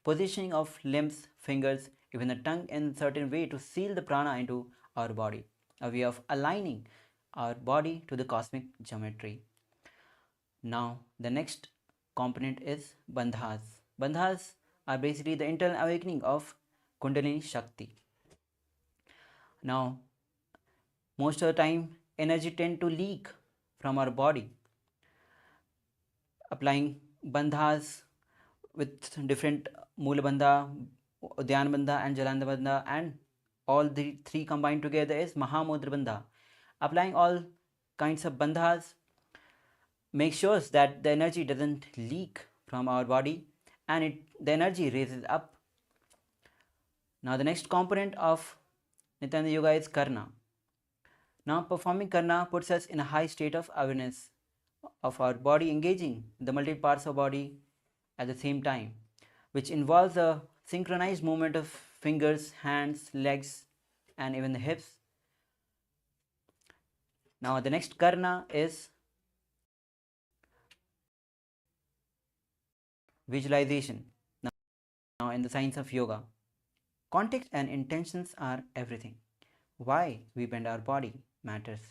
positioning of limbs, fingers, even the tongue in a certain way to seal the prana into our body, a way of aligning our body to the cosmic geometry. Now, the next component is Bandhas. Bandhas are basically the internal awakening of Kundalini Shakti. Now, most of the time, energy tend to leak from our body. Applying bandhas with different Mula Bandha, Udyan Bandha and Jalanda Bandha, and all the three combined together is Mahamudra Bandha. Applying all kinds of bandhas makes sure that the energy doesn't leak from our body and the energy raises up. Now the next component of Nityananda Yoga is Karna. Now performing Karna puts us in a high state of awareness of our body, engaging the multiple parts of body at the same time, which involves a synchronized movement of fingers, hands, legs, and even the hips. Now the next Karna is visualization. Now in the science of yoga, context and intentions are everything. Why we bend our body matters.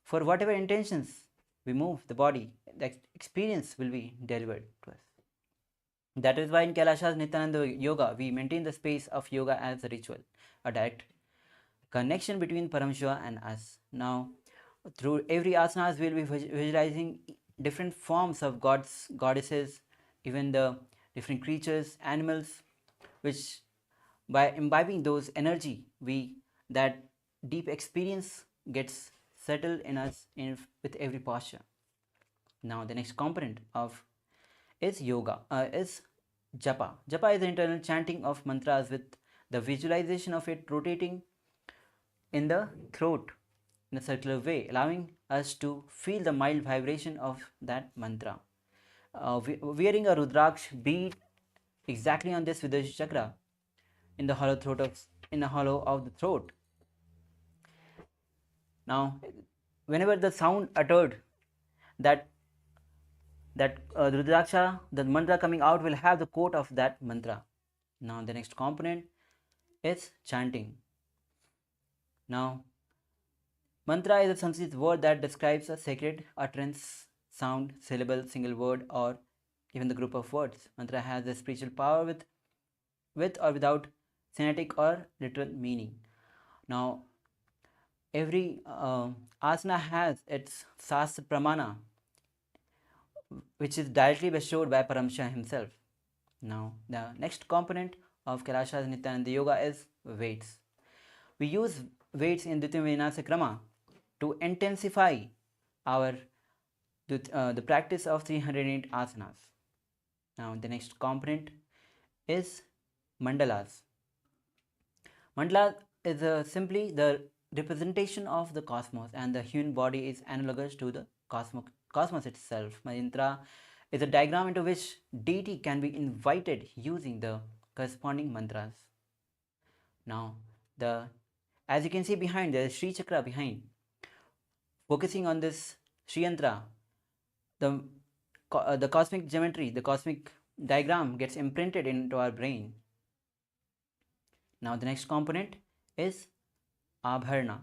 For whatever intentions we move the body, the experience will be delivered to us. That is why in Kailasa's Nityananda Yoga, we maintain the space of yoga as a ritual, a direct connection between Paramashiva and us. Now, through every asanas, we will be visualizing different forms of gods, goddesses, even the different creatures, animals, which by imbibing those energy, that deep experience gets settled in us with every posture. Now the next component of is yoga, is Japa. Japa is the internal chanting of mantras with the visualization of it rotating in the throat in a circular way, allowing us to feel the mild vibration of that mantra. Wearing a Rudraksha bead exactly on this Vidya chakra in the hollow of the throat. Now, whenever the sound uttered, that Rudraksha, the mantra coming out will have the quote of that mantra. Now, the next component is chanting. Now, mantra is a Sanskrit word that describes a sacred utterance, sound, syllable, single word, or even the group of words. Mantra has a spiritual power with or without phonetic or literal meaning. Now, every asana has its sastra pramana, which is directly bestowed by Paramashivam himself. Now, the next component of Kailasa's Nityananda Yoga is weights. We use weights in Dvitiya Vinasa Krama to intensify the practice of 308 asanas. Now, the next component is Mandelas. Mandala is simply the representation of the cosmos, and the human body is analogous to the cosmos itself. Mantra is a diagram into which deity can be invited using the corresponding mantras. Now, as you can see behind, there is Sri Chakra behind. Focusing on this Sri Yantra, the cosmic geometry, the cosmic diagram gets imprinted into our brain. Now, the next component is Abharana.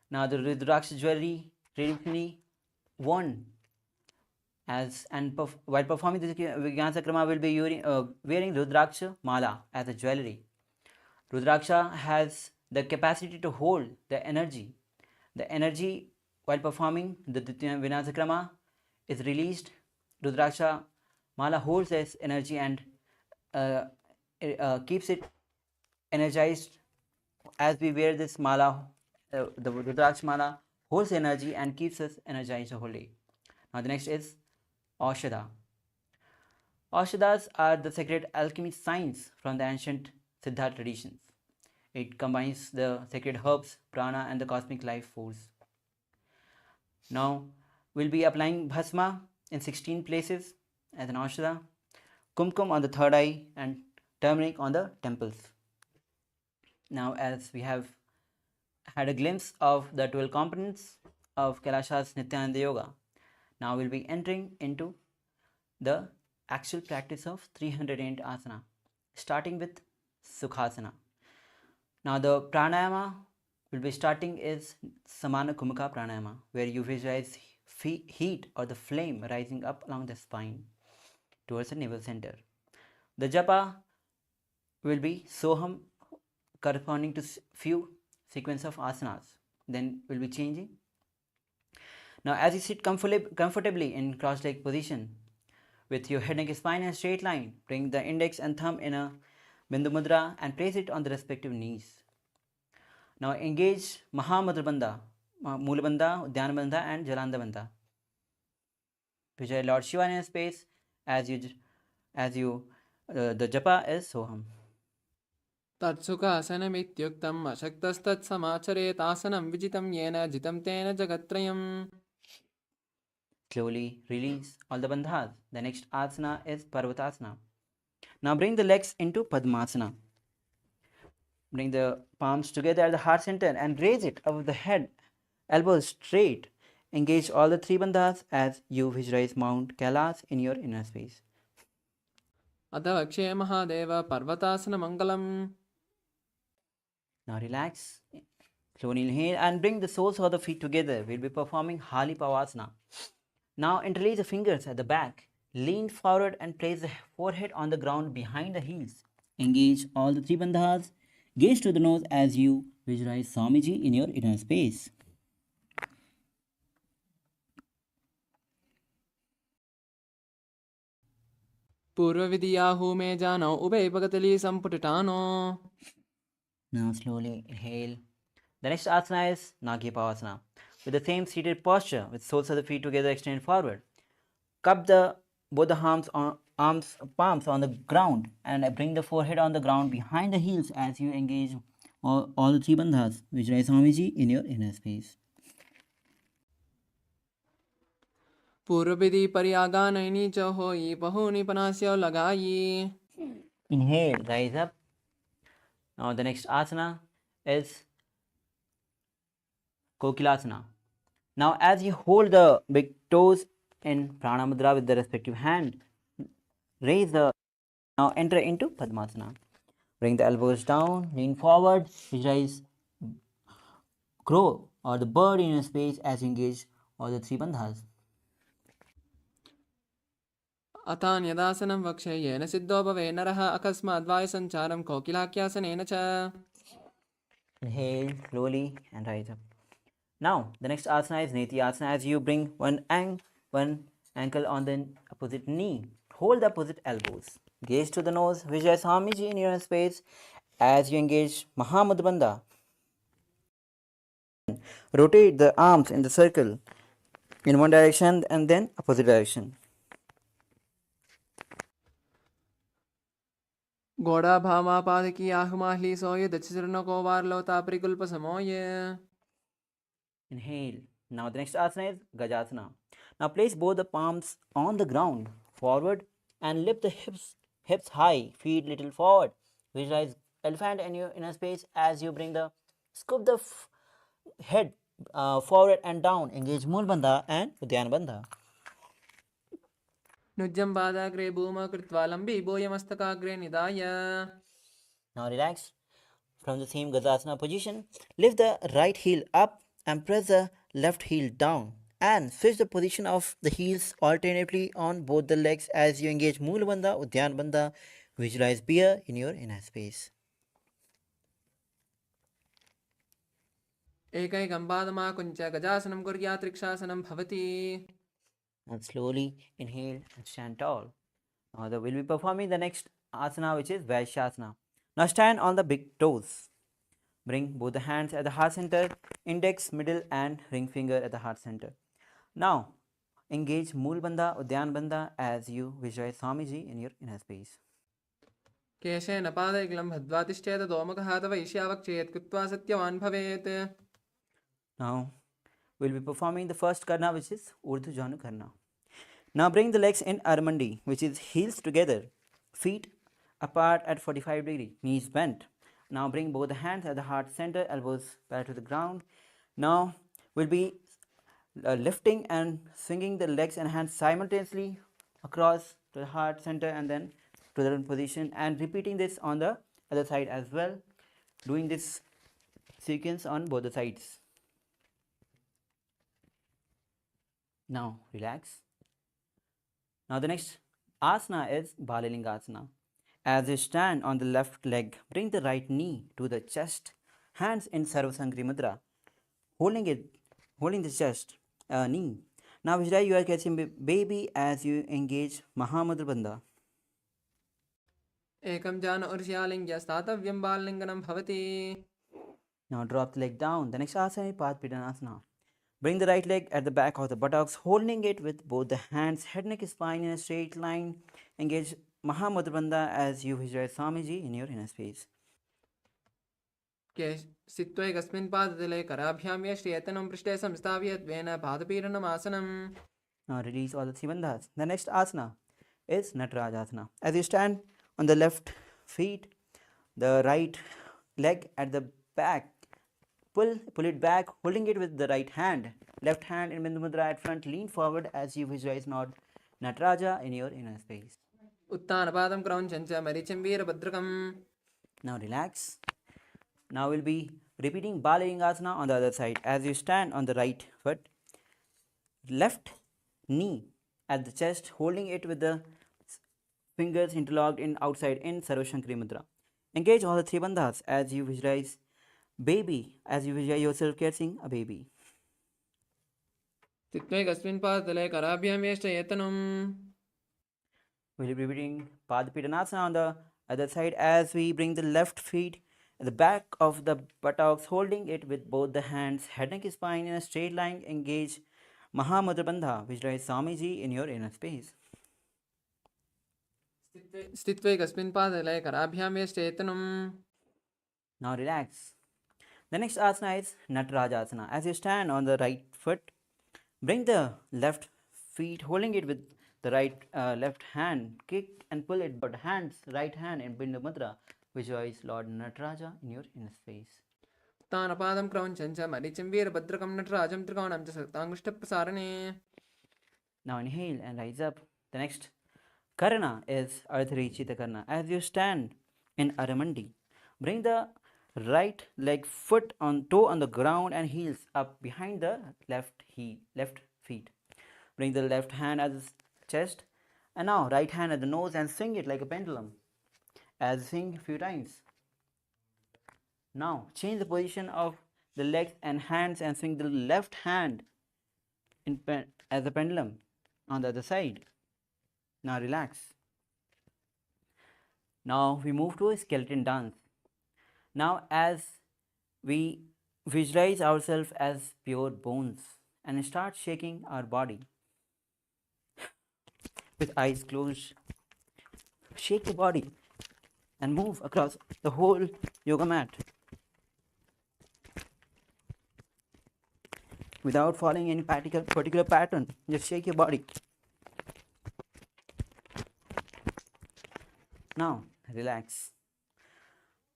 Now, the Rudraksha jewelry traditionally worn while performing this Vijnana Krama will be wearing Rudraksha mala as a jewelry. Rudraksha has the capacity to hold the energy. The energy while performing the Vinasa Krama is released. Rudraksha mala holds this energy and keeps it energized. As we wear this mala, the Rudraksha mala holds energy and keeps us energized the whole day. Now the next is Aushadha. Aushadhas are the sacred alchemy science from the ancient Siddha traditions. It combines the sacred herbs, prana and the cosmic life force. Now we'll be applying bhasma in 16 places as an Aushadha, kumkum on the third eye and turmeric on the temples. Now, as we have had a glimpse of the 12 components of Kailasa's Nityananda Yoga, now we'll be entering into the actual practice of 308 asana, starting with Sukhasana. Now the pranayama will be starting is Samana Kumaka pranayama, where you visualize heat or the flame rising up along the spine towards the navel center. The japa will be Soham, corresponding to few sequence of asanas. Then we'll be changing. Now as you sit comfortably in cross-legged position with your head, neck, spine in a straight line, bring the index and thumb in a Bindu mudra and place it on the respective knees. Now engage Mahamudra Bandha, Mula Bandha, Dhyana Bandha and Jalanda Bandha. Vijay Lord Shiva in a space as you the japa is Soham. तत्सुखासनमित्युक्तम् अशक्तस्तत्समाचरेत् आसनं विजितं येन जितं तेन जगत्त्रयम्. Slowly release all the bandhas. The next asana is Parvatasana. Now bring the legs into Padmasana. Bring the palms together at the heart center and raise it above the head, elbows straight. Engage all the three bandhas as you visualize Mount Kailas in your inner space. अथ वक्षे Mahadev पर्वतासनमङ्गलम्. Now relax. Slowly inhale and bring the soles of the feet together. We'll be performing Hali Pavasana. Now interlace the fingers at the back. Lean forward and place the forehead on the ground behind the heels. Engage all the three bandhas. Gaze to the nose as you visualize Swamiji in your inner space. पूर्वविधियाहु मे जानो उभे भगतली सम्पुटिटानो. Now slowly inhale. The next asana is Nagya Pavasana. With the same seated posture, with soles of the feet together extended forward. Cup both the palms on the ground and bring the forehead on the ground behind the heels as you engage all the three bandhas. Visualize Swamiji in your inner space. पूर्वविधि पर्यागानैनी च होई बहूनि पनास्यो लगाई. Inhale, rise up. Now the next asana is Kokilasana. Now as you hold the big toes in Prana Mudra with the respective hand, now enter into Padmasana. Bring the elbows down, lean forward, visualize crow or the bird in your space as you engage all the three bandhas. अथान्यदासनं वक्षे येन सिद्धो भवे नरः अकस्माद्वायुसञ्चारं कोकिलाख्यासनेन च. Inhale slowly and rise up. Now the next asana is Neti Asana as you bring one ankle on the opposite knee. Hold the opposite elbows. Gaze to the nose. Visualize Swamiji in your space as you engage Mahamudra Bandha. Rotate the arms in the circle in one direction and then opposite direction. घोड़ा भामा पादकी आहुमाहली सोये दक्षिणको वारलोता परिकुल्पसमोये. Inhale. Now the next asana is Gajasana. Now place both the palms on the ground forward and lift the hips high, feet little forward. Visualize elephant in your inner space as you scoop the head forward and down. Engage Mool Bandha and Uddiyana Bandha. नुज्जं पादाग्रे Bhoom कृत्वा लम्बी बोयमस्तकाग्रे निधाय. Now relax. From the same Gajasana position, lift the right heel up and press the left heel down. And switch the position of the heels alternately on both the legs as you engage Mool Bandha, Uddiyana Bandha. Visualize bear in your inner space. एकैकं पादमाकुञ्च गजासनं कुर्यात् त्रिक्षासनं भवति. And slowly inhale and stand tall. Now we'll be performing the next asana, which is Vaishyasana. Now stand on the big toes. Bring both the hands at the heart center, index, middle and ring finger at the heart center. Now engage Mool Bandha, Uddiyana Bandha as you visualize Swamiji in your inner space. केशेन पादैक्लं बद्ध्वा तिष्ठेत दोमकः तव ईशावक्षेत् कृत्वा सत्यवान् भवेत्. Now we'll be performing the first karna, which is Urdhva Janu Karna. Now bring the legs in Armandi, which is heels together, feet apart at 45 degrees, knees bent. Now bring both the hands at the heart center, elbows parallel to the ground. Now we'll be lifting and swinging the legs and hands simultaneously across to the heart center and then to the position, and repeating this on the other side as well, doing this sequence on both the sides. Now relax. Now the next asana is Balalingasana. As you stand on the left leg, bring the right knee to the chest, hands in Sarvasangri Mudra, holding the chest, knee. Now visualize you are catching baby as you engage Mahamudra Bandha. एकं जान ऊर्ष्यालिङ्ग्य स्थातव्यं बाललिङ्गनं भवति. Now drop the leg down. The next asana is Padpidanasana. Bring the right leg at the back of the buttocks, holding it with both the hands, head, neck, spine in a straight line. Engage Mahamudra Bandha as you visualize Swamiji in your inner space. स्थित्वा एकस्मिन् पादतले कराभ्यां यष्टियतनं पृष्ठे संस्थाप्य द्वेन पादपीडनम् आसनम्. Now release all the three bandhas. The next asana is Natarajasana. As you stand on the left feet, the right leg at the back, pull it back, holding it with the right hand. Left hand in Bindu Mudra at front, lean forward as you visualize Nataraja in your inner space. उत्तानपादं क्रौञ्चं च मरीचिं वीरभद्रकम्. Now relax. Now we'll be repeating Balalingasana on the other side. As you stand on the right foot, left knee at the chest, holding it with the fingers interlocked in outside in Sarvashankari Mudra. Engage all the three bandhas as you visualize baby, as you visualize yourself catching a baby. स्थित्वा एकस्मिन् पादतले कराभ्यां यष्टियतनं. We'll be repeating Padpidanasana on the other side as we bring the left feet at the back of the buttocks, holding it with both the hands, head, neck, spine in a straight line. Engage Mahamudra Bandha, visualize Swamiji in your inner space. स्थित्वा एकस्मिन् पादतले कराभ्यां यष्टियतनं. Now relax. The next asana is Natarajasana. As you stand on the right foot, bring the left feet, holding it with the left hand, kick and pull it, but right hand in Bindu Mudra. Visualize Lord Nataraja in your inner space. उत्तानपादं क्रौञ्चं च मरीचिं वीरभद्रकं नटराजं त्रिकोणं च सक्ताङ्गुष्ठप्रसारणे. Now inhale and rise up. The next Karana is Ardharichita Karana. As you stand in Aramandi, bring the right leg, foot on toe on the ground and heels up behind the left feet. Bring the left hand at the chest and now right hand at the nose and swing it like a pendulum. As swing a few times. Now change the position of the legs and hands and swing the left hand as a pendulum on the other side. Now relax. Now we move to a skeleton dance. Now as we visualize ourselves as pure bones and start shaking our body with eyes closed, shake the body and move across the whole yoga mat without following any particular pattern. Just shake your body. Now relax.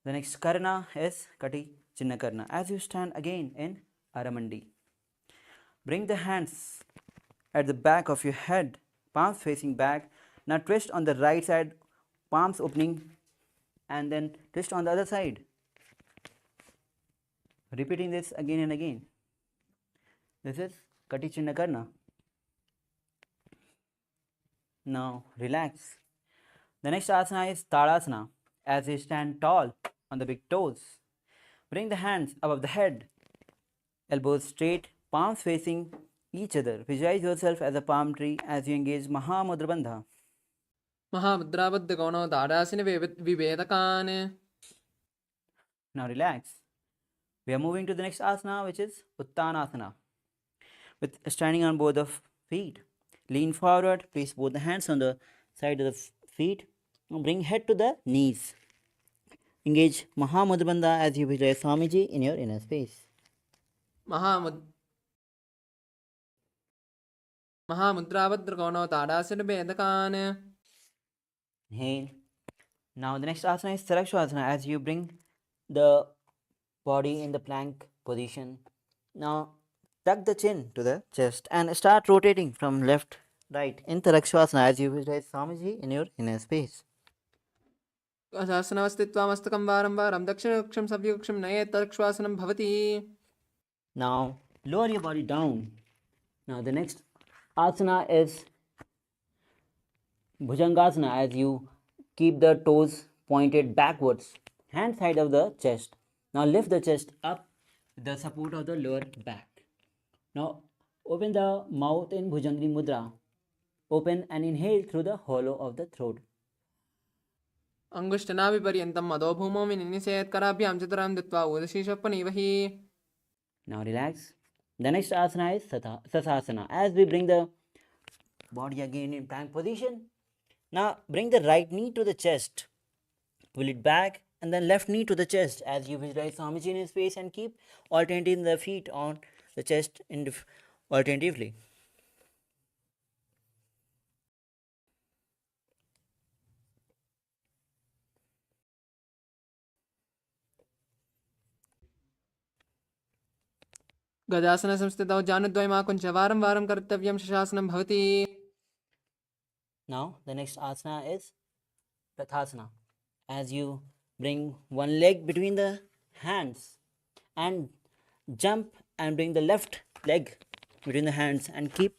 The next Karana is Kati Chinna Karana. As you stand again in Aramandi, bring the hands at the back of your head, palms facing back. Now twist on the right side, palms opening, and then twist on the other side. Repeating this again and again. This is Kati Chinna Karana. Now relax. The next asana is Talasana. As you stand tall on the big toes, bring the hands above the head, elbows straight, palms facing each other. Visualize yourself as a palm tree as you engage Mahamudra Bandha. महामुद्राबद्धकोणो ताडासिनि विभेदकान्. Now relax. We are moving to the next asana, which is Uttanasana. With standing on both the feet, lean forward, place both the hands on the side of the feet, and bring head to the knees. Engage Mahamudra Bandha as you visualize Swamiji in your inner space. महामुद्राबद्धकोणो ताडासिनि विभेदकान्. Inhale. Now the next asana is Sarakshasana as you bring the body in the plank position. Now tuck the chin to the chest and start rotating from left Right, in the Rakshasana, as you visualize Swamiji in your inner space. आसनवस्थित्वा मस्तकं वारं वारं दक्षिणकक्षं सव्यकक्षं नयेत् तत्श्वासनं भवति. Now lower your body down. Now the next asana is Bhujangasana, as you keep the toes pointed backwards, hand side of the chest. Now lift the chest up with the support of the lower back. Now open the mouth in Bhujangri Mudra. Open and inhale through the hollow of the throat. अङ्गुष्ठनाभिपर्यन्तम् अधोभूमौ विनिषेत् कराभ्यां चतुरां दत्त्वा उदशीषपणिवहि. Now relax. The next asana is Sasasana. As we bring the body again in plank position, now bring the right knee to the chest, pull it back, and then left knee to the chest as you visualize Swamiji in space, and keep alternating the feet on the chest alternatively. गजासनसंस्थितौ जानुद्वयमाकुञ्च वारं वारं कर्तव्यं शशासनं भवति. Now the next asana is Prathasana. As you bring one leg between the hands and jump and bring the left leg between the hands and keep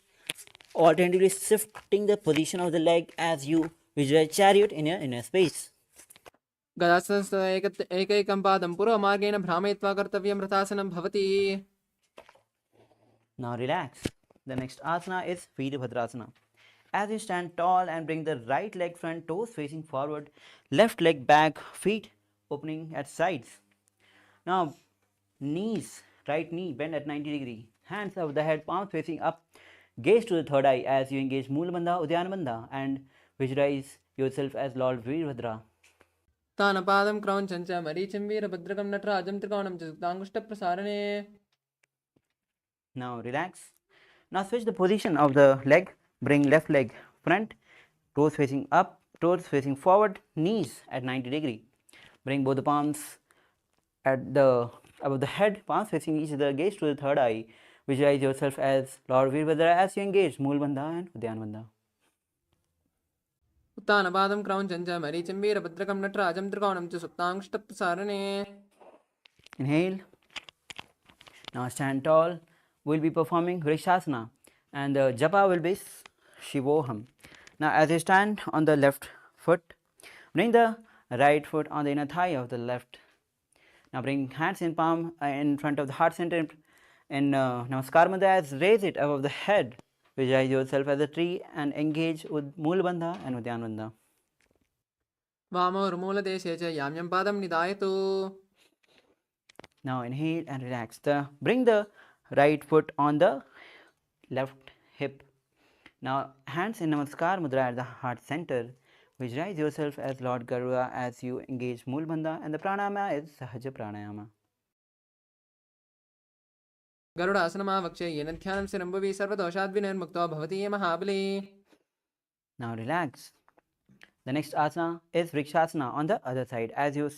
alternatively shifting the position of the leg as you visualize chariot in your inner space. गजासनस्थितौ एकैकं पादं पूर्वमार्गेण भ्रामयित्वा कर्तव्यं रथासनं भवति. Now relax. The next asana is Veerbhadrasana. As you stand tall and bring the right leg front, toes facing forward, left leg back, feet opening at sides. Now knees, right knee bend at 90 degree, hands above the head, palms facing up, gaze to the third eye as you engage Mool Bandha, Udyana Bandha, and visualize yourself as Lord Veerbhadra. तानपादं क्रौञ्चं च मरीचिं वीरभद्रकं नटराजं त्रिकोणं च सुप्ताङ्गुष्ठप्रसारणे. Now relax. Now switch the position of the leg. Bring left leg front, toes facing up, toes facing forward, knees at 90 degree. Bring both the palms at the above the head, palms facing each other, gaze to the third eye. Visualize yourself as Lord Veerbhadra as you engage Mool Bandha and Udyana Bandha. उत्तानपादं क्रौञ्चं च मरीचिं वीरभद्रकं नटराजं त्रिकोणं च सुप्ताङ्गुष्ठप्रसारणे. Inhale. Now stand tall. We'll be performing Vrikshasana and the Japa will be Shivoham. Now as you stand on the left foot, bring the right foot on the inner thigh of the left. Now bring hands in palm in front of the heart center in Namaskar Mudra, as raise it above the head. Visualize yourself as a tree and engage with Mool Bandha and Udyana Bandha. वामोर्मूलदेशे च याम्यं पादं निधायतु. Now inhale and relax. Bring the right foot on the left hip. Now hands in Namaskar Mudra at the heart center. Visualize yourself as Lord Garuda as you engage Mool Bandha, and the pranayama is Sahaja Pranayama. गरुडासनमावक्षे येन ध्यानं शिरम्भुवि सर्वदोषाद्विनिर्मुक्तो भवति ये महाबली. Now relax. The next asana is Vrikshasana on the other side. As you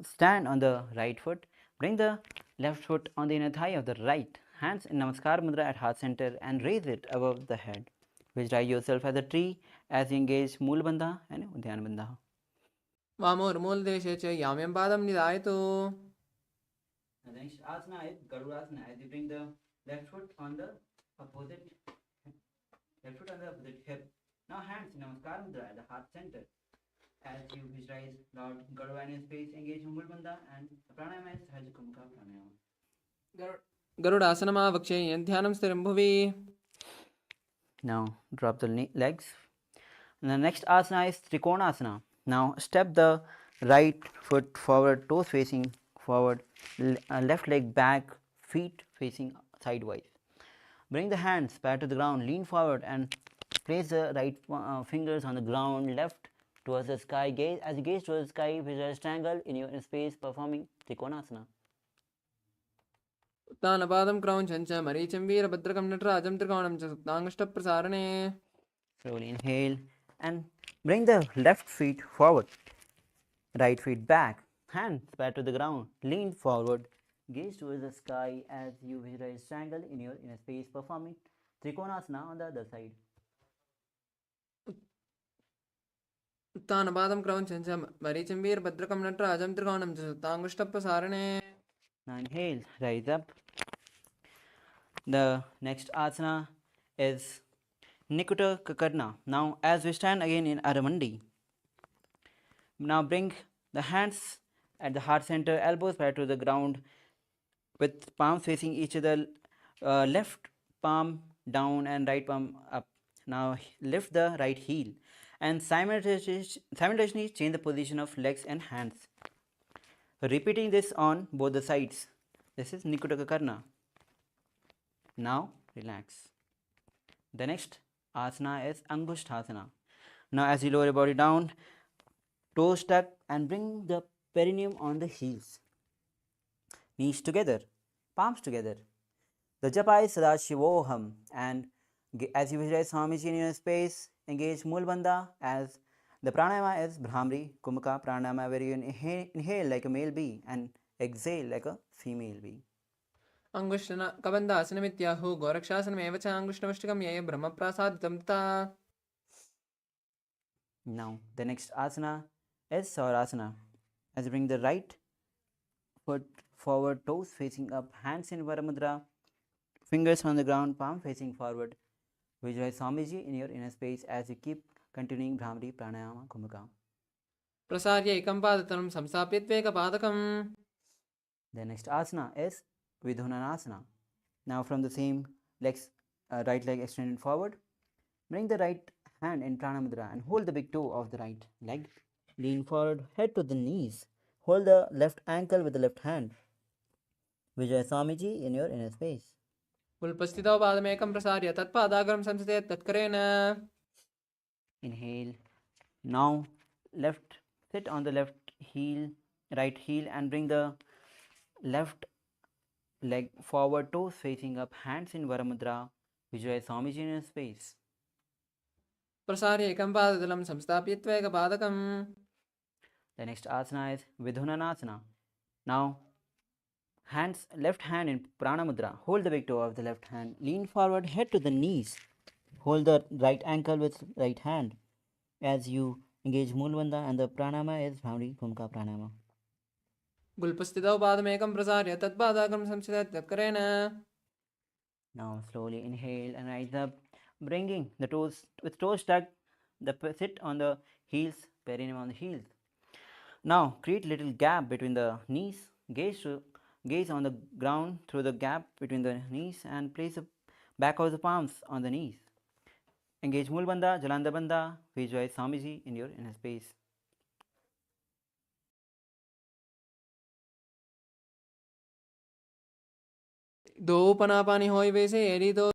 stand on the right foot, bring the left foot on the inner thigh of the right. Hands in Namaskar Mudra at heart center and raise it above the head. Visualize yourself as a tree as you engage Mool Bandha and Udyana Bandha. वामोर्मूलदेशे च याम्यं पादं निधायतु. The next asana is Garudasana, as you bring the left foot on the opposite hip. Now hands in Namaskar Mudra at the heart center. As you visualize Lord Garuda in space, engage Mool Bandha, and the pranayama is Sahaja Kumka Pranayama. गरुडासनमावक्षे येन ध्यानं शिरम्भुवि. Now drop the legs. And the next asana is Trikonasana. Now step the right foot forward, toes facing forward, left leg back, feet facing sidewise. Bring the hands back to the ground, lean forward and place the right fingers on the ground, left towards the sky. Gaze as you gaze towards the sky, visualize a triangle in your space, performing Trikonasana. उत्तानपादं क्रौञ्चं च मरीचिं वीरभद्रकं नटराजं त्रिकोणं च सुप्ताङ्गुष्ठप्रसारणे. Slowly inhale and bring the left feet forward, right feet back, hands back to the ground, lean forward, gaze towards the sky as you visualize triangle in your inner space, performing Trikonasana on the other side. उत्तानपादं क्रौञ्चं च मरीचिं वीरभद्रकं नटराजं त्रिकोणं च सुप्ताङ्गुष्ठप्रसारणे. Now inhale, rise up. The next asana is Nikuta Kakarna. Now as we stand again in Aramandi, now bring the hands at the heart center, elbows parallel to the ground with palms facing each other, left palm down and right palm up. Now lift the right heel and simultaneously change the position of legs and hands. Repeating this on both the sides. This is Nikuta Karna. Now relax. The next asana is Angushthasana. Now as you lower your body down, toes tuck and bring the perineum on the heels. Knees together, palms together. The Japa is Sadashivoham, and as you visualize Swamiji in your space, engage Mulbandha as the pranayama is Brahmari Kumaka pranayama, where you inhale like a male bee and exhale like a female bee. अङ्गुष्ठन कबन्धासनमित्याहुः गोरक्षासनमेव च अङ्गुष्ठमष्टकं ये ब्रह्मप्रासादितं तथा. Now the next asana is Savasana. As you bring the right foot forward, toes facing up, hands in Varamudra, fingers on the ground, palm facing forward. Visualize Swamiji in your inner space as you keep continuing Brahmari Pranayama Kumaka. प्रसार्य एकं पादतलं संस्थाप्य त्वेकपादकम्. The next asana is Vidhunanasana. Now from the same legs, right leg extended forward, bring the right hand in Pranamudra and hold the big toe of the right leg. Lean forward, head to the knees. Hold the left ankle with the left hand. Vijay Swamiji in your inner space. उल्पस्थितौ पादमेकं प्रसार्य तत्पादाग्रं संस्थितेत् तत्करेण. Inhale. Now left, sit on the left heel, right heel and bring the left leg forward, toes facing up, hands in Varamudra. Visualize Swamiji in your space. प्रसार्य एकं पादतलं संस्थाप्य त्वेकपादकम्. The next asana is Vidhunanasana. Now hands, left hand in Prana Mudra. Hold the big toe of the left hand. Lean forward, head to the knees. Hold the right ankle with right hand as you engage Mulbandha, and the pranayama is Bhramari Kumka pranayama. गुल्पस्थितौ पादमेकं प्रसार्य तत्पादाग्रं संस्थितेत् तत्करेण. Now slowly inhale and rise up, bringing the toes with toes tucked. Sit on the heels, perineum on the heels. Now create little gap between the knees. Gaze on the ground through the gap between the knees and place the back of the palms on the knees. Engage Mulbandha, Jalandhar Bandha. Visualize Swamiji in your inner space. दो पनापानि होय वैसे एरी दो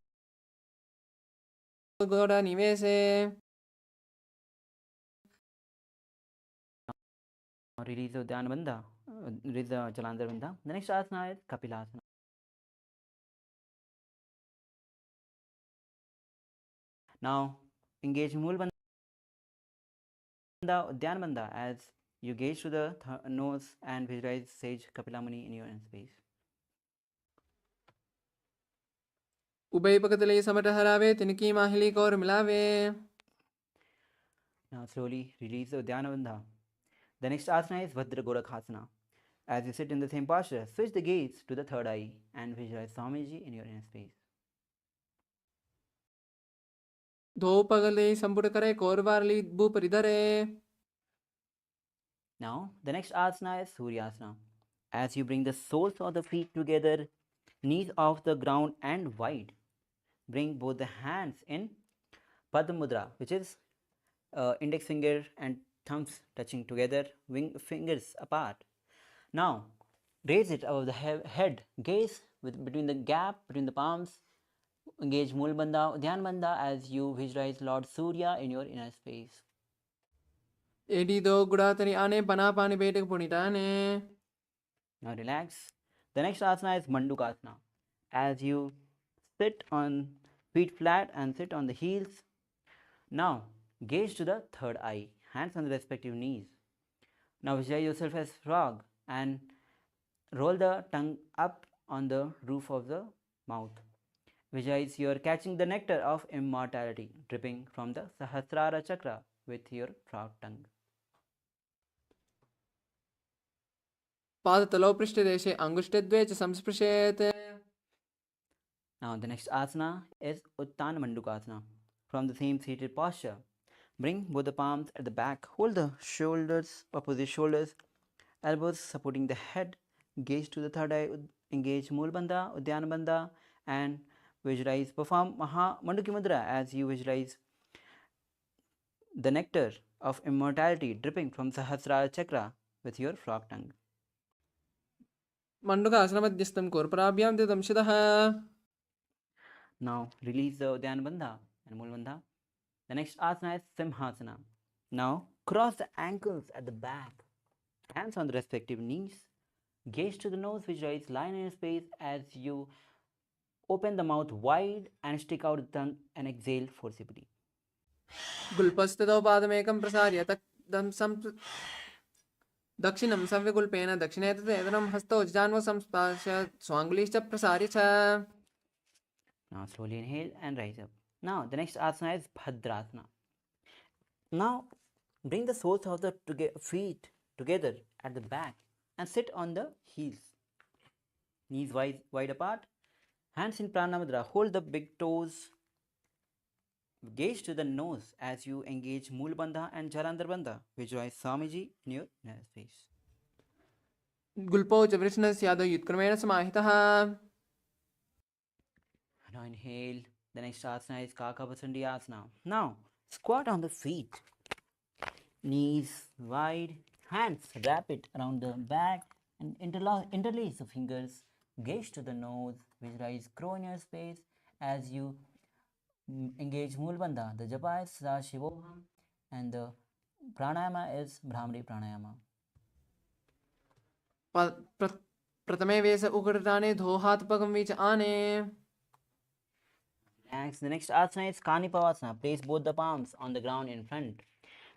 गोड़ा निवेसे. Release the Dhyana Bandha, release the Jalandhar Bandha. The next asana is Kapilasana. Now engage Mulbandha, Dhyana Bandha as you gaze to the nose and visualize Sage Kapila Muni in your inner space. उभयपकतले समट हरावे तिनकी माहिली कौर मिलावे. Now slowly release the Dhyana Bandha. The next asana is Vajra Gorakhasana. As you sit in the same posture, switch the gaze to the third eye and visualize Swamiji in your inner space. दो पगले संपुट करे कौरवारली भू परिधरे. Now the next asana is Suryasana. As you bring the soles of the feet together, knees off the ground and wide, bring both the hands in Padma Mudra, which is index finger and thumbs touching together, fingers apart. Now raise it above the head, gaze between the gap between the palms. Engage Mulbandha, Dhyan Bandha as you visualize Lord Surya in your inner space. एडी दो गुड़ातनी आने पनापानि बेटक पुनिटाने. Now relax. The next asana is Mandukasana. As you sit on feet flat and sit on the heels. Now gaze to the third eye, hands on the respective knees. Now visualize yourself as frog and roll the tongue up on the roof of the mouth. Visualize you are catching the nectar of immortality dripping from the Sahasrara chakra. with your proud tongue. पादतलौ पृष्ठदेशे अङ्गुष्ठद्वये च संस्पृशेत्. Now the next asana is Uttana Mandukasana. From the same seated posture, bring both the palms at the back, hold the shoulders, opposite shoulders, elbows supporting the head, gaze to the third eye, engage Mulbandha, Uddiyana Bandha, and visualize, perform Maha Manduki Mudra as you visualize the nectar of immortality dripping from Sahasrara Chakra with your frog tongue. मण्डुकासनमध्यस्थं कोर्पराभ्यां दंशितः. Now release the Uddiyana Bandha and Mulbandha. The next asana is Simhasana. Now cross the ankles at the back, hands on the respective knees, gaze to the nose, visualize line in space as you open the mouth wide and stick out the tongue and exhale forcibly. गुल्पस्थितौ पादमेकं प्रसार्य दक्षिणं संविगुल्पेन दक्षिणे तदेतनं हस्तौ जान्वौ संस्पर्श्य स्वाङ्गुलीश्च प्रसार्य च. Now slowly inhale and rise up. Now the next asana is Bhadrasana. Now bring the soles of the feet together at the back and sit on the heels. Knees wide apart, hands in pranayama mudra. Hold the big toes. Gaze to the nose as you engage Mool Bandha and Jalandhar Bandha. Visualize Swamiji in your inner space. गुल्पौ च वृषणस्यादौ युत्क्रमेण समाहितः. Now inhale. The next asana is Kakabasandi asana. Now squat on the feet. Knees wide, hands wrap it around the back and interlace the fingers. Gaze to the nose. Visualize crow in your space as you engage Mulbandha. The Japa is Savasana and the pranayama is Brahmari pranayama. प्रथमे वेश उगड़ाने धो हाथ पगम बीच आने. Next, the next asana is Kanipavasana. Place both the palms on the ground in front.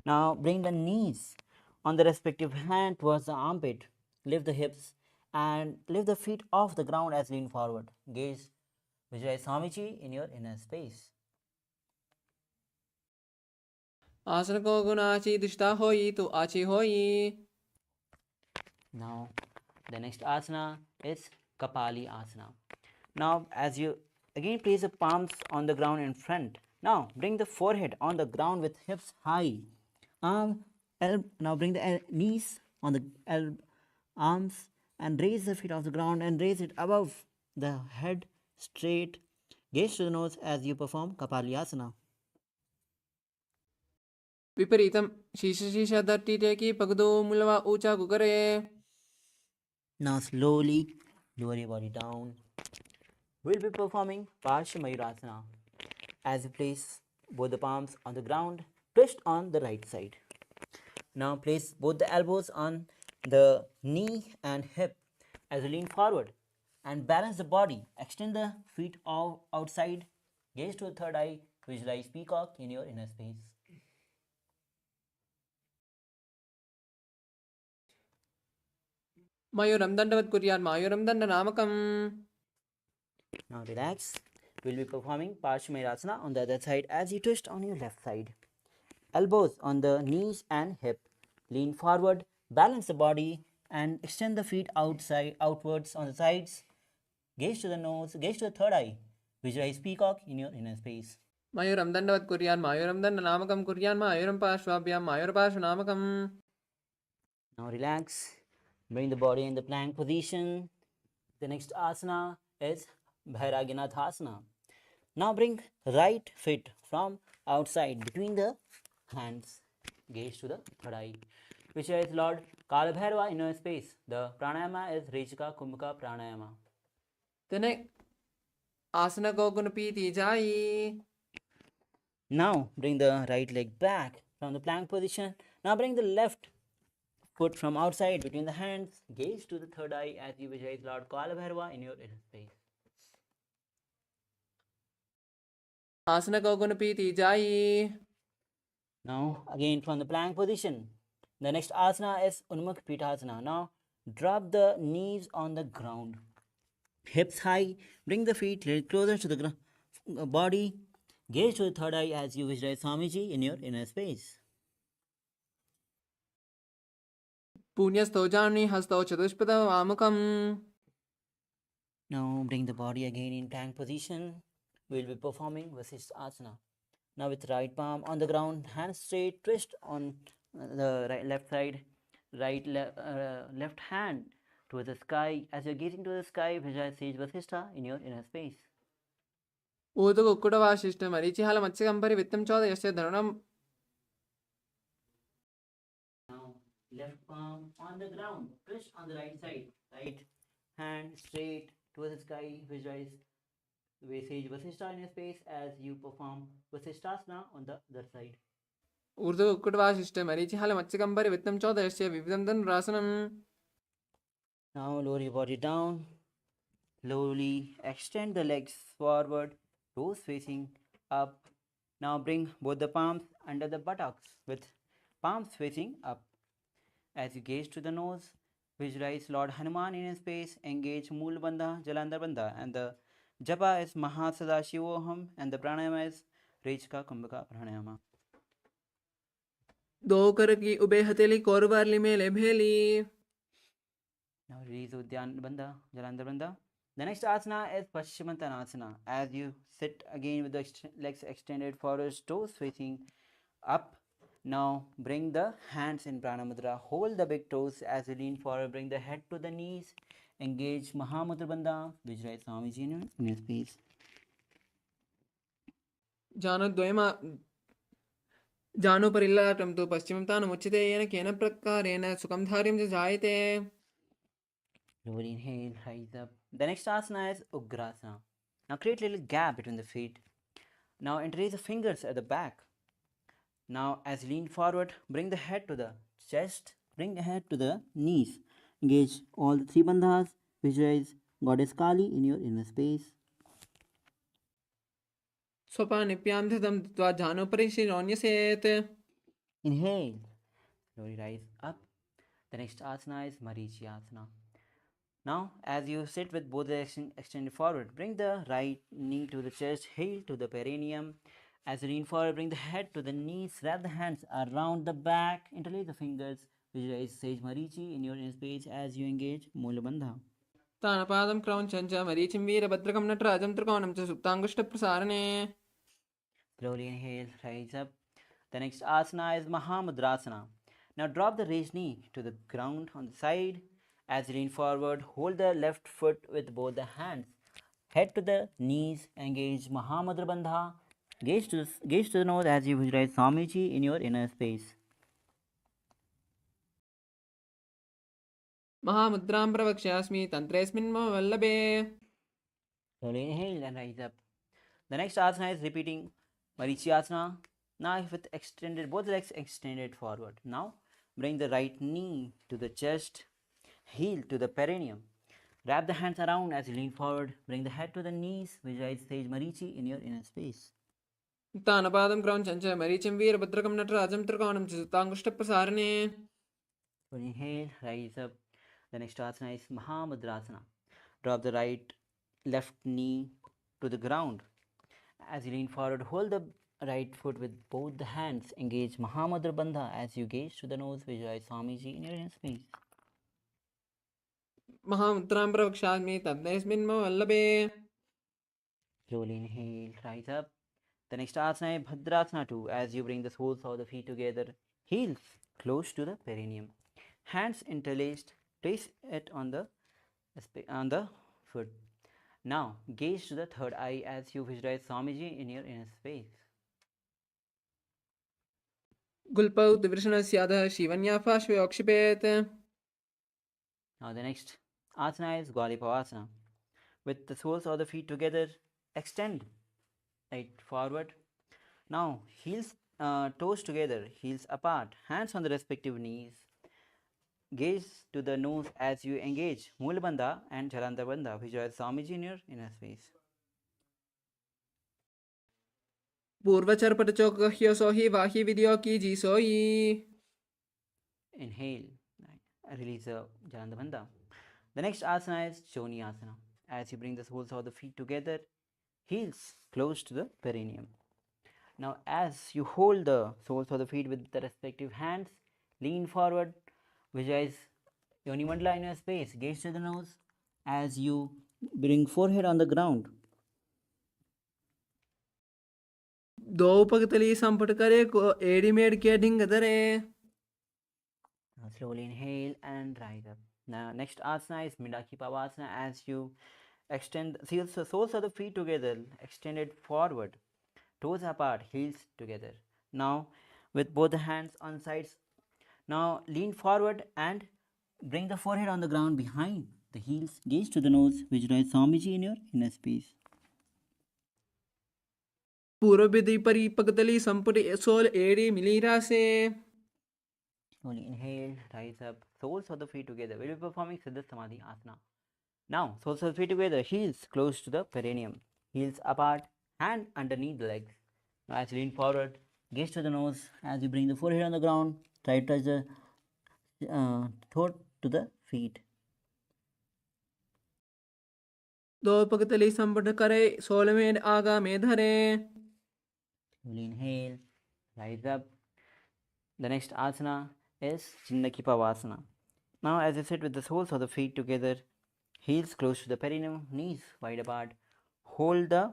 Now bring the knees on the respective hand towards the armpit. Lift the hips and lift the feet off the ground as lean forward. Gaze visualize Swamiji in your inner space. आसन को गुणाची दिष्टा होई तो आची होई. Now the next asana is Kapali asana. Now as you again place the palms on the ground in front. Now bring the forehead on the ground with hips high. Now bring the knees on the arms and raise the feet off the ground and raise it above the head straight. Gaze to the nose as you perform Kapali asana. विपरीतम शीश धरती टेकी पगदो मुलवा ऊंचा गुगरे. Now slowly lower your body down. We'll be performing Parshamayurasana. As you place both the palms on the ground, twist on the right side. Now place both the elbows on the knee and hip as you lean forward and balance the body. Extend the feet outside. Gaze to the third eye. Visualize peacock in your inner space. मयूरं दंडवत् कुर्यात् मयूरं दंडनामकम्. Now relax. We'll be performing Parshamayurasana on the other side as you twist on your left side. Elbows on the knees and hip. Lean forward, balance the body and extend the feet outwards on the sides. Gaze to the nose, gaze to the third eye. Visualize peacock in your inner space. मयूरं दंडवत् कुर्यात् मयूरं दंडनामकं कुर्यात् मयूरं पार्श्वाभ्यां मयूरपार्श्वनामकम्. Now relax. Bring the body in the plank position. The next asana is Bhairaginathasana. Now bring right foot from outside between the hands. Gaze to the third eye. Visualize Lord Kalabhairava in your space. The pranayama is Rejika Kumbhaka pranayama. तेने आसन को गुण पीती जाई. Now bring the right leg back from the plank position. Now bring the left foot from outside between the hands. Gaze to the third eye as you visualize Lord Kalabhairava in your inner space. आसन को गुण पीती जाई. Now again from the plank position. The next asana is Unmukh Pitasana. Now drop the knees on the ground. Hips high. Bring the feet a little closer to the body. Gaze to the third eye as you visualize Swamiji in your inner space. पुण्यस्थौ Jahnavi हस्तौ चतुष्पदौ आमुखम्. Now bring the body again in plank position. We will be performing Vasishtha Asana. Now with right palm on the ground, hands straight, twist on the left side, left hand towards the sky. As you're gazing to the sky, visualize Sage Vasishtha in your inner space. ऊर्ध्वकुक्कुटवासिष्ठ मरीचिहाल मत्स्यकम्परि वित्तं चोदयस्य धनुरम्. Now left palm on the ground, twist on the right side, right hand straight towards the sky, visualize Sage Vasishtha in your space as you perform Vasishthasana on the other side. ऊर्ध्वकुक्कुटवासिष्ठ मरीचिहाल मत्स्यकम्परि वित्तं चोदयस्य विविधं धनुरासनम्. Now lower your body down. Slowly extend the legs forward, toes facing up. Now bring both the palms under the buttocks with palms facing up. As you gaze to the nose, visualize Lord Hanuman in his space, engage Mool Bandha, Jalandhar Bandha, and the Japa is Mahasadaशिवोहम and the pranayama is Rejka Kumbhaka pranayama. दो कर की ube हथेली कोरबारली में ले भेली. Now release Udyan Bandha, Jalandhar Bandha. The next asana is Paschimottanasana. As you sit again with the legs extended forward, toes facing up. Now bring the hands in Prana Mudra. Hold the big toes as you lean forward. Bring the head to the knees. Engage Mahamudra Bandha. Visualize Swamiji in your space. जानो परिल्लाटं तु पश्चिमं तानुमुच्यते येन केन प्रकारेण सुखं धार्यं च जायते. Slowly inhale, rise up. The next asana is Ugrasana. Now create a little gap between the feet. Now interlace the fingers at the back. Now as you lean forward, bring the head to the chest, bring the head to the knees. Engage all the three bandhas. Visualize Goddess Kali in your inner space. स्वपानिप्यां धृतं दत्वा जानुपरि शिरोन्यसेत्. Inhale. Slowly rise up. The next asana is Marichi Asana. Now, as you sit with both legs extended forward, bring the right knee to the chest, heel to the perineum. As you lean forward, bring the head to the knees, wrap the hands around the back, interlace the fingers, visualize Sage Marichi in your inner space as you engage Mula Bandha. तानपादं क्रौञ्चं च मरीचिं वीरभद्रकं नटराजं त्रिकोणं च सुप्ताङ्गुष्ठप्रसारणे. Slowly inhale, rise up. The next asana is Mahamudrasana. Now drop the raised knee to the ground on the side. As you lean forward, hold the left foot with both the hands. Head to the knees, engage Mahamudra Bandha. Gaze to the nose as you visualize Swamiji in your inner space. महामुद्रां प्रवक्ष्यास्मि तन्त्रेऽस्मिन् मम वल्लभे. Slowly inhale and rise up. The next asana is repeating Marichi Asana. Now with extended, both legs extended forward. Now bring the right knee to the chest, heel to the perineum. Wrap the hands around as you lean forward. Bring the head to the knees. Visualize Sage Marichi in your inner space. तानपादं क्रौञ्चं च मरीचिं वीरभद्रकं नटराजं त्रिकोणं च सुप्ताङ्गुष्ठप्रसारणे. Inhale, rise up. The next asana is Mahamudrasana. Drop the left knee to the ground. As you lean forward, hold the right foot with both the hands. Engage Mahamudra Bandha as you gaze to the nose. Visualize Swamiji in your inner space. महामुद्रां प्रवक्ष्यास्मि तन्त्रेऽस्मिन् मम वल्लभे. Slowly inhale, rise up. The next asana is Bhadrasana 2. As you bring the soles of the feet together, heels close to the perineum. Hands interlaced, place it on the foot. Now gaze to the third eye as you visualize Swamiji in your inner space. गुल्पौ त्रिवृषणस्याधः शिवन्यापार्श्वे औक्षिपेत्. Now the next asana is Gvalipavasana. With the soles of the feet together, extend right forward. Now heels, toes together, heels apart, hands on the respective knees. Gaze to the nose as you engage Mula Bandha and Jalandhar Bandha. Visualize Swamiji in your inner space. पूर्वचर्पटचौकह्यो हि वाहि विद्यो की जी सोई. Inhale, release the Jalandhar Bandha. The next asana is Choni Asana. As you bring the soles of the feet together, heels close to the perineum. Now as you hold the soles of the feet with the respective hands, lean forward, visualize Yoni Mandala in your space. Gaze to the nose as you bring forehead on the ground. दो पगतली संपट करे को AD made के ढिंग दरे. Now slowly inhale and rise up. Now next asana is Midaki Pavasana as you extend the soles of the feet together, extended forward, toes apart, heels together. Now with both the hands on sides, now lean forward and bring the forehead on the ground behind the heels. Gaze to the nose. Visualize Swamiji in your inner space. पूर्व विधि परी पगतली संपट soul AD मिलीरा से. Slowly inhale, rise up, soles of the feet together. We will be performing Siddha Samadhi Asana. Now, soles of the feet together, heels close to the perineum, heels apart, hand underneath the legs. Now, as you lean forward, gaze to the nose. As you bring the forehead on the ground, try to touch the throat to the feet. दो पगतली संपट करे soul में आगा में धरे. Slowly inhale, rise up. The next asana is Chinnaki Pavasana. Now, as you sit with the soles of the feet together, heels close to the perineum, knees wide apart, hold the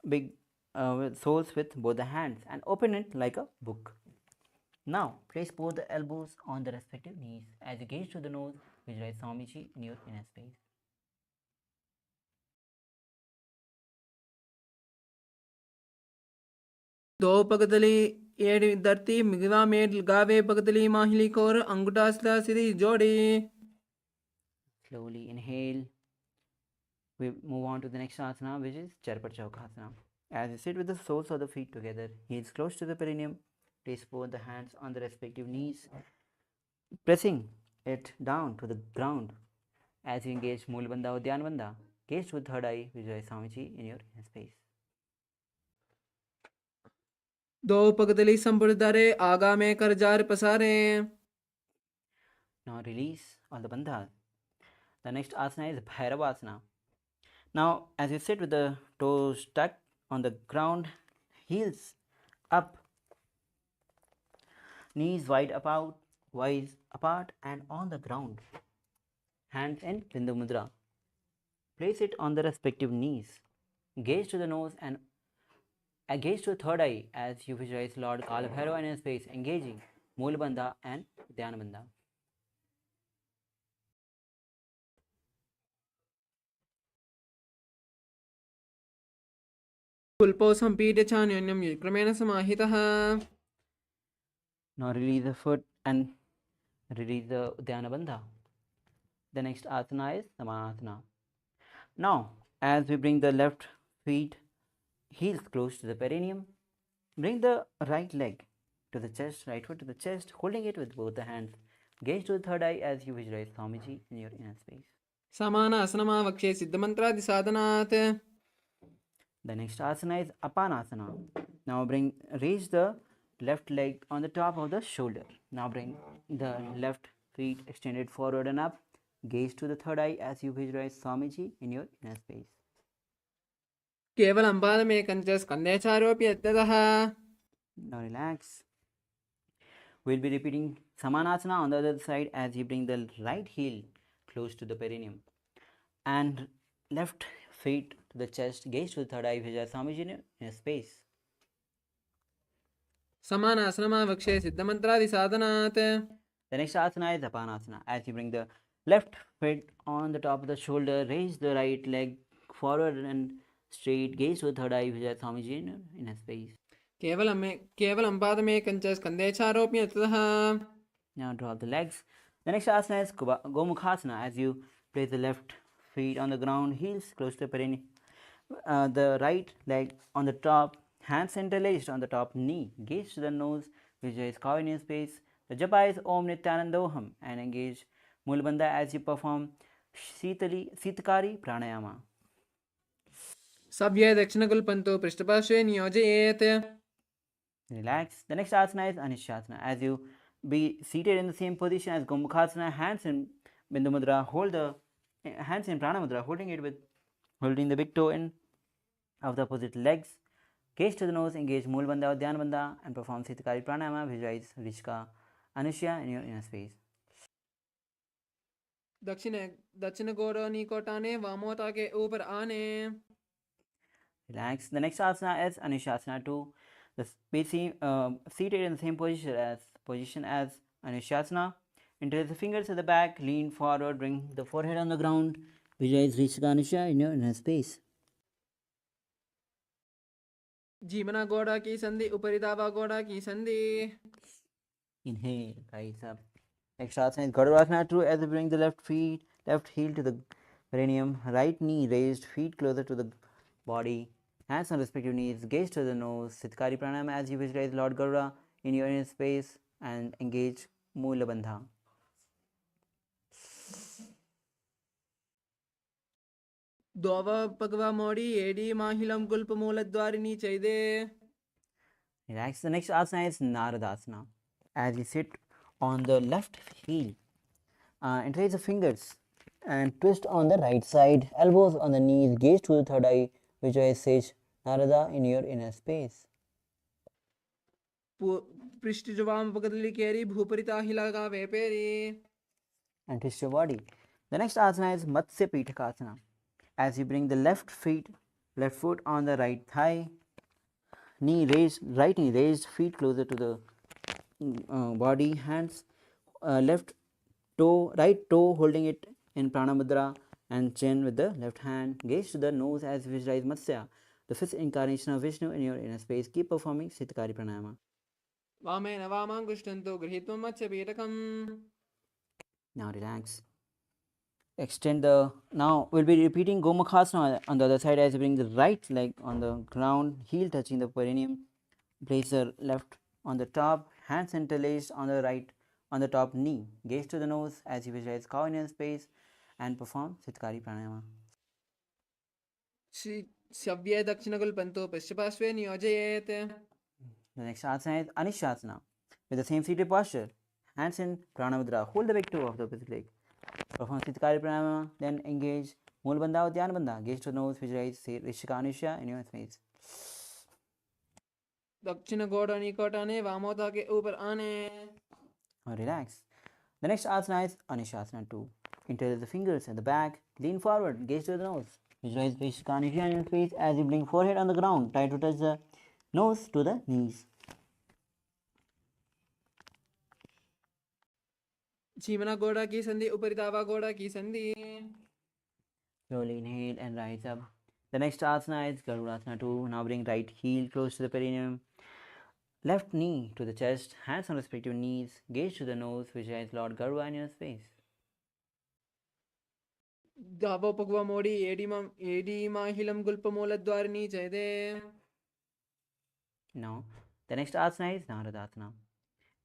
big soles with both the hands and open it like a book. Now, place both the elbows on the respective knees. As you gaze to the nose, visualize Swamiji in your inner space. दो पगतली AD धरती मिगवा में गावे पगतली माहिली core अंगूठा सीधी जोड़ी. Slowly inhale. We move on to the next asana, which is Charpachaukasana. As you sit with the soles of the feet together, heels close to the perineum, place both the hands on the respective knees, pressing it down to the ground. As you engage Mool Bandha or Dhyan Bandha, gaze to the third eye, visualize Swamiji in your inner space. दो पगतली संपट धरे आगा में कर jar पसारे. Now release all the bandhas. The next asana is Bhairavasana. Now, as you sit with the toes tucked on the ground, heels up, knees wide apart and on the ground. Hands in Bindu Mudra. Place it on the respective knees. Gaze to the nose and gaze to the third eye as you visualize Lord Kalabhairava in his space, engaging Mool Bandha and Dhyana Bandha. कुल्पो संपीड्य चान्योन्यं क्रमेण समाहितः. Now release the foot and release the Dhyana Bandha. The next asana is Samanasana. Now, as we bring the left feet, heels close to the perineum, bring the right leg to the chest, right foot to the chest, holding it with both the hands. Gaze to the third eye as you visualize Swamiji in your inner space. समानासनमावक्षे सिद्धमन्त्रादि साधनात्. The next asana is Apanasana. Now raise the left leg on the top of the shoulder. Now bring the left feet extended forward and up. Gaze to the third eye as you visualize Swamiji in your inner space. केवलं पादमेकं च स्कन्धेचारोऽपि यत्यतः. Now relax. We'll be repeating Samanasana on the other side as you bring the right heel close to the perineum and left feet to the chest. Gaze to the third eye, visualize Swamiji in a space. समानासनमावक्षे सिद्धमन्त्रादि साधनात्. The next asana is Apanasana. As you bring the left foot on the top of the shoulder, raise the right leg forward and straight. Gaze to the third eye, visualize Swamiji in a space. केवलं पादमेकं च स्कन्धेचारोऽपि यत्यतः. Now drop the legs. The next asana is Gomukhasana. As you place the left feet on the ground, heels close to the perineum, the right leg on the top, hands interlaced on the top knee. Gaze to the nose, visualize cow in your space. The japa is Om Nityanandoham and engage Mulbandha as you perform Sitakari pranayama. सभ्ये दक्षिणकुल्पन्तो पृष्ठपार्श्वे नियोजयेत्. Relax. The next asana is Anishasana. As you be seated in the same position as Gomukhasana, hands in Bindu Mudra, hold the hands in Prana Mudra, holding the big toe in of the opposite legs. Gaze to the nose, engage Mool Bandha or Dhyan Bandha and perform Sitakari Pranayama. Visualize Rishka Anushya in your inner space. दक्षिण गोड़ निकोटाने वामोता के ऊपर आने. Relax. The next asana is Anushasana 2. Seated in the same position as Anushasana. Interlace the fingers at the back, lean forward, bring the forehead on the ground. Visualize Rishikanusha in your inner space. जीवना गोड़ा की संधि उपरिदावा गोड़ा की संधि. Inhale, rise up. Next asana is Garudasana 2 as you bring the left heel to the perineum, right knee raised, feet closer to the body, hands on respective knees, gaze to the nose, Sitkari Pranayama as you visualize Lord Garuda in your inner space and engage Mula Bandha. Dova Pagva Modi, Edi Mahilam Gulpa Muladwarini Chaide. Relax. The next asana is Naradasana. As you sit on the left heel, interlace the fingers and twist on the right side, elbows on the knees, gaze to the third eye, visualize Sage Narada in your inner space. Prishtijavam Pagadli Keri Bhuparita Hilaga Veperi. And twist your body. The next asana is Matsya Pitakasana. As you bring the left foot on the right thigh, right knee raised, feet closer to the body, hands right toe holding it in prana mudra and chin with the left hand, gaze to the nose as visualize Matsya, the fifth incarnation of Vishnu in your inner space. Keep performing Sitkari Pranayama. Vamena Vamang Gushtanto Grihitvam Matsya Pitakam. Now relax. Now we'll be repeating Gomukhasana on the other side as you bring the right leg on the ground, heel touching the perineum. Place the left on the top, hands interlaced on the top knee. Gaze to the nose as you visualize cow in your space and perform Sitkari Pranayama. Shavya Dakshinagulpanto Pashapasve Niyojayete. The next asana is Anishasana with the same seated posture. Hands in Pranamudra. Hold the big toe of the opposite leg. Perform Sitkari Pranayama, then engage Mool Bandha or Dhyan Bandha. Gaze to the nose, visualize Rishikanisha in your space. दक्षिण गोड़ निकोटाने वामोता के ऊपर आने. Now relax. The next asana is Anishasana 2. Interlace the fingers at the back, lean forward, gaze to the nose. Visualize Rishikanisha in your face as you bring forehead on the ground. Try to touch the nose to the knees. जीवना गोड़ा की संधि उपरिदावा गोड़ा की संधि. Slowly inhale and rise up. The next asana is Garudasana 2. Now bring right heel close to the perineum. Left knee to the chest, hands on respective knees, gaze to the nose, visualize Lord Garuda in your space. Davo Pagva Modi, Edi Mahilam Gulpa Muladwarini Chaide. Now, the next asana is Naradasana.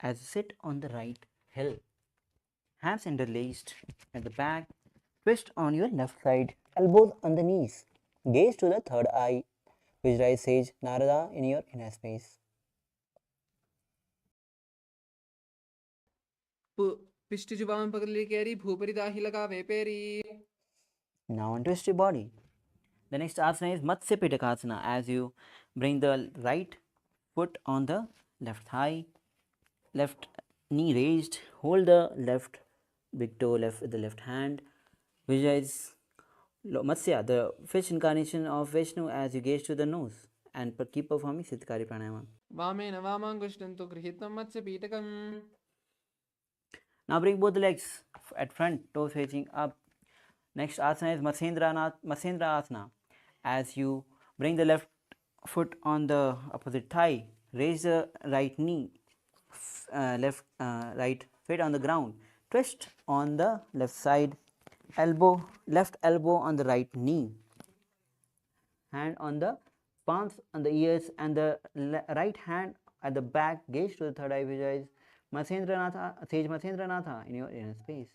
As you sit on the right heel, hands interlaced at the back, twist on your left side, elbows on the knees, gaze to the third eye, visualize Sage Narada in your inner space. Pishtijuvam Pagadli Keri Bhuparita Hilaga Veperi. Now untwist your body. The next asana is Matsya Pitakasana. As you bring the right foot on the left thigh, left knee raised, hold the left big toe with the left hand. Visualize Matsya, the fish incarnation of Vishnu, as you gaze to the nose and keep performing Sitkari Pranayama. Vamena Vamang Gushtanto Grihitvam Matsya Pitakam. Now bring both the legs at front, toes facing up. Next asana is Matsendra Asana. As you bring the left foot on the opposite thigh, raise the right knee, right foot on the ground, twist on the left side, left elbow on the right knee, hand on the palms on the ears and the right hand at the back, gaze to the third eye, visualize Sage Matsendranatha in your inner space.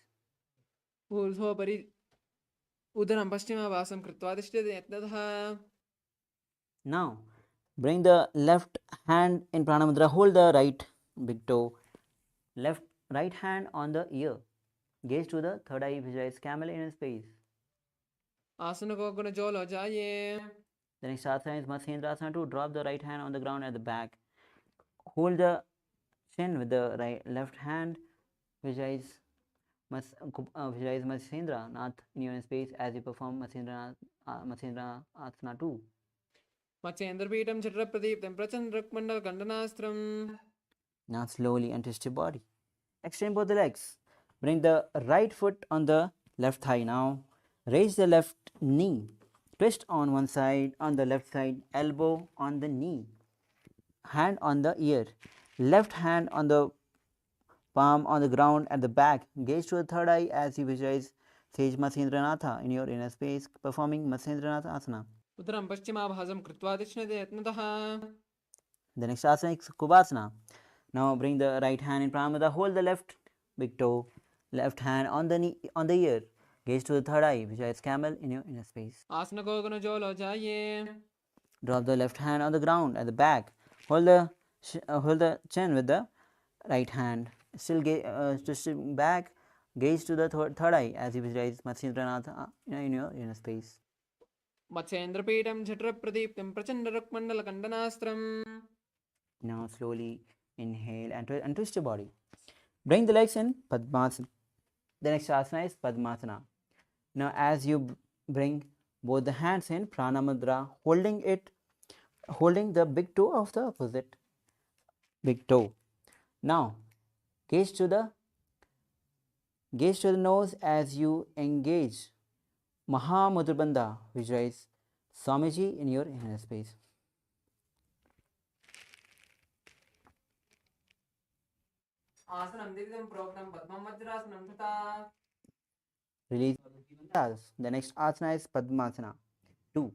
Urdhvopari Udaram Paschima Vasam Kritvadishtede Yatnatha. Now, bring the left hand in Pranamudra, hold the right big toe, right hand on the ear, gaze to the third eye, visualize camel in space. Asana Goguna Jolo Jaye. The next asana is Matsyendrasana 2. Drop the right hand on the ground at the back, hold the chin with the left hand, visualize Visualize Matsendra Nath in your space as you perform Matsendra Asana 2. मत्स्येन्द्रपीठं चित्रप्रदीप्तं प्रचण्डरक्मण्डलखण्डनास्त्रम्. Now slowly untwist your body. Extend both the legs. Bring the right foot on the left thigh now. Raise the left knee. Twist on one side, on the left side, elbow on the knee. Hand on the ear. Left hand on the palm on the ground at the back. Gaze to the third eye as you visualize Sage Matsendranatha in your inner space, performing Matsendranatha Asana. उत्तरं पश्चिमाभासं कृत्वा तिष्ठते यत्नतः. The next asana is Kubasana. Now bring the right hand in Pranayama, hold the left big toe, left hand on the knee, on the ear. Gaze to the third eye, visualize camel in your inner space. आसनको गुणजोलो जाये. Drop the left hand on the ground at the back. Hold the chin with the right hand. Still back. Gaze to the third eye as you visualize Matsendranatha in your inner space. मत्स्येन्द्रपीठं झट्रप्रदीप्तं प्रचण्डरक्मण्डलखण्डनास्त्रम्. Now slowly inhale and twist your body. Bring the legs in Padmasana. The next asana is Padmasana. Now as you bring both the hands in Prana Mudra, holding the big toe of the opposite big toe. Now gaze to the nose as you engage Mahamudra Bandha, visualize Swamiji in your inner space. आसनं द्विविधं प्रोक्तं पद्मं वज्रासनं तथा. Release the next asana is Padmasana 2.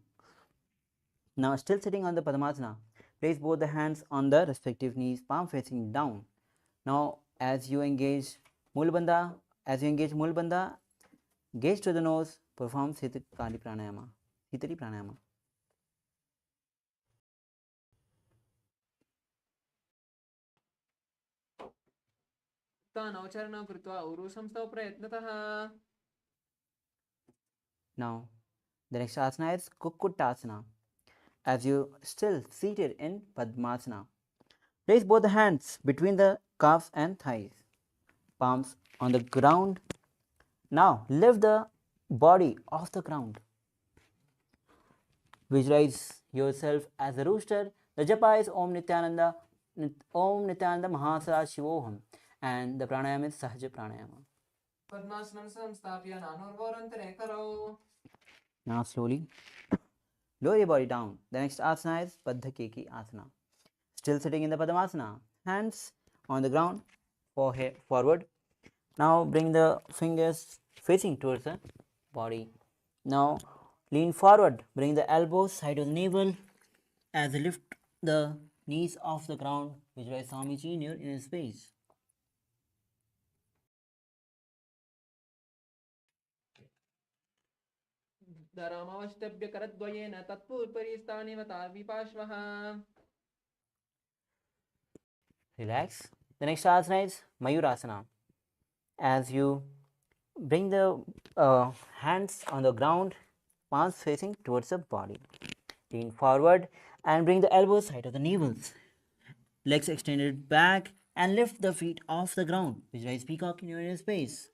Now still sitting on the Padmasana, place both the hands on the respective knees, palm facing down. Now as you engage Mulabandha, gaze to the nose, perform Sitari Pranayama. तानवचरणं कृत्वा उरुसंस्थौ प्रयत्नतः. Now the next asana is Kukkutasana. As you still seated in Padmasana, place both the hands between the calves and thighs, palms on the ground. Now lift the body off the ground. Visualize yourself as a rooster. The japa is Om Nityananda Mahasavashivoham, and the pranayama is Sahaja Pranayama. पद्मासनं संस्थाप्य नानोर्वोरन्तरे करौ. Now slowly lower your body down. The next asana is Paddhakeki Asana. Still sitting in the Padmasana, hands on the ground, forehead forward. Now bring the fingers facing towards the body. Now lean forward, bring the elbows side of the navel as you lift the knees off the ground. Visualize Swamiji in your inner space. धरामवष्टभ्य करद्वयेन तत्पूर्परिस्तानिव ताविपाश्वः. Relax. The next asana is Mayurasana. As you bring the hands on the ground, palms facing towards the body. Lean forward and bring the elbows side of the navels. Legs extended back and lift the feet off the ground. Visualize peacock in your inner space.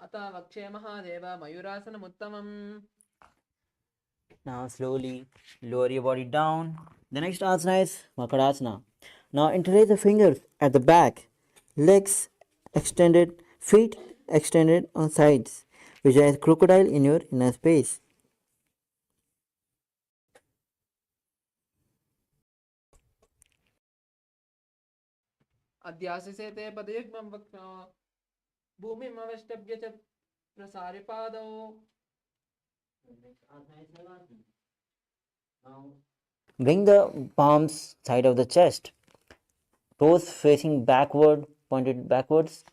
अतः वक्षे Mahadev मयूरासनमुत्तमम्. Now slowly lower your body down. The next asana is Makadasana. Now interlace the fingers at the back, legs extended, feet extended on sides. Visualize crocodile in your inner space. अध्यासिसे ते पदयुग्मं वक्ष्णो भूमिम् अवष्टभ्य च प्रसार्य पादौ. Bring the palms side of the chest, toes facing backward, pointed backwards.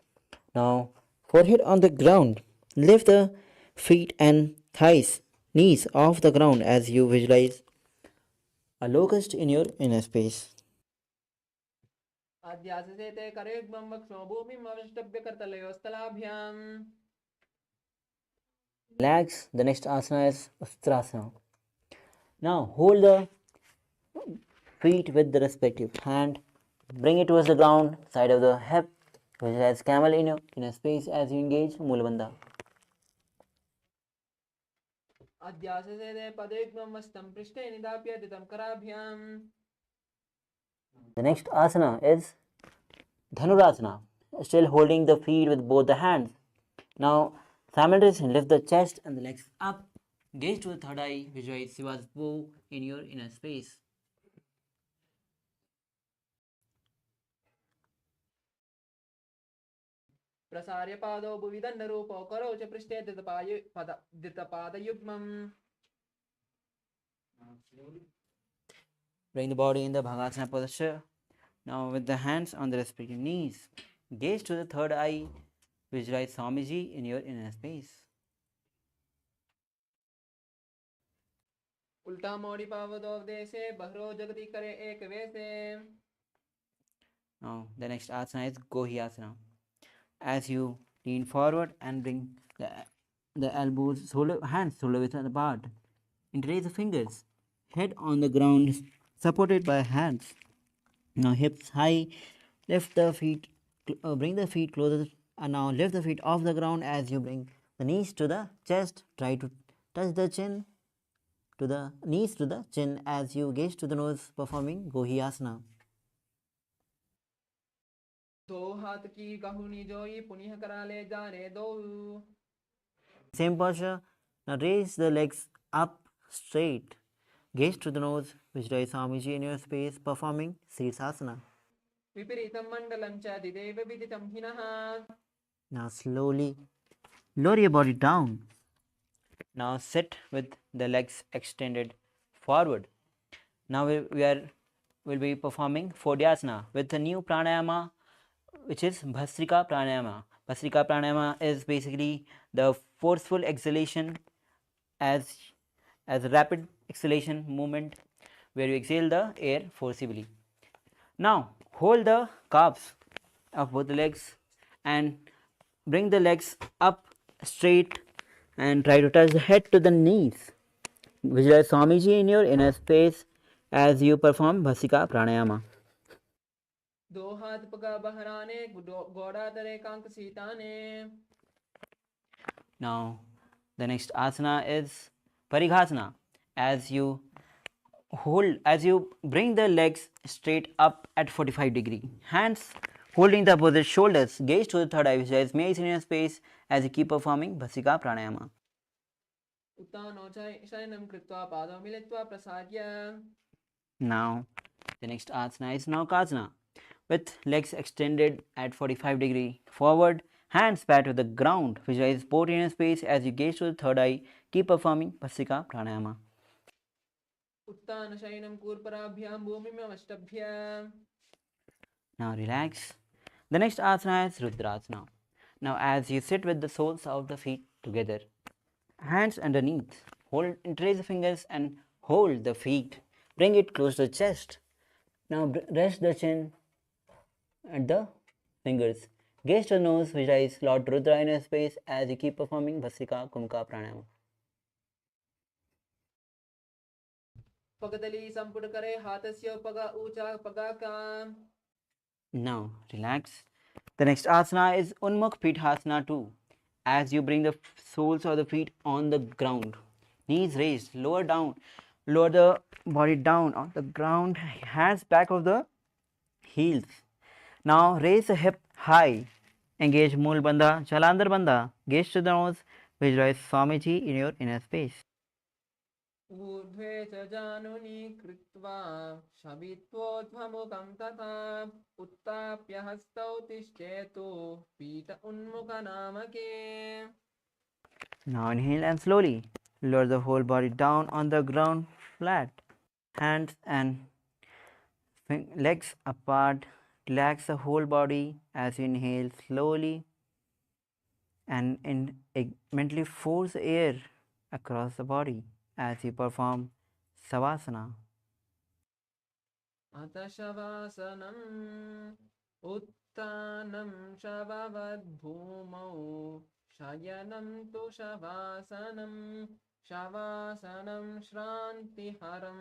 Now forehead on the ground. Lift the feet and thighs, knees off the ground as you visualize a locust in your inner space. अध्यासिसे ते करयुग्मं वक्ष्णो भूमिम् अवष्टभ्य करतलयोस्तलाभ्याम्. Relax. The next asana is Ustrasana. Now hold the feet with the respective hand. Bring it towards the ground, side of the hip, Visualize camel in a space as you engage Mula Bandha. अध्याससेदे पदेग्मं मस्तं पृष्ठे निदाप्य दितं कराभ्याम्. The next asana is Dhanurasana, still holding the feet with both the hands. Now, simultaneously lift the chest and the legs up. Gaze to the third eye. Visualize Shiva's bow in your inner space. प्रसार्य पादौ भुवि दण्डरूपौ करौ च पृष्ठे धृतपादयुग्मम्. Bring the body in the Bhagasana posture. Now, with the hands on the respective knees, gaze to the third eye. Visualize Swamiji in your inner space. उल्टा मोड़ी पावदो देशे बहरो जगति करे एक वैसे. Now, the next asana is Gohyasana. As you lean forward and bring the elbows, hands shoulder width apart. Interlace the fingers. Head on the ground, supported by hands. Now hips high. Lift the feet. Bring the feet closer. And now lift the feet off the ground as you bring the knees to the chest. Try to touch the chin to the knees to the chin as you gaze to the nose, performing Gohyasana. दो हाथ की गहुनी जोई पुनिह कराले जाने दो. Same posture. Now raise the legs up straight. Gaze to the nose, visualize Swamiji in your space, performing Sirsasana. विपरीतं मण्डलं च दिदेव विदितं हिनः. Now slowly lower your body down. Now sit with the legs extended forward. Now we'll be performing Fodhyasana with the new pranayama, which is Bhastrika pranayama. Bhastrika pranayama is basically the forceful exhalation as a rapid exhalation movement where you exhale the air forcibly. Now hold the calves of both the legs and bring the legs up straight and try to touch the head to the knees. Visualize Swamiji in your inner space as you perform Bhastrika pranayama. दो हाथ पगा बहराने गोड़ा तरे कांक सीताने. Now the next asana is Parighasana. As you bring the legs straight up at 45-degree, hands holding the opposite shoulders, gaze to the third eye, visualize me in your space as you keep performing Bhastrika pranayama. उत्तानो शयनं कृत्वा पादौ मिलित्वा प्रसार्य. Now the next asana is Naukasana, with legs extended at 45-degree forward, hands pat to the ground, visualize both in your space as you gaze to the third eye, keep performing Bhastrika pranayama. उत्तान शयनं कूर्पराभ्यां भूमिमवष्टभ्य. Now relax. The next asana is Rudraksha. Now as you sit with the soles of the feet together, hands underneath, interlace the fingers and hold the feet. Bring it close to the chest. Now rest the chin at the fingers. Gaze to the nose, visualize Lord Rudra in your space as you keep performing Bhastrika Kumka pranayama. पगदली संपुट करे हाथस्य पगा ऊंचा पगा का. Now relax. The next asana is Unmukh Pithasana 2. As you bring the soles of the feet on the ground, knees raised, lower the body down on the ground, hands back of the heels. Now raise the hip high, engage Mool Bandha, Jalandhar Bandha, gaze to the nose, visualize Swamiji in your inner space. ऊर्ध्वे च जानुनी कृत्वा शवित्वोध्वमुखं तथा उत्ताप्य हस्तौ तिष्ठेतु पीठ उन्मुखनामके. Now inhale and slowly lower the whole body down on the ground flat. Hands and legs apart. Relax the whole body as you inhale slowly and mentally force air across the body as you perform Savasana. अथ शवासनम् उत्थानं शववद्भूमौ शयनं तु शवासनं शवासनं श्रान्तिहरं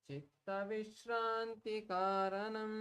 चित्तविश्रान्तिकारणम्.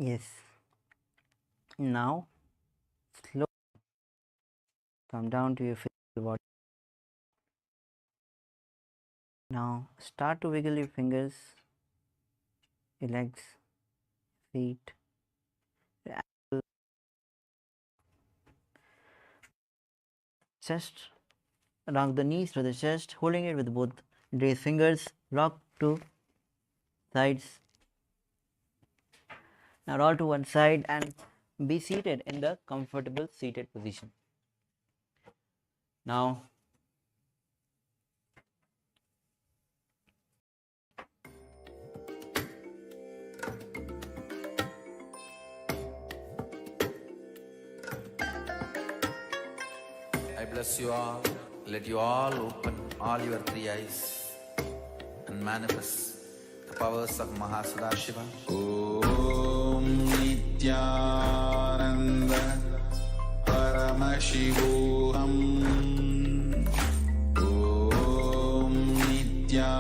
Yes. Now, slow come down to your physical body. Now, start to wiggle your fingers, your legs, feet, your ankle, chest, along the knees to the chest, holding it with both raised fingers, rock to sides. Now roll to one side and be seated in the comfortable seated position. Now I bless you all. Let you all open all your three eyes and manifest the powers of Mahasudashiva. Om Nityananda Paramashivoham. Om Nityananda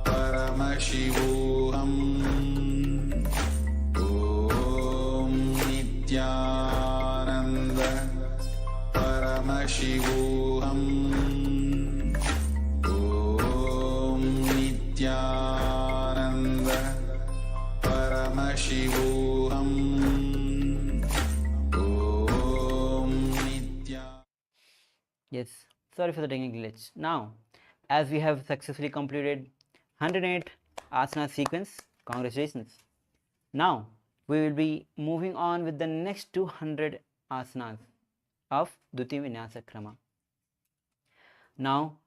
Paramashivoham. Om Nityananda Paramashivoham. Om Nityananda Paramashivoham. Om Nityananda. yes, sorry for the technical glitch. Now, as we have successfully completed 108 asana sequence, congratulations. Now we will be moving on with the next 200 asanas of Dutya Vinyasa Krama. Now,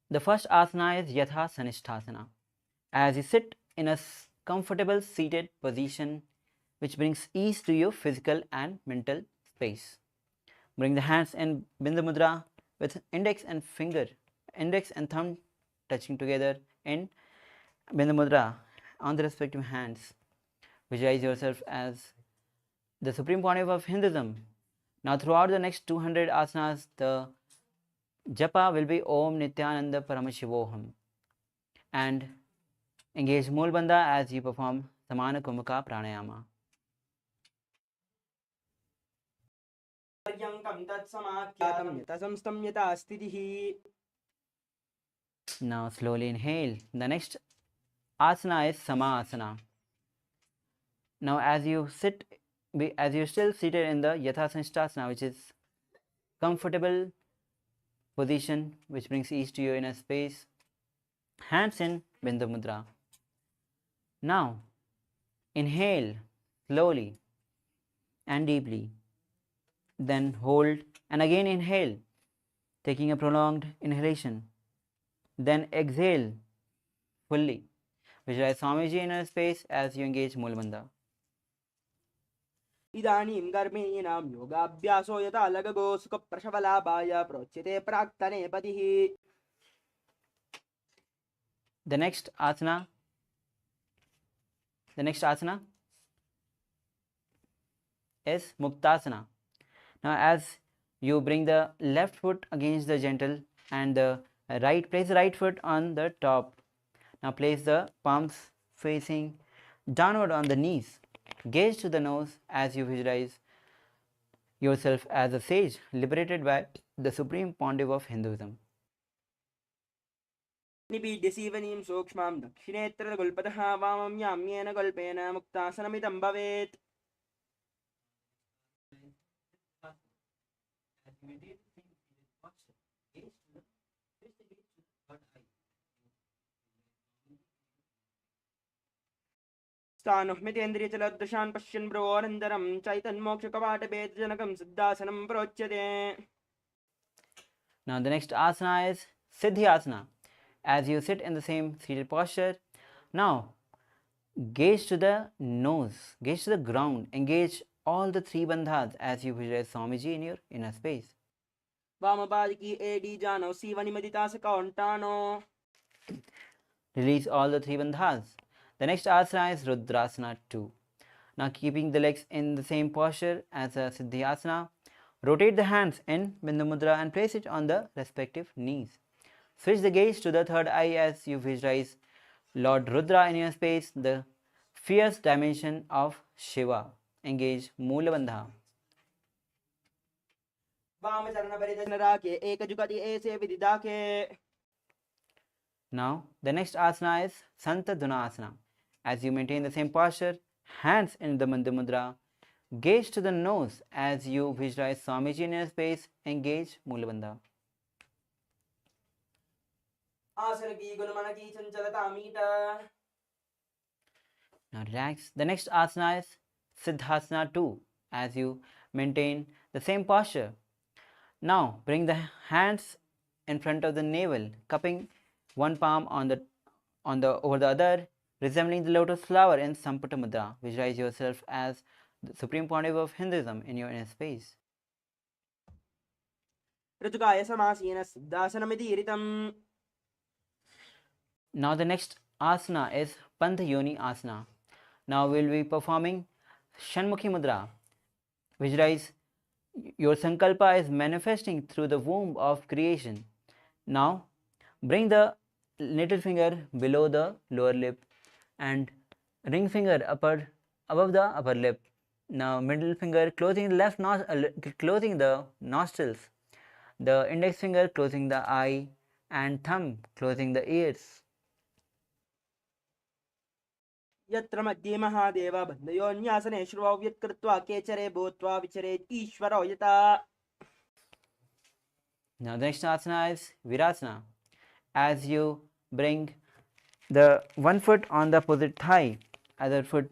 the first asana is Yatha Sanishthasana. As you sit in a comfortable seated position, which brings ease to your physical and mental space. Bring the hands in Bindu Mudra with index and thumb touching together in Bindu Mudra on the respective hands. Visualize yourself as the Supreme Pontiff of Hinduism. Now, throughout the next 200 asanas, the Japa will be Om Nityananda Paramashivoham, and engage Mool Bandha as you perform Samana Kumaka pranayama. Now slowly inhale. The next asana is Samasana. Now as you still seated in the Yatha Sanishthasana, which is comfortable position which brings ease to your inner space, hands in Bindu Mudra. Now inhale slowly and deeply, then hold and again inhale, taking a prolonged inhalation, then exhale fully. Visualize Swamiji in inner space as you engage Mulbandha. इदानीं गर्भिणीनां योगाभ्यासो यथा लगगो सुखप्रसवलाभाय प्रोच्यते प्राक्तने पतिः. The next asana is Muktasana. Now as you bring the left foot against the gentle and place the right foot on the top. Now place the palms facing downward on the knees. Gaze to the nose as you visualize yourself as a sage liberated by the Supreme Pontiff of Hinduism. निपीड्य सीवनीं सूक्ष्मां दक्षिणेत्रगुल्पतः वामं याम्येन गल्पेन मुक्तासनमिदं भवेत्. स्थानुह्मितेन्द्रियचलदृशान् पश्यन् भ्रोरन्तरं चैतन्मोक्षकवाटभेदजनकं सिद्धासनं प्रोच्यते. Now the next asana is Siddhyasana. As you sit in the same seated posture, now gaze to the nose, gaze to the ground, engage all the three bandhas as you visualize Swamiji in your inner space. वामपादिकी एडी जानो सीवनिमदितासकौण्टानो. Release all the three bandhas. The next asana is Rudrasana 2. Now keeping the legs in the same posture as a Siddhyasana, rotate the hands in Bindu Mudra and place it on the respective knees. Switch the gaze to the third eye as you visualize Lord Rudra in your space, the fierce dimension of Shiva. Engage Moola Bandha. वाम चरण परिदर्शन राखे एक जुगति ऐसे विधि दाखे. Now, the next asana is Santa Dhuna Asana. As you maintain the same posture, hands in the Mudra, gaze to the nose as you visualize Swamiji in your space, engage Moola Bandha. आसन की गुणमन की चंचलता मीटा. Now relax. The next asana is Siddhasana 2 as you maintain the same posture. Now bring the hands in front of the navel, cupping one palm on the over the other, resembling the lotus flower in Samputa Mudra. Visualize yourself as the Supreme Pontiff of Hinduism in your inner space. ऋतुकाय समासीन सिद्धासनमिति ऋतम्. Now the next asana is Pantha Yoni Asana. Now we will be performing Shanmukhi Mudra. Visualize your Sankalpa is manifesting through the womb of creation. Now bring the little finger below the lower lip and ring finger above the upper lip. Now middle finger closing the closing the nostrils. The index finger closing the eye and thumb closing the ears. यत्र मध्ये महादेव बन्धयोन्यासने श्रुवव्यत् कृत्वा केचरे भूत्वा विचरेत् ईश्वरो यथा. Now the next asana is Virasana. As you bring the one foot on the opposite thigh, other foot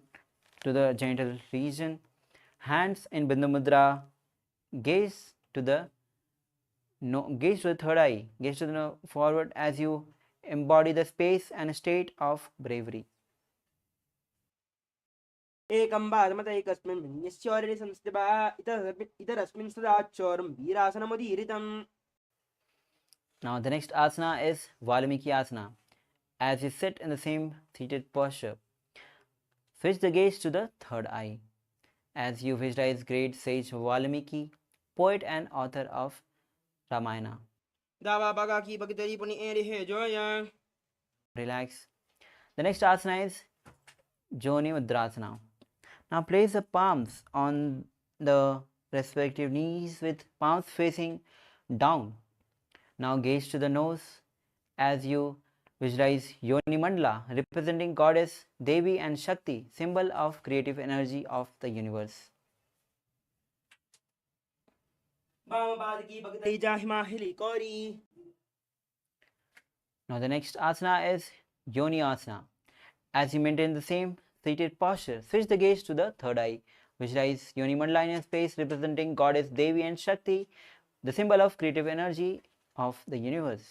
to the genital region, hands in Bindu Mudra, gaze to the third eye, gaze to the forward as you embody the space and state of bravery. एकं बाधमत एकस्मिन् मन्यस्योररि संस्थितः इतरस्मिन् सदा चोरं वीरासनमुदीरितम्. Now the next asana is Valmiki Asana. As you sit in the same seated posture, switch the gaze to the third eye as you visualize great sage Valmiki, poet and author of Ramayana. दावा बागा की भगतरी पुनि एरि हे Zoya. Relax. The next asana is Joni Mudrasana. Now place the palms on the respective knees with palms facing down. Now gaze to the nose as you visualize Yoni Mandala representing goddess Devi and Shakti, symbol of creative energy of the universe. वामपाद की भगतरी जाहिमा हिली कोरी. Now the next asana is Yoni Asana. As you maintain the same seated posture, switch the gaze to the third eye. Visualize Yoni Mandala in space representing goddess Devi and Shakti, the symbol of creative energy of the universe.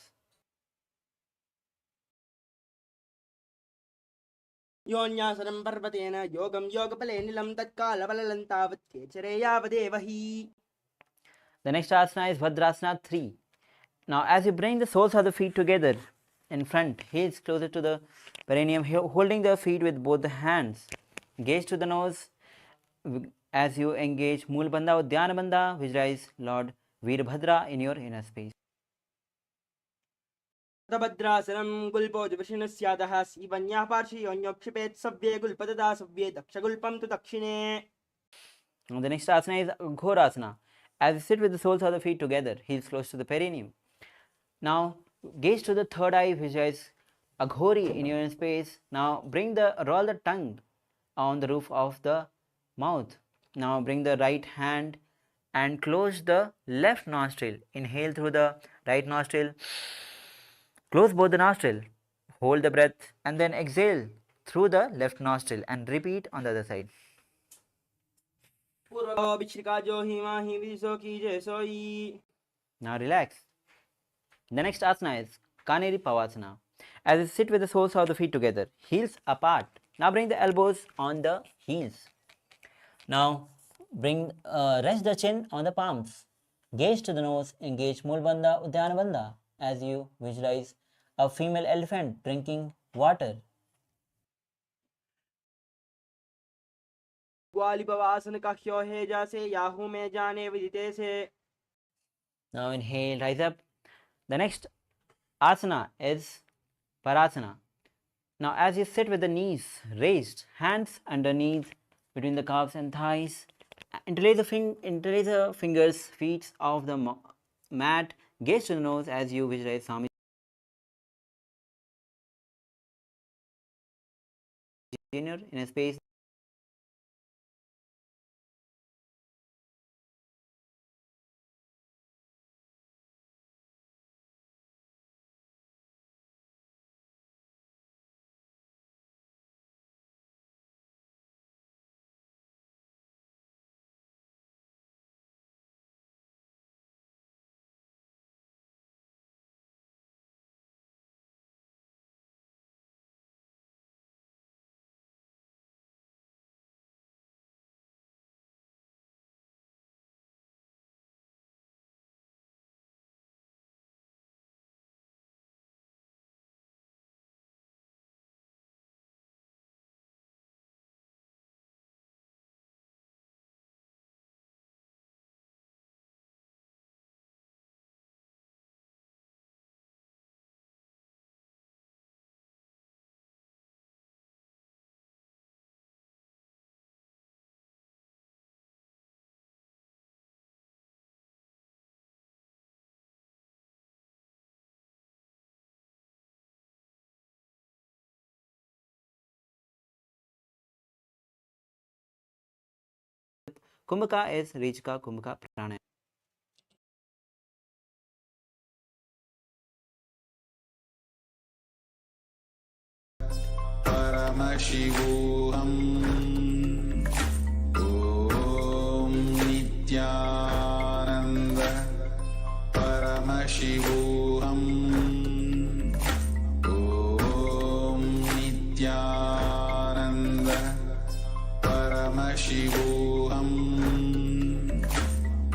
योन्यासनं पर्वतेन योगं योगफले निलं तत्कालबलं तावत् केचरे यावदेव हि. The next asana is Bhadrasana 3. Now as you bring the soles of the feet together in front, heels closer to the perineum, holding the feet with both the hands. Gaze to the nose as you engage Mool Bandha, Udyana Bandha. Visualize Lord Veerbhadra in your inner space. भद्रासनं गुल्पोजवशिनः स्यादः सीवन्याः पार्श्वयोन्योक्षिपेत् सव्ये गुल्पददा सव्ये दक्षगुल्पं तु दक्षिणे. Now the next asana is Ghorasana. As you sit with the soles of the feet together, heels close to the perineum. Now gaze to the third eye, visualize Aghori in your inner space. Now roll the tongue on the roof of the mouth. Now bring the right hand and close the left nostril. Inhale through the right nostril. Close both the nostril. Hold the breath and then exhale through the left nostril and repeat on the other side. Now relax. The next asana is Kaneri Pavasana. As you sit with the soles of the feet together, heels apart. Now bring the elbows on the heels. Now rest the chin on the palms. Gaze to the nose, engage Mool Bandha, Udyana Bandha as you visualize a female elephant drinking water. ग्वालिपवासन का ह्यो है जासे Yahoo में जाने विदिते से. Now inhale, rise up. The next asana is Parasana. Now as you sit with the knees raised, hands underneath between the calves and thighs, interlace the fingers, feet of the mat, gaze to the nose as you visualize Swami Junior in a space Kumbhaka is Rijka Kumbhaka Pranayama. Paramashivoham. Om Nityananda Paramashivoham. Om Nityananda Paramashivoham.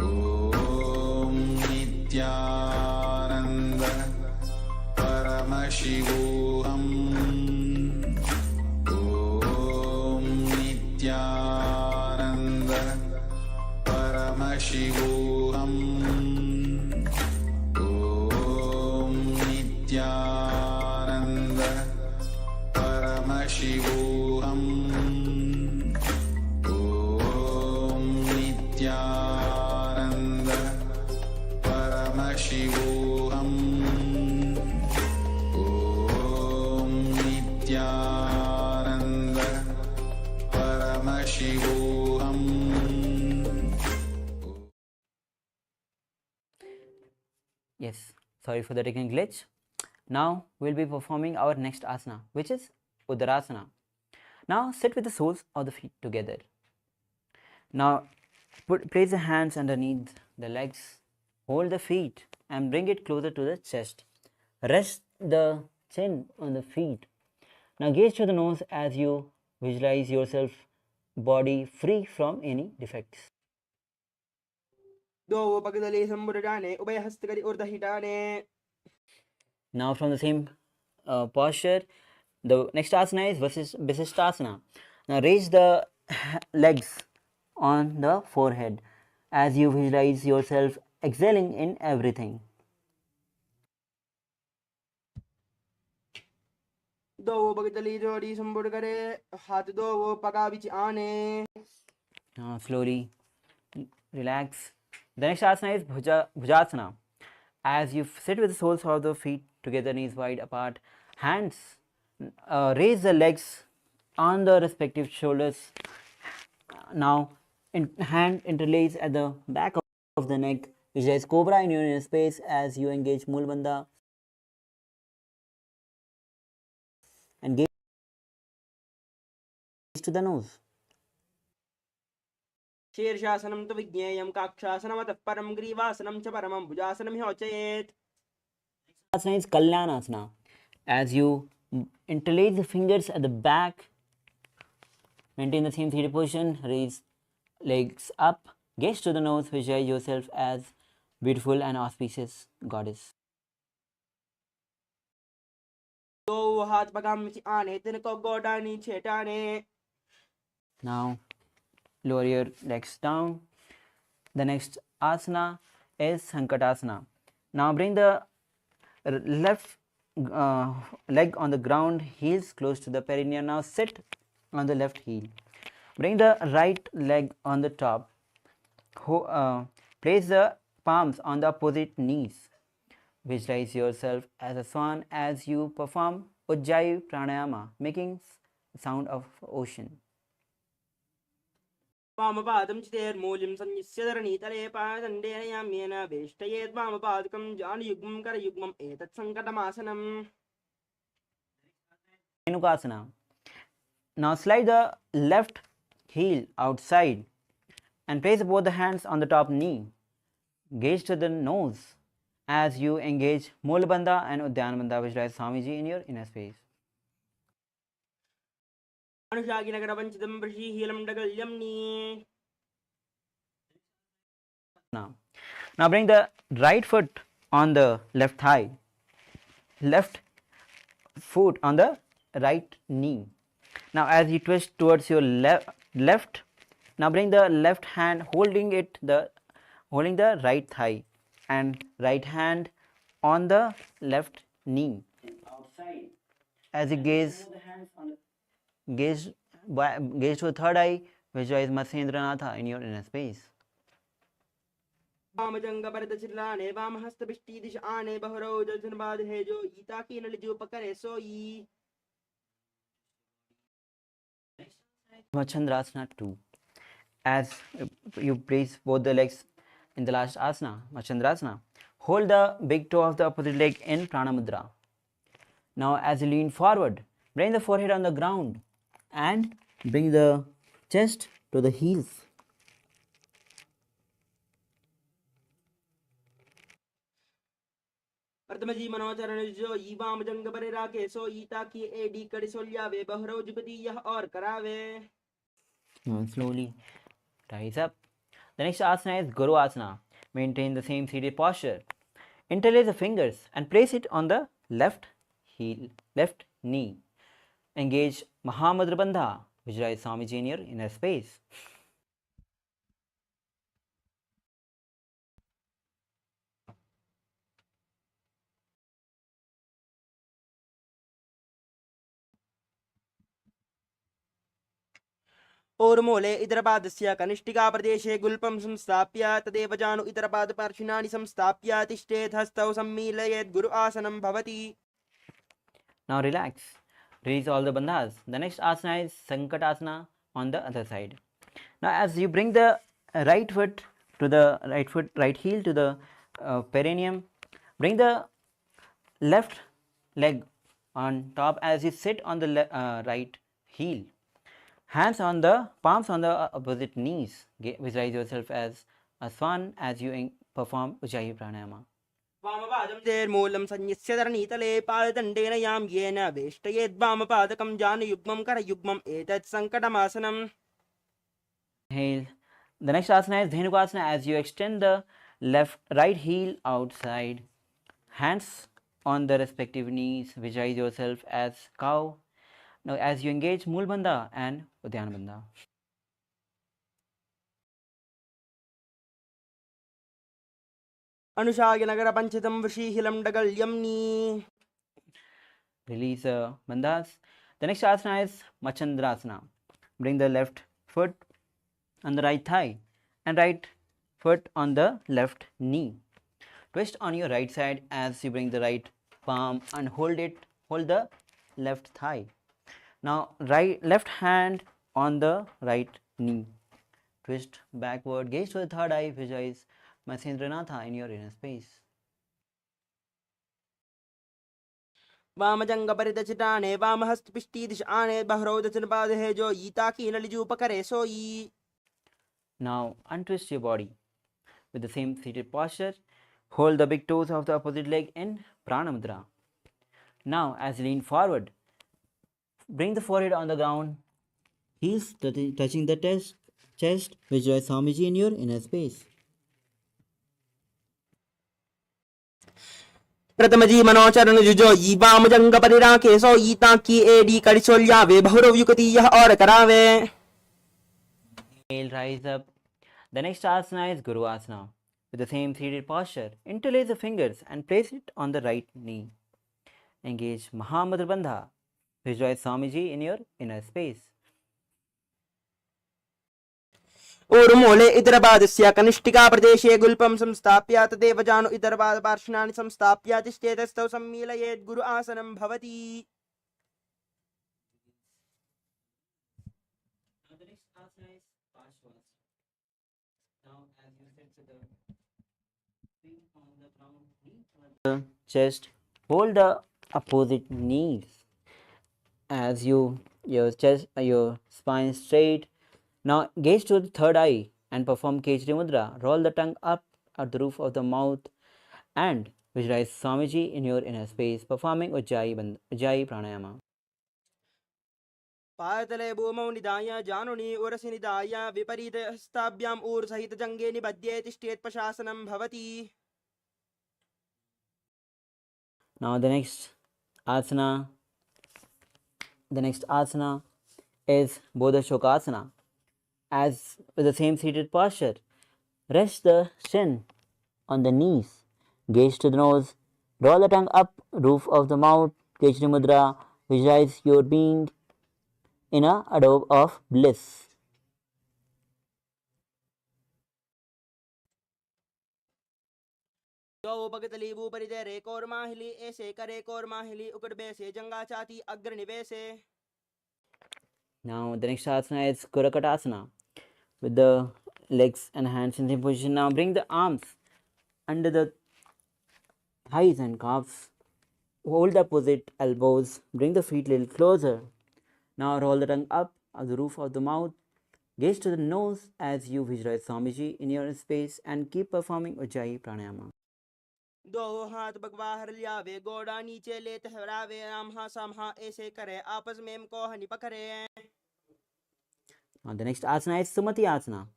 Om Nityananda Paramashivoham. Om Nityananda Paramashivoham. Om Nityananda Paramashivoham. Om Nityananda Paramashivoham. Om Nityananda Paramashivoham. Yes, sorry for the technical glitch. Now we'll be performing our next asana, which is Uttarasana. Now sit with the soles of the feet together. Now place the hands underneath the legs, hold the feet and bring it closer to the chest. Rest the chin on the feet. Now gaze to the nose as you visualize yourself body free from any defects. द्वौ पगदले सम्बुरडाने उभयहस्तकरि ऊर्ध्वहिटाने. Now from the same posture, the next asana is Vasishtasana. Now raise the legs on the forehead as you visualize yourself excelling in everything. द्वौ पगदले जोड़ी सम्बुर करे हाथ द्वौ पगा विच आने. Now slowly relax. The next asana is Bhujasana. As you sit with the soles of the feet together, knees wide apart, hands raise the legs on the respective shoulders. Now hand interlace at the back of the neck. Visualize cobra in your inner space as you engage Mulbandha and gaze to the nose. शीर्षासनं तु विज्ञेयं काक्षासनमतः परं ग्रीवासनं च परमं भुजासनं ह्योचयेत्. Asana is Kalyanasana. As you interlace the fingers at the back, maintain the same seated position, raise legs up, gaze to the nose, visualize yourself as beautiful and auspicious goddess. द्वौ हाथ पगां विच आने तिनको गोडानी छेटाने. Now lower your legs down. The next asana is Sankatasana. Now bring the left leg on the ground, heels close to the perineum. Now sit on the left heel. Bring the right leg on the top. Place the palms on the opposite knees. Visualize yourself as a swan as you perform Ujjayi pranayama, making sound of ocean. वामपादं चितेर्मूल्यं संयस्य धरणीतले पादण्डेन याम्येन वेष्टयेत् वामपादकं जानुयुग्मं करयुग्मम् एतत् सङ्कटमासनम्. Dhenukasana. Now slide the left heel outside and place both the hands on the top knee. Gaze to the nose as you engage Mulabandha and Udyanabandha, visualize Swamiji in your inner space. अनुशागिनगरवञ्चितं वृषीहीलं डगल्यं knee. Now bring the right foot on the left thigh, left foot on the right knee. Now as you twist towards your left, now bring the left hand holding the right thigh and right hand on the left knee. As you gaze to the third eye, visualize Matsyendranath in your inner space. वामजङ्गपरदचिर्लाने वामहस्तपिष्टीदिश आने बहरौ जलजनबाधहेजो ईताकीनलिजोपकरे सोयी. Machandrasana 2. As you place both the legs in the last asana, Machandrasana, hold the big toe of the opposite leg in pranamudra. Now as you lean forward, bring the forehead on the ground and bring the chest to the heels. प्रथमजी मनोचरणजो ई वामजङ्गपरे राके सो ईताकी AD कड़िसोल्यावे बहरौ जुगति यह और करावे. Now slowly rise up. The next asana is Guru Asana. Maintain the same seated posture. Interlace the fingers and place it on the left knee. Engage Mahamudra Bandha. Visualize Swamiji in your inner space. ओर्मूले इतरपादस्य कनिष्ठिकाप्रदेशे गुल्पं संस्थाप्य तदेव जानु इतरपादपार्श्विनानि संस्थाप्य तिष्ठेत् हस्तौ सम्मीलयेत् गुरु आसनं भवति. Now relax. Release all the bandhas. The next asana is Sankatasana on the other side. Now as you bring the right heel to the perineum, bring the left leg on top as you sit on the right heel. Hands on the palms on the opposite knees. Visualize yourself as a swan as you perform Ujjayi pranayama. वामपादं तेर्मूलं संयस्य धरणीतले पाददण्डेन याम्येन वेष्टयेत् वामपादकं जानुयुग्मं करयुग्मम् एतत् सङ्कटमासनम्. Inhale. The next asana is Dhenukasana as you extend the right heel outside. Hands on the respective knees. Visualize yourself as cow. Now as you engage Mulbandha and Udyanabandha. अनुशागिनगरपञ्चितं वृषीहिलं डगल्यं knee. Release bandhas. The next asana is Machandrasana. Bring the left foot on the right thigh and right foot on the left knee. Twist on your right side as you bring the right palm and hold the left thigh. Now left hand on the right knee. Twist backward, gaze to the third eye, visualize Matsyendranath in your inner space. वामजङ्गपरिदचिताने वामहस्तपिष्टीदिश आने बहरौ दचनपादहेजो ईताकीनलिजोपकरे सोयी. Now untwist your body. With the same seated posture, hold the big toes of the opposite leg in pranamudra. Now as you lean forward, bring the forehead on the ground, heels touching the chest, visualize Swamiji in your inner space. प्रथमजी मनोचरणजुजो ई वामजङ्गपरे राके सो ईताकी AD कड़िसोल्यावे बहरौ जुगति यह और करावे. Inhale, rise up. The next asana is Guru Asana. With the same seated posture, interlace the fingers and place it on the right knee. Engage Mahamudra Bandha. Visualize Swamiji in your inner space. ऊर्मूले इतरपादस्य कनिष्ठिकाप्रदेशे गुल्पं संस्थाप्य तदेव जानु इतरपादपार्श्वनानि संस्थाप्य तिष्ठेतस्थौ सम्मीलयेत् गुरु आसनं भवति. The chest, hold the opposite knees as your chest, your spine straight. Now gaze to the third eye and perform Kechari Mudra. Roll the tongue up at the roof of the mouth and visualize Swamiji in your inner space, performing Ujjayi Pranayama. पादतले भूमौ निधाय जानुनि उरसि निधाय विपरीतहस्ताभ्याम् ऊर्सहितजङ्गे निबध्ये तिष्ठेत् प्रशासनं भवति. Now the next asana is Bodha Shokasana. As with the same seated posture, rest the chin on the knees, gaze to the nose, roll the tongue up, roof of the mouth, Kechari Mudra, visualize your being in a adobe of bliss. दो भगतली भूपरिदे रेकोर्माहिली ऐसे करेकोर्माहिली उकड़बे से जंगा चाती अग्रनिवेशे. Now the next asana is Kurakatasana. With the legs and hands in the same position, now bring the arms under the thighs and calves. Hold the opposite elbows, bring the feet a little closer. Now roll the tongue up at the roof of the mouth. Gaze to the nose as you visualize Swamiji in your space and keep performing Ujjayi Pranayama. दो हाथ बगवाहर लियावे गोड़ा नीचे ले तहरावे रामहा सामहा ऐसे करे आपस में को हनी पकड़े. Now the next asana is Sumati Asana.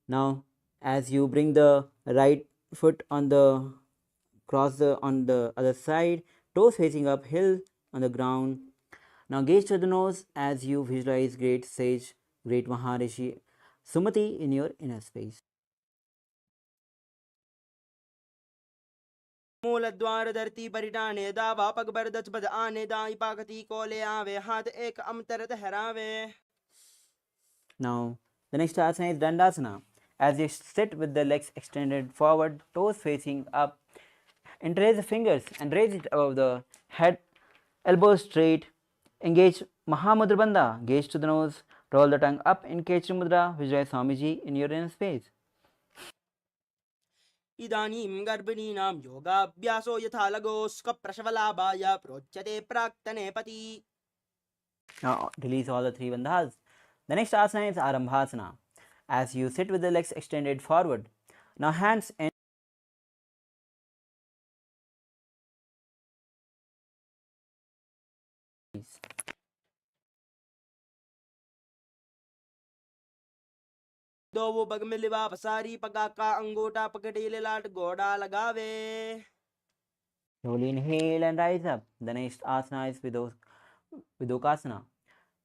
Now as you bring the right foot on the on the other side, toes facing uphill on the ground. Now gaze to the nose as you visualize great sage, great Maharishi Sumati in your inner space. मूलद्वार धरती परिटाने दावा पगबर दचबद आने दाई पाकती कोले आवे हाथ एक Amtar तहरावे. Now the next asana is Dandasana. As you sit with the legs extended forward, toes facing up, interlace the fingers and raise it above the head, elbows straight. Engage Mahamudra Bandha, gaze to the nose, roll the tongue up in Kechari Mudra, visualize Swamiji in your inner space. इदानीं गर्भिणीनां योगाभ्यासो यथा लगोस्क प्रसवलाभाय प्रोच्यते प्राक्तने पति. Now release all the three bandhas. The next asana is Arambhasana. As you sit with the legs extended forward, now hands in दो वो bug में लिवा पसारी पगा का अंगूठा पकड़ी ले लाट घोड़ा लगावे. slowly inhale and rise up. The next asana is Vidokasana.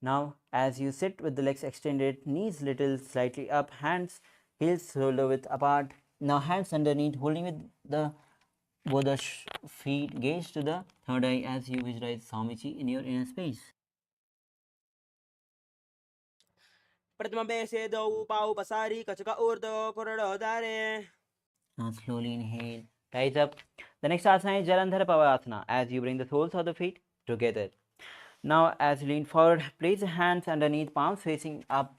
Now as you sit with the legs extended, knees little slightly up, hands heels shoulder width apart. Now hands underneath, holding with the both the feet, gaze to the third eye as you visualize Swamiji in your inner space. प्रथम बेसे दो पाऊ पसारी कचका ऊर्ध्व कोरड़ो दारे. Now slowly inhale, rise up. The next asana is Jalandhara Pavasana. As you bring the soles of the feet together. Now as you lean forward, place the hands underneath, palms facing up.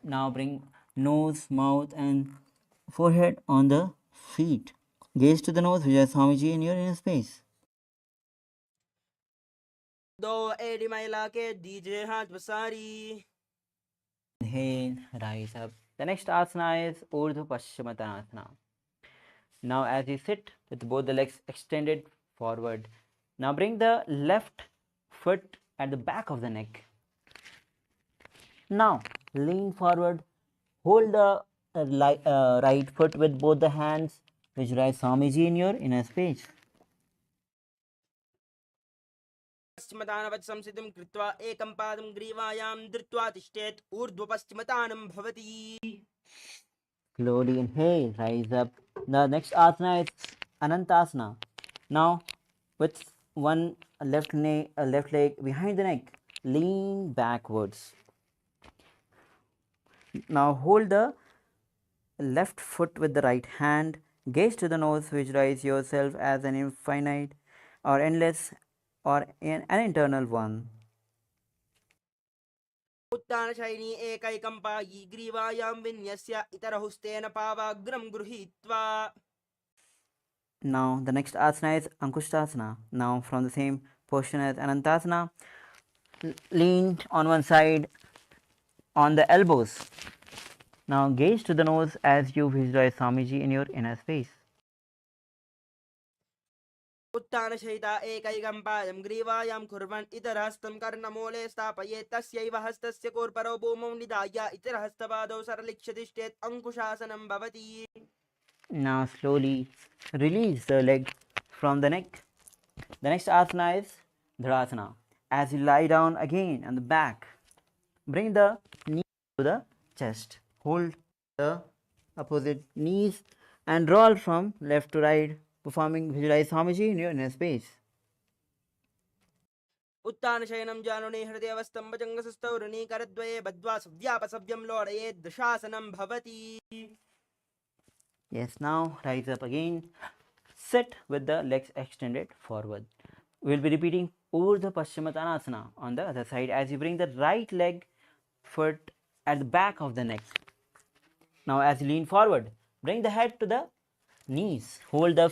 Now bring nose, mouth and forehead on the feet. Gaze to the nose, visualize Swamiji in your inner space. दो AD महिला के दीजे हाथ पसारी. Inhale, rise up. The next asana is Urdhva Paschimottanasana. Now as you sit with both the legs extended forward, now bring the left foot at the back of the neck. Now lean forward, hold the right foot with both the hands, visualize Swamiji in your inner space. पश्चिमतानवत् संसिद्धिं कृत्वा एकं पादं ग्रीवायां धृत्वा तिष्ठेत् ऊर्ध्वपश्चिमतानं भवति. Slowly inhale, rise up. The next asana is Anantasana. Now with one left leg behind the neck, lean backwards. Now hold the left foot with the right hand, gaze to the nose, visualize yourself as an infinite or endless or an internal one. उत्तानशयनी एकैकं पायी ग्रीवायां विन्यस्य इतरहुस्तेन पावाग्रं गृहीत्वा. Now the next asana is Ankushtasana. Now from the same position as Anantasana, lean on one side on the elbows. Now gaze to the nose as you visualize Swamiji in your inner space. उत्तानशयिता एकैकं पादं ग्रीवायां कुर्वन् इतरहस्तं कर्णमूले स्थापयेत् तस्यैव हस्तस्य कोर्परो भूमौ निधाय इतरहस्तपादौ सरलिक्षतिष्ठेत् अङ्कुशासनं भवति. Now slowly release the leg from the neck. The next asana is Dharasana. As you lie down again on the back, bring the knee to the chest. Hold the opposite knees and roll from left to right, performing visualize Swamiji in your inner space. उत्तानशयनं जानुने हृदयवस्थं भजङ्गसुस्थौ ऋणीकरद्वये बद्ध्वा सव्यापसव्यं लोडयेत् दशासनं भवति. Yes, now rise up again. Sit with the legs extended forward. We will be repeating Urdhva Paschimottanasana on the other side as you bring the right leg foot at the back of the neck. Now as you lean forward, bring the head to the knees. Hold the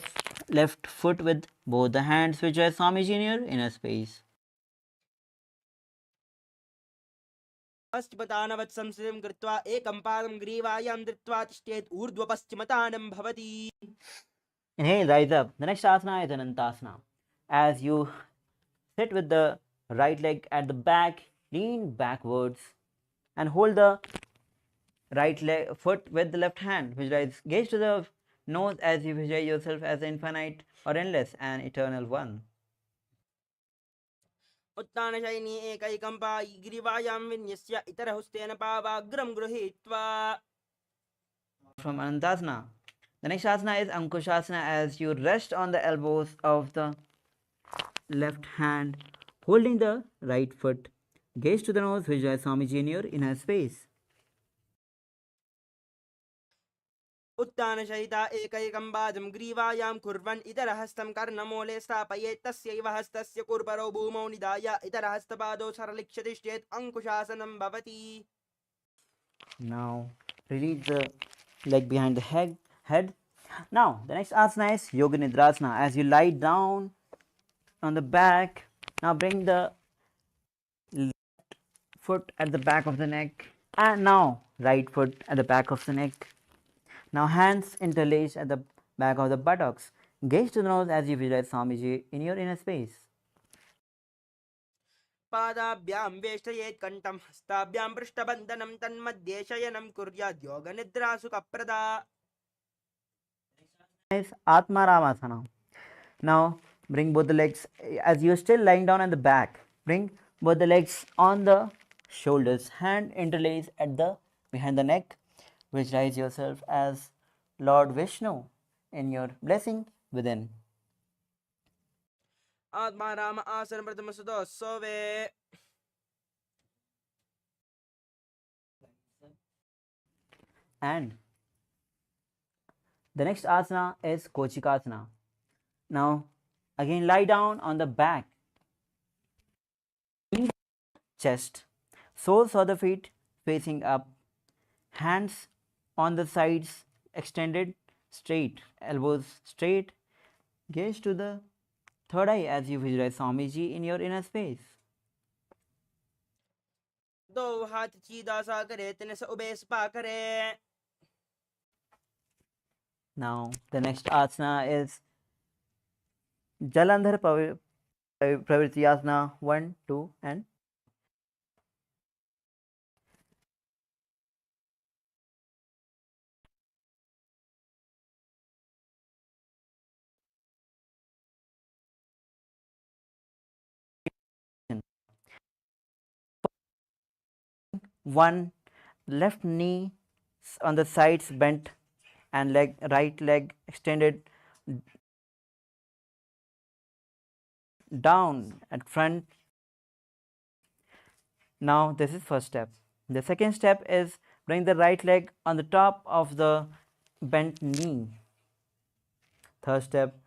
left foot with both the hands, visualize Swamiji in your inner space. पश्चिमतानवत् संस्थितिं कृत्वा एकं पादं ग्रीवायां धृत्वा तिष्ठेत् ऊर्ध्वपश्चिमतानं भवति. Inhale, rise up. The next asana is Anantasana. As you sit with the right leg at the back, lean backwards and hold the right leg foot with the left hand. Visualize, gaze to the nose as you visualize yourself as infinite or endless and eternal one. उत्तानशयनी एकैकं पायी ग्रीवायां विन्यस्य इतरहुस्तेन पावाग्रं गृहीत्वा. From Anantasana. The next asana is Ankushasana as you rest on the elbows of the left hand, holding the right foot. Gaze to the nose, visualize Swamiji in your inner space. उत्तानशयिता एकैकं पादं ग्रीवायां कुर्वन् इतरहस्तं कर्णमूले स्थापयेत् तस्यैव हस्तस्य कुर्परो भूमौ निधाय इतरहस्तपादौ सरलिक्षतिष्ठेत् अङ्कुशासनं भवति. Now release the leg behind the head. Now the next asana is Yoga Nidrasana. As you lie down on the back, now bring the left foot at the back of the neck and now right foot at the back of the neck. Now hands interlaced at the back of the buttocks. Gaze to the nose as you visualize Swamiji in your inner space. पादाभ्यां वेष्टयेत् कण्ठं हस्ताभ्यां पृष्ठबन्धनं तन्मध्ये शयनं कुर्यात् योगनिद्रासुखप्रदा. Is Atmaramasana. Now bring both the legs as you are still lying down on the back. Bring both the legs on the shoulders. Hand interlace at the behind the neck. Visualize yourself as Lord Vishnu in your blessing within. आत्मा राम आसन प्रथम सुदोत्सवे. And the next asana is Kochikasana. Now again lie down on the back, chest, soles of the feet facing up, hands on the sides extended straight, elbows straight. Gaze to the third eye as you visualize Swamiji in your inner space. दो हाथ सीधा सा करे तिन से ube spa करे. Now the next asana is Jalandhar Pravritti Asana 1, 2 and one. Left knee on the sides bent and right leg extended down at front. Now this is first step. The second step is bring the right leg on the top of the bent knee. Third step,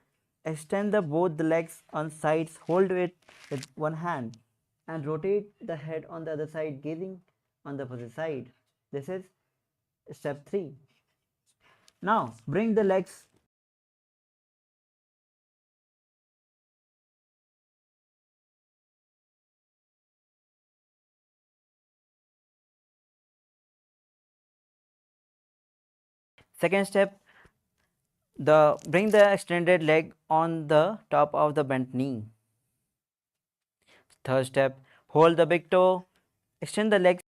extend both the legs on sides, hold it with one hand and rotate the head on the other side, gazing on the opposite side. This is step 3. Now bring the legs Second step, bring the extended leg on the top of the bent knee. Third step, hold the big toe, extend the legs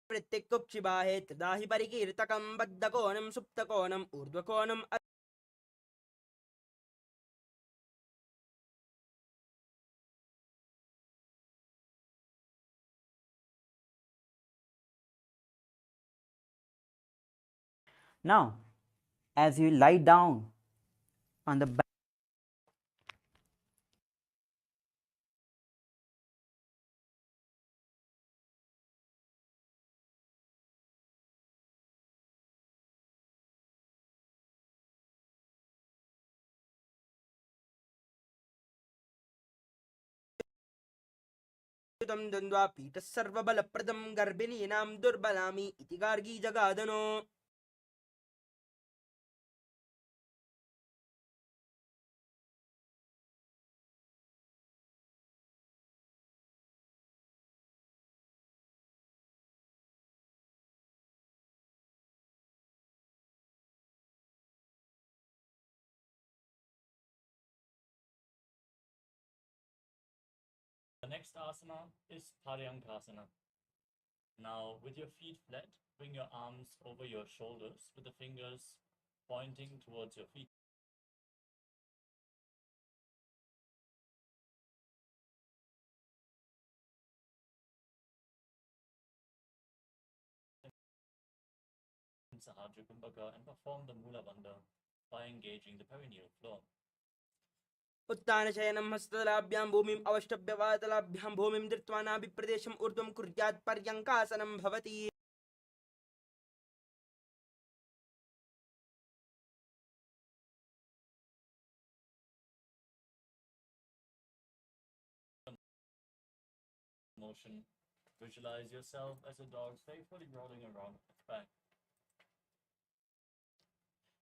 प्रत्यक्कुक्षिबाहे दाहि परिकीर्तकं बद्धकोणं सुप्तकोणम् ऊर्ध्वकोणम् Now, as you lie down on the back, द्वन्द्वा पीठः सर्वबलप्रदं गर्भिणीनां दुर्बलामि इति Gargi जगादनो The next asana is Paryankasana. Now, with your feet flat, bring your arms over your shoulders with the fingers pointing towards your feet. Sahajra Kumbhaka and perform the Mula Bandha by engaging the perineal floor. उत्तानशयनं हस्ततलाभ्यां भूमिम् अवष्टभ्य वातलाभ्यां भूमिं धृत्वा नाभिप्रदेशम् ऊर्ध्वं कुर्यात् पर्यङ्कासनं भवति Motion. Visualize yourself as a dog faithfully rolling around its back.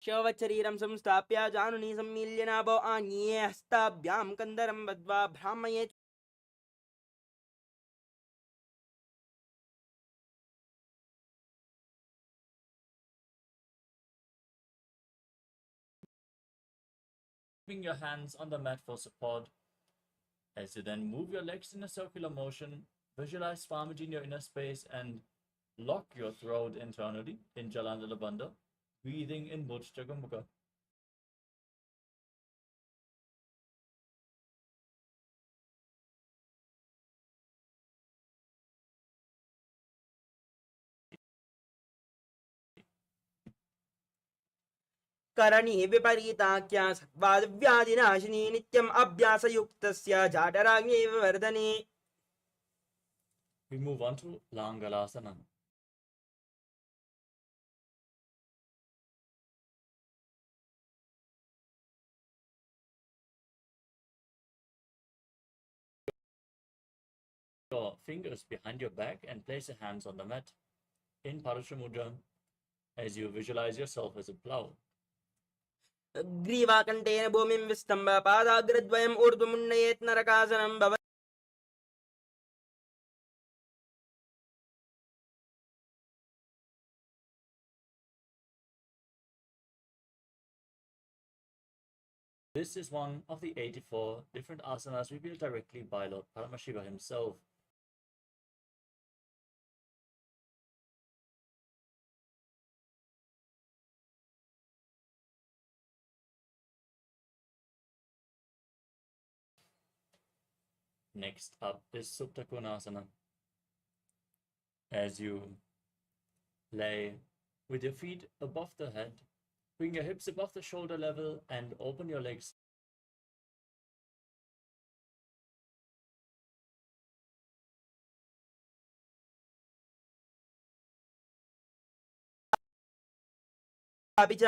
शवचरीरं संस्थाप्य जानुनी सम्मील्य नाभो आन्ये हस्ताभ्यां कन्दरं बद्ध्वा भ्रामये Keeping your hands on the mat for support. As you then move your legs in a circular motion, visualize Swamiji in your inner space and lock your throat internally in Jalandhara Bandha, breathing in Mudra Kumbhaka. करणी विपरीताख्या सर्वादिव्याधिनाशिनी नित्यम् अभ्यासयुक्तस्य जाडराग्न्यैव वर्धने We move on to Langalasana. Your fingers behind your back and place your hands on the mat in Parashamudra as you visualize yourself as a plow. ग्रीवाकण्ठेन भूमिं विस्तम्भ पादाग्रद्वयम् ऊर्ध्वमुन्नयेत् नरकासनं भवति This is one of the 84 different asanas revealed directly by Lord Paramashiva himself. Next up is Supta Konasana. Now, with your feet flat, bring your arms over your shoulders with the fingers pointing towards your feet. Keeping your hands on the mat for support. As you then move your legs in a circular motion, visualize Swamiji in your inner space and lock your throat internally in Jalandhara Bandha, breathing in Mudra Kumbhaka. As you lay with your feet above the head, bring your hips above the shoulder level and open your legs. अपि च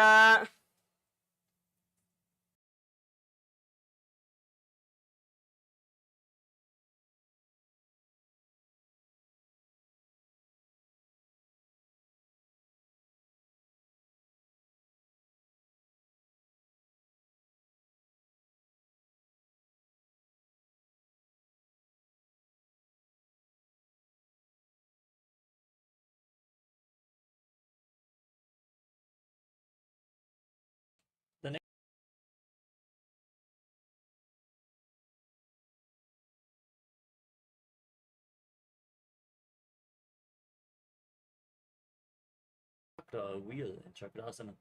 The next wheel in Chakrasana.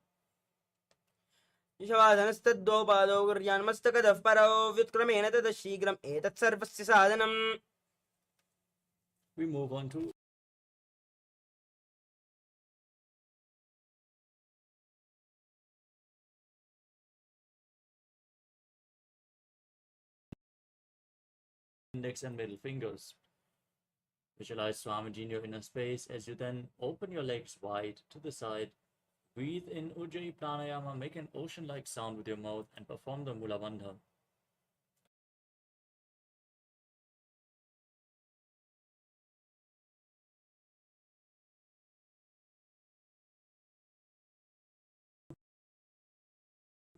ईशवादनस्तद्दो पादौ गुर्यान्मस्तकदः परौ व्युत्क्रमेण ततः शीघ्रम् एतत्सर्वस्य साधनम् We move on to index and middle fingers. Visualize Swamiji in your inner space as you then open your legs wide to the side. Breathe in Ujjayi Pranayama, make an ocean-like sound with your mouth and perform the Mula Bandha.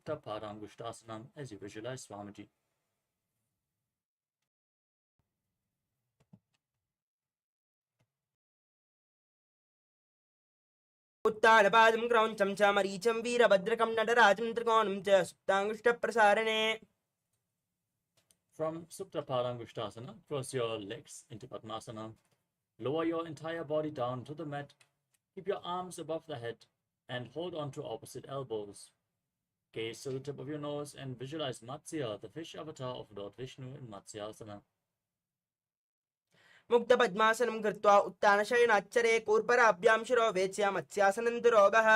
Paramgushtasanam as you visualize Swamiji. उत्तानपादं क्रौञ्चं च मरीचं वीरभद्रकं नटराजं त्रिकोणं च सुप्ताङ्गुष्ठप्रसारणे From Supta Paramgushtasana, cross your legs into Padmasana. Lower your entire body down to the mat. Keep your arms above the head and hold on to opposite elbows. Gaze to the tip of your nose and visualize Matsya, the fish avatar of Lord Vishnu in Matsyasana. मुक्तपद्मासनं कृत्वा उत्तानशयनाच्चरे कूर्पराभ्यां शिरो वेत्स्या मत्स्यासनं दुरोगः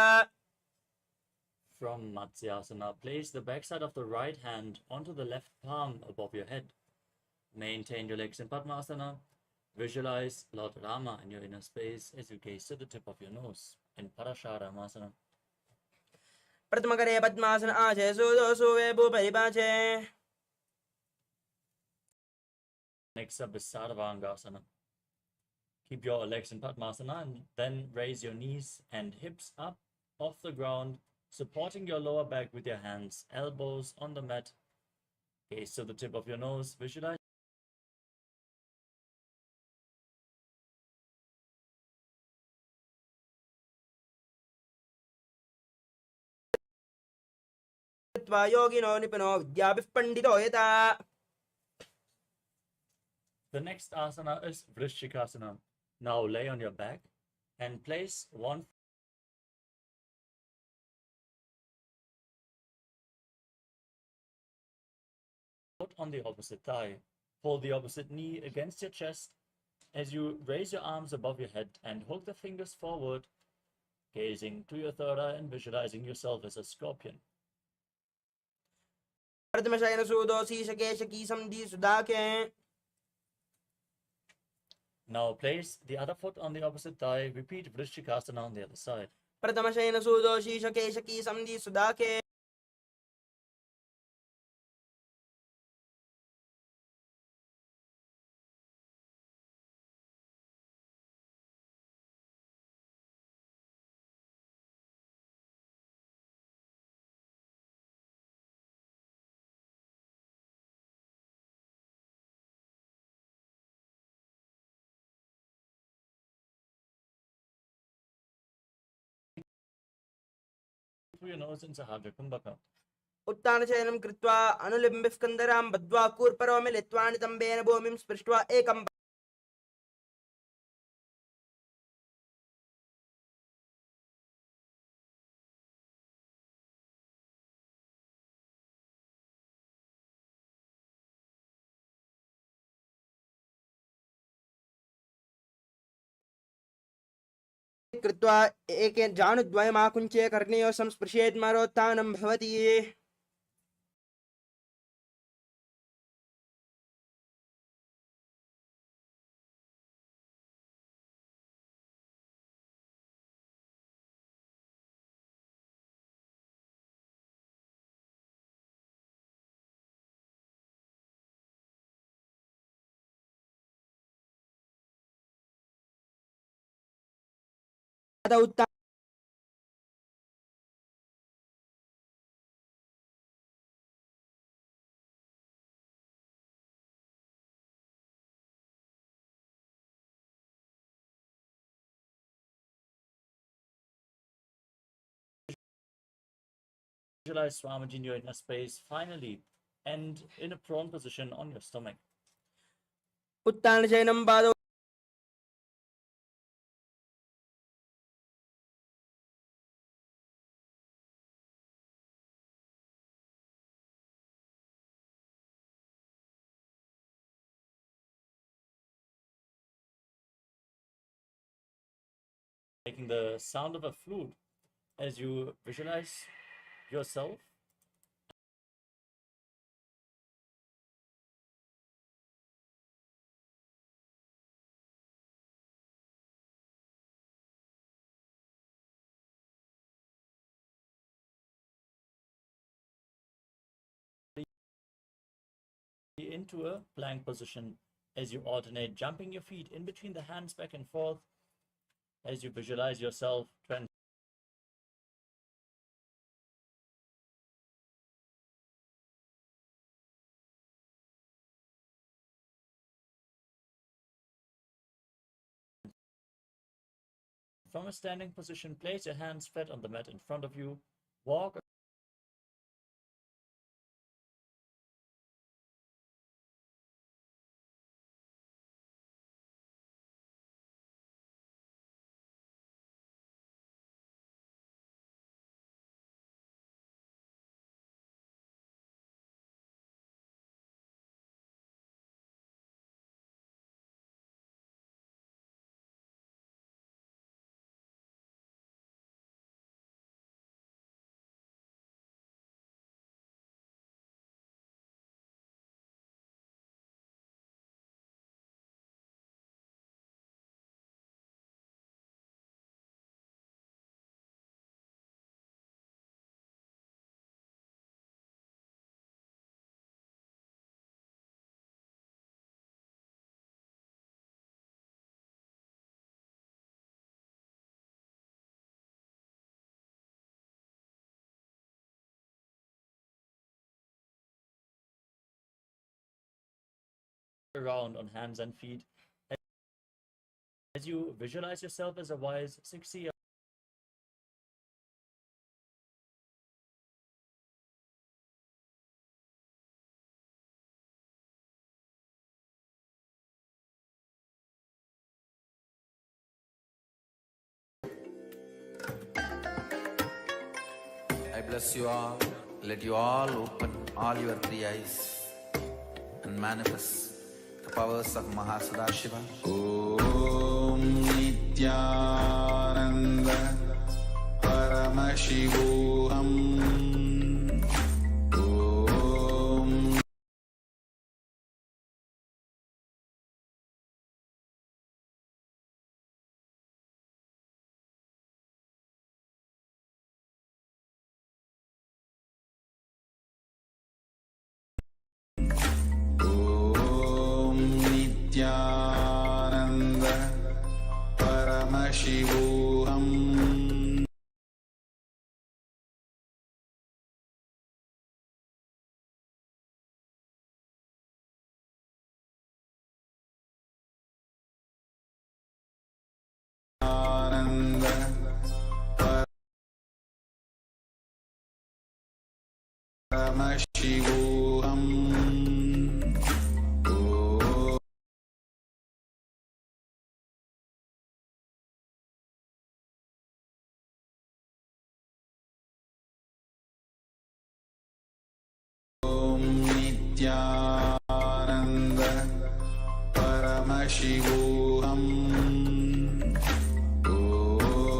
From Matsyasana, place the backside of the right hand onto the left palm above your head. Maintain your legs in Padmasana. Visualize Lord Rama in your inner space as you gaze to the tip of your nose in Parasharamasana. प्रथमकरे पद्मासन आशे सुदोषु वे भूपरिपाचे Next up is Sarvangasana. Keep your legs in Padmasana and then raise your knees and hips up off the ground, supporting your lower back with your hands, elbows on the mat. Gaze to the tip of your nose. Visualize योगिनो निपुनो विद्याभिः पण्डितो यथा the next asana is Vrishchikasana. Now lay on your back and place one foot on the opposite thigh. Hold the opposite knee against your chest as you raise your arms above your head and hook the fingers forward, gazing to your third eye and visualizing yourself as a scorpion. प्रथमशयन सुदोषी शकेशकी समधी सुदाके Now place the other foot on the opposite thigh. Repeat Vrishchikasana on the other side. प्रथमशयन सुदोषी शकेशकी समधी सुदाके Through your nose in Sahadra Kumbhaka. उत्तानशयनं कृत्वा अनुलिम्बिः स्कन्दरां बद्ध्वा कूर्परो मिलित्वा नितम्बेन भूमिं स्पृष्ट्वा एकं कृत्वा एकेन जानुद्वयमाकुञ्चे कर्णयोः संस्पृशेत् मरोत्थानं भवति। Visualize Swamiji in your inner space, finally, and in a prone position on your stomach. उत्तानशयनं पादौ Making the sound of a flute as you visualize yourself into a plank position as you alternate jumping your feet in between the hands back and forth as you visualize yourself from a standing position. Place your hands flat on the mat in front of you. Walk around on hands and feet as you visualize yourself as a wise 60 I bless you all. Let you all open all your three eyes and manifest the powers of Mahasadashiva. Om Nityananda Paramashivoham. Om Nityananda Paramashivoham. Ananda Paramashivoham. Om Nityananda Paramashivoham. Om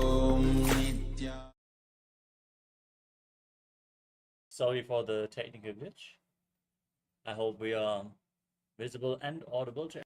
Sorry for the technical glitch. I hope we are visible and audible to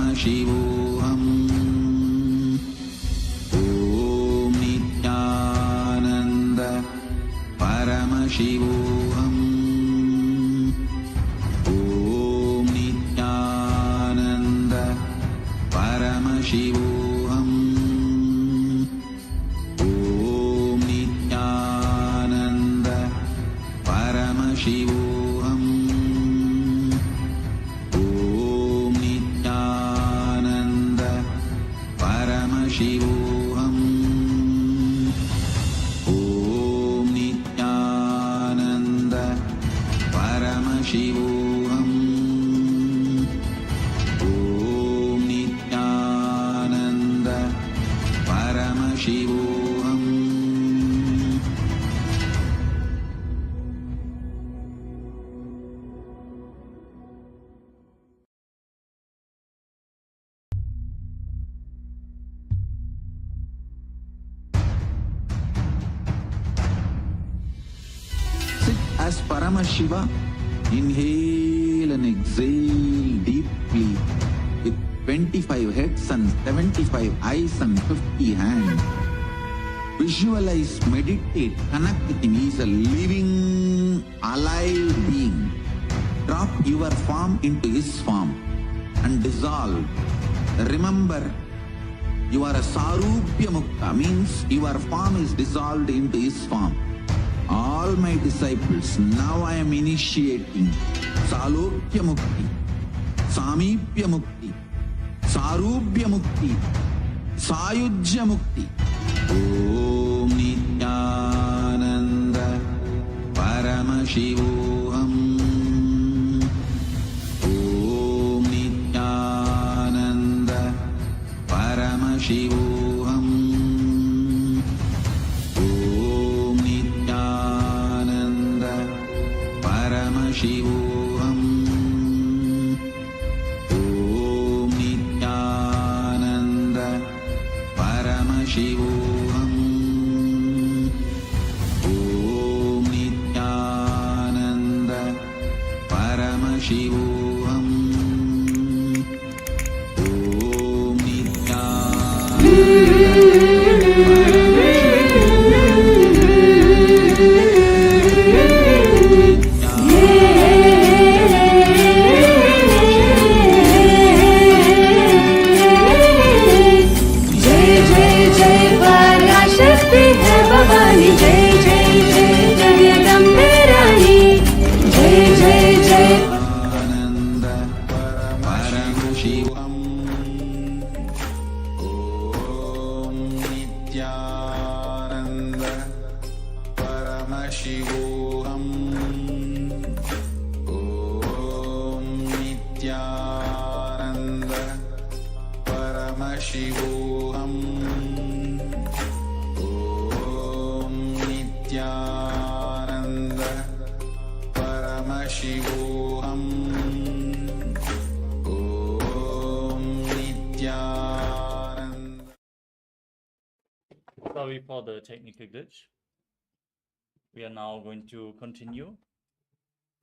Paramashivoham. Om Nityananda Paramashivoham. Om Nityananda Paramashivoham. Om Nityananda Paramashivoham. Om Nityananda Paramashivoham. Om Nityananda Paramashivoham. Om Nityananda Paramashivoham. Sit as Paramashiva. Inhale and exhale deeply with 25 heads and 75 eyes and 50 hands. Visualize, meditate, connect with him. He is a living, alive being. Drop your form into his form and dissolve. Remember, you are a Sarupya Mukta, means your form is dissolved into his form. All my disciples, now I am initiating Salokya Mukti, Samipya Mukti, Sarupya Mukti, Sayujya Mukti. Om Nityananda Paramashivoham. Om Nityananda Paramashivoham. Om Nityananda Paramashivoham. Om Nityananda Paramashivoham. Om Nityananda Paramashivoham. Om जय जय जय पराशक्ति है भवानी, जय जय जय जगदम्बे रानी, जय जय जय Nityananda Paramashivoham. Om Nityananda Paramashivoham. Om Nityananda Paramashivoham. Om Nityananda Paramashivoham. Om Nityananda. Sorry for the technical glitch. We are now going to continue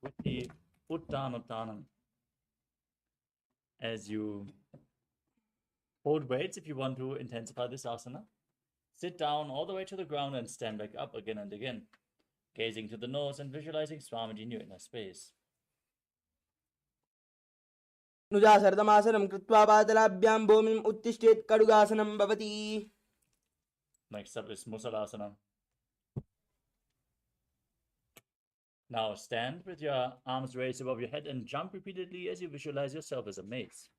with the Uttanuttanam. As you hold weights, if you want to intensify this asana, sit down all the way to the ground and stand back up again and again, gazing to the nose and visualizing Swamiji in your inner space. नुजासर्दमासनं कृत्वा पातलाभ्यां भूमिम् उत्तिष्ठेत् कड़ुगासनं भवति. Next up is Musalasana. Now stand with your arms raised above your head and jump repeatedly as you visualize yourself as a mace.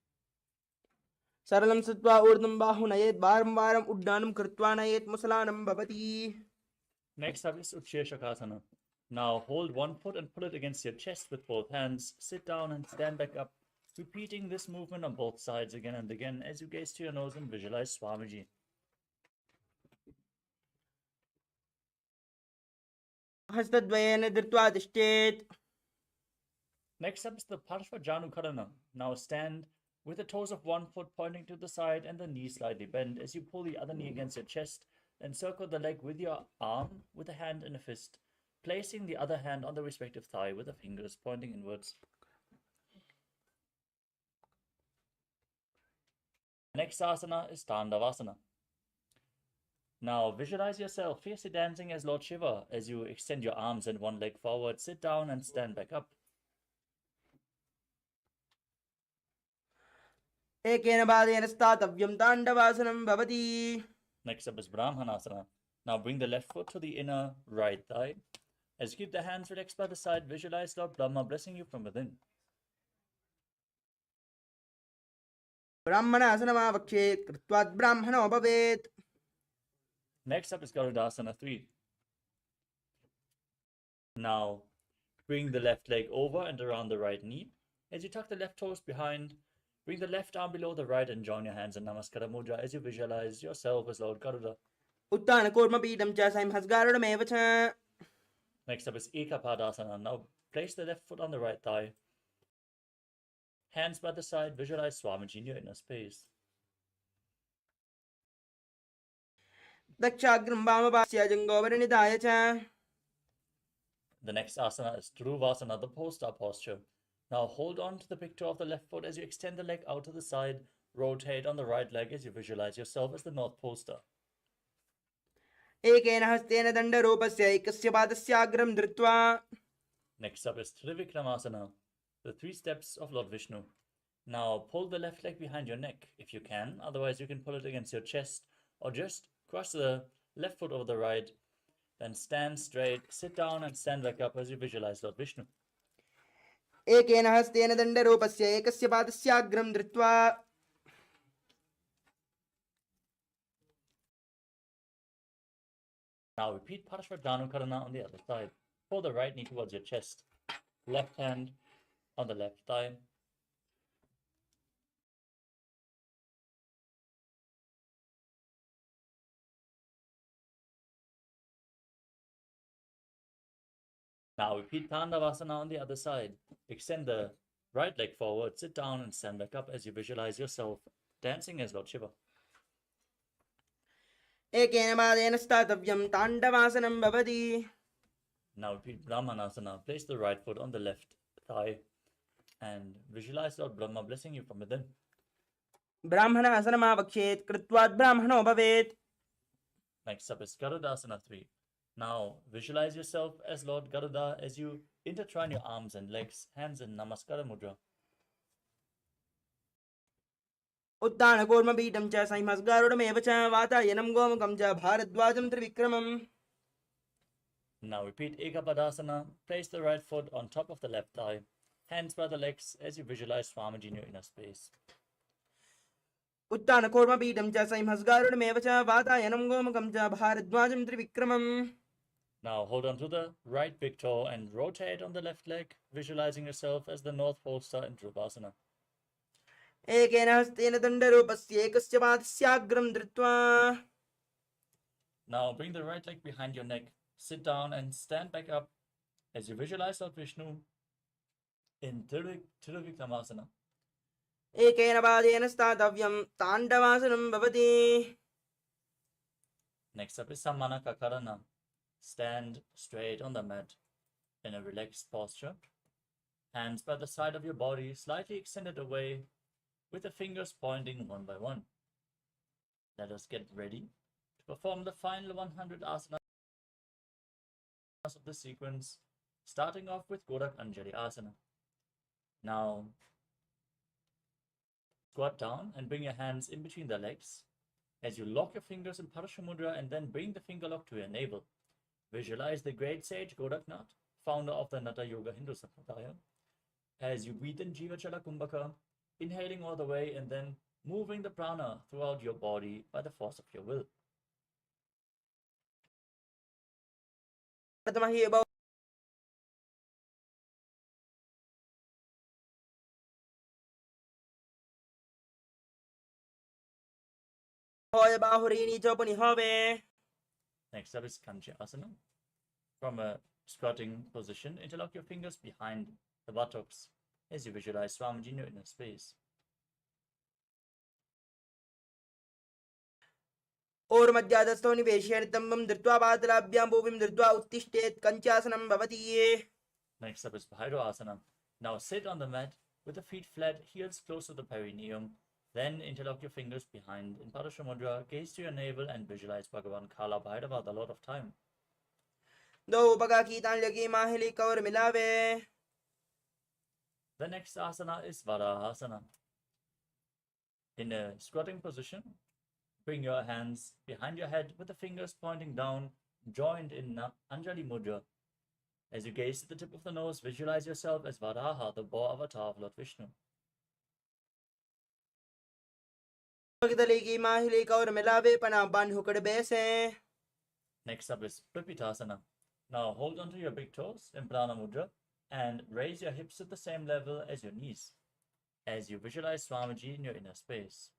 सरलं स्थित्वा ऊर्ध्वं बाहु नयेत्, वारं वारम् उड्डानं कृत्वा नयेत् मुसलानं भवति. Next up is Utshirshakasana. Now hold one foot and pull it against your chest with both hands. Sit down and stand back up, repeating this movement on both sides again and again as you gaze to your nose and visualize Swamiji. हस्तद्वयेन धृत्वा तिष्ठेत्. Next up is the Parshvajanukarana. Now stand with the toes of one foot pointing to the side and the knee slightly bent as you pull the other knee against your chest. Then circle the leg with your arm, with a hand and a fist, placing the other hand on the respective thigh with the fingers pointing inwards. Next asana is Tandavasana. Now visualize yourself fiercely dancing as Lord Shiva as you extend your arms and one leg forward, sit down and stand back up. एकेन पादेन स्थातव्यं ताण्डवासनं भवति. Next up is Brahmanasana. Now bring the left foot to the inner right thigh. As you keep the hands relaxed by the side, visualize Lord Brahma blessing you from within. ब्राह्मणासनमावक्षेत् कृत्वात् ब्राह्मणो भवेत्. Next up is Garudasana 3. Now bring the left leg over and around the right knee. As you tuck the left toes behind, bring the left arm below the right and join your hands in Namaskara Mudra as you visualize yourself as Lord Garuda. उत्थानकूर्मपीठं च संहस्गारुडमेव च. Next up is Ekapadasana. Now place the left foot on the right thigh. Hands by the side, visualize Swamiji in your inner space. दक्षाग्रं वामपास्य जङ्गोपरिणिधाय च. The next asana is Dhruvasana, the pole-star posture. Now hold on to the big toe of the left foot as you extend the leg out to the side. Rotate on the right leg as you visualize yourself as the North Pole Star. एकेन हस्तेन दण्डरूपस्य एकस्य पादस्याग्रं धृत्वा. Next up is Trivikramasana, the 3 steps of Lord Vishnu. Now pull the left leg behind your neck if you can, otherwise you can pull it against your chest or just cross the left foot over the right. Then stand straight, sit down and stand back up as you visualize Lord Vishnu. एकेन हस्तेन दण्डरूपस्य एकस्य पादस्याग्रं धृत्वा. Now repeat Parashvadanukarana on the other side. Pull the right knee towards your chest. Left hand on the left thigh. Now repeat Tandavasana on the other side. Extend the right leg forward, sit down and stand back up as you visualize yourself dancing as Lord Shiva. एकेन पादेन स्थातव्यं ताण्डवासनं भवति. Now repeat Brahmanasana. Place the right foot on the left thigh and visualize Lord Brahma blessing you from within. ब्राह्मणासनमावक्षेत् कृत्वात् ब्राह्मणो भवेत्. Next up is Garudasana 3. Now visualize yourself as Lord Garuda as you intertwine your arms and legs, hands in Namaskara Mudra. उत्थानकूर्मपीठं च संहस्गारुडमेव च. वातायनं गोमुखं च भारद्वाजं त्रिविक्रमम्. Now repeat Ekapadasana. Place the right foot on top of the left thigh, hands by the legs as you visualize Swamiji in your inner space. उत्थानकूर्मपीठं च संहस्गारुडमेव च. वातायनं गोमुखं च भारद्वाजं त्रिविक्रमम्. Now hold on to the right big toe and rotate on the left leg, visualizing yourself as the North Pole Star in Dhruvasana. एकेन हस्तेन दण्डरूपस्य एकस्य पादस्याग्रं धृत्वा. Now bring the right leg behind your neck, sit down and stand back up as you visualize Lord Vishnu in Trivikramasana. एकेन पादेन स्थातव्यं ताण्डवासनं भवति. Next up is Samanakakarana. Stand straight on the mat in a relaxed posture. Hands by the side of your body, slightly extended away, with the fingers pointing one by one. Let us get ready to perform the final 100 asanas of this sequence, starting off with Gorak Anjali Asana. Now, squat down and bring your hands in between the legs as you lock your fingers in Parashamudra and then bring the finger lock to your navel. Visualize the great sage Goraknath, founder of the Nata Yoga Hindu Sampradaya, as you breathe in Jiva Chala Kumbhaka, inhaling all the way and then moving the prana throughout your body by the force of your will. Next up is Kanchi Asana. From a squatting position, interlock your fingers behind the buttocks as you visualize Swamiji in your inner space. ओर्मध्यादस्थो निवेश्य नितम्बं धृत्वा पादलाभ्यां भूमिं धृत्वा उत्तिष्ठेत् कञ्चासनं भवति. Next up is Bhairo Asana. Now sit on the mat with the feet flat, heels close to the perineum, Then interlock your fingers behind in Padasha Mudra, gaze to your navel and visualize Bhagavan Kala Bhairava, the Lord of Time. दो बगा की तान लगी माहिली cover मिलावे. The next asana is Varahasana. In a squatting position, bring your hands behind your head with the fingers pointing down, joined in Anjali Mudra. As you gaze to the tip of the nose, visualize yourself as Varaha, the boar avatar of Lord Vishnu. दली की माहिली cover मिलावे पना बन हुकड़ बेसे. Next up is Prapitasana. Now hold onto your big toes in Prana Mudra and raise your hips at the same level as your knees as you visualize Swamiji in your inner space.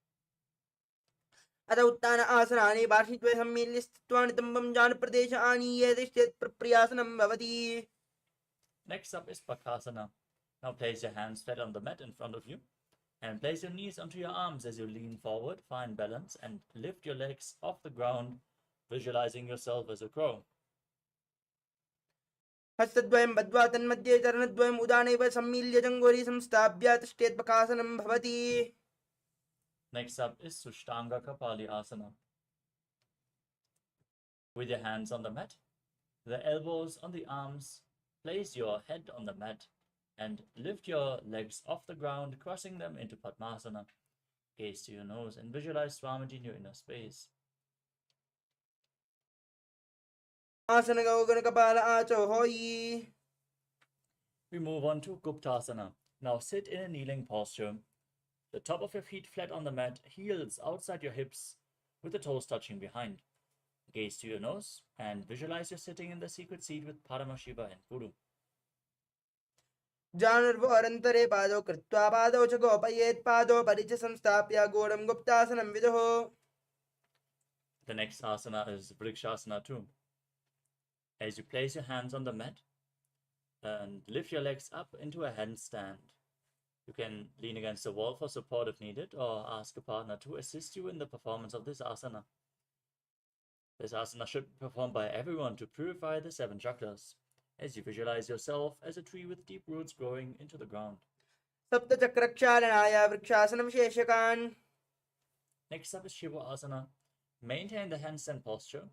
अत उत्तान आसनानि बार्षित्वे सम्मील्य स्थित्वानि तम्बं जान प्रदेश आनीये तिष्ठेत् प्रयासनं भवति. Next up is Pakasana. Now place your hands flat on the mat in front of you and place your knees onto your arms as you lean forward, find balance, and lift your legs off the ground, visualizing yourself as a crow. हस्तद्वयं बद्ध्वा तन्मध्ये चरणद्वयम् उदानैव सम्मील्य जङ्घोरी संस्थाप्य तिष्ठेत् पकासनं भवति. Next up is Sushtanga Kapali Asana. With your hands on the mat, the elbows on the arms, place your head on the mat and lift your legs off the ground, crossing them into Padmasana. Gaze to your nose and visualize Swamiji in your inner space. आसन गौगण कपाल आचो होई. We move on to Guptasana. Now sit in a kneeling posture. The top of your feet flat on the mat, heels outside your hips, with the toes touching behind. Gaze to your nose and visualize you're sitting in the secret seat with Paramashiva and Guru. जानर्वोरन्तरे पादौ कृत्वा पादौ च गोपयेत् पादौ परिच संस्थाप्य गूढं गुप्तासनं विदुः. The next asana is Vrikshasana too. As you place your hands on the mat and lift your legs up into a handstand. You can lean against the wall for support if needed, or ask a partner to assist you in the performance of this asana. This asana should be performed by everyone to purify the 7 chakras, as you visualize yourself as a tree with deep roots growing into the ground. सप्तचक्रक्षालनाय वृक्षासनं विशेषकान्. Next up is Shiva Asana. Maintain the handstand posture.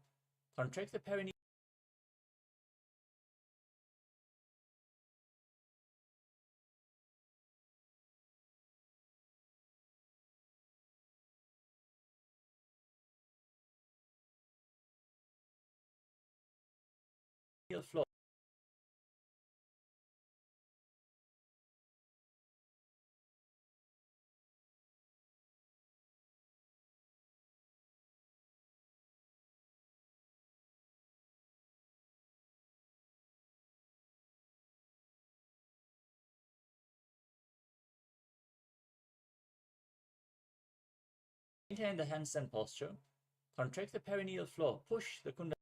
Contract the perineal floor. Maintain the handstand posture. Contract the perineal floor. Push the kundalini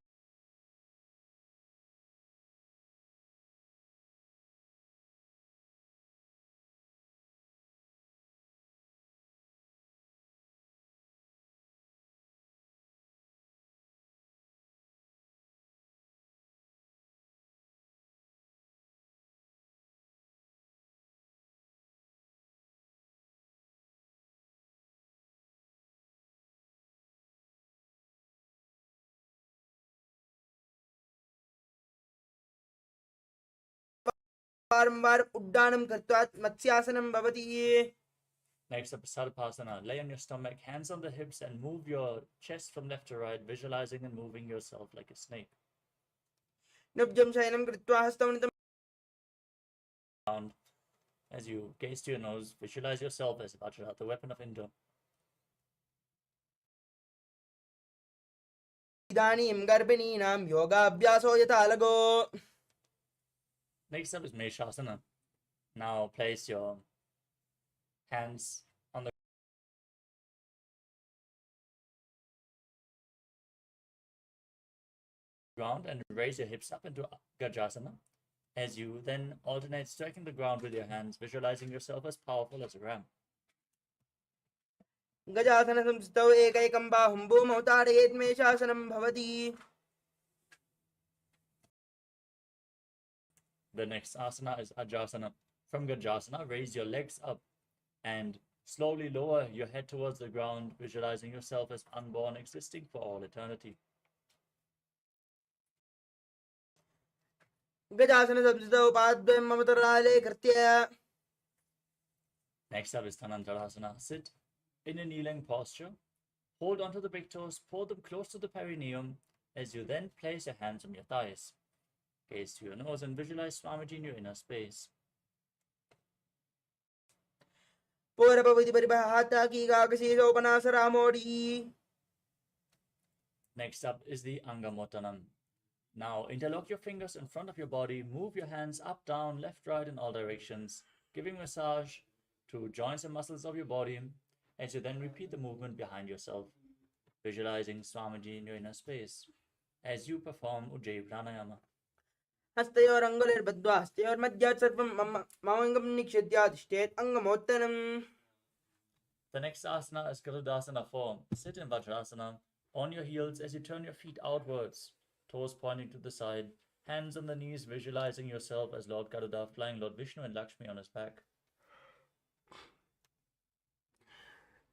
वारंवार उड्डानं कृत्वा मत्स्यासनं भवति. Next up is Sarpasana. Lay on your stomach, hands on the hips, and move your chest from left to right, visualizing and moving yourself like a snake. नब्जं शयनं कृत्वा हस्तौनितं As you gaze to your nose, visualize yourself as Vajra, the weapon of Indra. इदानीं गर्भिणीनां योगाभ्यासो यथा लगो. Next up is Meshasana. Now place your hands on the ground and raise your hips up into Gajasana. As you then alternate striking the ground with your hands, visualizing yourself as powerful as a ram. गजासन संस्थौ एकैकं बाहुं भूमौ ताडयेत् मेषासनं भवति. The next asana is Ajasana. From Gajasana, raise your legs up and Slowly lower your head towards the ground, visualizing yourself as unborn, existing for all eternity. गजासन संस्थितौ पाद्वयम् अवतराले कृत्य. Next up is Dhanantarasana. Sit in a kneeling posture. Hold onto the big toes, pull them close to the perineum as you then place your hands on your thighs. Gaze to your nose and visualize Swamiji in your inner space. पूर्वविधि परिभाता की गागशीसोपनासरामोडी. Next up is the Angamottanam. Now interlock your fingers in front of your body, move your hands up, down, left, right in all directions, giving massage to joints and muscles of your body as you then repeat the movement behind yourself, visualizing Swamiji in your inner space as you perform Ujjayi Pranayama. हस्तयोरङ्गुलिर्बद्ध्वा हस्तयोर्मध्यात् सर्वं ममङ्गं निक्षित्य तिष्ठेत् अङ्गमोत्तनम्. The next asana is Garudasana form. Sit in Vajrasana on your heels as you turn your feet outwards, toes pointing to the side, hands on the knees, visualizing yourself as Lord Garuda flying Lord Vishnu and Lakshmi on his back.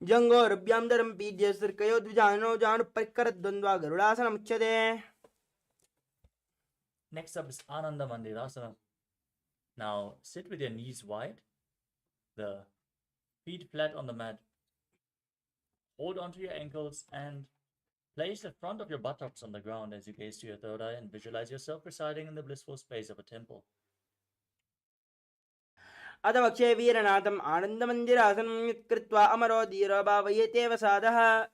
जङ्गोरभ्यां Darrang पीड्य सर्कयो द्विजानो जानुपरिकरद्वन्द्वा गरुडासनमुच्यते. Next up is Ananda Mandirasana. Now sit with your knees wide, the feet flat on the mat. Hold onto your ankles and place the front of your buttocks on the ground as you gaze to your third eye and visualize yourself residing in the blissful space of a temple. अथ वक्षे वीरनाथम् आनन्दमन्दिरासनं यत्कृत्वा अमरो धीरो भावयेतेव साधः.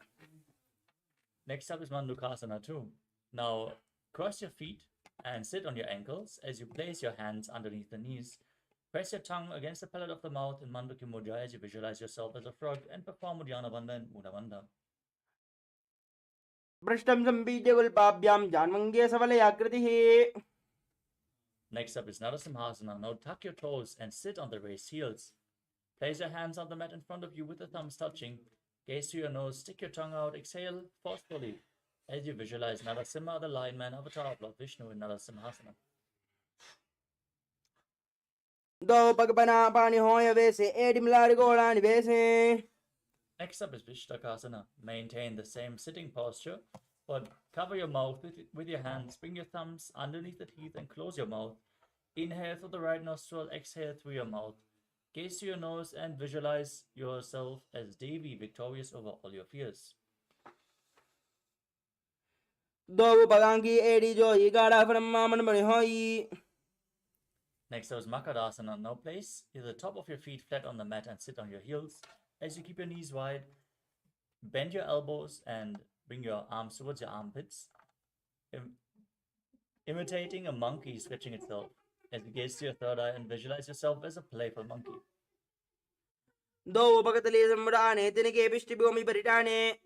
Next up is Mandukasana too. Now cross your feet and sit on your ankles as you place your hands underneath the knees. Press your tongue against the palate of the mouth in Manduki Mudra as you visualize yourself as a frog and perform Uddiyana Bandha and Muna Bandha. पृष्ठं सम्पीड्य गुल्पाभ्यां जान्वङ्गे सबलयाकृतिः. Next up is Narasimhasana. Now tuck your toes and sit on the raised heels. Place your hands on the mat in front of you with the thumbs touching. Gaze to your nose, stick your tongue out, exhale forcefully as you visualize Narasimha, the Lion Man avatar of Lord Vishnu in Narasimhasana. दो पगपना पानी होय वैसे AD मिलार गोड़ानी वैसे. Next up is Vishtakasana. Maintain the same sitting posture, but cover your mouth with your hands. Bring your thumbs underneath the teeth and close your mouth. Inhale through the right nostril, exhale through your mouth. Gaze to your nose and visualize yourself as Devi, victorious over all your fears. दो पगांगी AD जो ही गाड़ा ब्रह्मा मन बने होई. Next up is Makarasana. Now place the top of your feet flat on the mat and sit on your heels. As you keep your knees wide, bend your elbows and bring your arms towards your armpits, imitating a monkey stretching itself. As you gaze to your third eye and visualize yourself as a playful monkey. दो भगतले सम्राणे तिनके पृष्ठभूमि परिटाने.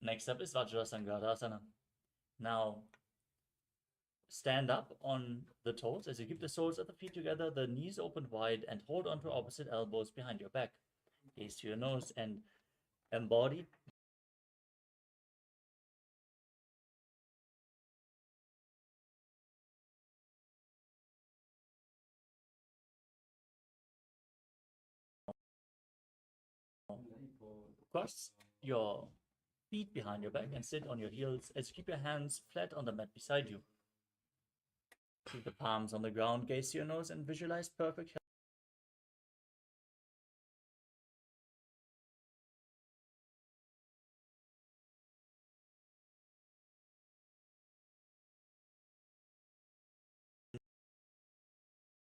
Next up is Vajrasangadasana. Now, stand up on the toes as you keep the soles of the feet together, the knees open wide, and hold onto opposite elbows behind your back. Gaze to your nose and embody cross your feet behind your back and sit on your heels as you keep your hands flat on the mat beside you. Keep the palms on the ground, gaze to your nose and visualize perfect health.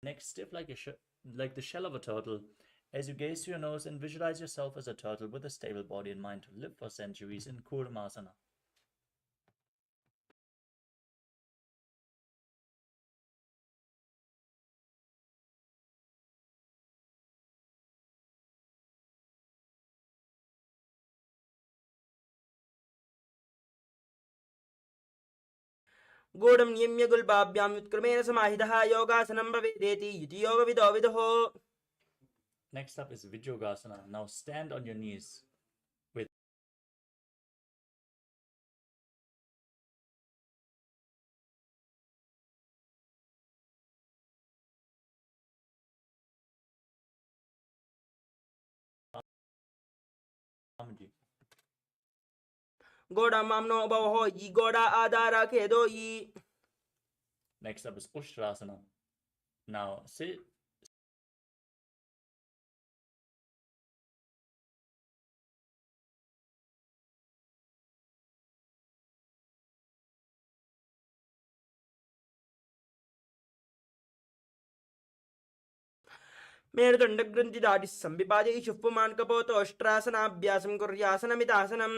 Neck stiff like the shell of a turtle as you gaze to your nose and visualize yourself as a turtle with a stable body and mind to live for centuries in Kurmasana. गूढं नियम्य गुल्बाभ्यां व्युत्क्रमेण समाहितः योगासनं भवेदेति इति योगविदो विदुः. Next up is Vijyogasana. Now stand on your knees with Ramji. गोड़ा मामनो भवो यी गोड़ा आधारा खेदो यी. Next up is Ushtrasana. Now sit मेरुदण्डग्रन्थिदाटिः संविपादैः पुमान् कपोतोष्ट्रासनाभ्यासं कुर्यासनमितासनम्.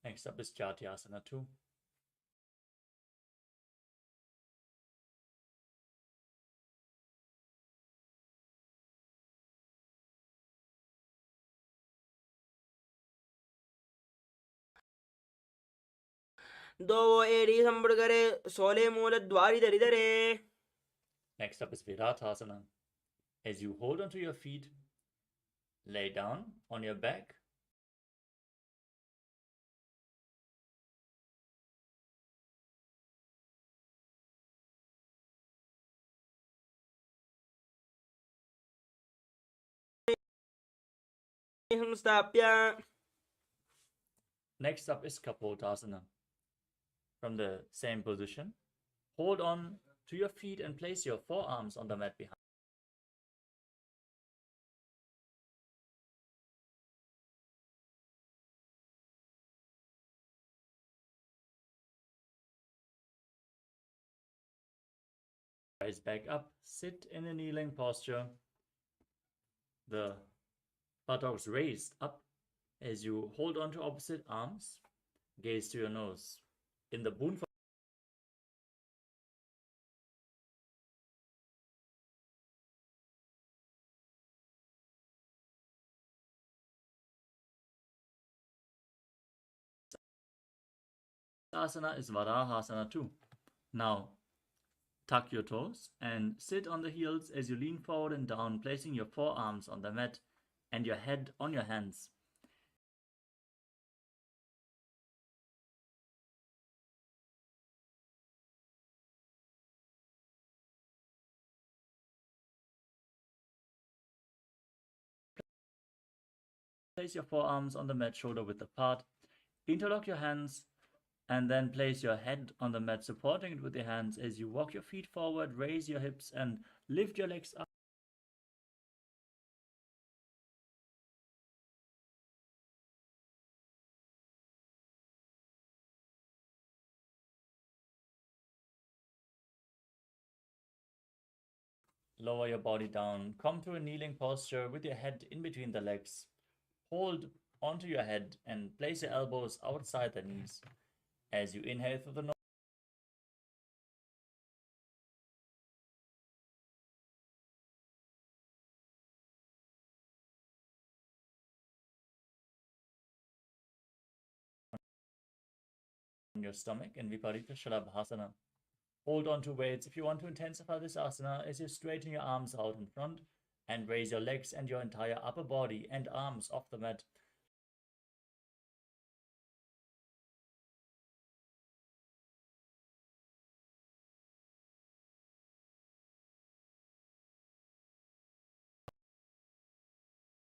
Next up is Jatyasana 2. दोवो एडी संबुडगरे सोले मूल द्वारि दरिदरे. Next up is Viratasana. As you hold onto your feet, lay down on your back. संस्थाप्य. Next up is Kapotasana. From the same position, hold on to your feet and place your forearms on the mat behind. Rise back up, sit in a kneeling posture. The buttocks raised up as you hold on to opposite arms. Gaze to your nose. In the boon asana is Varahasana 2. Now tuck your toes and sit on the heels as you lean forward and down, placing your forearms on the mat and your head on your hands. Place your forearms on the mat, shoulder width apart. Interlock your hands and then place your head on the mat, supporting it with your hands as you walk your feet forward, raise your hips and lift your legs up. Lower your body down, come to a kneeling posture with your head in between the legs. Hold onto your head and place your elbows outside the knees. As you inhale through the nose, on your stomach in Viparita Shalabhasana. Hold on to weights if you want to intensify this asana as you straighten your arms out in front and raise your legs and your entire upper body and arms off the mat.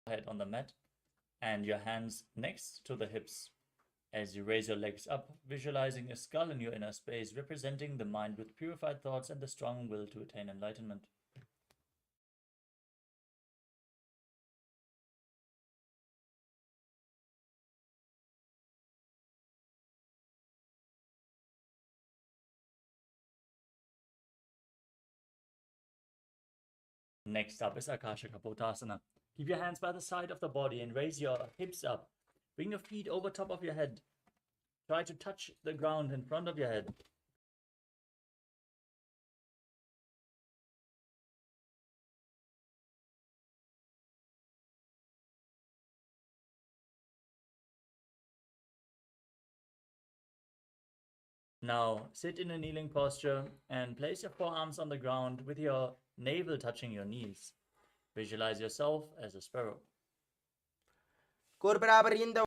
Head on the mat and your hands next to the hips. As you raise your legs up, visualizing a skull in your inner space, representing the mind with purified thoughts and the strong will to attain enlightenment. Next up is Akasha Kapotasana. Keep your hands by the side of the body and raise your hips up. Bring your feet over top of your head. Try to touch the ground in front of your head. Now sit in a kneeling posture and place your forearms on the ground with your navel touching your knees. Visualize yourself as a sparrow. Korparaparinda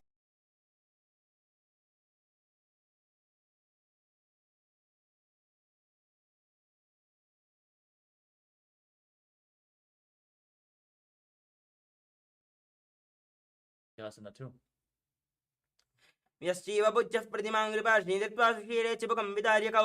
Asana 2. यश्चैव पुज्यः प्रतिमां कृपाश्नी दत्त्वा सुशीले चिबुकं विदार्यकौ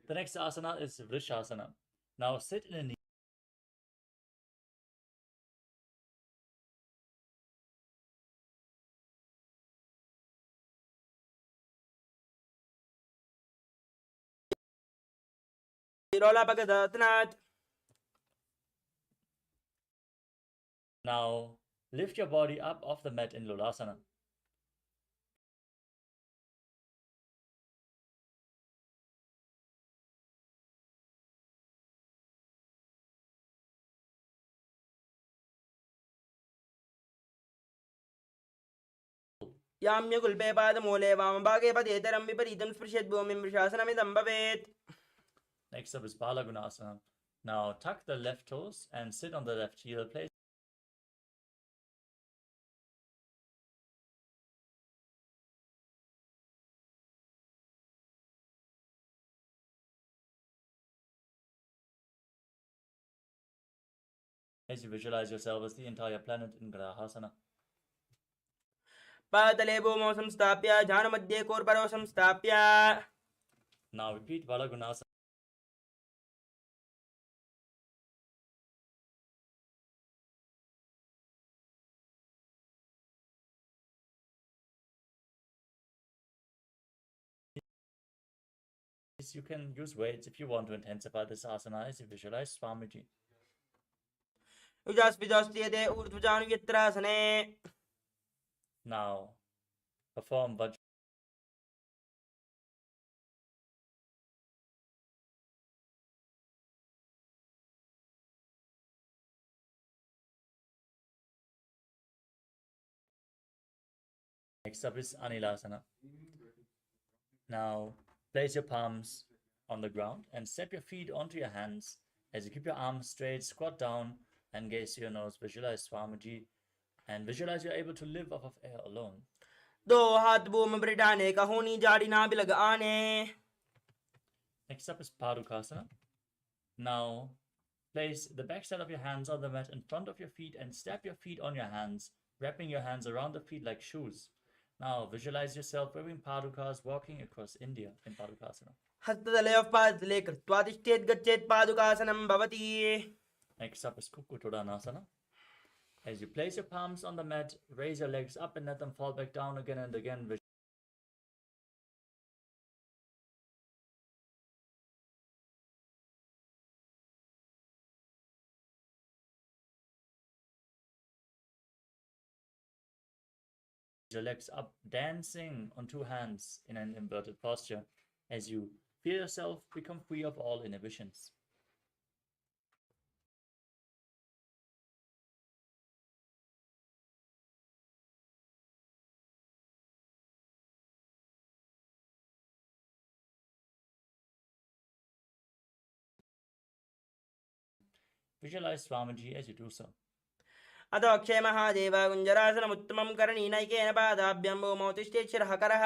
The next asana is Vrishasana. Now sit in a knee. रोलापगदत्नात् Now lift your body up off the mat in Lolasana. याम्यगुल्पे पादमूले वामभागे पदेतरं विपरीतं स्पृशेत् भूमिं वृषासनमिदं भवेत्. Next up is Balagunasana. Now tuck the left toes and sit on the left heel. Place as you visualize yourself as the entire planet in Grahasana. पादतले भूमौ संस्थाप्य ध्यानमध्ये कोर्परौ संस्थाप्य Now repeat Balagunasana. You can use weights if you want to intensify this asana as you visualize Swamiji. युजास्पिजोस्त्येते ऊर्ध्वजानुयत्रासने. Now perform Vajra. Next up is Anilasana. Now place your palms on the ground and step your feet onto your hands. As you keep your arms straight, squat down and gaze to your nose. Visualize Swamiji and visualize you're able to live off of air alone. दो हाथ भूमि ब्रिटाने कहोनी जाड़ी ना भी लग आने. Next up is Padukasana. Now place the back side of your hands on the mat in front of your feet and step your feet on your hands, wrapping your hands around the feet like shoes. Now visualize yourself wearing padukas walking across India in Padukasana. हस्ततलयोः पादतले कृत्वा तिष्ठेत् गच्छेत् पादुकासनं भवति. Next up is Kukutodanasana. As you place your palms on the mat, raise your legs up and let them fall back down again and again. Your legs up, dancing on two hands in an inverted posture as you feel yourself become free of all inhibitions. Visualize Swamiji as you do so. अतो अक्षय महादेव गुञ्जरासनमुत्तमं करणीनैकेन पादाभ्यां भूमौ तिष्ठेत् शिरः करः.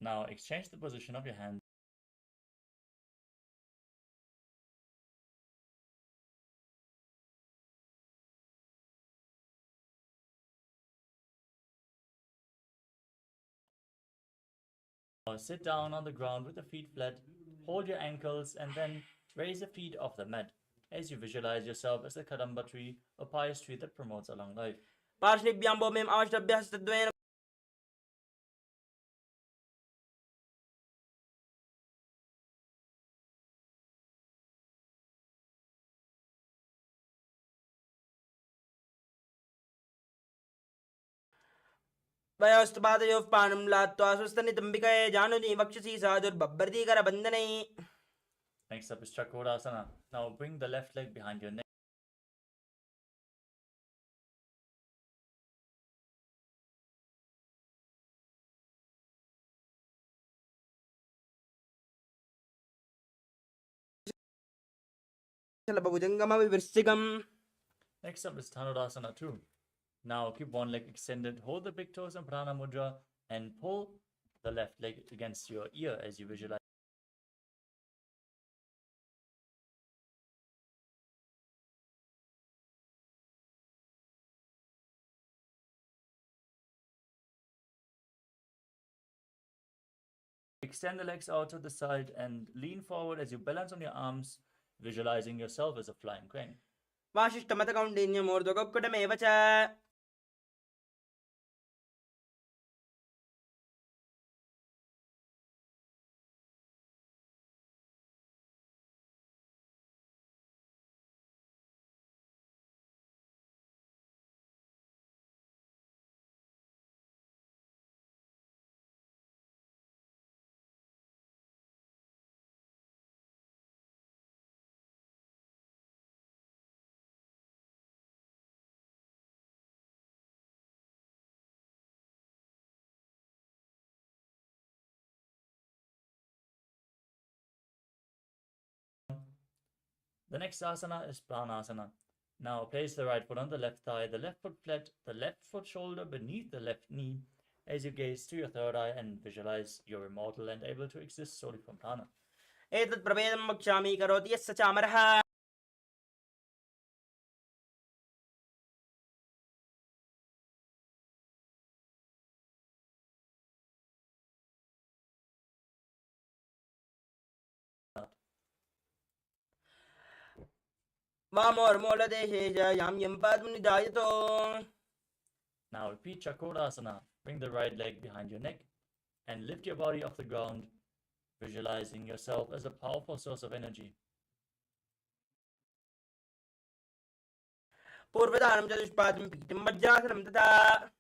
Now exchange the position of your hands. Now sit down on the ground with the feet flat, hold your ankles, and then raise the feet off the mat as you visualize yourself as a kadamba tree, a pious tree that promotes a long life. पार्श्लिभ्यां भूमिम् आवष्टभ्य हस्तद्वयेन वयोस्तु पादयोः पाणिं लात्वा स्वस्थनितम्बिकये जानुनि वक्षसि साधुर्बभ्रतीकरबन्धनै. Next up is Chakrasana. Now bring the left leg behind your neck. चलभुजङ्गमविवृश्चिकम्. Next up is Dhanurasana 2. Now keep one leg extended, hold the big toes in prana mudra, and pull the left leg against your ear as you visualize. Extend the legs out to the side and lean forward as you balance on your arms, visualizing yourself as a flying crane. वासिष्ठमतकौण्डिन्यमूर्ध्वकुक्कुटमेव च. The next asana is pranayama. Now place the right foot on the left thigh, the left foot flat, the left foot shoulder beneath the left knee as you gaze to your third eye and visualize you're immortal and able to exist solely from prana. एतत् प्रभेदं वक्ष्यामि करोति यस्य चामरः. वामोर्मूलदेशे च यां यं पद्मं निधायतो. Now repeat Chakrasana. Bring the right leg behind your neck and lift your body off the ground, visualizing yourself as a powerful source of energy. पूर्वदानं चतुष्पादं पीठं वज्रासनं तथा.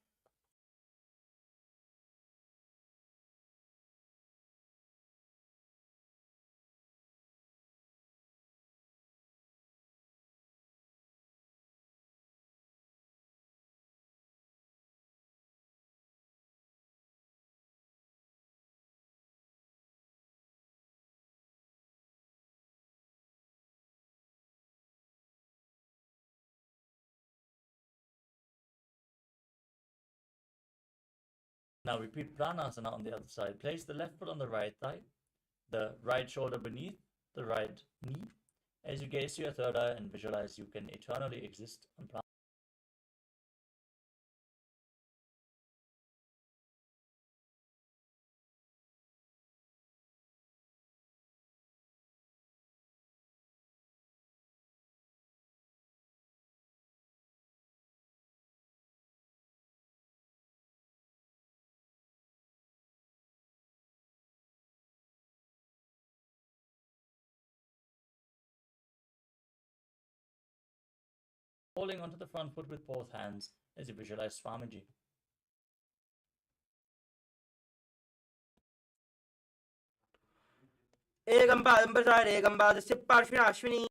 Now repeat pranayama on the other side. Place the left foot on the right thigh, the right shoulder beneath the right knee as you gaze to your third eye and visualize you can eternally exist on prana. Holding onto the front foot with both hands as you visualize Swamiji. एकं पादं प्रसारे एकं पादस्य पार्श्वे Ashwini.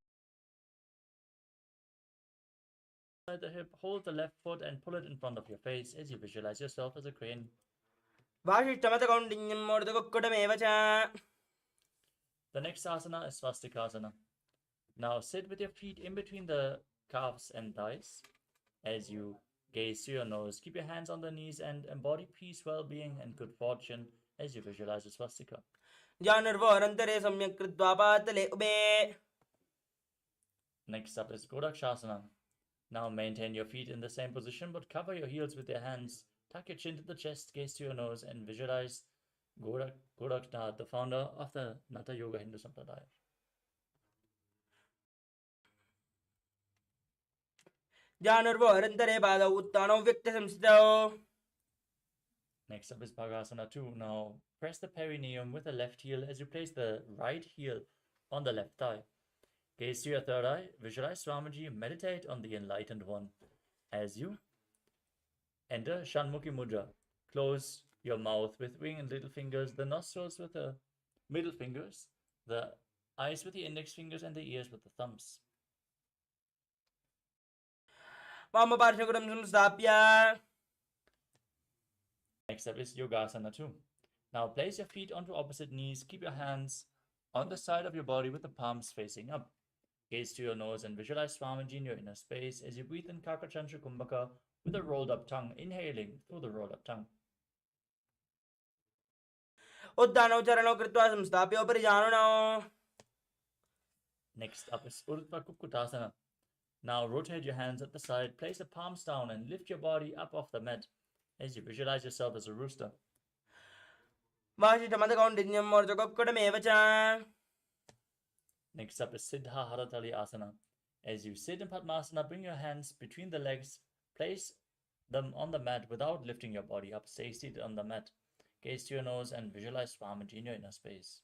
At the hip, hold the left foot and pull it in front of your face as you visualize yourself as a crane. वासिष्ठमतकौण्डिन्यं मूर्ध्वकुक्कुटमेव च. The next asana is Swastikasana. Now sit with your feet in between the calves and thighs as you gaze to your nose. Keep your hands on the knees and embody peace, well-being, and good fortune as you visualize a swastika. जानुर्वोरन्तरे सम्यक् कृत्वा पातले उभे. Next up is Rudraksha. Now maintain your feet in the same position but cover your heels with your hands. Tuck your chin to the chest, gaze to your nose, and visualize Rudraksha, the founder of the Natha Yoga Hindu Sampradaya. Janurvahantare Bada Uttano Victa Samstao. Next up is Bhagasana 2. Now press the perineum with the left heel as you place the right heel on the left thigh. Gaze to your third eye, visualize Swamiji, meditate on the enlightened one. As you enter Shanmukhi Mudra, close your mouth with ring and little fingers, the nostrils with the middle fingers, the eyes with the index fingers, and the ears with the thumbs. Vamaparshavaram Samstapya. Next up is Yogasana 2. Now place your feet onto opposite knees, keep your hands on the side of your body with the palms facing up. Gaze to your nose and visualize Swamiji in your inner space as you breathe in Kakachantra Kumbhaka with a rolled up tongue, inhaling through the rolled up tongue. Uddhano Charano Kritva Samstapya Parijano. Next up is Urdhva Kukkutasana. Now rotate your hands at the side, place the palms down and lift your body up off the mat as you visualize yourself as a rooster. Vashitamadakauntanyam Morjokokkodamevacha. Next up is Siddha Haratali Asana. As you sit in Padmasana, bring your hands between the legs, place them on the mat without lifting your body up. Stay seated on the mat. Gaze to your nose and visualize Swamiji in your inner space.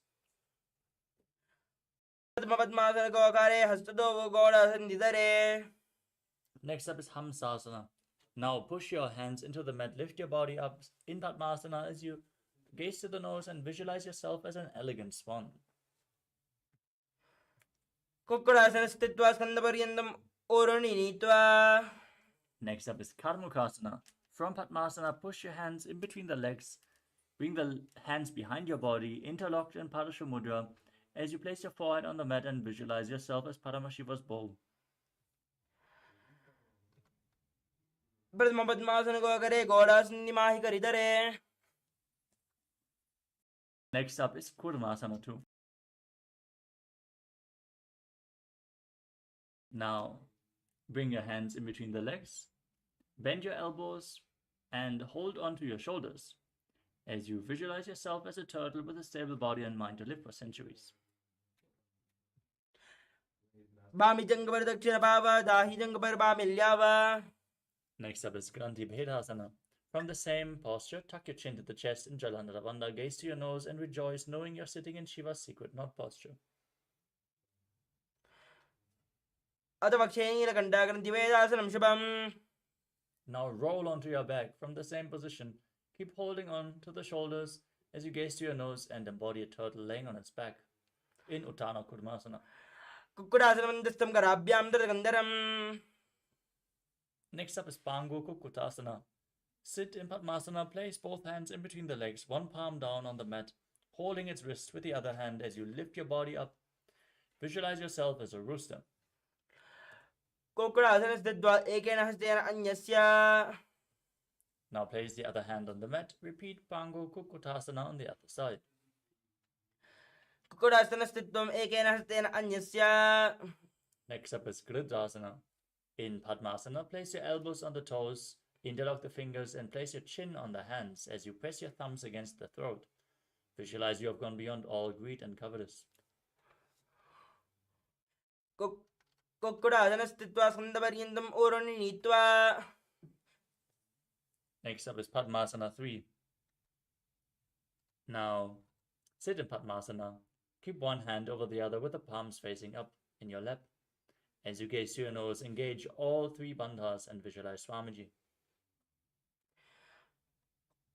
Next up is Hamsasana. Now push your hands into the mat, lift your body up in Padmasana as you gaze to the nose and visualize yourself as an elegant swan. Kukkudasana Stitva Skandaparyandam Orani Nitva. Next up is Karmukasana. From Padmasana, push your hands in between the legs, bring the hands behind your body, interlocked in Padasha Mudra, as you place your forehead on the mat and visualize yourself as Paramashiva's bow. Pradma Padmasana Gokare Godasani Mahikaridare. Next up is Kurmasana 2. Now, bring your hands in between the legs, bend your elbows, and hold on to your shoulders as you visualize yourself as a turtle with a stable body and mind to live for centuries. Bami Jangabar Dakshina Bhava, Dahi Jangabar Bamilyava. Next up is Granthi Bhedasana. From the same posture, tuck your chin to the chest in Jalandhara Bandha, gaze to your nose and rejoice knowing you're sitting in Shiva's secret knot posture. Adavaksheni Lakanda Granthi Vedasanam Shubham. Now roll onto your back from the same position. Keep holding on to the shoulders as you gaze to your nose and embody a turtle laying on its back in Uttana Kurmasana. Kukkudasanam Dastam Garabhyam Dargandaram. Next up is Pango Kukkutasana. Sit in Padmasana, place both hands in between the legs, one palm down on the mat, holding its wrist with the other hand as you lift your body up. Visualize yourself as a rooster. Kukkudasana Stitva Ekena Hastena Anyasya. Now place the other hand on the mat. Repeat Pango Kukkutasana on the other side. Kukkudasana Stitvam Ekena Hastena Anyasya. Next up is Gridrasana. In Padmasana, place your elbows on the toes, interlock the fingers, and place your chin on the hands as you press your thumbs against the throat. Visualize you have gone beyond all greed and covetous. Kukkudasana Stitva Skandaparyandam Orani Nitva. Next up is Padmasana 3. Now, sit in Padmasana. Keep one hand over the other with the palms facing up in your lap. As you gaze to your nose, engage all three bandhas and visualize Swamiji.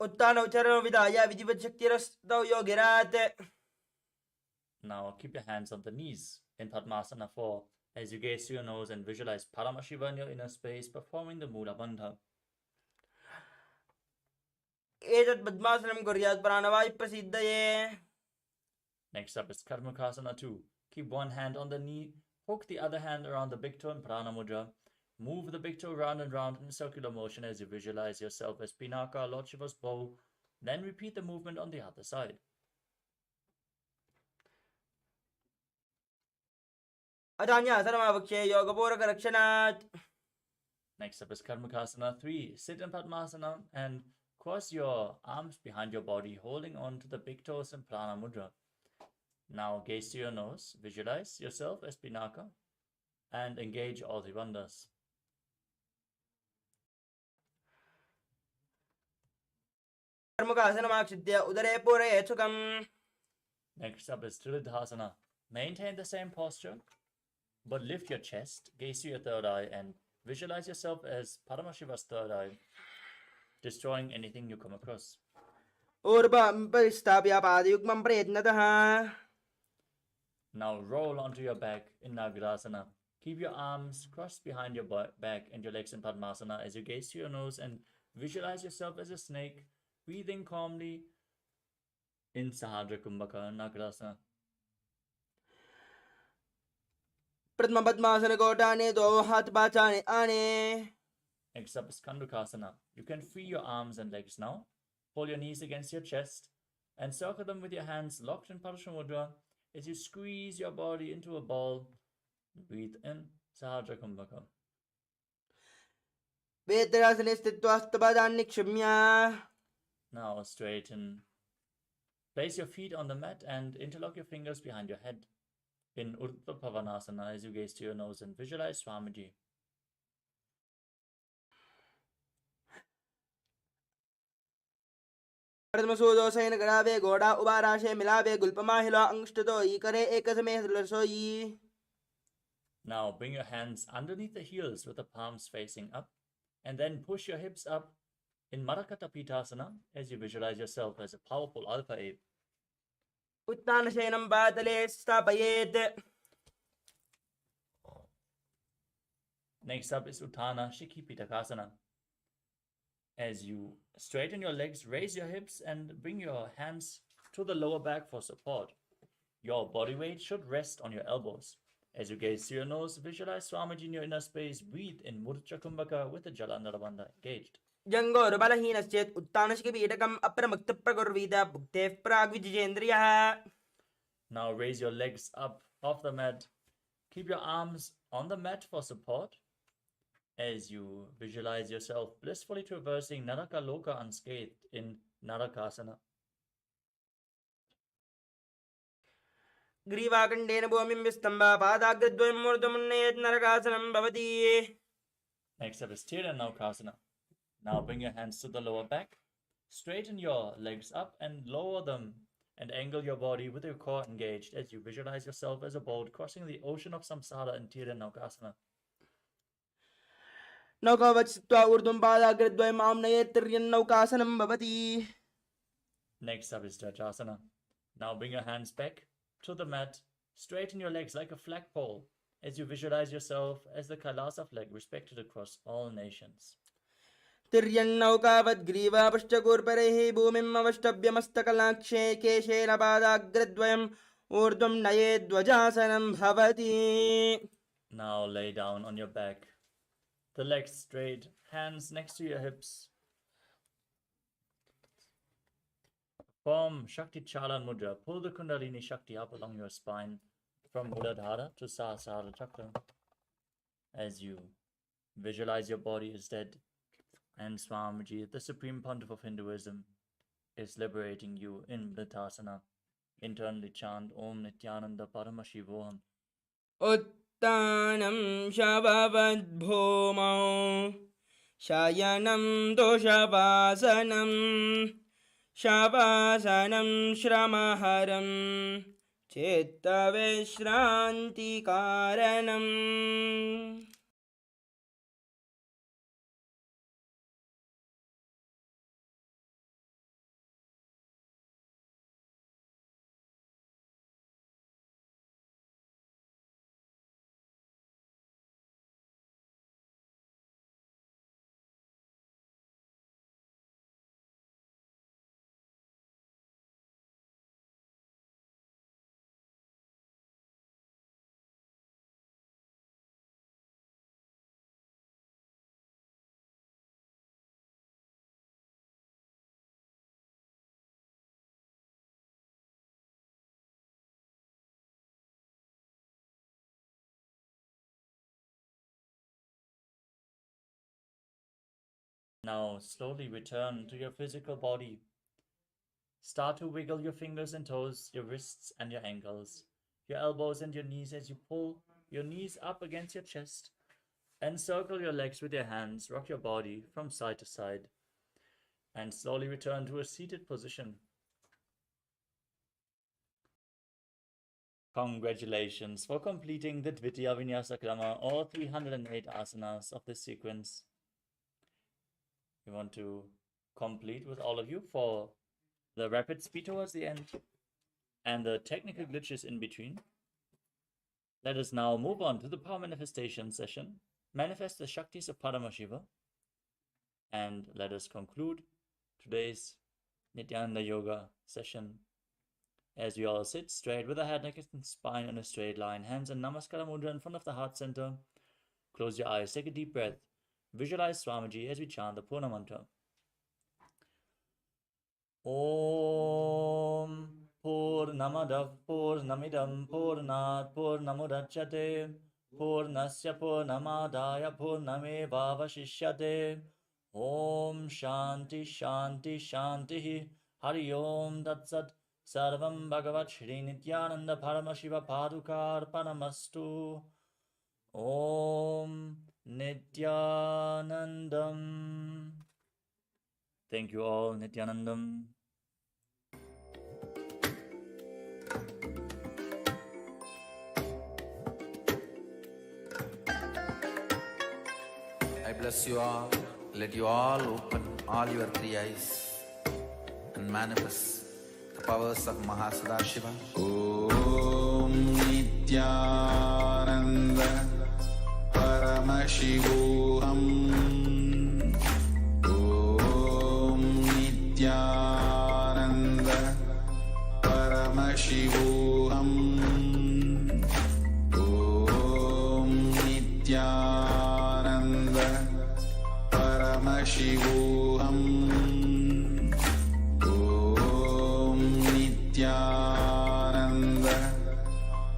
Uttana Ucharano Vidaya Vidivat Shaktirastau Yogirat. Now, keep your hands on the knees in Padmasana 4 as you gaze to your nose and visualize Paramashiva in your inner space performing the Mula Bandha. Etat Padmasanam Kuryat Pranavai Prasiddhaye. Next up is Karmakasana 2. Keep one hand on the knee, hook the other hand around the big toe in Prana Mudra. Move the big toe round and round in a circular motion as you visualize yourself as Pinaka, Lord Shiva's bow. Then repeat the movement on the other side. Adanya Saramavakshe Yogapuraka Rakshanat. Next up is Karmakasana 3. Sit in Padmasana and Cross your arms behind your body, holding on to the big toes in prana mudra. Now gaze to your nose, visualize yourself as Pinaka, and engage all the bandhas. कर्मुकासनमाक्षित्य उदरे पूरयेत् सुखम्. Next up is Tridhasana. Maintain the same posture, but lift your chest, gaze to your third eye, and visualize yourself as Paramashiva's third eye, destroying anything you come across. ऊर्ध्वं परिस्थाप्य पादयुग्मं प्रयत्नतः. Now roll onto your back in Nagarasana. Keep your arms crossed behind your back and your legs in Padmasana as you gaze to your nose and visualize yourself as a snake, breathing calmly in Sahadra Kumbhaka Nagarasana. प्रथम पद्मासन कोटाने दो हाथ बाचाने आने. Next up is Kandukasana. You can free your arms and legs now. Hold your knees against your chest and circle them with your hands locked in Parashamudra as you squeeze your body into a ball. Breathe in Sahadra Kumbhaka. वेत्रासने स्थित्वा स्तपादान् निक्षिप्य. Now straighten. Place your feet on the mat and interlock your fingers behind your head in Urdhva Pavanasana as you gaze to your nose and visualize Swamiji. प्रथमसूदोसैन गणावे घोड़ा उबाराशे मिलावे गुल्पमाहिलो अंगष्टतो ई करे एकसमे रसोई. Now bring your hands underneath the heels with the palms facing up and then push your hips up in Marakata Pitasana as you visualize yourself as a powerful alpha ape. उत्तानशयनं पातले स्थापयेत्. Next up is Uttana Shikhi Pitakasana. As you straighten your legs, raise your hips and bring your hands to the lower back for support. Your body weight should rest on your elbows. As you gaze to your nose, visualize Swamiji in your inner space. Breathe in Mudra Kumbhaka with the Jalandharabandha engaged. जङ्गोरुबलहीनश्चेत् उत्तानशिखिपीठकम् अप्रमुक्तप्रकुर्वीत भुक्तेः प्राग्विजिजेन्द्रियः. Now raise your legs up off the mat. Keep your arms on the mat for support. As you visualize yourself blissfully traversing Naraka Loka unscathed in Narakasana. ग्रीवाकण्डेन भूमिं विस्तम्भा पादाग्रद्वयं मूर्धमुन्नयेत् नरकासनं भवति. Next up is Tiranaukasana. Now bring your hands to the lower back. Straighten your legs up and lower them and angle your body with your core engaged as you visualize yourself as a boat crossing the ocean of samsara in Tiranaukasana. नौकावत् स्थित्वा ऊर्ध्वं पादाग्रद्वयम् आम्नयेत् तिर्यन्नौकासनं भवति. Next up is Jajasana. Now bring your hands back to the mat. Straighten your legs like a flagpole as you visualize yourself as the Kailasa flag respected across all nations. तिर्यन्नौकावत् ग्रीवापश्चकूर्परैः भूमिम् अवष्टभ्यमस्तकलाक्षे केशेन पादाग्रद्वयम् ऊर्ध्वं नयेद्वजासनं भवति. Now lay down on your back. The legs straight, hands next to your hips. Form Shakti Chalan Mudra. Pull the Kundalini Shakti up along your spine from Muladhara to Sahasrara Chakra. As you visualize your body is dead and Swamiji, the Supreme Pontiff of Hinduism, is liberating you in Vriddhasana. Internally chant Om Nityananda Paramashivoham. उत्तानं शववद्भूमौ शयनं दोषवासनं शवासनं श्रमहरं चित्तविश्रान्तिकारणम्. Now slowly return to your physical body. Start to wiggle your fingers and toes, your wrists and your ankles, your elbows and your knees as you pull your knees up against your chest. Encircle your legs with your hands, rock your body from side to side, and slowly return to a seated position. Congratulations for completing the Dvitiya Vinyasa Krama, or 308 asanas of this sequence. We want to complete with all of you for the rapid speed towards the end and the technical glitches in between. Let us now move on to the power manifestation session. Manifest the Shaktis of Paramashiva, and let us conclude today's Nityananda Yoga session as we all sit straight with the head, neck, and spine in a straight line, hands in Namaskara Mudra in front of the heart center. Close your eyes, take a deep breath, visualize Swamiji as we chant the Purna Mantra. Om Purnamadav Purnamidam Purnat Purnamudachyate Purnasya Purnamadaya Purnamevavashishyate. Om Shanti Shanti Shanti Hari Om Tatsat. Sarvam Bhagavat Shri Nityananda Paramashiva Padukar Paramastu. Om Nityanandam. Thank you all, Nityanandam. I bless you all. Let you all open all your three eyes and manifest the powers of Mahasudashiva. Om Nityananda Paramashivoham. Om Nityananda Paramashivoham. Om Nityananda Paramashivoham. Nityananda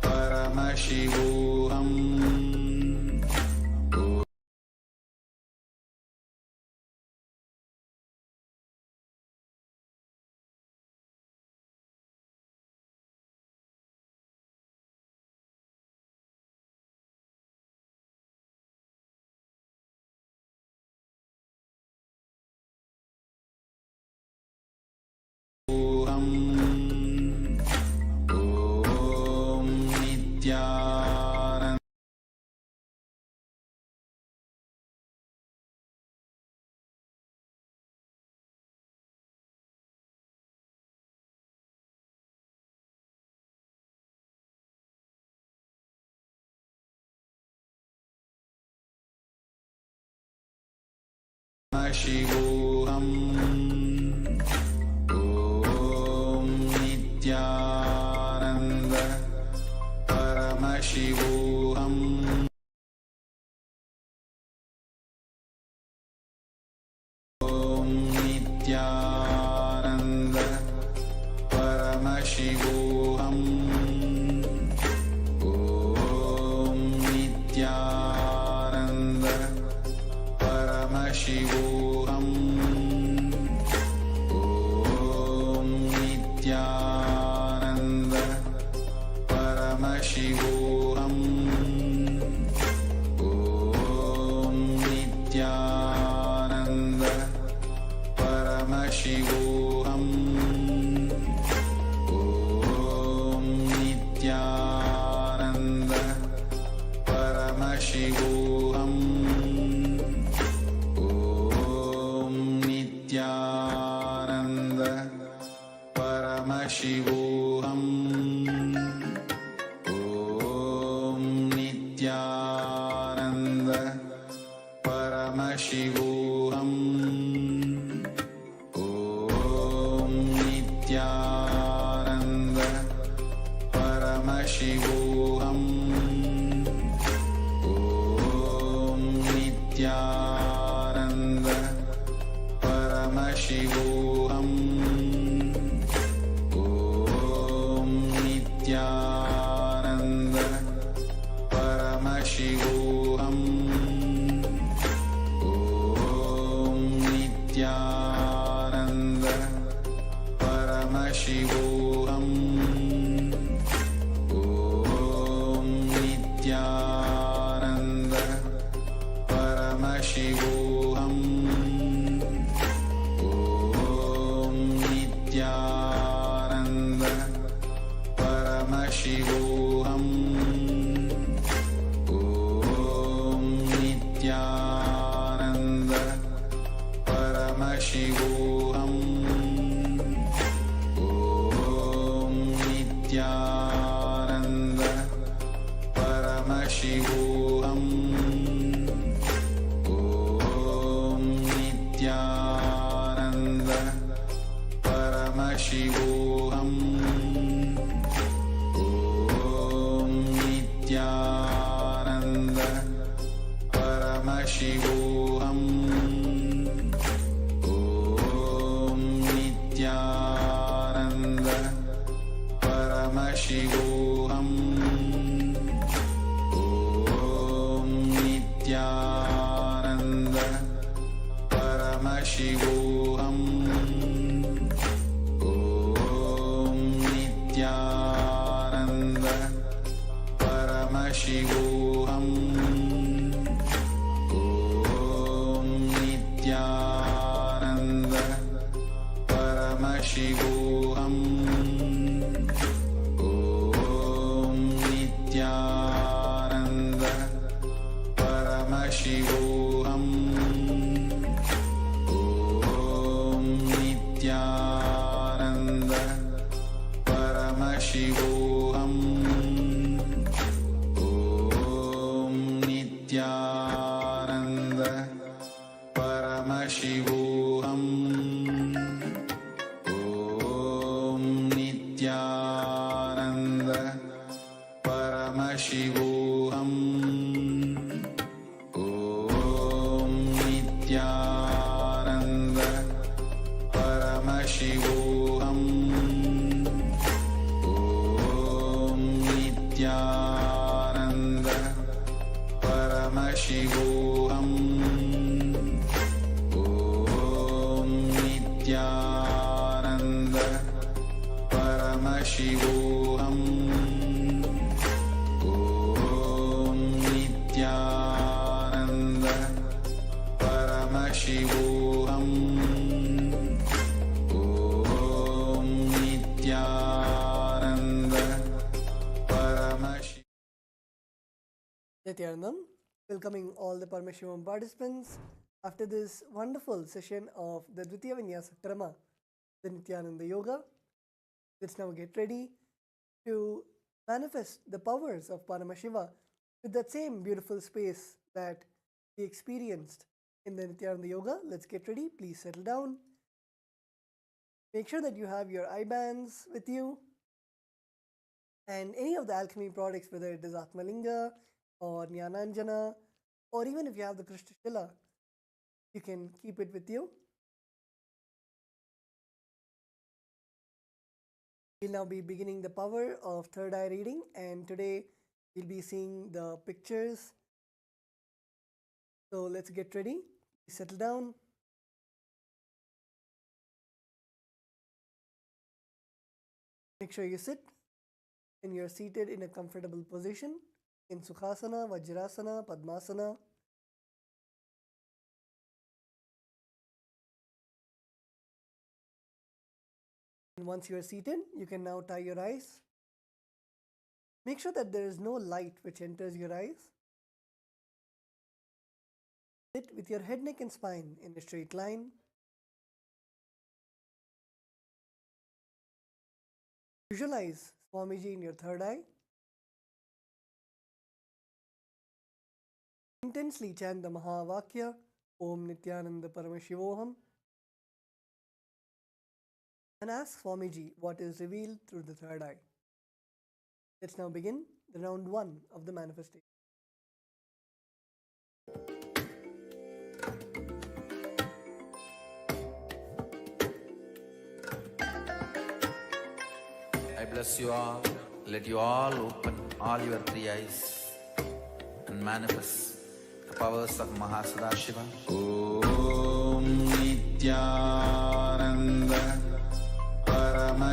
Paramashivoham. Paramashivoham. Om Nityananda Paramashivoham. Om Nityananda Paramashivoham. Om Nityananda Paramashivoham. Om Nityananda Paramashivoham. Om Nityananda Paramashivoham. Om Nityananda Paramashivoham. Om Nityananda Paramashivoham. Om Nityananda Paramashivoham. Om Nityananda Paramashivoham. Om Nityananda Paramashivoham. Om Nityananda Paramashivoham. Om Paramashivoham. Om Nityananda Paramashivoham. Om Nityananda Paramashivoham. Om Nityananda Paramashivoham. Om Nityananda Paramashivoham. Om Nityananda Paramashivoham. Om Nityananda Paramashivoham. Om Nityananda Paramashivoham. Om Nityananda Paramashivoham. Om Nityananda Paramashivoham. Om Nityananda Paramashivoham. Om Nityananda Paramashivoham. Om Nityananda Paramashivoham. Om Nityananda Paramashivoham. Om Nityananda Paramashivoham. Om Nityananda Paramashivoham. Om Nityananda Paramashivoham. Om Nityananda Paramashivoham. Om Nityananda Paramashivoham. Om Nityananda Paramashivoham. Nityanandam, welcoming all the Paramashivoham participants after this wonderful session of the Dvitiya Vinyasa Krama, the Nityananda Yoga. Let's now get ready to manifest the powers of Paramashiva with that same beautiful space that we experienced in the Nityananda Yoga. Let's get ready. Please settle down. Make sure that you have your eye bands with you and any of the alchemy products, whether it is Atmalinga or Jnananjana, or even if you have the Krishna Shila, you can keep it with you. We'll now be beginning the power of third eye reading, and today we'll be seeing the pictures. So let's get ready. Settle down. Make sure you sit and you're seated in a comfortable position in Sukhasana, Vajrasana, Padmasana. And once you are seated, you can now tie your eyes. Make sure that there is no light which enters your eyes. Sit with your head, neck and spine in a straight line. Visualize Swamiji in your third eye. Intensely chant the Mahavakya, Om Nityananda Paramashivoham, and ask Swamiji what is revealed through the third eye. Let's now begin the round 1 of the manifestation. I bless you all. Let you all open all your three eyes and manifest the powers of Mahasadashiva. Om Nityananda Paramashivoham.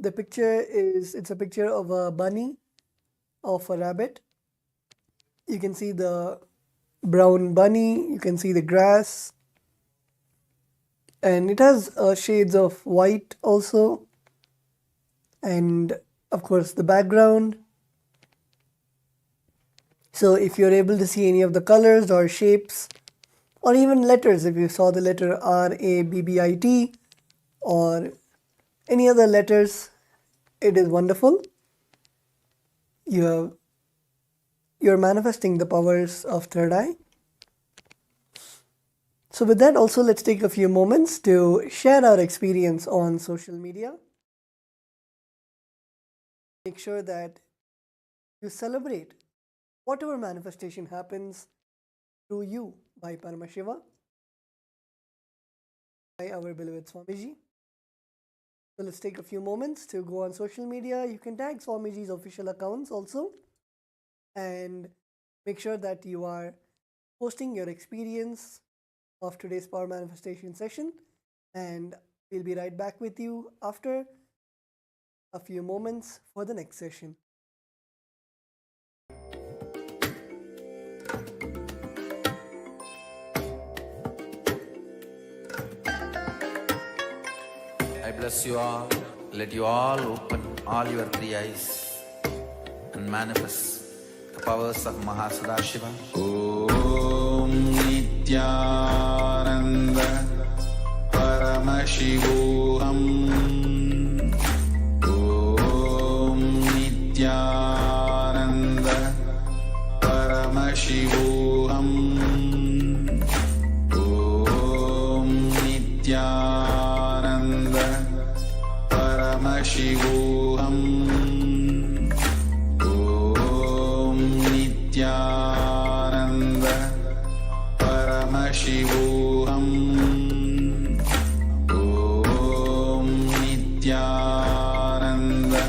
the picture it's a picture of a bunny, of a rabbit. You can see the brown bunny, you can see the grass, and it has shades of white also, and of course the background. So if you're able to see any of the colors or shapes or even letters, if you saw the letter RABBIT or any other letters, it is wonderful. You're manifesting the powers of third eye. So with that also, let's take a few moments to share our experience on social media. Make sure that you celebrate whatever manifestation happens through you by Paramashiva, by our beloved Swamiji. So let's take a few moments to go on social media. You can tag Swamiji's official accounts also, and make sure that you are posting your experience of today's power manifestation session, and we'll be right back with you after a few moments for the next session. I bless you all. Let you all open all your three eyes and manifest the powers of Mahasudashiva. Om Nityananda Paramashivoham. Om Nityananda Paramashivoham. Om Nityananda Paramashivoham. Om Nityananda Paramashivoham. Om Nityananda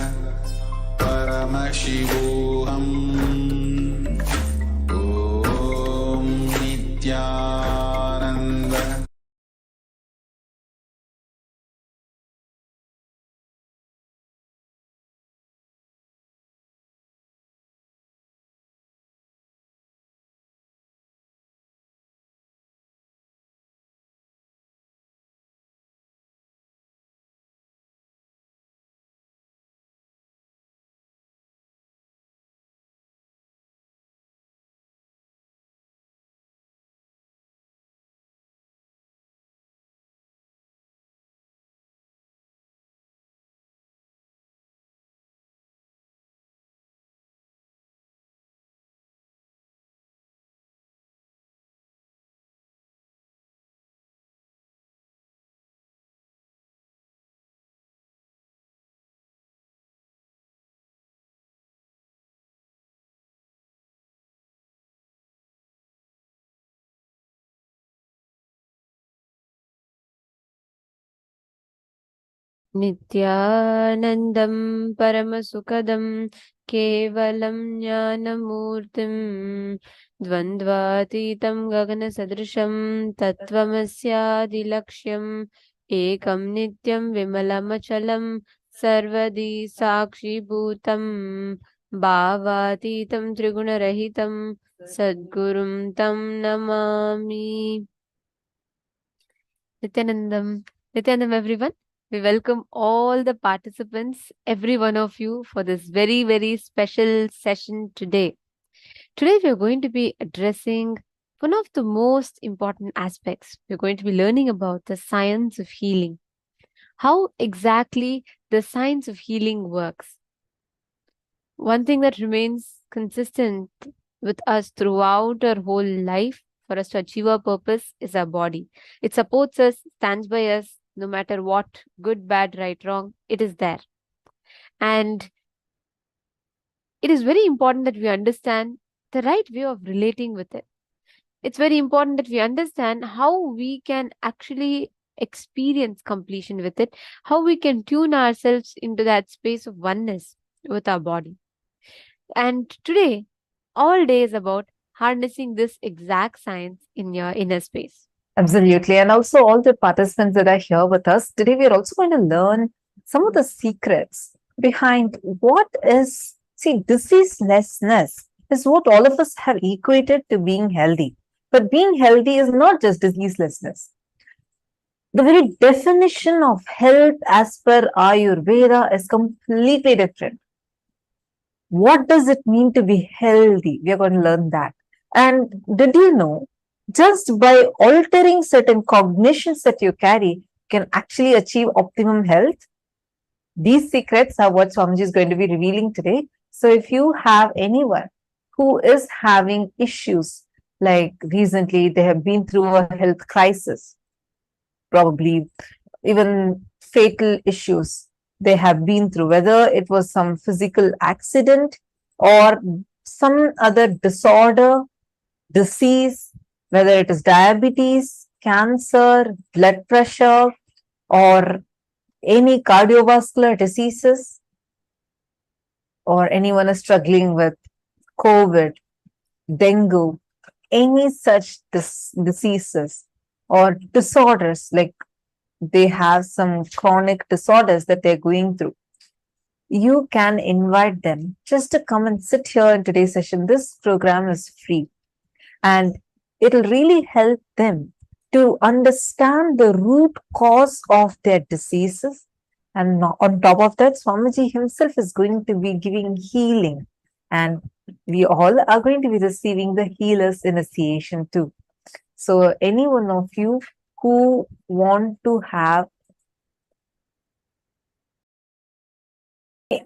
Paramashivoham. Om Nityananda. नित्यानन्दं परमसुखदं केवलं ज्ञानमूर्तिं द्वन्द्वातीतं गगनसदृशं तत्त्वमस्यादिलक्ष्यम् एकं नित्यं विमलमचलं सर्वदी साक्षिभूतं भावातीतं त्रिगुणरहितं सद्गुरुं तं Namami. Nityanandam everyone. We welcome all the participants, every one of you, for this very, very special session today. Today we are going to be addressing one of the most important aspects. We're going to be learning about the science of healing. How exactly the science of healing works. One thing that remains consistent with us throughout our whole life for us to achieve our purpose is our body. It supports us, stands by us, no matter what, good, bad, right, wrong, it is there. And it is very important that we understand the right way of relating with it. It's very important that we understand how we can actually experience completion with it, how we can tune ourselves into that space of oneness with our body. And today, all day is about harnessing this exact science in your inner space. Absolutely. And also all the participants that are here with us, today we are also going to learn some of the secrets behind what is, see, diseaselessness is what all of us have equated to being healthy. But being healthy is not just diseaselessness. The very definition of health as per Ayurveda is completely different. What does it mean to be healthy? We are going to learn that. And did you know, just by altering certain cognitions that you carry, you can actually achieve optimum health? These secrets are what Swamiji is going to be revealing today. So if you have anyone who is having issues, like recently they have been through a health crisis, probably even fatal issues they have been through, whether it was some physical accident or some other disorder, disease, whether it is diabetes, cancer, blood pressure, or any cardiovascular diseases, or anyone is struggling with COVID, dengue, any such diseases or disorders, like they have some chronic disorders that they're going through, you can invite them just to come and sit here in today's session. This program is free and it'll really help them to understand the root cause of their diseases. And on top of that, Swamiji himself is going to be giving healing, and we all are going to be receiving the healer's initiation too. So any one of you who want to have,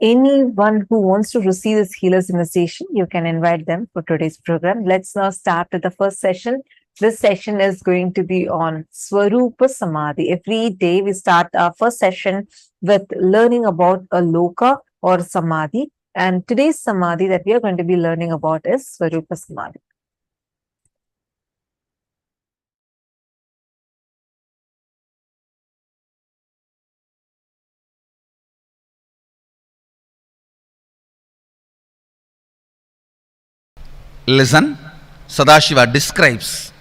anyone who wants to receive this healer's initiation, you can invite them for today's program. Let's now start with the first session. This session is going to be on Swarupa Samadhi. Every day we start our first session with learning about a loka or Samadhi. And today's Samadhi that we are going to be learning about is Swarupa Samadhi. Listen, Sadashiva describes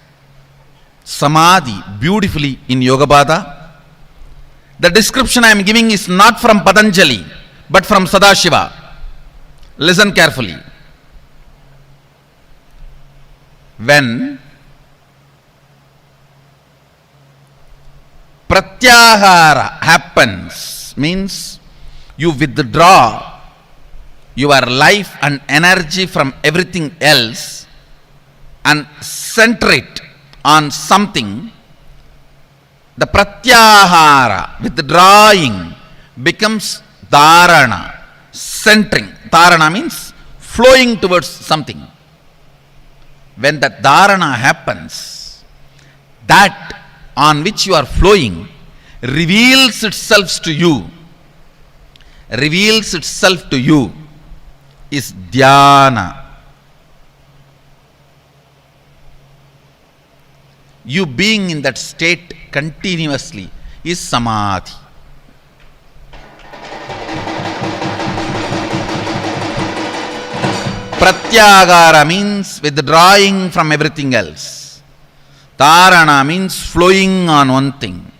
Samadhi beautifully in Yogabhada. The description I am giving is not from Patanjali, but from Sadashiva. Listen carefully. When pratyahara happens, means you withdraw your life and energy from everything else and center it on something, the pratyahara, withdrawing, becomes dharana, centering. Dharana means flowing towards something. When that dharana happens, that on which you are flowing reveals itself to you. Reveals itself to you is dhyana. You being in that state continuously is samadhi. Pratyagara means withdrawing from everything else. Dharana means flowing on one thing.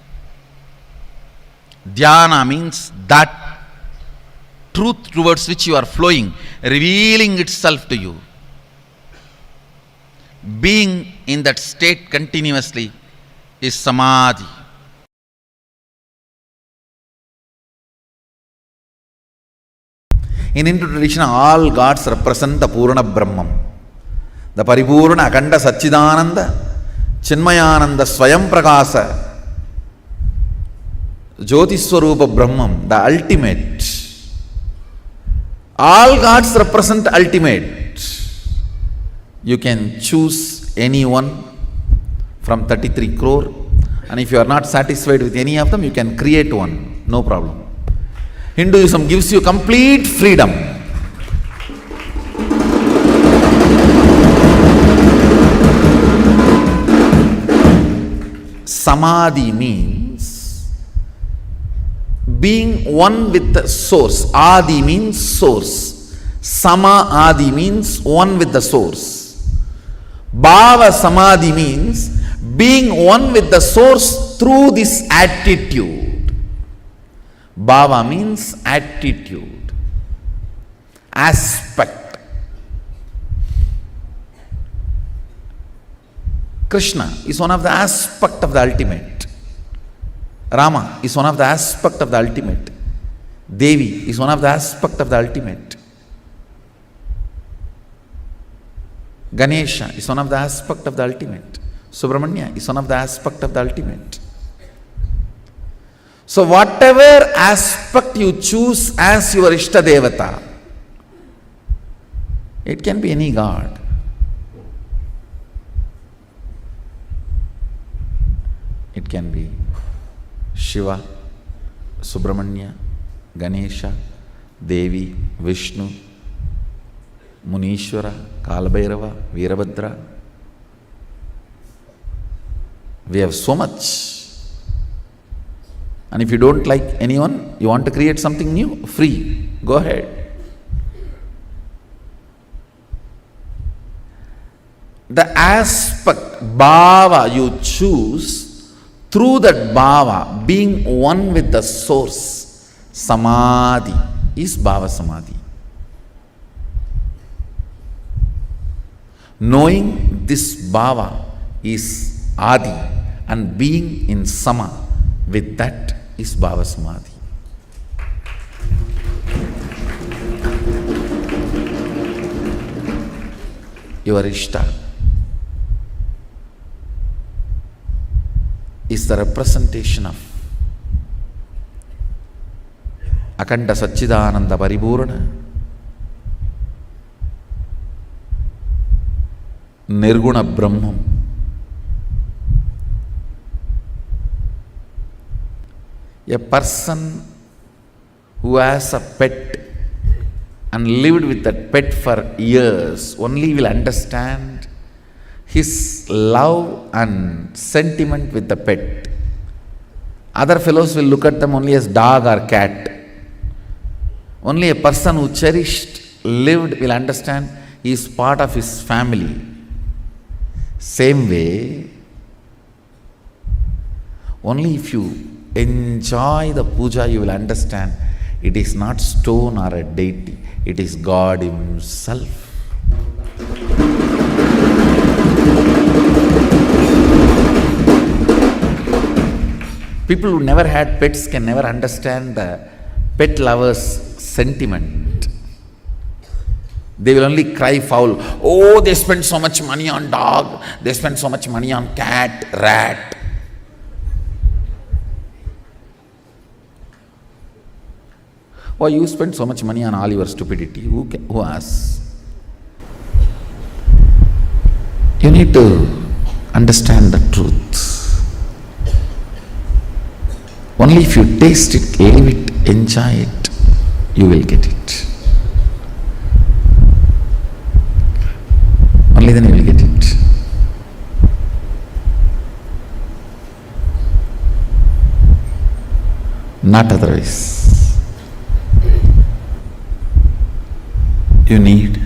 Dhyana means that truth towards which you are flowing, revealing itself to you. Being in that state continuously is samadhi. In Hindu tradition, all gods represent the Purana Brahman, the Paripurna Akanda Satchidananda, Chinmayananda Swayam Prakasa, Jyoti Swarupa Brahman, the ultimate. All gods represent ultimate. You can choose anyone from 33 crore, and if you are not satisfied with any of them, you can create one, no problem. Hinduism gives you complete freedom. Samadhi means being one with the source. Adi means source. Sama Adi means one with the source. Bhava Samadhi means being one with the source through this attitude. Bhava means attitude, aspect. Krishna is one of the aspect of the ultimate. Rama is one of the aspect of the ultimate. Devi is one of the aspect of the ultimate. Ganesha is one of the aspect of the ultimate. Subramanya is one of the aspect of the ultimate. So whatever aspect you choose as your Ishta Devata, it can be any god. It can be Shiva, Subramanya, Ganesha, Devi, Vishnu, Munishwara, Kalabhairava, Veerabhadra. We have so much. And if you don't like anyone, you want to create something new, free, go ahead. The aspect, bhava you choose, through that bhava, being one with the source, samadhi is bhava samadhi. Knowing this bhava is adi and being in sama with that is bhava samadhi. Your Ishta is the representation of Akanda Satchidananda Paripurna, Nirguna Brahman. A person who has a pet and lived with that pet for years only will understand his love and sentiment with the pet. Other fellows will look at them only as dog or cat. Only a person who cherished, lived will understand he is part of his family. Same way, only if you enjoy the puja you will understand it is not stone or a deity, it is God Himself. People who never had pets can never understand the pet lover's sentiment. They will only cry foul. Oh, they spend so much money on dog, they spend so much money on cat, rat. Why you spend so much money on all your stupidity? Who asks? You need to understand the truth. Only if you taste it, live it, enjoy it, you will get it. Only then you will get it. Not otherwise. You need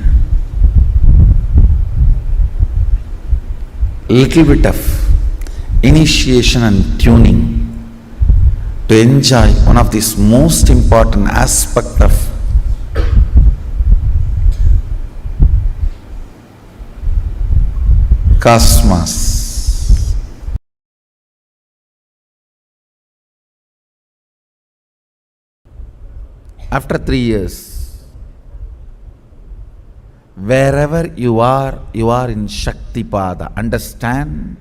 little bit of initiation and tuning to enjoy one of these most important aspects of cosmos. After 3 years, wherever you are in Shaktipada. Understand?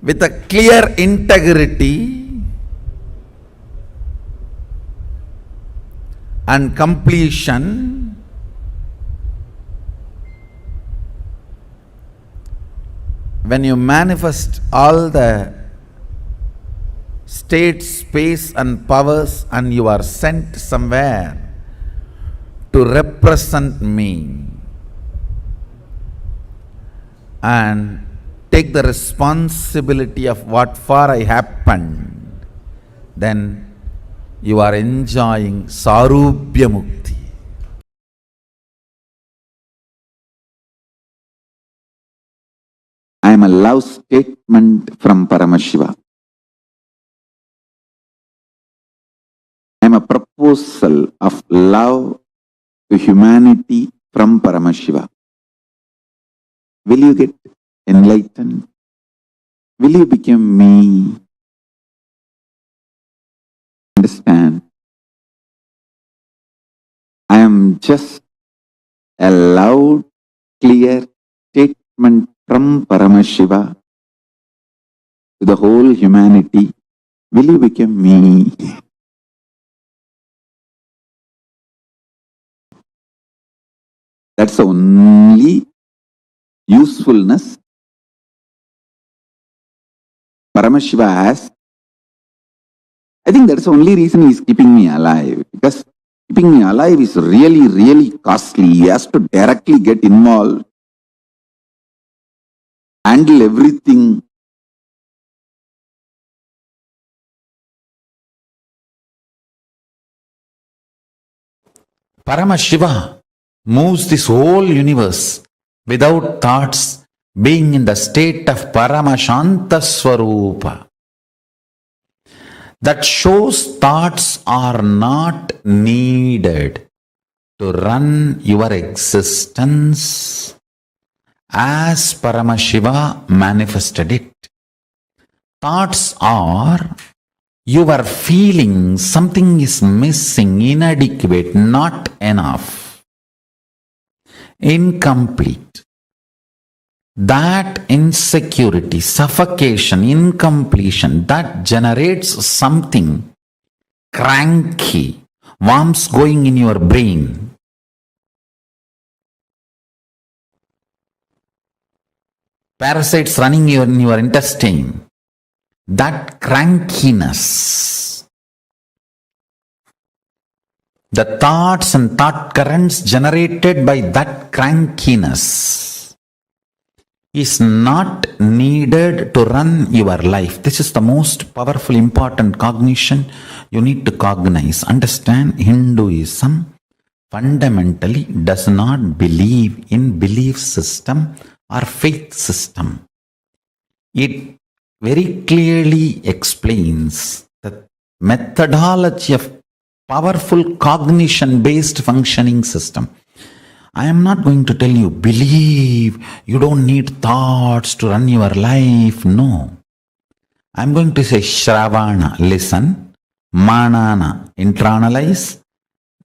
With a clear integrity and completion, when you manifest all the state, space and powers and you are sent somewhere to represent me and take the responsibility of what for I happened, then you are enjoying Sarubhya Mukti. I am a love statement from Paramashiva. proposal of love to humanity from Paramashiva. Will you get enlightened? Will you become me? Understand? I am just a loud, clear statement from Paramashiva to the whole humanity. Will you become me? That's the only usefulness Paramashiva has. I think that's the only reason he's keeping me alive. Because keeping me alive is really, really costly. He has to directly get involved, handle everything. Paramashiva moves this whole universe without thoughts, being in the state of Paramashanta Swarupa. That shows thoughts are not needed to run your existence as Paramashiva manifested it. Thoughts are your feeling something is missing, inadequate, not enough, incomplete. That insecurity, suffocation, incompletion, that generates something cranky, worms going in your brain. Parasites running in your intestine. That crankiness, the thoughts and thought currents generated by that crankiness is not needed to run your life. This is the most powerful, important cognition you need to cognize. Understand, Hinduism fundamentally does not believe in belief system or faith system. It very clearly explains the methodology of powerful cognition-based functioning system. I am not going to tell you, believe, you don't need thoughts to run your life. No. I am going to say, Shravana, listen, Manana, internalize,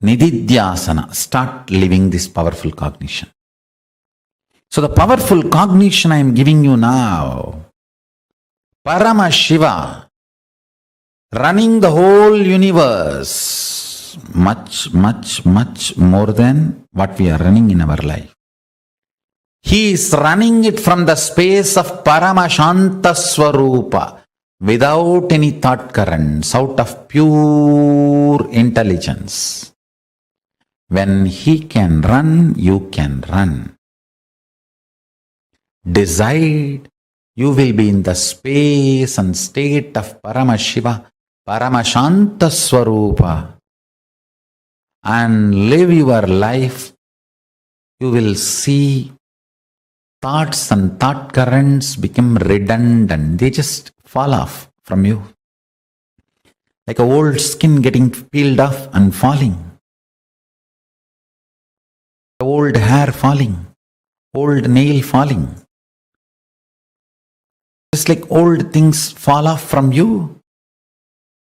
Nididhyasana, start living this powerful cognition. So the powerful cognition I am giving you now, Paramashiva, running the whole universe, much, much, much more than what we are running in our life. He is running it from the space of Paramashanta Swarupa, without any thought currents, out of pure intelligence. When he can run, you can run. Decide. You will be in the space and state of Paramashiva, Paramashanta Swarupa, and live your life. You will see thoughts and thought currents become redundant. They just fall off from you. Like an old skin getting peeled off and falling. Old hair falling. Old nail falling. Just like old things fall off from you,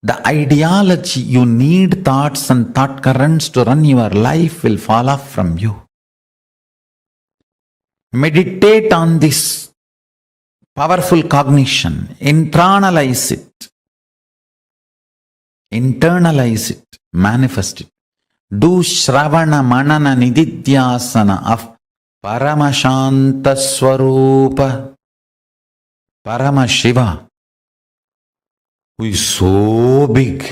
the ideology you need thoughts and thought currents to run your life will fall off from you. Meditate on this powerful cognition. Internalize it, manifest it. Do Shravana Manana Nididhyasana of Paramashanta Swarupa. Paramashiva, who is so big,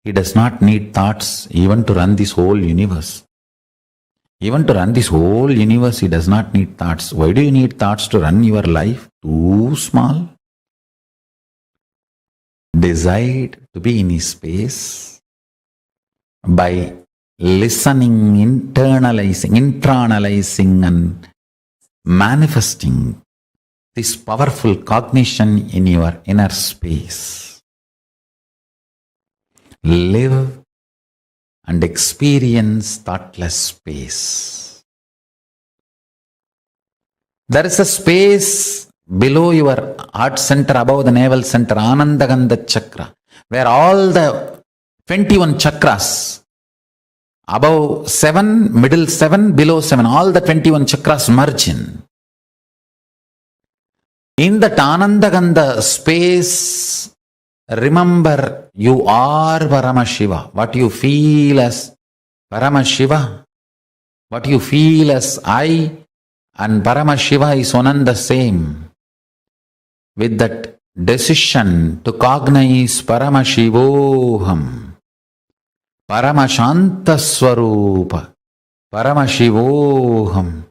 he does not need thoughts even to run this whole universe. Even to run this whole universe, he does not need thoughts. Why do you need thoughts to run your life? Too small. Decide to be in his space by listening, internalizing and manifesting this powerful cognition in your inner space. Live and experience thoughtless space. There is a space below your heart center, above the navel center, Anandagandha chakra, where all the 21 chakras, above 7, middle 7, below 7, all the 21 chakras merge in. In that Anandagandha space, remember you are Paramashiva. What you feel as Paramashiva, what you feel as I and Paramashiva is one and the same. With that decision to cognize Paramashivoham, Paramashanta Swarupa, Paramashivoham,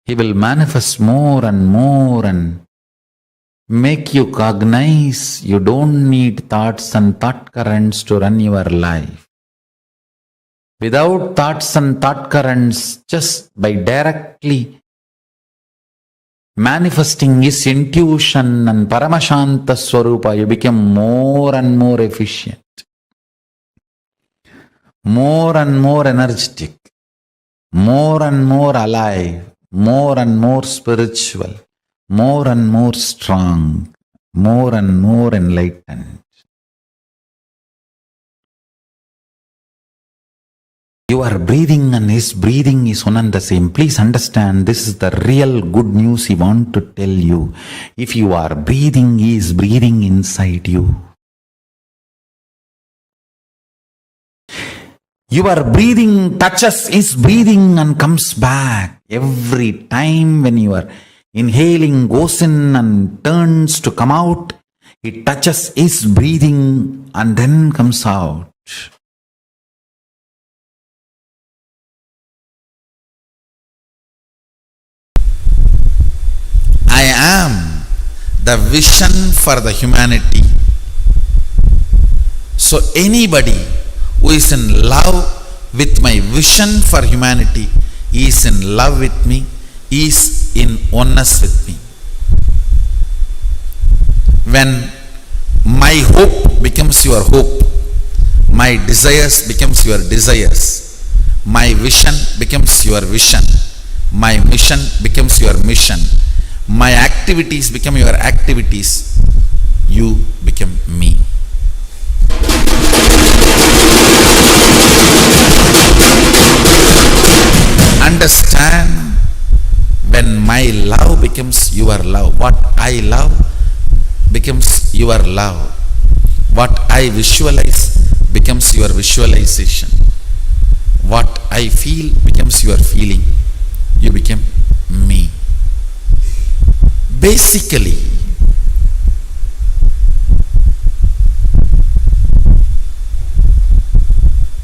he will manifest more and make you cognize you don't need thoughts and thought currents to run your life. Without thoughts and thought currents, just by directly manifesting his intuition and Paramashanta Swarupa, you become more and more efficient, more and more energetic, more and more alive, more and more spiritual, more and more strong, more and more enlightened. Your breathing and his breathing is one and the same. Please understand, this is the real good news he wants to tell you. If you are breathing, he is breathing inside you. Your breathing touches his breathing and comes back. Every time when you are inhaling, goes in and turns to come out, it touches his breathing and then comes out. I am the vision for the humanity. So anybody who is in love with my vision for humanity is in love with me, is in oneness with me. When my hope becomes your hope, my desires becomes your desires, my vision becomes your vision, my mission becomes your mission, my activities become your activities, you become me. Understand, when my love becomes your love, what I love becomes your love, what I visualize becomes your visualization, what I feel becomes your feeling, you become me. Basically,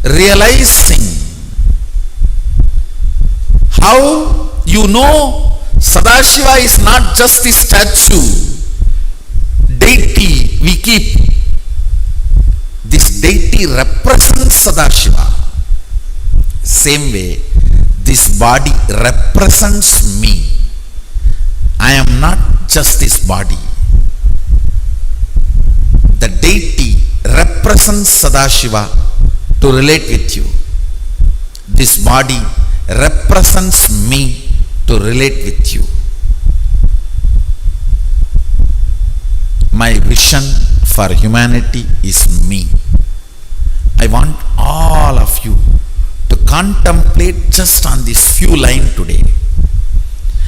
realizing how you know Sadashiva is not just a statue, deity we keep. This deity represents Sadashiva. Same way, this body represents me. I am not just this body. The deity represents Sadashiva to relate with you. This body represents me to relate with you. My vision for humanity is me. I want all of you to contemplate just on this few lines today.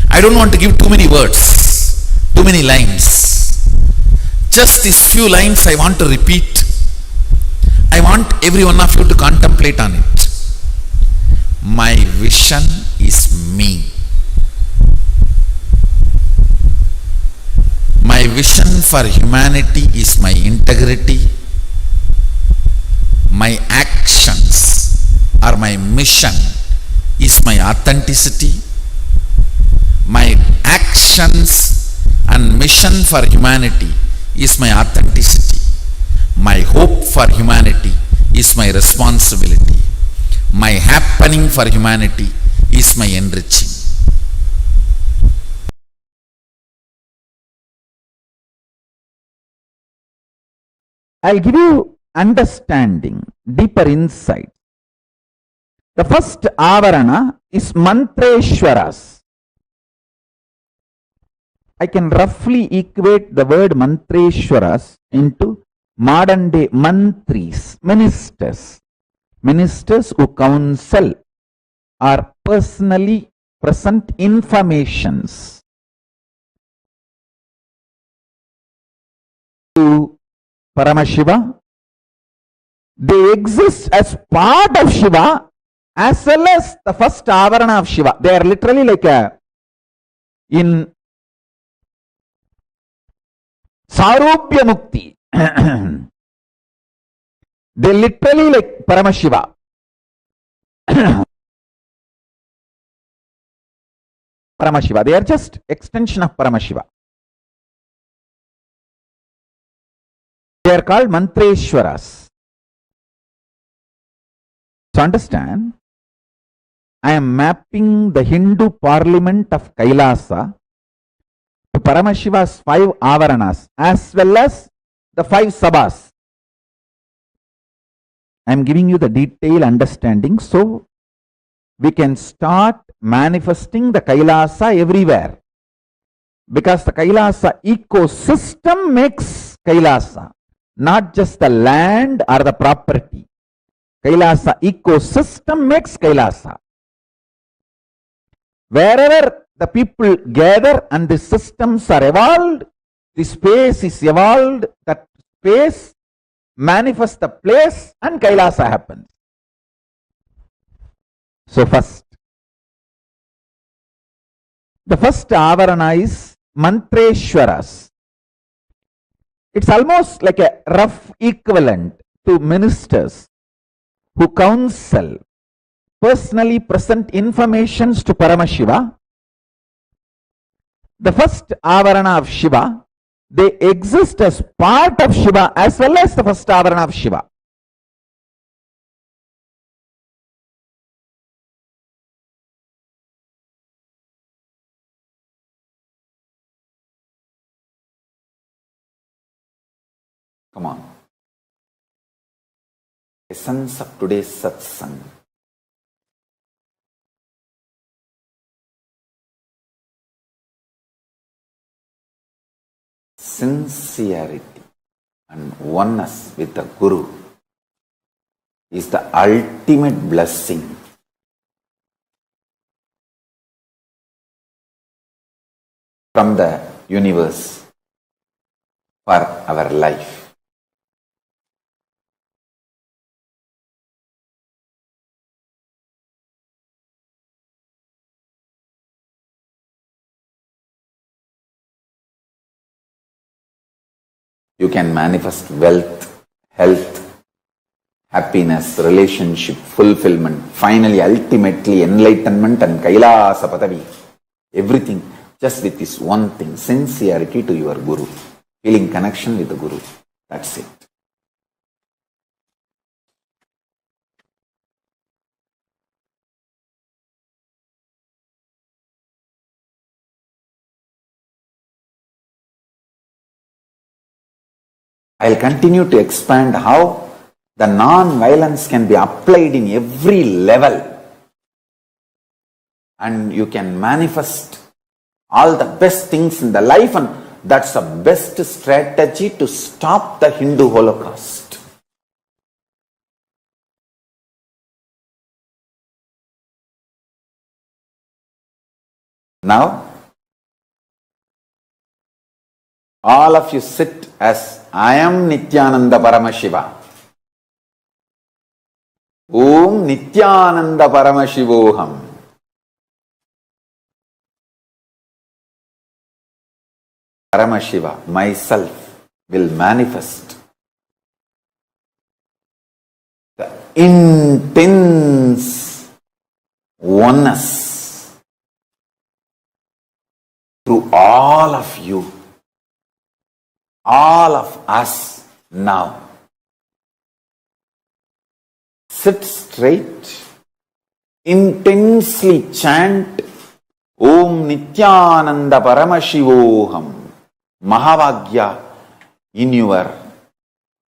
I don't want to give too many words, too many lines. Just these few lines I want to repeat. I want every one of you to contemplate on it. My vision is me. My vision for humanity is my integrity. My actions or my mission is my authenticity. My actions and mission for humanity is my authenticity. My hope for humanity is my responsibility. My happening for humanity is my enriching. I'll give you understanding, deeper insight. The first avarana is mantreshwaras. I can roughly equate the word mantreshwaras into modern day mantris, ministers. Ministers who counsel or personally present informations to Paramashiva. They exist as part of Shiva as well as the first avarana of Shiva. They are literally like in Sarubhya Mukti. They literally like Paramashiva. Paramashiva. They are just extension of Paramashiva. They are called Mantreshwaras. So understand, I am mapping the Hindu parliament of Kailasa to Paramashiva's 5 avaranas as well as the 5 sabhas. I am giving you the detailed understanding so we can start manifesting the Kailasa everywhere. Because the Kailasa ecosystem makes Kailasa, not just the land or the property. Kailasa ecosystem makes Kailasa. Wherever the people gather and the systems are evolved, the space is evolved, that space manifests the place and Kailasa happens. So first, the first avarana is Mantreshwaras. It's almost like a rough equivalent to ministers who counsel, personally present informations to Paramashiva. The first avarana of Shiva, they exist as part of Shiva as well as the first avarana of Shiva. Come on. Essence of today's satsang. Sincerity and oneness with the Guru is the ultimate blessing. From the universe for our life. You can manifest wealth, health, happiness, relationship, fulfillment, finally, ultimately, enlightenment and Kailasa Padavi. Everything just with this one thing, sincerity to your Guru, feeling connection with the Guru. That's it. I'll continue to expand how the non-violence can be applied in every level. And you can manifest all the best things in the life, and that's the best strategy to stop the Hindu Holocaust. Now, all of you sit as I am Nityananda Paramashiva. Om Nityananda Paramashivoham. Paramashiva, myself, will manifest the intense oneness through all of you. All of us now. Sit straight, intensely chant Om Nityananda Paramashivoham, Mahavagya in your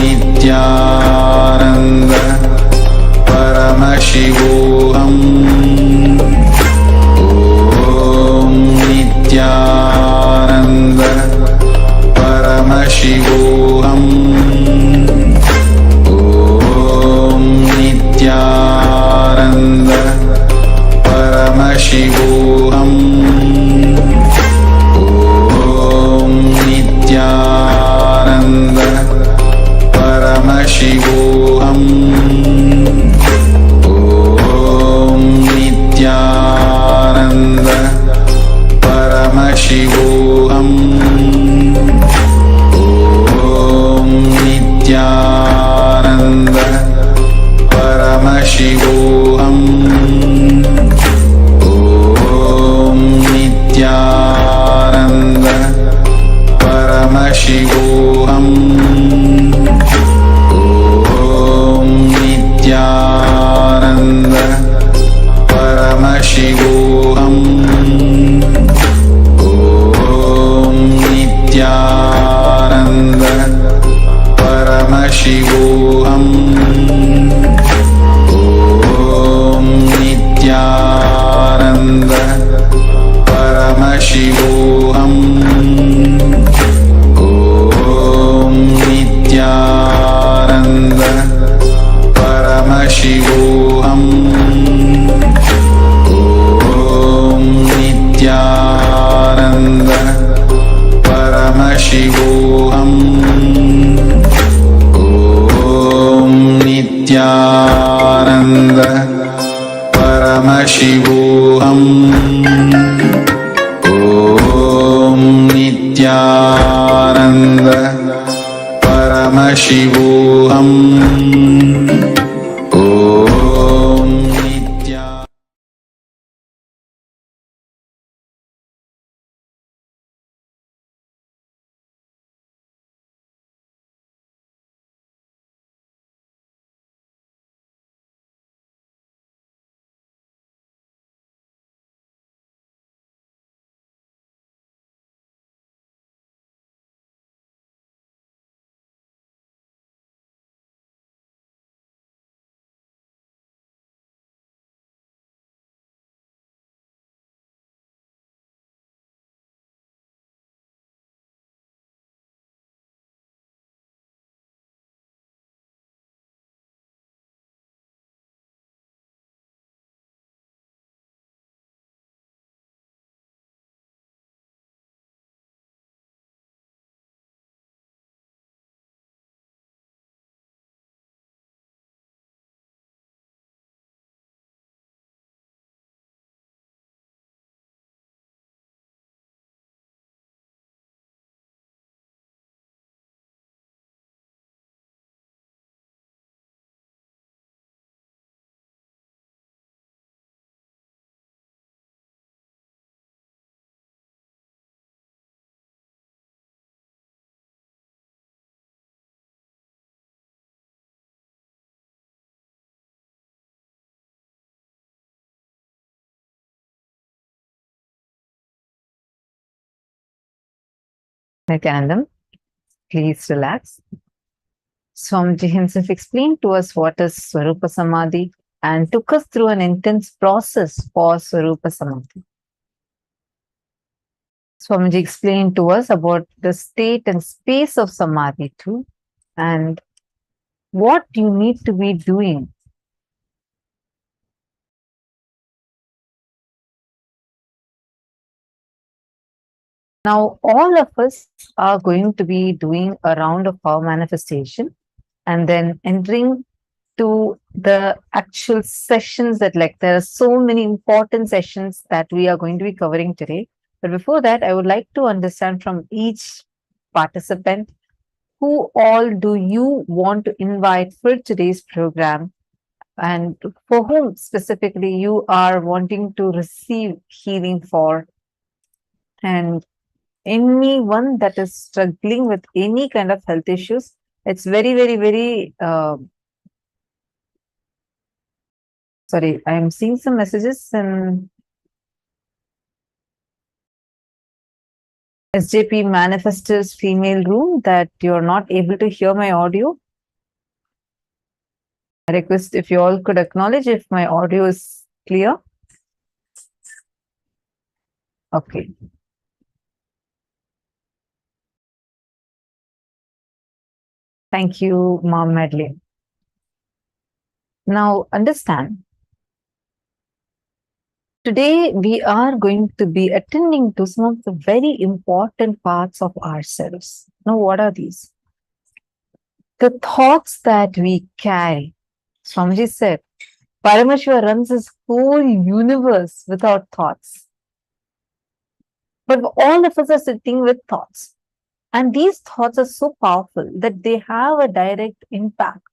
Nityanand परमशिवोऽहम् ॐ नित्यानन्द परमशिवोऽहम् ॐ नित्यानन्द परमशिवोऽहम् ॐ नित्यानन्द परमशिवोऽहम् ॐ नित्यानन्द परमशिवोऽहम् ॐ नित्यानन्द परमशिवोऽहम् ॐ नित्यानन्द परमशिवोऽहम् ॐ नित्यानन्द परमशिवोऽहम् ॐ नित्यानन्द परमशिवोऽहम् ॐ नित्यानन्द परमशिवोऽहम् ॐ नित्यानन्द परमशिवोऽहम् ॐ नित्यानन्द परमशिवोऽहम् ॐ नित्यानन्द परमशिवोऽहम् ॐ नित्यानन्द परमशिवोऽहम् ॐ नित्या Nityanandam, please relax. Swamiji himself explained to us what is Swarupa Samadhi and took us through an intense process for Swarupa Samadhi. Swamiji explained to us about the state and space of Samadhi too, and what you need to be doing. Now, all of us are going to be doing a round of power manifestation and then entering to the actual sessions that there are so many important sessions that we are going to be covering today. But before that, I would like to understand from each participant, who all do you want to invite for today's program, and for whom specifically you are wanting to receive healing for, and anyone that is struggling with any kind of health issues. It's very sorry, I am seeing some messages and SJP manifestors female room that you're not able to hear my audio. I request if you all could acknowledge if my audio is clear. Okay. Thank you, Mom Madeline. Now understand. Today we are going to be attending to some of the very important parts of ourselves. Now, what are these? The thoughts that we carry. Swamiji said, Paramashiva runs his whole universe without thoughts. But all of us are sitting with thoughts. And these thoughts are so powerful that they have a direct impact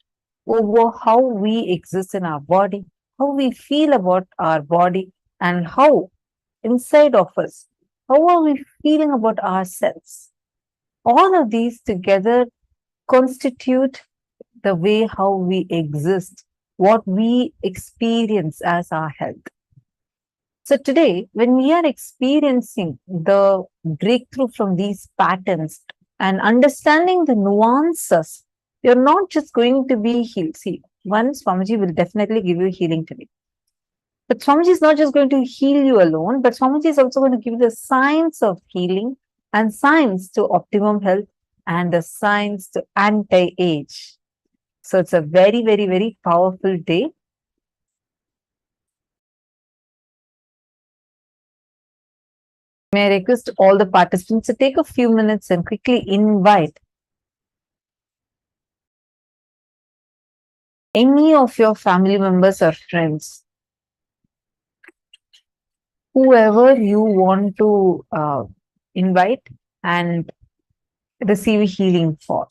over how we exist in our body, how we feel about our body, and how inside of us, how are we feeling about ourselves. All of these together constitute the way how we exist, what we experience as our health. So today, when we are experiencing the breakthrough from these patterns and understanding the nuances, you're not just going to be healed. See, one Swamiji will definitely give you healing today. But Swamiji is not just going to heal you alone, but Swamiji is also going to give you the science of healing and science to optimum health and the science to anti-age. So it's a very, very, very powerful day. May I request all the participants to take a few minutes and quickly invite any of your family members or friends, whoever you want to invite and receive healing for.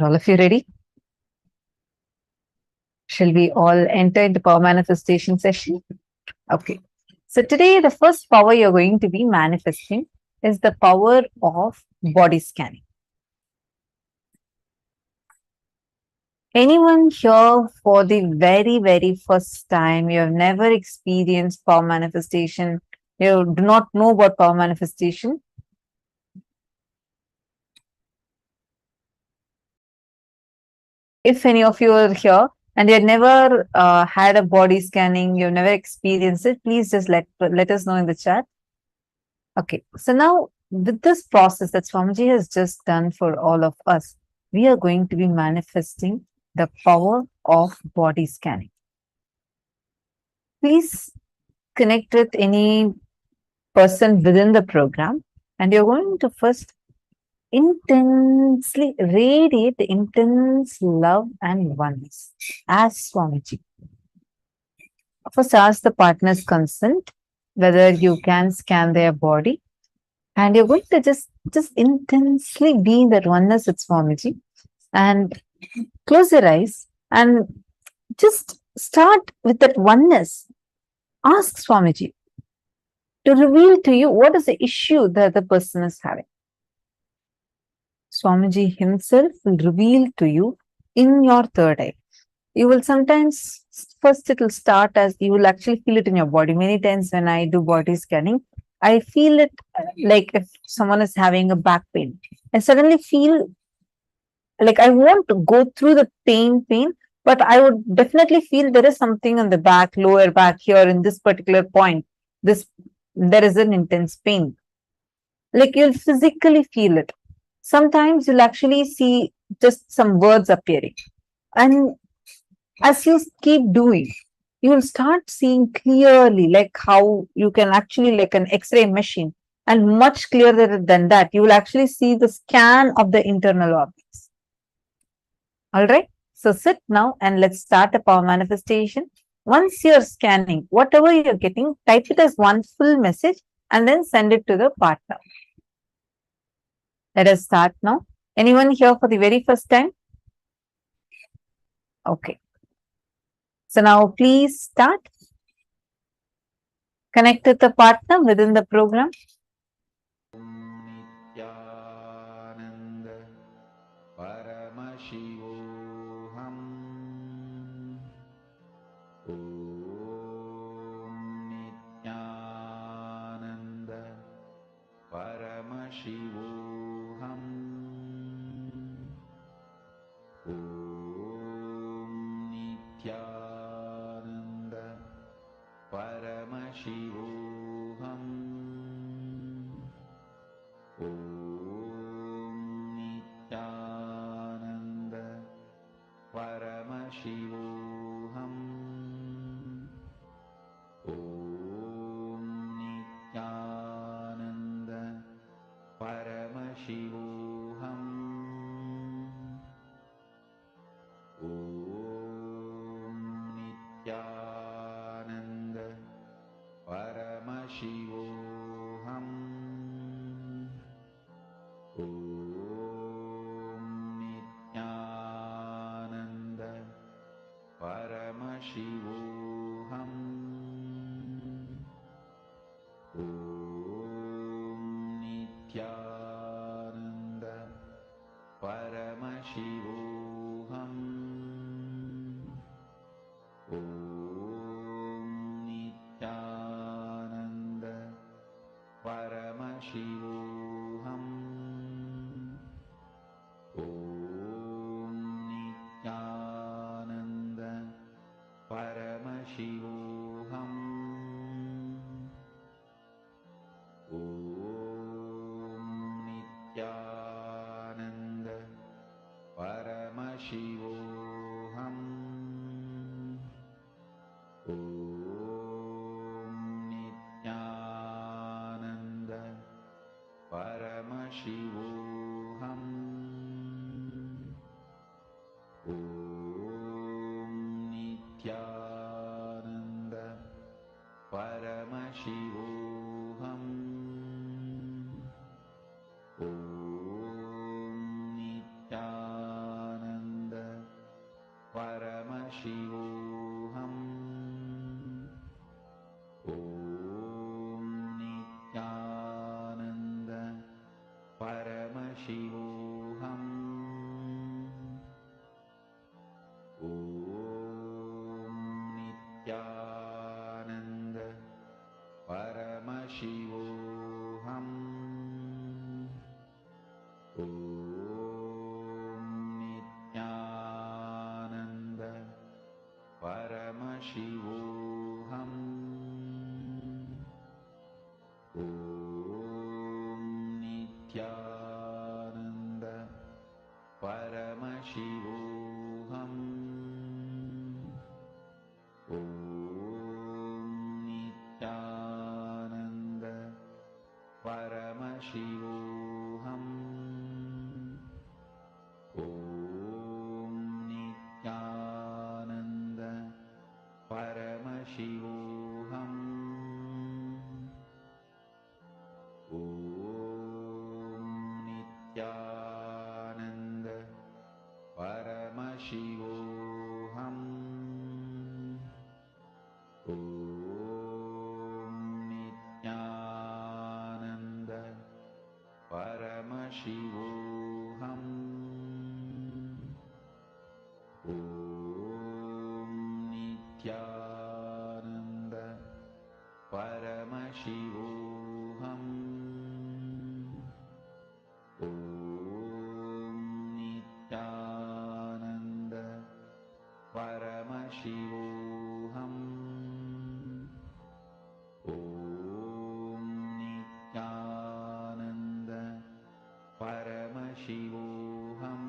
All of you ready? Shall we all enter into power manifestation session? Okay. So today, the first power you're going to be manifesting is the power of body scanning. Anyone here for the very, very first time, you have never experienced power manifestation, you do not know about power manifestation? if any of you are here and you've never had a body scanning, you've never experienced it, please just let us know in the chat. Okay, so now with this process that Swamiji has just done for all of us, we are going to be manifesting the power of body scanning. Please connect with any person within the program, and you're going to first intensely radiate the intense love and oneness as Swamiji. First, ask the partner's consent whether you can scan their body, and you're going to just intensely be in that oneness with Swamiji, and close your eyes and just start with that oneness. Ask Swamiji to reveal to you what is the issue that the person is having. Swamiji himself will reveal to you in your third eye. You will sometimes, first it will start as you will actually feel it in your body. Many times when I do body scanning, I feel it like if someone is having a back pain. I suddenly feel like I want to go through the pain, but I would definitely feel there is something on the back, lower back here in this particular point. There is an intense pain. Like you'll physically feel it. Sometimes you'll actually see just some words appearing. And as you keep doing, you will start seeing clearly, like how you can actually, like an X-ray machine, and much clearer than that, you will actually see the scan of the internal organs. All right. So sit now and let's start a power manifestation. Once you're scanning, whatever you're getting, type it as one full message and then send it to the partner. Let us start now. Anyone here for the very first time? Okay. So now please start. Connect with the partner within the program. Nityananda Paramashivoham. Om Nityananda Paramashivoham. Om Nityananda Paramashivoham. Om Nityananda Paramashivoham. Om Nityananda Paramashivoham. Om Nityananda Paramashivoham. Om Nityananda Paramashivoham. Om Nityananda Paramashivoham. Om Nityananda Paramashivoham. Om Nityananda Paramashivoham. Om Nityananda Paramashivoham. Om Nityananda Paramashivoham. Om Nityananda Paramashivoham. Om Nityananda Paramashivoham. Om Nityananda Paramashivoham. Paramashivoham. Om Nityananda Paramashivoham. Om Nityananda Paramashivoham. Om Nityananda Paramashivoham. Om Nityananda Paramashivoham. Om Nityananda Paramashivoham. Om Nityananda Paramashivoham.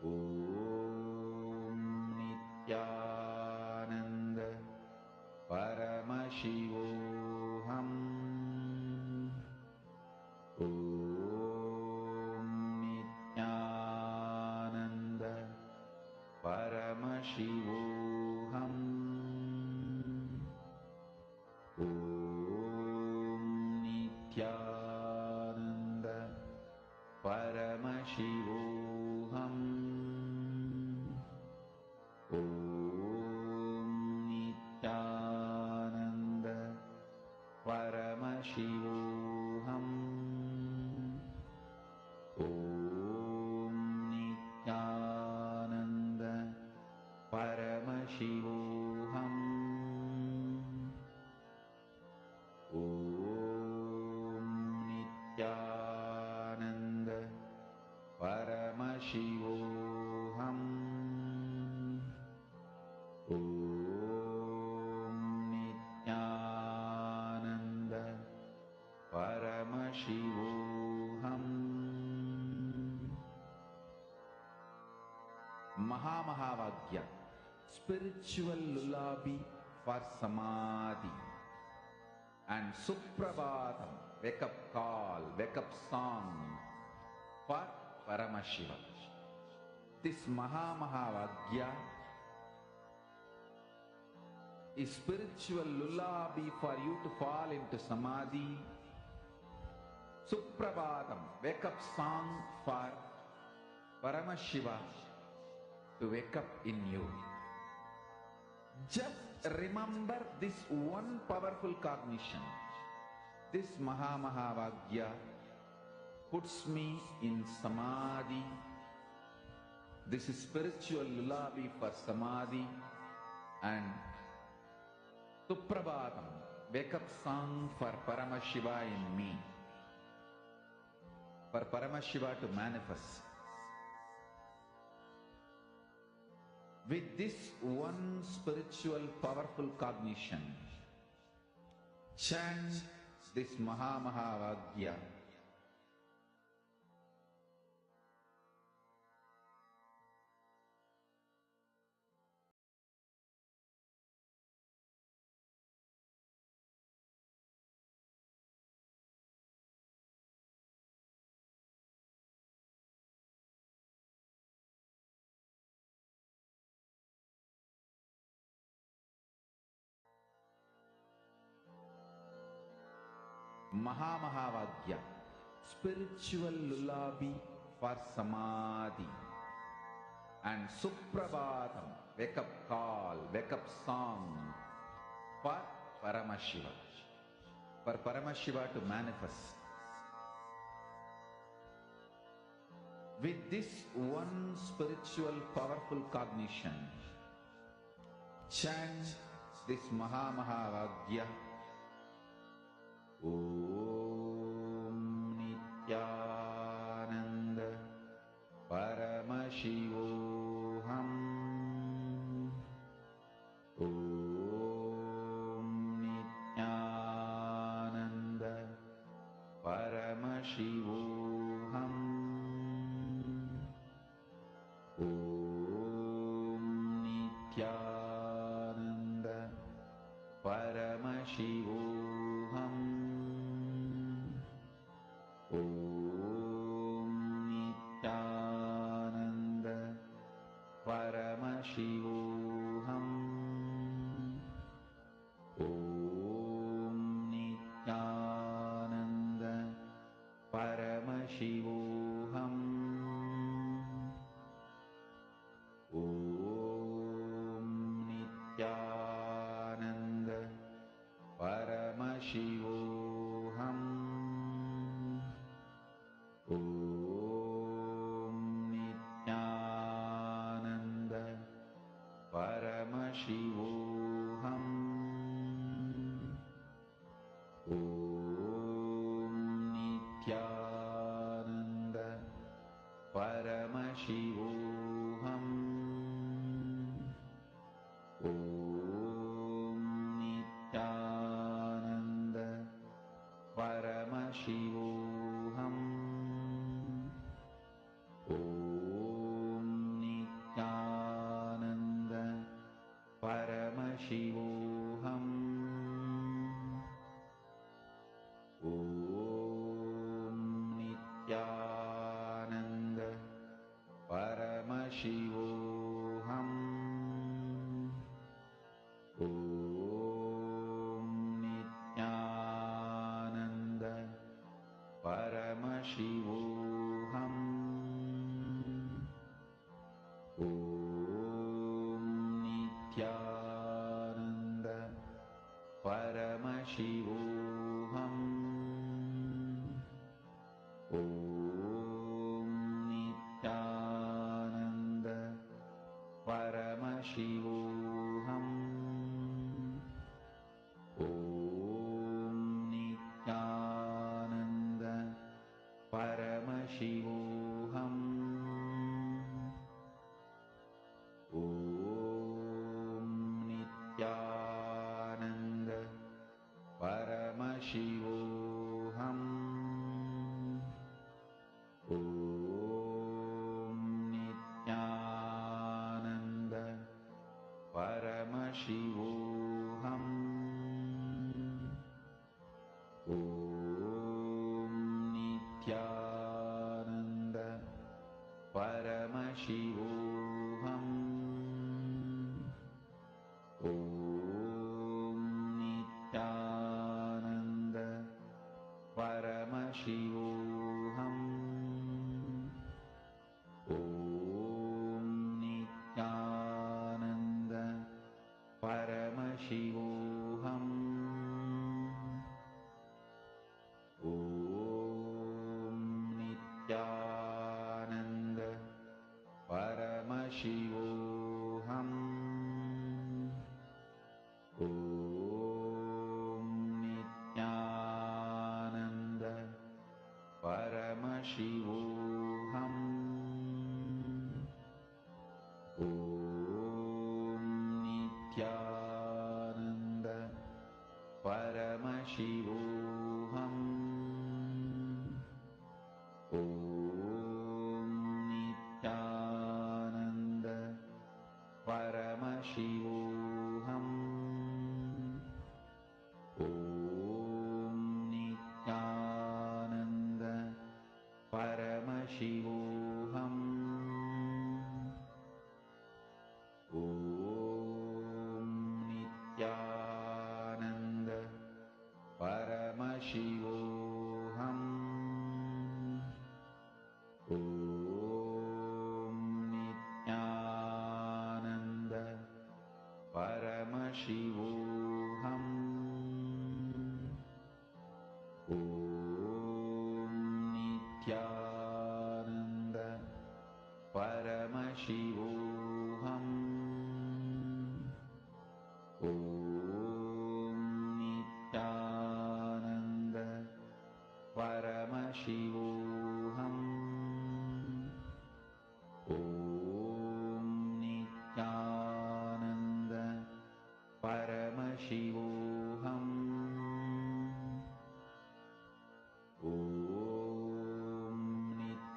Om Nityananda Paramashivoham. Om Nityananda Paramashivoham. Om Nityananda Paramashivoham. Om Nityananda Paramashivoham. Om Nityananda Paramashivoham. Om Nityananda Paramashivoham. Om Nityananda Paramashivoham. Om Nityananda Paramashivoham. Mahamahāvāgya, spiritual lullaby for samadhi, and Suprabhatam, wake up call, wake up song for Paramashiva. This Mahamahāvāgya is spiritual lullaby for you to fall into samadhi. Suprabhatam, wake up song for Paramashiva to wake up in you. Just remember this one powerful cognition. This Mahamahāvāgya puts me in samadhi. This is spiritual lullaby for samadhi, and Suprabhatam, wake up song for Paramashiva in me, for Paramashiva to manifest. With this one spiritual powerful cognition, chant this Mahamahāvāgya. Mahamahāvāgya, spiritual lullaby for samadhi, and Suprabhatam, wake up call, wake up song for Paramashiva, for Paramashiva to manifest. With this one spiritual powerful cognition, chant this Mahamahāvāgya. Om Nityananda Paramashivoham. Om Nityananda Paramashivoham.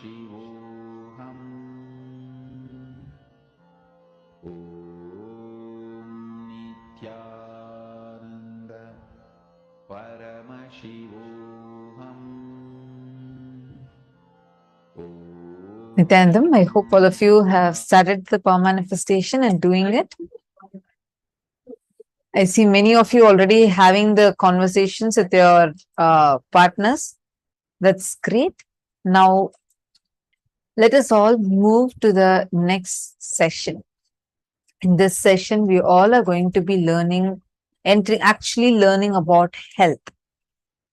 Paramashivoham. Om Nityananda Paramashivoham. Nityanandam, I hope all of you have started the power manifestation and doing it. I see many of you already having the conversations with your partners. That's great. Now, let us all move to the next session. In this session, we all are going to be learning about health.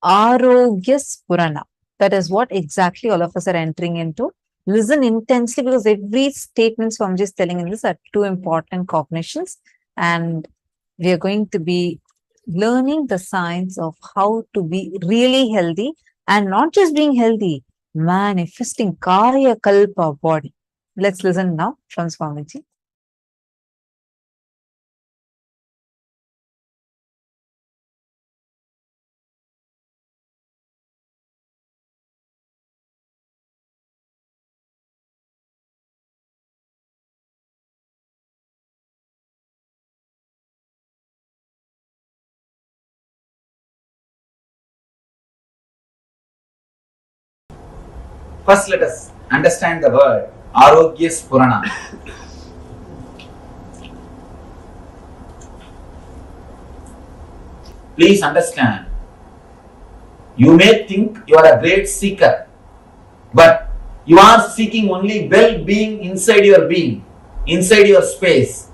Arogya Spurana. That is what exactly all of us are entering into. Listen intensely, because every statement Swamiji is telling in this are two important cognitions, and we are going to be learning the science of how to be really healthy, and not just being healthy, manifesting Kayakalpa body. Let's listen now from Swamiji. First, let us understand the word Arogya Spurana. Please understand, you may think you are a great seeker, but you are seeking only well-being inside your being, inside your space.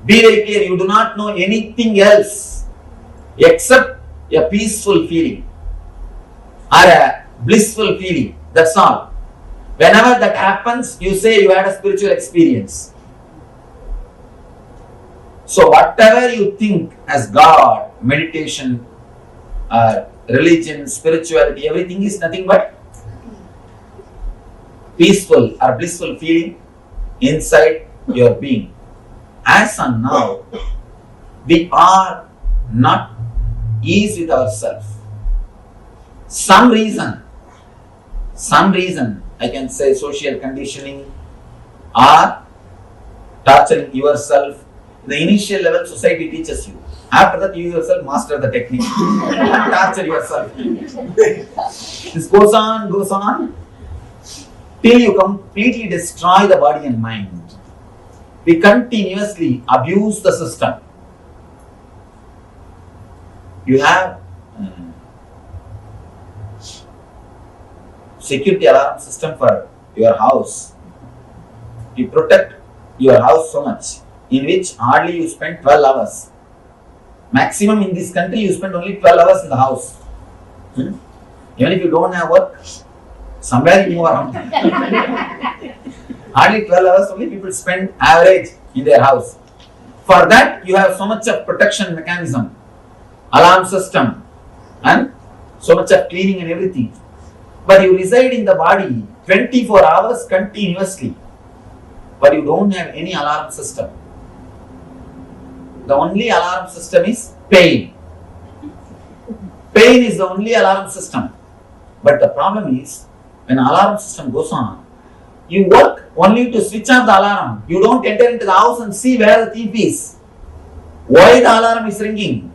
Be very clear, you do not know anything else except a peaceful feeling or a blissful feeling. That's all. Whenever that happens, you say you had a spiritual experience. So whatever you think as God, meditation, religion, spirituality, everything is nothing but peaceful or blissful feeling inside your being. As of now, we are not ease with ourselves. Some reason, I can say social conditioning or torturing yourself. The initial level society teaches you. After that, you yourself master the technique and torture yourself. This goes on till you completely destroy the body and mind. We continuously abuse the system. You have security alarm system for your house. You protect your house so much, in which hardly you spend 12 hours. Maximum in this country, you spend only 12 hours in the house. Even if you don't have work, somewhere you move around. Hardly 12 hours only people spend average in their house. For that, you have so much of protection mechanism, alarm system, and so much of cleaning and everything. But you reside in the body 24 hours continuously, but you don't have any alarm system. The only alarm system is pain. Pain is the only alarm system. But the problem is, when alarm system goes on, you work only to switch off the alarm. You don't enter into the house and see where the thief is. Why the alarm is ringing?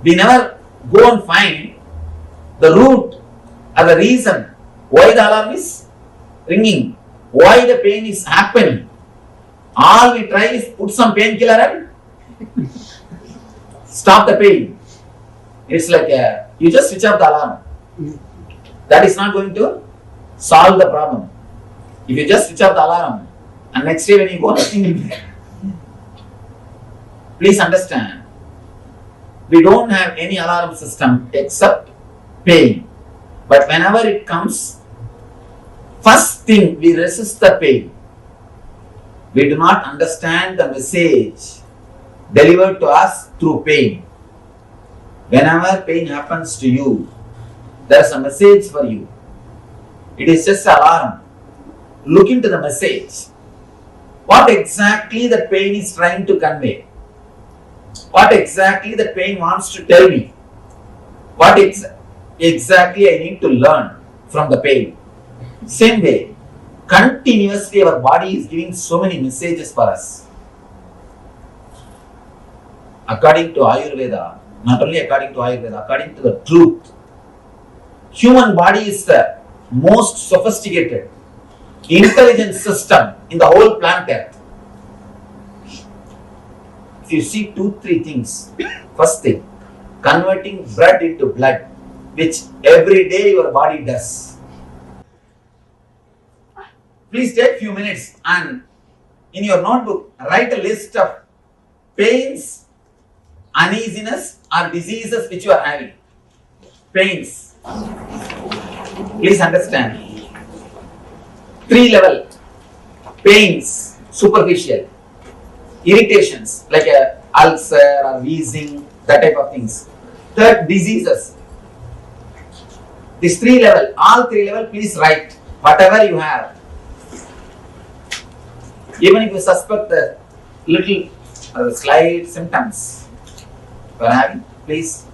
We never go and find the root or the reason why the alarm is ringing, why the pain is happening. All we try is put some painkiller and stop the pain. It's like you just switch off the alarm. That is not going to solve the problem. If you just switch off the alarm and next day when you go, nothing will be there. Please understand, we don't have any alarm system except pain. But whenever it comes, first thing we resist the pain. We do not understand the message delivered to us through pain. Whenever pain happens to you, there is a message for you. It is just an alarm. Look into the message. What exactly the pain is trying to convey? What exactly the pain wants to tell me? What exactly I need to learn from the pain? Same way, continuously our body is giving so many messages for us. According to Ayurveda, not only according to Ayurveda, according to the truth, human body is the most sophisticated, intelligent system in the whole planet Earth. If you see 2-3 things, first thing, converting blood into blood, which every day your body does. Please take few minutes and in your notebook write a list of pains, uneasiness or diseases which you are having. Pains. Please understand. 3 level. Pains, superficial. Irritations like a ulcer or wheezing, that type of things. Third, diseases. This 3 level, all 3 level, please write whatever you have. Even if you suspect the little slight symptoms you are having, please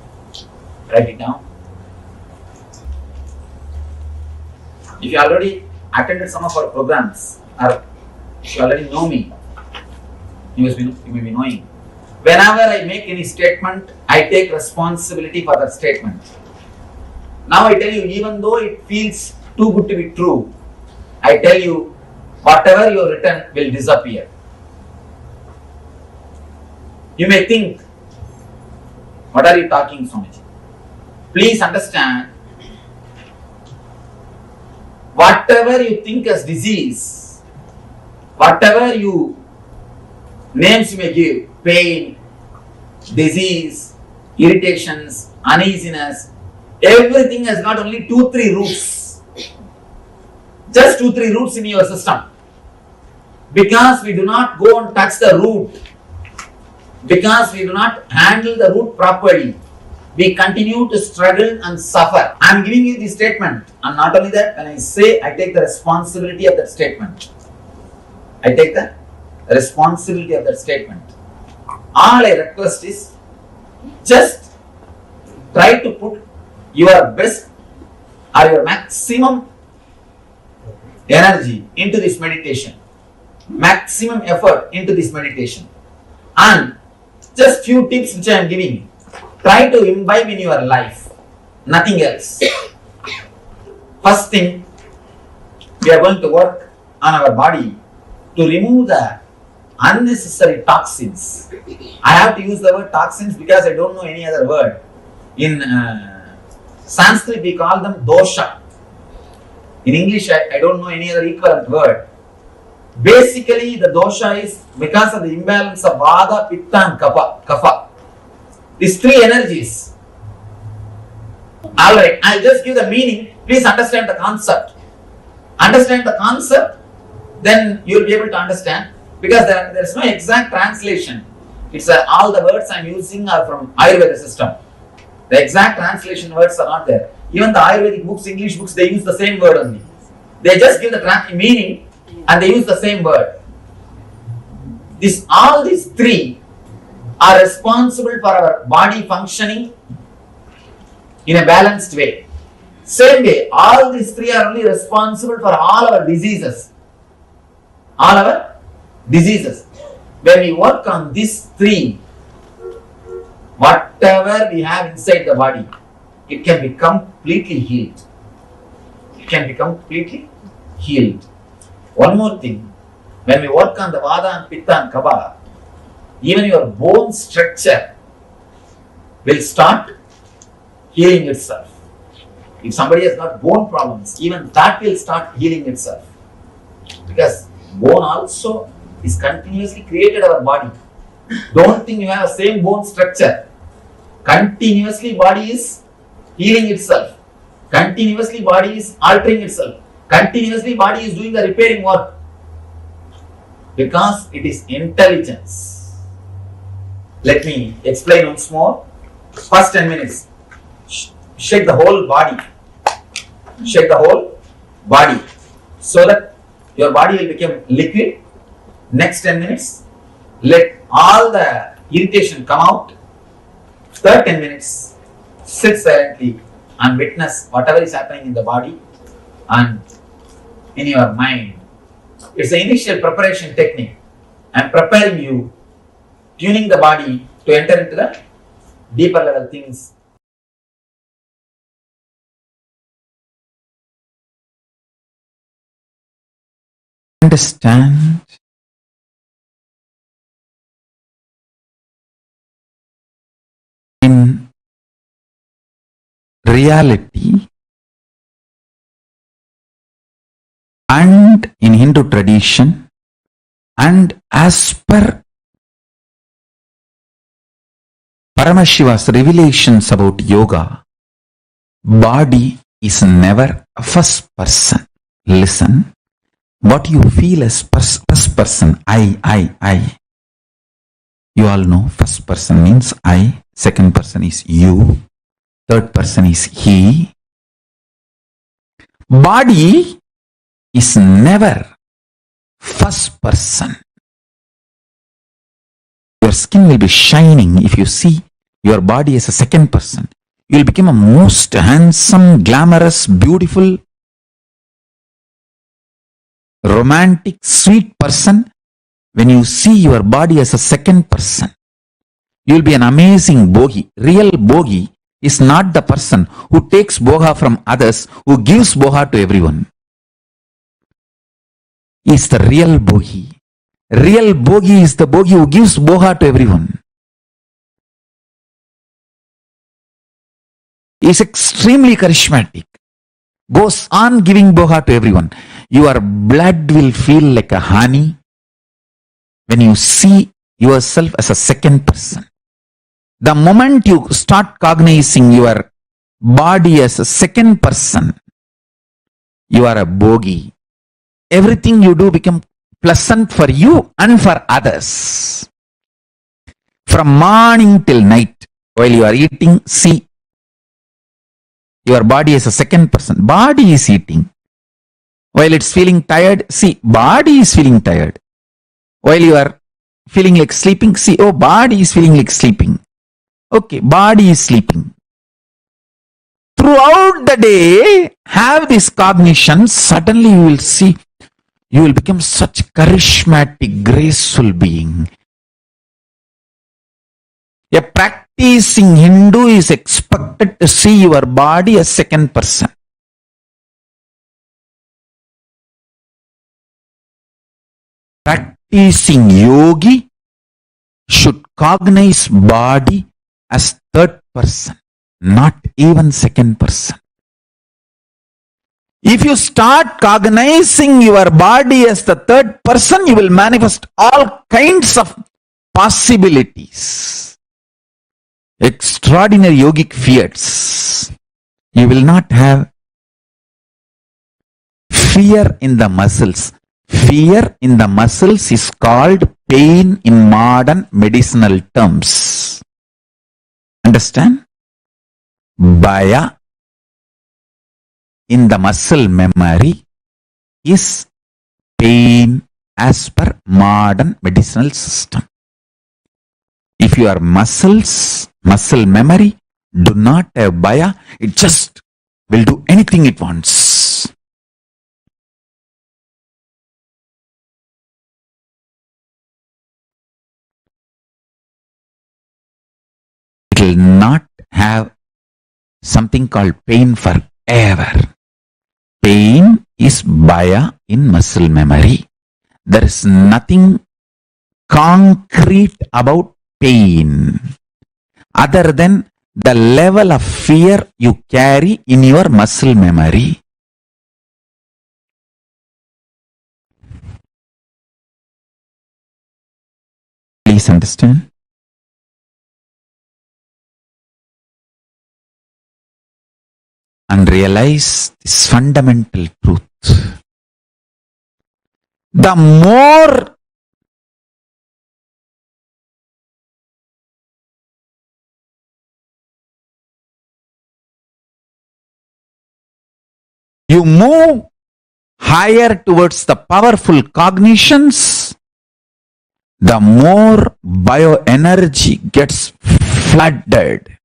write it down. If you already attended some of our programs or if you already know me, you may be knowing. Whenever I make any statement, I take responsibility for that statement. Now I tell you, even though it feels too good to be true, I tell you, whatever you have written will disappear. You may think, what are you talking, Swamiji? Please understand, whatever you think as disease, whatever you names you may give, pain, disease, irritations, uneasiness, everything has got only 2-3 roots. Just 2-3 roots in your system. Because we do not go and touch the root, because we do not handle the root properly, we continue to struggle and suffer. I am giving you this statement, and not only that, when I say, I take the responsibility of that statement. I take the responsibility of that statement. All I request is, just try to put your best or your maximum energy into this meditation, maximum effort into this meditation, and just few tips which I am giving you. Try to imbibe in your life, nothing else. First thing, we are going to work on our body to remove the unnecessary toxins. I have to use the word toxins because I don't know any other word. In Sanskrit we call them dosha. In English I don't know any other equivalent word. Basically the dosha is because of the imbalance of vata, pitta and kapha. These 3 energies. Alright, I'll just give the meaning. Please understand the concept. Understand the concept, then you will be able to understand. Because there is no exact translation. It's all the words I am using are from Ayurveda system. The exact translation words are not there. Even the Ayurvedic books, English books, they use the same word only. They just give the meaning and they use the same word. All these 3 are responsible for our body functioning in a balanced way. Same way, all these 3 are only responsible for all our diseases. All our diseases. When we work on these 3, whatever we have inside the body, it can be completely healed. It can be completely healed. One more thing, when we work on the vata and pitta and kapha, even your bone structure will start healing itself. If somebody has got bone problems, even that will start healing itself. Because bone also is continuously created our body. Don't think you have the same bone structure. Continuously body is healing itself. Continuously body is altering itself. Continuously body is doing the repairing work. Because it is intelligence. Let me explain once more. First 10 minutes. Shake the whole body. Shake the whole body. So that your body will become liquid. Next 10 minutes, let all the irritation come out. Third 10 minutes, sit silently and witness whatever is happening in the body and in your mind. It's the initial preparation technique. I'm preparing you, tuning the body to enter into the deeper level things. Understand in reality and in Hindu tradition and as per Paramashiva's revelations about yoga, body is never a first person. Listen, what you feel as first person, I. You all know first person means I, second person is you, third person is he. Body is never first person. Your skin will be shining if you see your body as a second person. You will become a most handsome, glamorous, beautiful, romantic, sweet person when you see your body as a second person. You will be an amazing bogi. Real bogi is not the person who takes boga from others, who gives boga to everyone. He is the real bogi. Real bogi is the bogi who gives boga to everyone. He is extremely charismatic. Goes on giving boga to everyone. Your blood will feel like a honey when you see yourself as a second person. The moment you start cognizing your body as a second person, you are a bogi. Everything you do becomes pleasant for you and for others. From morning till night, while you are eating, see your body as a second person. Body is eating. While it's feeling tired, see, body is feeling tired. While you are feeling like sleeping, see, oh, body is feeling like sleeping. Okay, body is sleeping. Throughout the day, have this cognition, suddenly you will see, you will become such charismatic, graceful being. A practicing Hindu is expected to see your body as second person. Practicing yogi should cognize body as third person, not even second person. If you start cognizing your body as the third person, you will manifest all kinds of possibilities. Extraordinary yogic fiats. You will not have fear in the muscles. Fear in the muscles is called pain in modern medicinal terms. Understand? Bhaya in the muscle memory is pain as per modern medicinal system. If your muscle memory do not have bhaya, it just will do anything it wants. It will not have something called pain forever. Pain is bhaya in muscle memory. There is nothing concrete about pain other than the level of fear you carry in your muscle memory. Please understand. And realize this fundamental truth. The more you move higher towards the powerful cognitions, the more bioenergy gets flooded,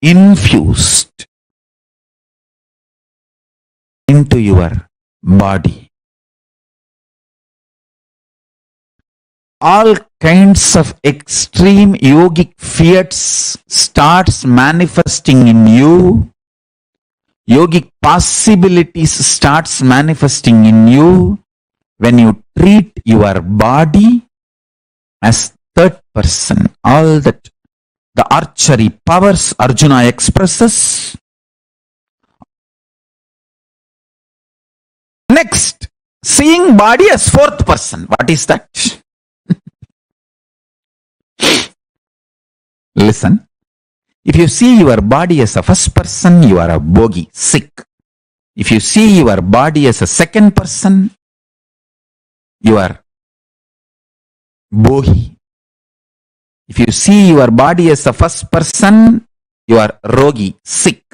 infused into your body. All kinds of extreme yogic fiats starts manifesting in you. Yogic possibilities starts manifesting in you when you treat your body as third person. All that the archery powers Arjuna expresses. Next, seeing body as fourth person. What is that? Listen, if you see your body as a first person, you are a bogi, sick. If you see your body as a second person, you are bohi. If you see your body as a first person, you are rogi, sick.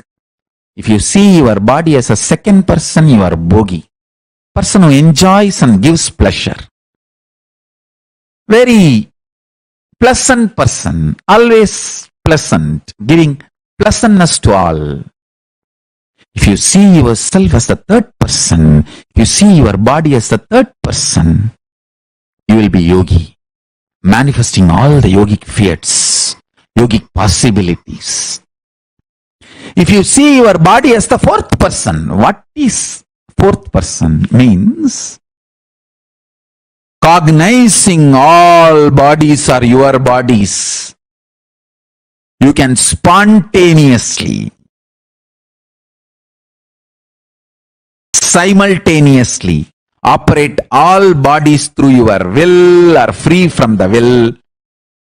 If you see your body as a second person, you are bogi, person who enjoys and gives pleasure. Very pleasant person, always pleasant, giving pleasantness to all. If you see yourself as the third person, if you see your body as the third person, you will be yogi, manifesting all the yogic fiats, yogic possibilities. If you see your body as the fourth person, what is fourth person? Means cognizing all bodies are your bodies. You can spontaneously, simultaneously operate all bodies through your will or free from the will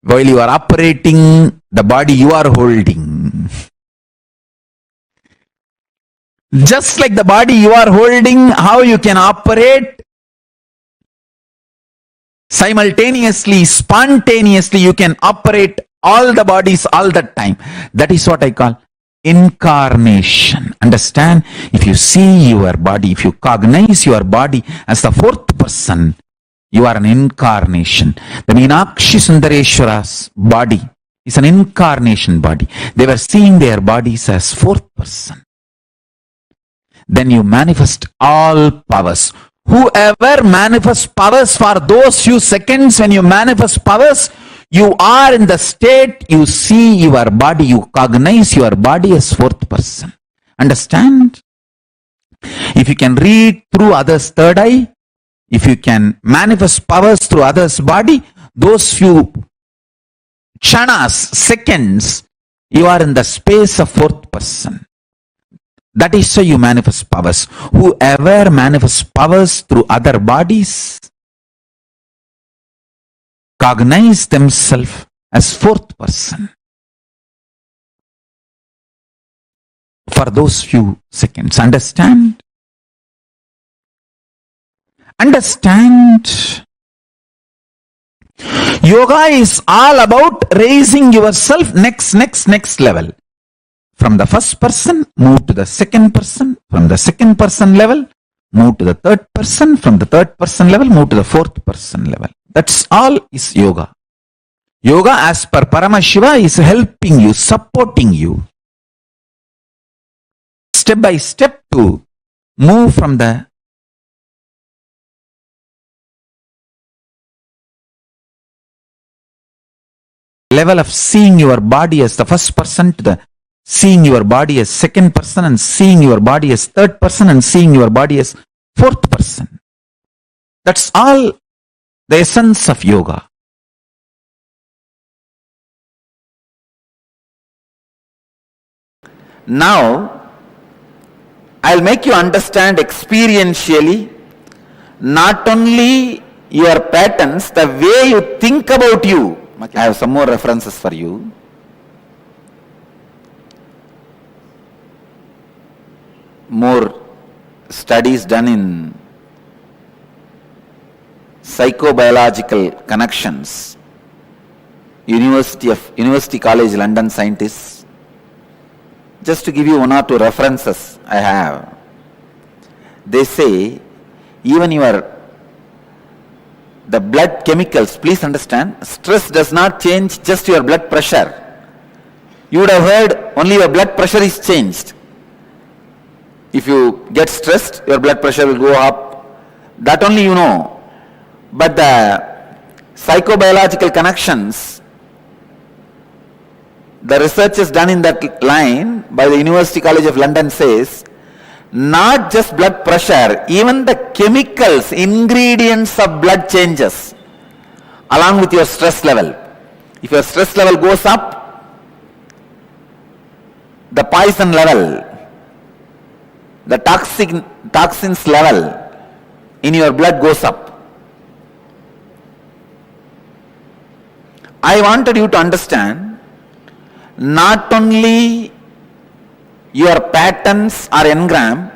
while you are operating the body you are holding. Just like the body you are holding, how you can operate simultaneously, spontaneously, you can operate all the bodies all the time. That is what I call incarnation. Understand? If you see your body, if you cognize your body as the fourth person, you are an incarnation. The Meenakshi Sundareshwara's body is an incarnation body. They were seeing their bodies as fourth person. Then you manifest all powers. Whoever manifests powers for those few seconds, when you manifest powers, you are in the state, you see your body, you cognize your body as fourth person. Understand? If you can read through others' third eye, if you can manifest powers through others' body, those few chanas, seconds, you are in the space of fourth person. That is how you manifest powers. Whoever manifests powers through other bodies cognize themselves as fourth person for those few seconds. Understand? Understand? Yoga is all about raising yourself next level. From the first person, move to the second person. From the second person level, move to the third person. From the third person level, move to the fourth person level. That's all is yoga. Yoga, as per Paramashiva, is helping you, supporting you, step by step to move from the level of seeing your body as the first person to the seeing your body as second person, and seeing your body as third person, and seeing your body as fourth person. That's all the essence of yoga. Now, I'll make you understand experientially not only your patterns, the way you think about you. I have some more references for you. More studies done in psychobiological connections. University College London scientists. Just to give you one or two references I have. They say even the blood chemicals, please understand, stress does not change just your blood pressure. You would have heard only your blood pressure is changed. If you get stressed, your blood pressure will go up. That only you know. But the psychobiological connections, the research is done in that line by the University College of London says, not just blood pressure, even the chemicals, ingredients of blood changes along with your stress level. If your stress level goes up, the poison level, the toxins level in your blood goes up. I wanted you to understand not only your patterns or engram,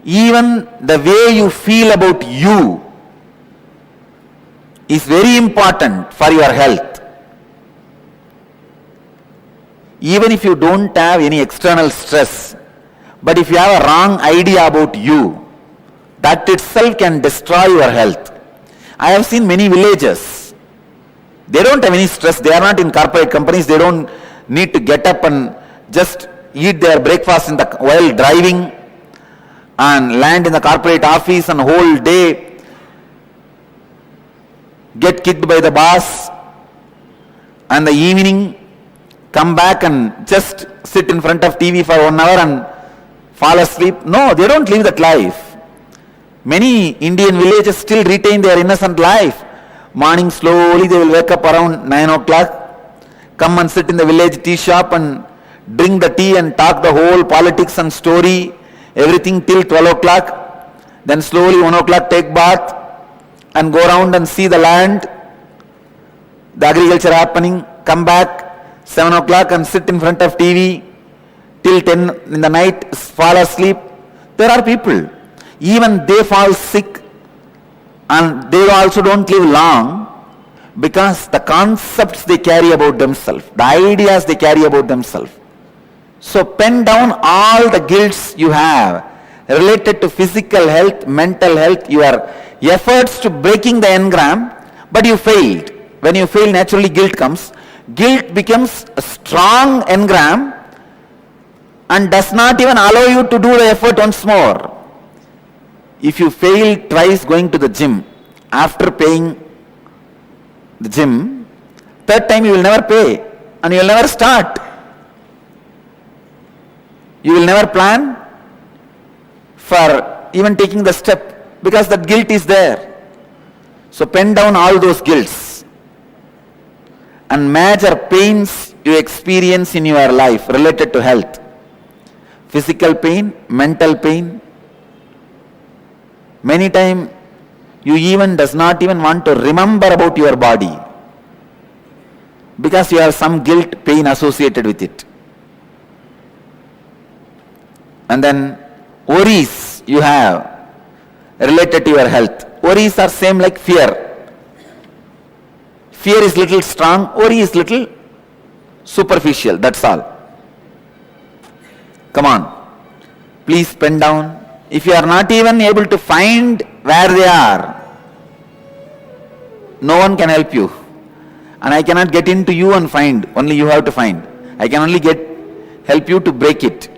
even the way you feel about you is very important for your health. Even if you don't have any external stress, but if you have a wrong idea about you, that itself can destroy your health. I have seen many villages, they don't have any stress, they are not in corporate companies, they don't need to get up and just eat their breakfast while driving and land in the corporate office and whole day get kicked by the boss, and the evening come back and just sit in front of TV for 1 hour and fall asleep. No, they don't live that life. Many Indian villages still retain their innocent life. Morning slowly they will wake up around 9 o'clock, come and sit in the village tea shop and drink the tea and talk the whole politics and story, everything till 12 o'clock. Then slowly 1 o'clock take bath and go around and see the land, the agriculture happening, come back 7 o'clock and sit in front of TV till 10 in the night, fall asleep. There are people, even they fall sick and they also don't live long because the concepts they carry about themselves, the ideas they carry about themselves. So pen down all the guilts you have related to physical health, mental health, your efforts to breaking the engram, but you failed. When you fail, naturally guilt comes. Guilt becomes a strong engram and does not even allow you to do the effort once more. If you fail twice going to the gym, after paying the gym, third time you will never pay and you will never start. You will never plan for even taking the step because that guilt is there. So pen down all those guilts and major pains you experience in your life related to health. Physical pain, mental pain. Many times you even does not even want to remember about your body because you have some guilt, pain associated with it. And then worries you have related to your health. Worries are same like fear. Fear is little strong, worry is little superficial, that's all. Come on, please pen down. If you are not even able to find where they are, no one can help you. And I cannot get into you and find, only you have to find. I can only help you to break it.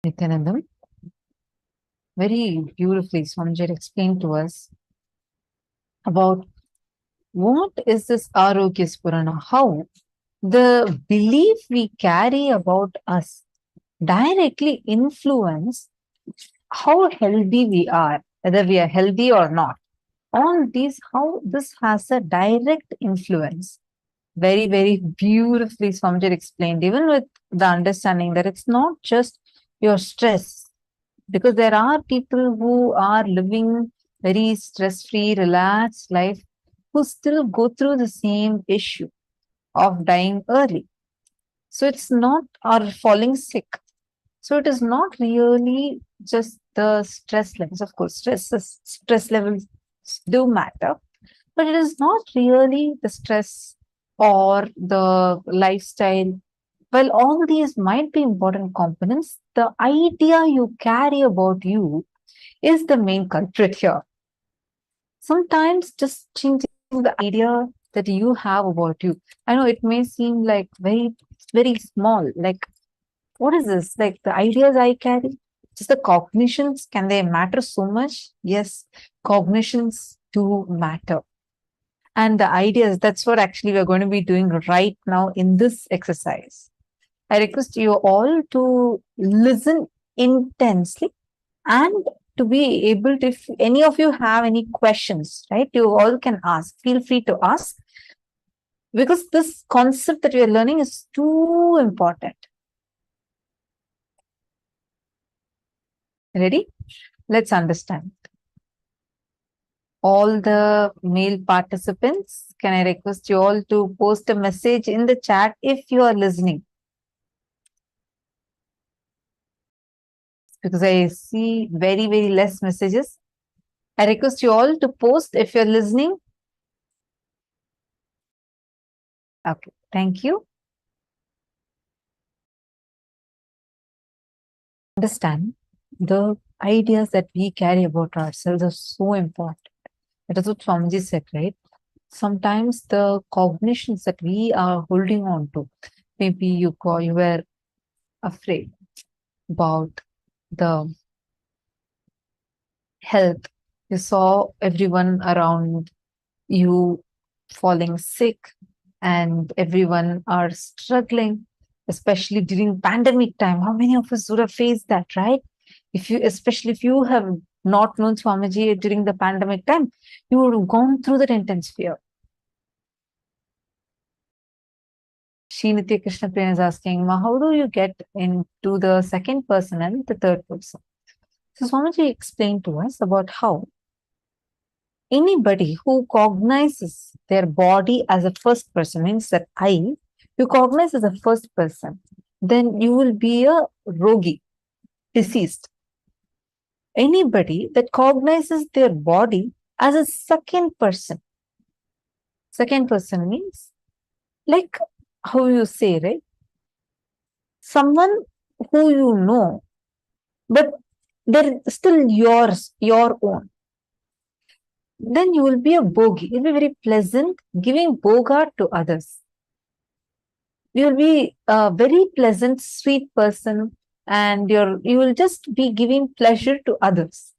Nityanandam, very beautifully, Swamiji explained to us about what is this Arogya Spurana, how the belief we carry about us directly influence how healthy we are, whether we are healthy or not. All these, how this has a direct influence. Very, very beautifully Swamiji explained, even with the understanding that it's not just your stress, because there are people who are living very stress-free, relaxed life, who still go through the same issue of dying early. So it's not, or falling sick. So it is not really just the stress levels. Of course, stress levels do matter, but it is not really the stress or the lifestyle. Well, all these might be important components. The idea you carry about you is the main culprit here. Sometimes just changing the idea that you have about you. I know it may seem like very, very small, like what is this? Like the ideas I carry, just the cognitions, can they matter so much? Yes, cognitions do matter. And the ideas, that's what actually we're going to be doing right now in this exercise. I request you all to listen intensely and to be able to, if any of you have any questions, right, you all can ask. Feel free to ask, because this concept that we are learning is too important. Ready? Let's understand. All the male participants, can I request you all to post a message in the chat if you are listening? Because I see very, very less messages. I request you all to post if you're listening. Okay, thank you. Understand the ideas that we carry about ourselves are so important. That is what Swamiji said, right? Sometimes the cognitions that we are holding on to, maybe you were afraid about the health. You saw everyone around you falling sick and everyone are struggling, especially during pandemic time. How many of us would have faced that, right? Especially if you have not known Swamiji during the pandemic time, you would have gone through that intense fear. Srinitya Krishna Priya is asking, how do you get into the second person and the third person? So Swamiji explained to us about how anybody who cognizes their body as a first person, means that you cognize as a first person, then you will be a rogi, deceased. Anybody that cognizes their body as a second person means, like how you say, right? Someone who you know, but they're still yours, your own. Then you will be a bogi. You'll be very pleasant, giving bogart to others. You will be a very pleasant, sweet person, and you will just be giving pleasure to others.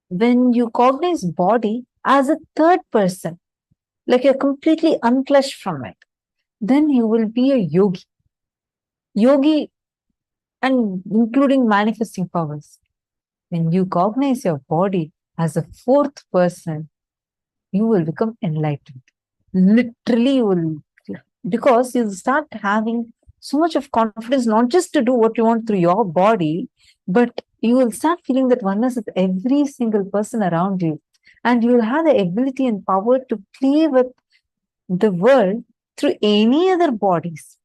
When you cognize body as a third person, like you're completely unclutched from it, then you will be a yogi. Yogi, and including manifesting powers. When you cognize your body as a fourth person, you will become enlightened. Literally, you will, because you'll start having so much of confidence, not just to do what you want through your body, but you will start feeling that oneness with every single person around you. And you will have the ability and power to play with the world through any other bodies.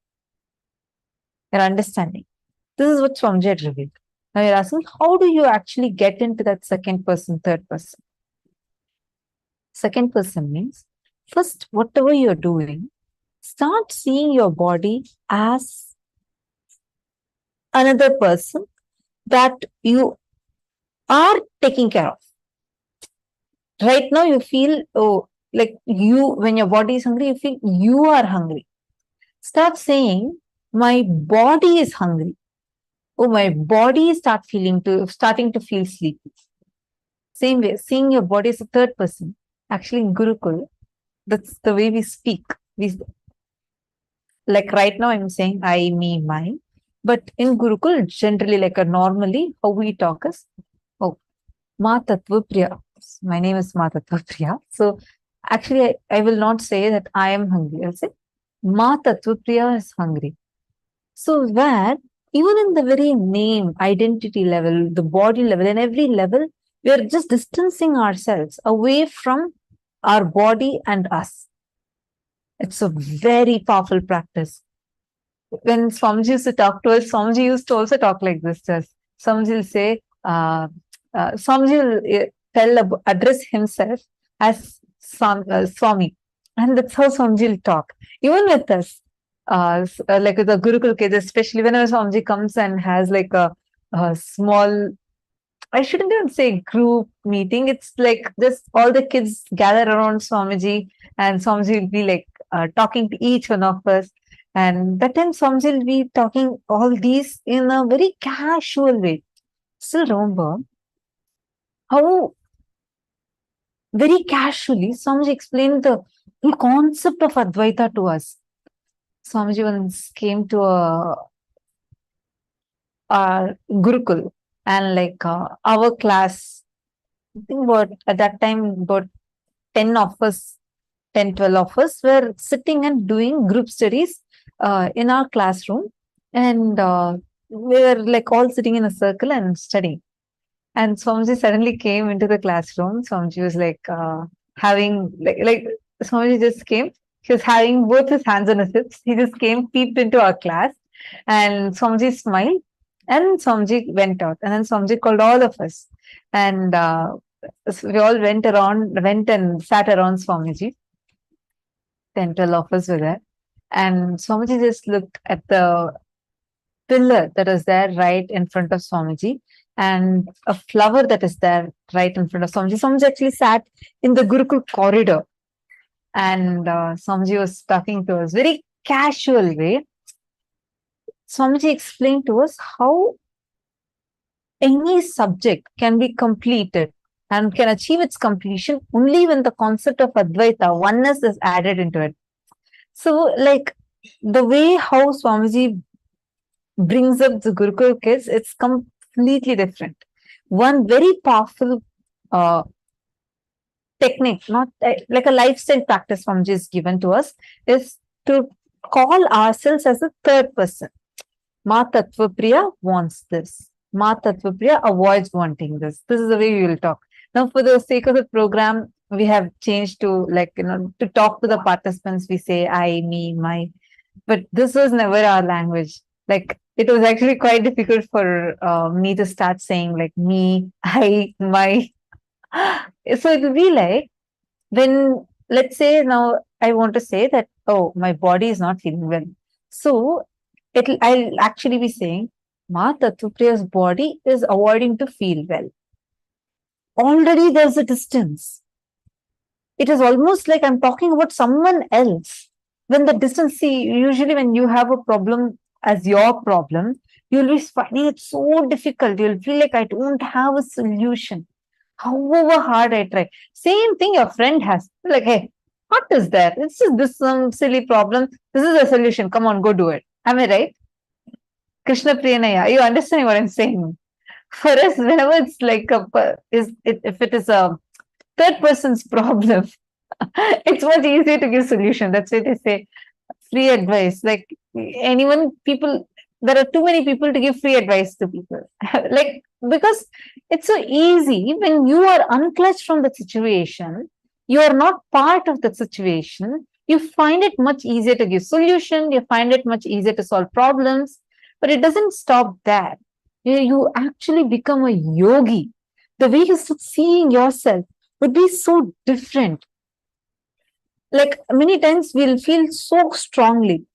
You're understanding? This is what Swamiji had revealed. Now you're asking, how do you actually get into that second person, third person? Second person means, first, whatever you're doing, start seeing your body as another person that you are taking care of. Right now, you feel, like when your body is hungry, you feel you are hungry. Start saying, my body is hungry. oh, my body is starting to feel sleepy. Same way, seeing your body as a third person. Actually, in Gurukul, that's the way we speak. Like right now, I'm saying I, me, mine. But in Gurukul, generally, like normally, how we talk is, oh, Ma Tattva Priya. My name is Ma Tattva Priya. So actually, I will not say that I am hungry. I'll say Ma Tattva Priya is hungry. So where even in the very name, identity level, the body level, and every level, we are just distancing ourselves away from our body and us. It's a very powerful practice. When Swamiji used to talk to us, Swamiji used to also talk like this to us. Swamiji will say, Swamiji will address himself as Swami. And that's how Swamiji will talk. Even with us, like with the Gurukul kids, especially whenever Swamiji comes and has like a small, I shouldn't even say group meeting. It's like just all the kids gather around Swamiji, and Swamiji will be like talking to each one of us. And that time Swamiji will be talking all these in a very casual way. Still remember how very casually Swamiji explained the whole concept of Advaita to us. Swamiji once came to a Gurukul, and like our class, I think about at that time about 10 of us, 10, 12 of us were sitting and doing group studies in our classroom, and we were like all sitting in a circle and studying. And Swamiji suddenly came into the classroom. Swamiji was like having like Swamiji just came. He was having both his hands on his hips. He just came, peeped into our class, and Swamiji smiled. And Swamiji went out. And then Swamiji called all of us. And we all went and sat around Swamiji. 10, 12 of us were there. And Swamiji just looked at the pillar that is there right in front of Swamiji, and a flower that is there right in front of Swamiji. Swamiji actually sat in the Gurukul corridor, and Swamiji was talking to us very casual way. Swamiji explained to us how any subject can be completed and can achieve its completion only when the concept of Advaita, oneness, is added into it. So, like the way how Swamiji brings up the Gurukul kids, it's completely different. One very powerful technique, not like a lifestyle practice Swamiji is given to us, is to call ourselves as a third person. Ma Tattva Priya wants this. Ma Tattva Priya avoids wanting this. This is the way we will talk. Now, for the sake of the program, we have changed to like, to talk to the participants, we say I, me, my. But this was never our language. Like, it was actually quite difficult for me to start saying like me, I, my. So it will be like when, let's say now I want to say that, oh, my body is not feeling well. So I'll actually be saying, Ma Tattva Priya's body is avoiding to feel well. Already there's a distance. It is almost like I'm talking about someone else. When the distance, see, usually when you have a problem as your problem, you'll be finding it so difficult. You'll feel like I don't have a solution. However hard I try. Same thing your friend has. Like, hey, what is that? It's just this some silly problem. This is a solution. Come on, go do it. Am I right? Krishna Priyanaya, you understand what I'm saying? For us, whenever it's like if it is a third person's problem, it's much easier to give solution. That's why they say free advice. Like there are too many people to give free advice to people. Like, because it's so easy when you are unclutched from the situation, you are not part of the situation, you find it much easier to give solution, you find it much easier to solve problems, but it doesn't stop there. You actually become a yogi. The way you start seeing yourself would be so different. Like many times we'll feel so strongly.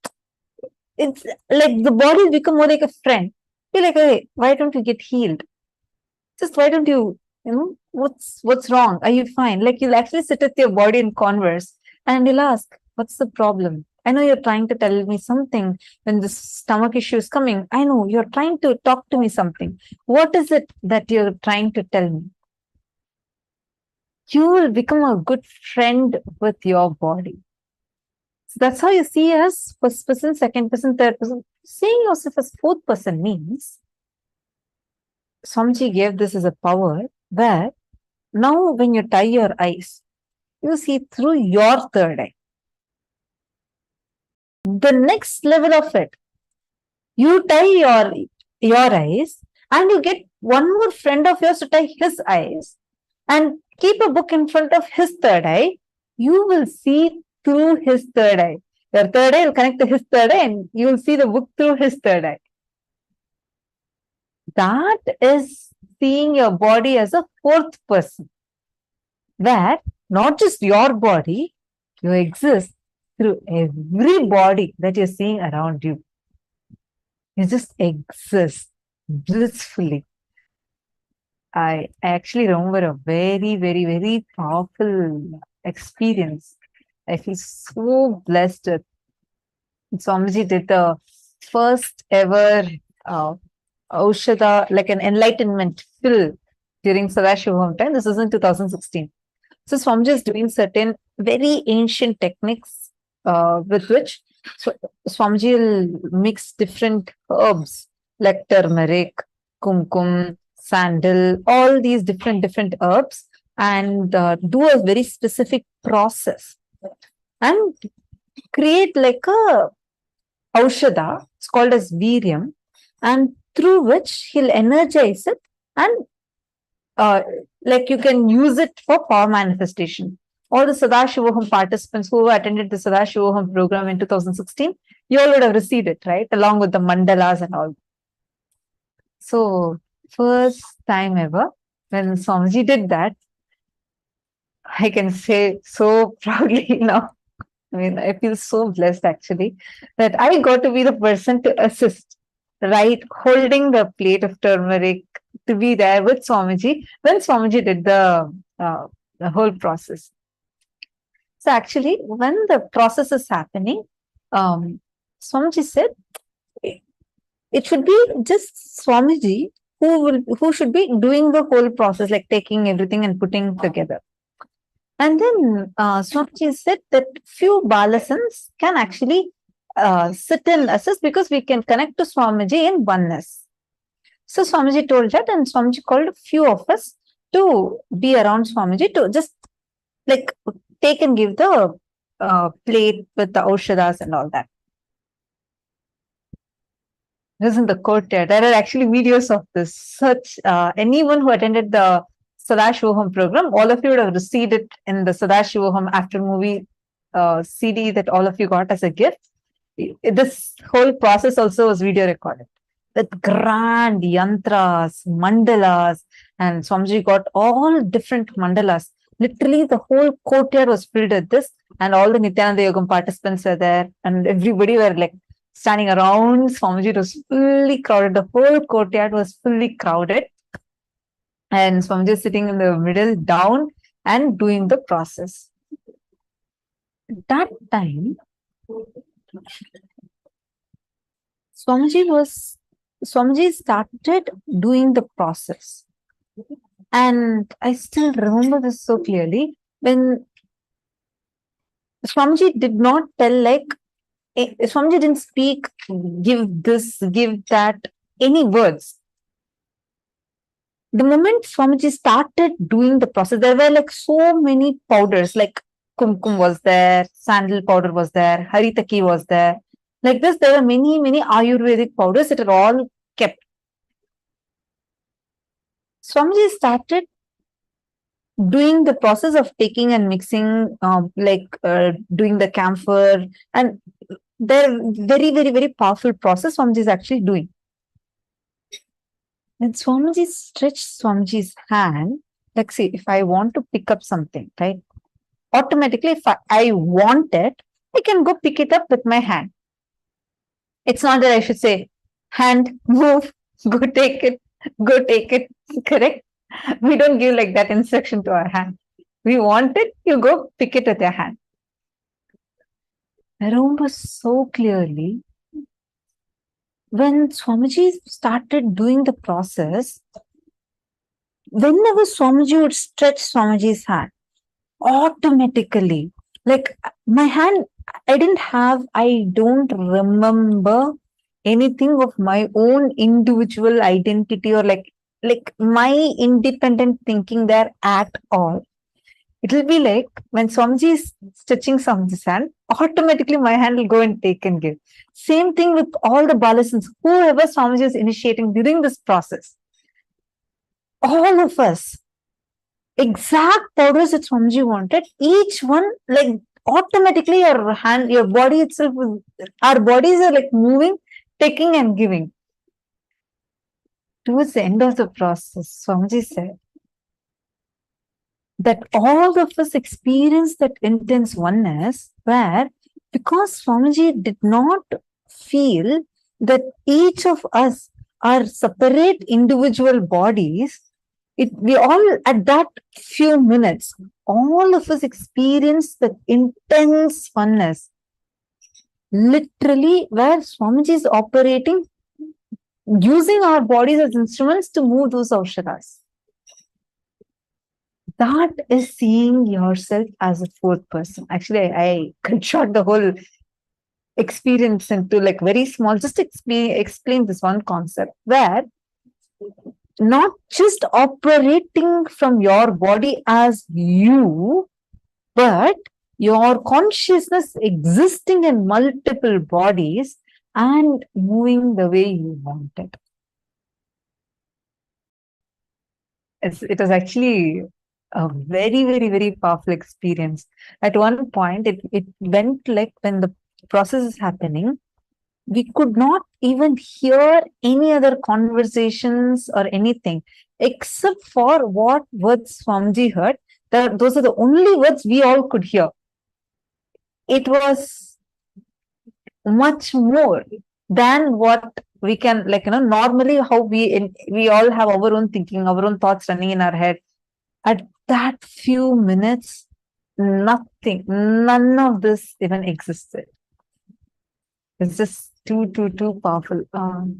It's like the body will become more like a friend. Be like, hey, why don't you get healed? Just why don't you, what's wrong? Are you fine? Like you'll actually sit with your body and converse, and you'll ask, what's the problem? I know you're trying to tell me something when this stomach issue is coming. I know you're trying to talk to me something. What is it that you're trying to tell me? You will become a good friend with your body. So that's how you see us, first person, second person, third person. Seeing yourself as fourth person means Swamiji gave this as a power where now when you tie your eyes, you see through your third eye. The next level of it, you tie your eyes and you get one more friend of yours to tie his eyes and keep a book in front of his third eye. You will see through his third eye. Your third eye will connect to his third eye and you will see the book through his third eye. That is seeing your body as a fourth person, where not just your body, you exist through every body that you're seeing around you. You just exist blissfully. I actually remember a very, very, very powerful experience. I feel so blessed with Swamiji did the first ever Aushadha, like an enlightenment fill during Savasana time. This is in 2016. So Swamiji is doing certain very ancient techniques with which Swamiji will mix different herbs like turmeric, kumkum, sandal, all these different herbs and do a very specific process and create like a Aushadha, it's called as Viryam, and through which he'll energize it and like you can use it for power manifestation. All the Sadashivoham participants who attended the Sadashivoham program in 2016, you all would have received it, right? Along with the Mandelas and all. So, first time ever, when Swamiji did that, I can say so proudly now. I mean, I feel so blessed actually that I got to be the person to assist, right? Holding the plate of turmeric, to be there with Swamiji when Swamiji did the whole process. So actually, when the process is happening, Swamiji said, it should be just Swamiji who should be doing the whole process, like taking everything and putting together. And then Swamiji said that few balasans can actually sit and assist because we can connect to Swamiji in oneness. So Swamiji told that, and Swamiji called a few of us to be around Swamiji to just like take and give the plate with the Aushadas and all that. This is in the courtyard. There are actually videos of this. Such anyone who attended the Sadashivoham program, all of you would have received it in the Sadashivoham after movie CD that all of you got as a gift. This whole process also was video recorded with grand yantras, mandalas, and Swamiji got all different mandalas. Literally, the whole courtyard was filled with this, and all the Nityananda Yogam participants were there, and everybody were like standing around Swamiji. It was fully crowded. The whole courtyard was fully crowded. And Swamiji is sitting in the middle down and doing the process. That time, Swamiji started doing the process. And I still remember this so clearly. When Swamiji did not tell like, Swamiji didn't speak, give this, give that, any words. The moment Swamiji started doing the process, there were like so many powders, like kumkum was there, sandal powder was there, haritaki was there. Like this, there were many Ayurvedic powders that are all kept. Swamiji started doing the process of taking and mixing, doing the camphor, and they're very powerful process Swamiji is actually doing. When Swamiji stretched Swamiji's hand, like see, if I want to pick up something, right? Automatically, if I want it, I can go pick it up with my hand. It's not that I should say, hand, move, go take it, correct? We don't give like that instruction to our hand. We want it, you go pick it with your hand. I remember so clearly when Swamiji started doing the process, whenever Swamiji would stretch Swamiji's hand, automatically, like my hand, I don't remember anything of my own individual identity or like my independent thinking there at all. It will be like when Swamiji is stretching Swamiji's hand, automatically my hand will go and take and give. Same thing with all the balasans, whoever Swamiji is initiating during this process. All of us, exact powders that Swamiji wanted, each one like automatically your hand, your body itself, our bodies are like moving, taking and giving. Towards the end of the process, Swamiji said that all of us experience that intense oneness where, because Swamiji did not feel that each of us are separate individual bodies, we all at that few minutes, all of us experience that intense oneness. Literally, where Swamiji is operating, using our bodies as instruments to move those asanas. That is seeing yourself as a fourth person. Actually, I cut short the whole experience into like very small, just explain this one concept where not just operating from your body as you, but your consciousness existing in multiple bodies and moving the way you want it. It was actually a very, very, very powerful experience. At one point, it went like when the process is happening, we could not even hear any other conversations or anything except for what words Swamiji heard. Those are the only words we all could hear. It was much more than what we can, like, normally how we all have our own thinking, our own thoughts running in our head. At that few minutes, nothing, none of this even existed. It's just too powerful.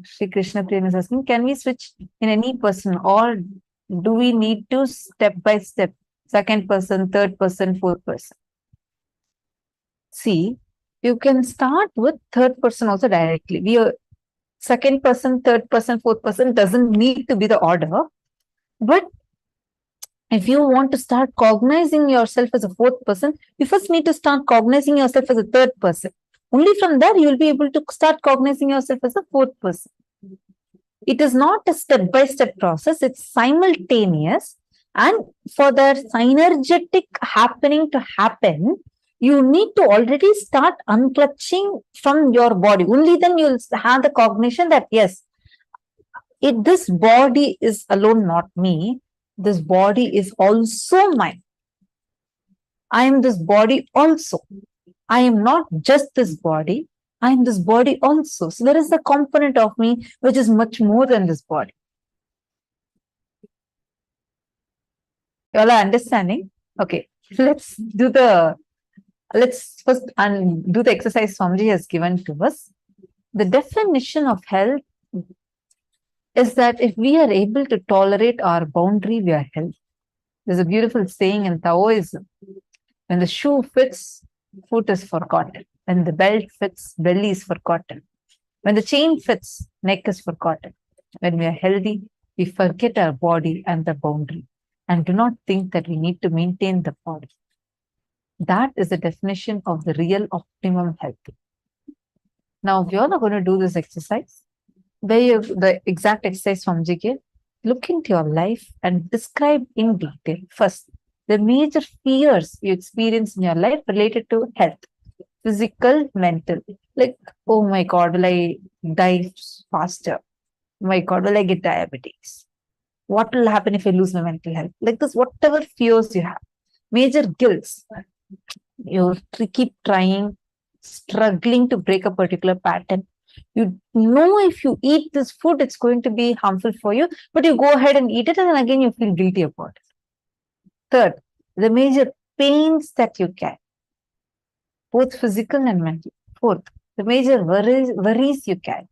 Sri Krishna Prem is asking, can we switch in any person or do we need to step by step, second person, third person, fourth person? See, you can start with third person also directly. Second person, third person, fourth person doesn't need to be the order. But if you want to start cognizing yourself as a fourth person, you first need to start cognizing yourself as a third person. Only from there, you will be able to start cognizing yourself as a fourth person. It is not a step-by-step process. It's simultaneous. And for that synergetic happening to happen, you need to already start unclutching from your body. Only then you'll have the cognition that, yes, this body is alone not me. This body is also mine. I am this body also. I am not just this body. I am this body also. So there is a component of me which is much more than this body. You all are understanding? Okay, let's first do the exercise Swamiji has given to us. The definition of health is that if we are able to tolerate our boundary, we are healthy. There's a beautiful saying in Taoism. When the shoe fits, foot is forgotten. When the belt fits, belly is forgotten. When the chain fits, neck is forgotten. When we are healthy, we forget our body and the boundary and do not think that we need to maintain the body. That is the definition of the real optimum health. Now, we all are going to do this exercise. The exact exercise from Jike, look into your life and describe in detail first the major fears you experience in your life related to health, physical, mental. Like, oh my God, will I die faster? Oh my God, will I get diabetes? What will happen if I lose my mental health? Like this, whatever fears you have, major guilts, you keep trying, struggling to break a particular pattern. You know if you eat this food, it's going to be harmful for you, but you go ahead and eat it and then again you feel guilty about it. Third, the major pains that you get. both physical and mental. Fourth, the major worries you carry.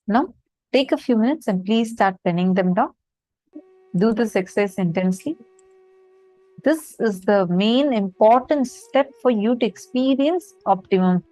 Now, take a few minutes and please start penning them down. Do this exercise intensely. This is the main important step for you to experience optimum.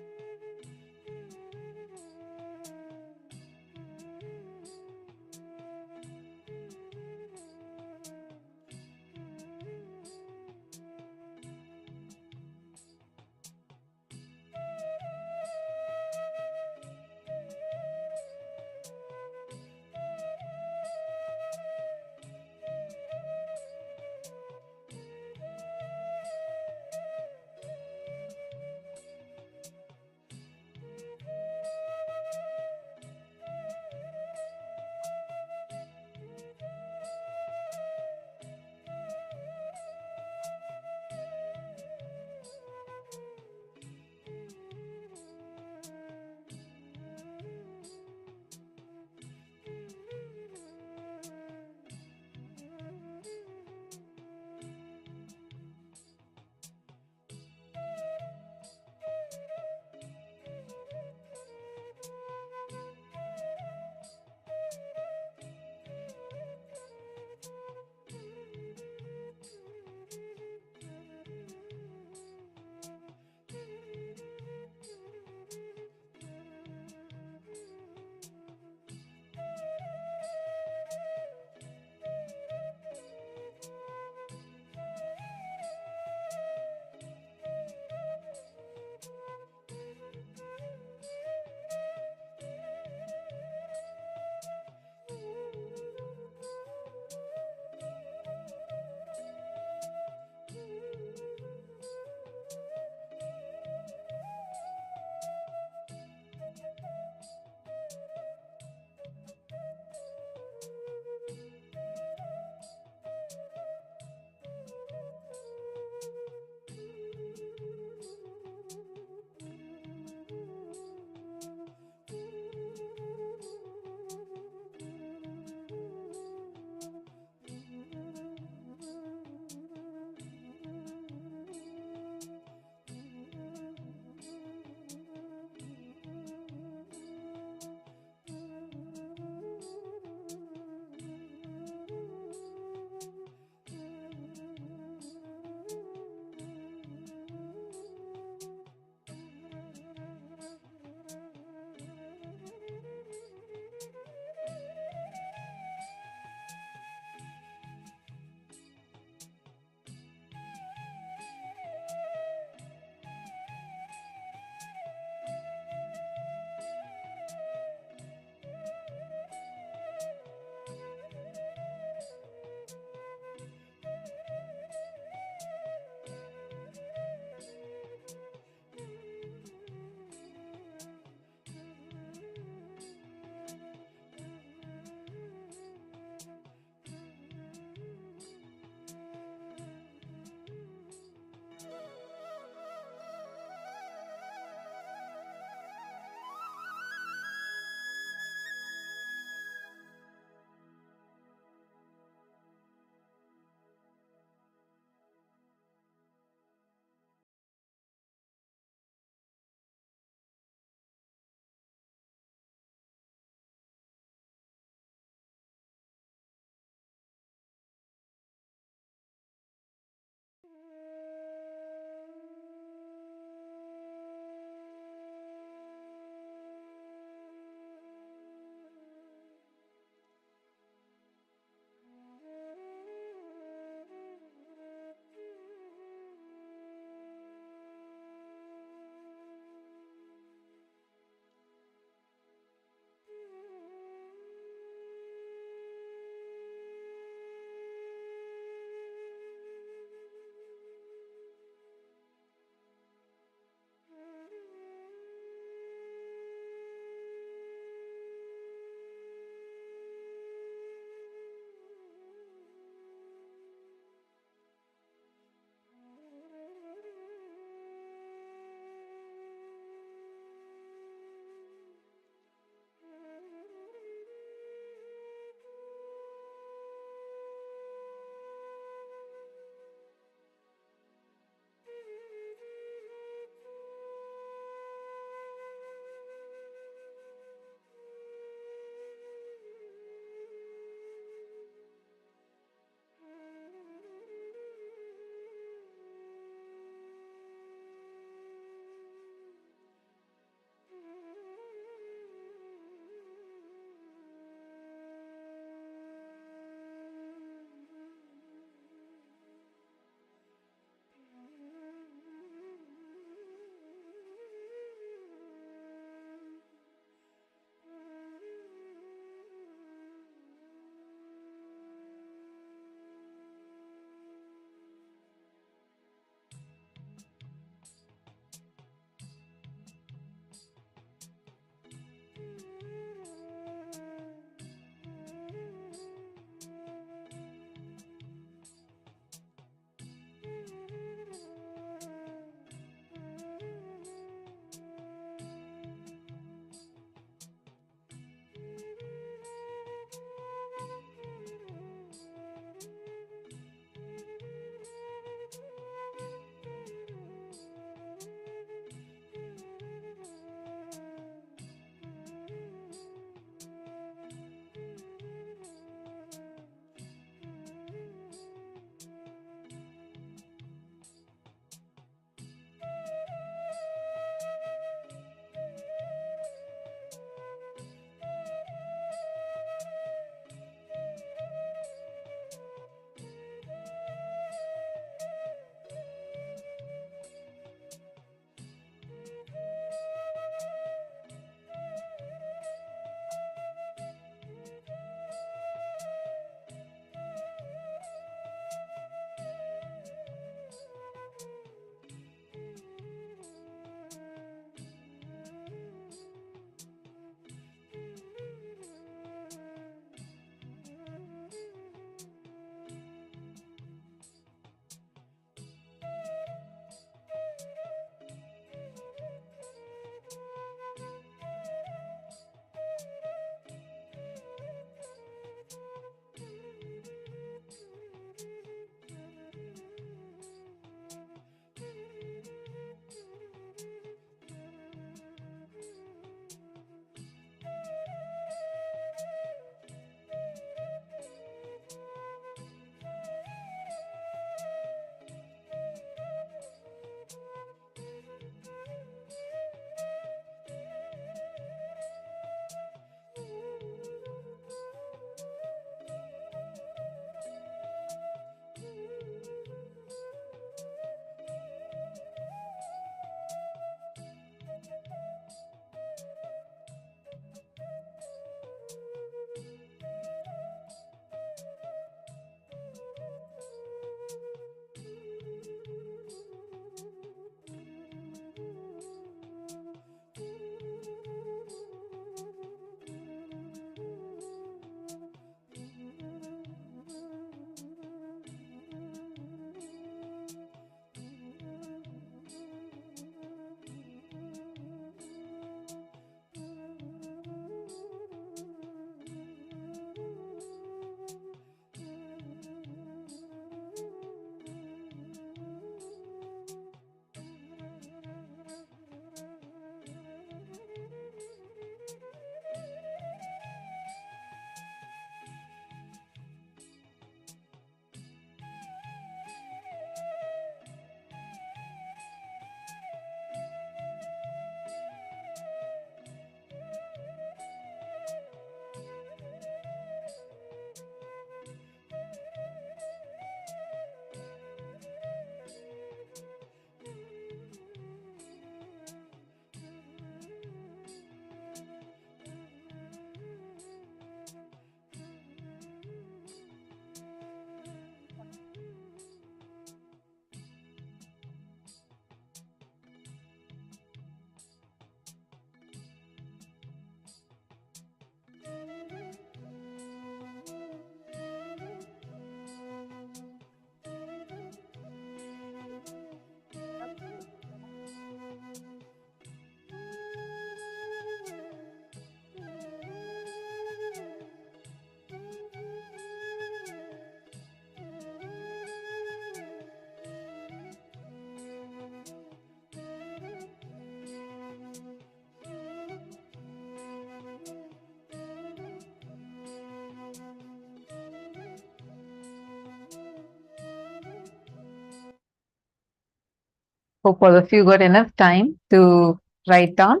Hope all of you got enough time to write down.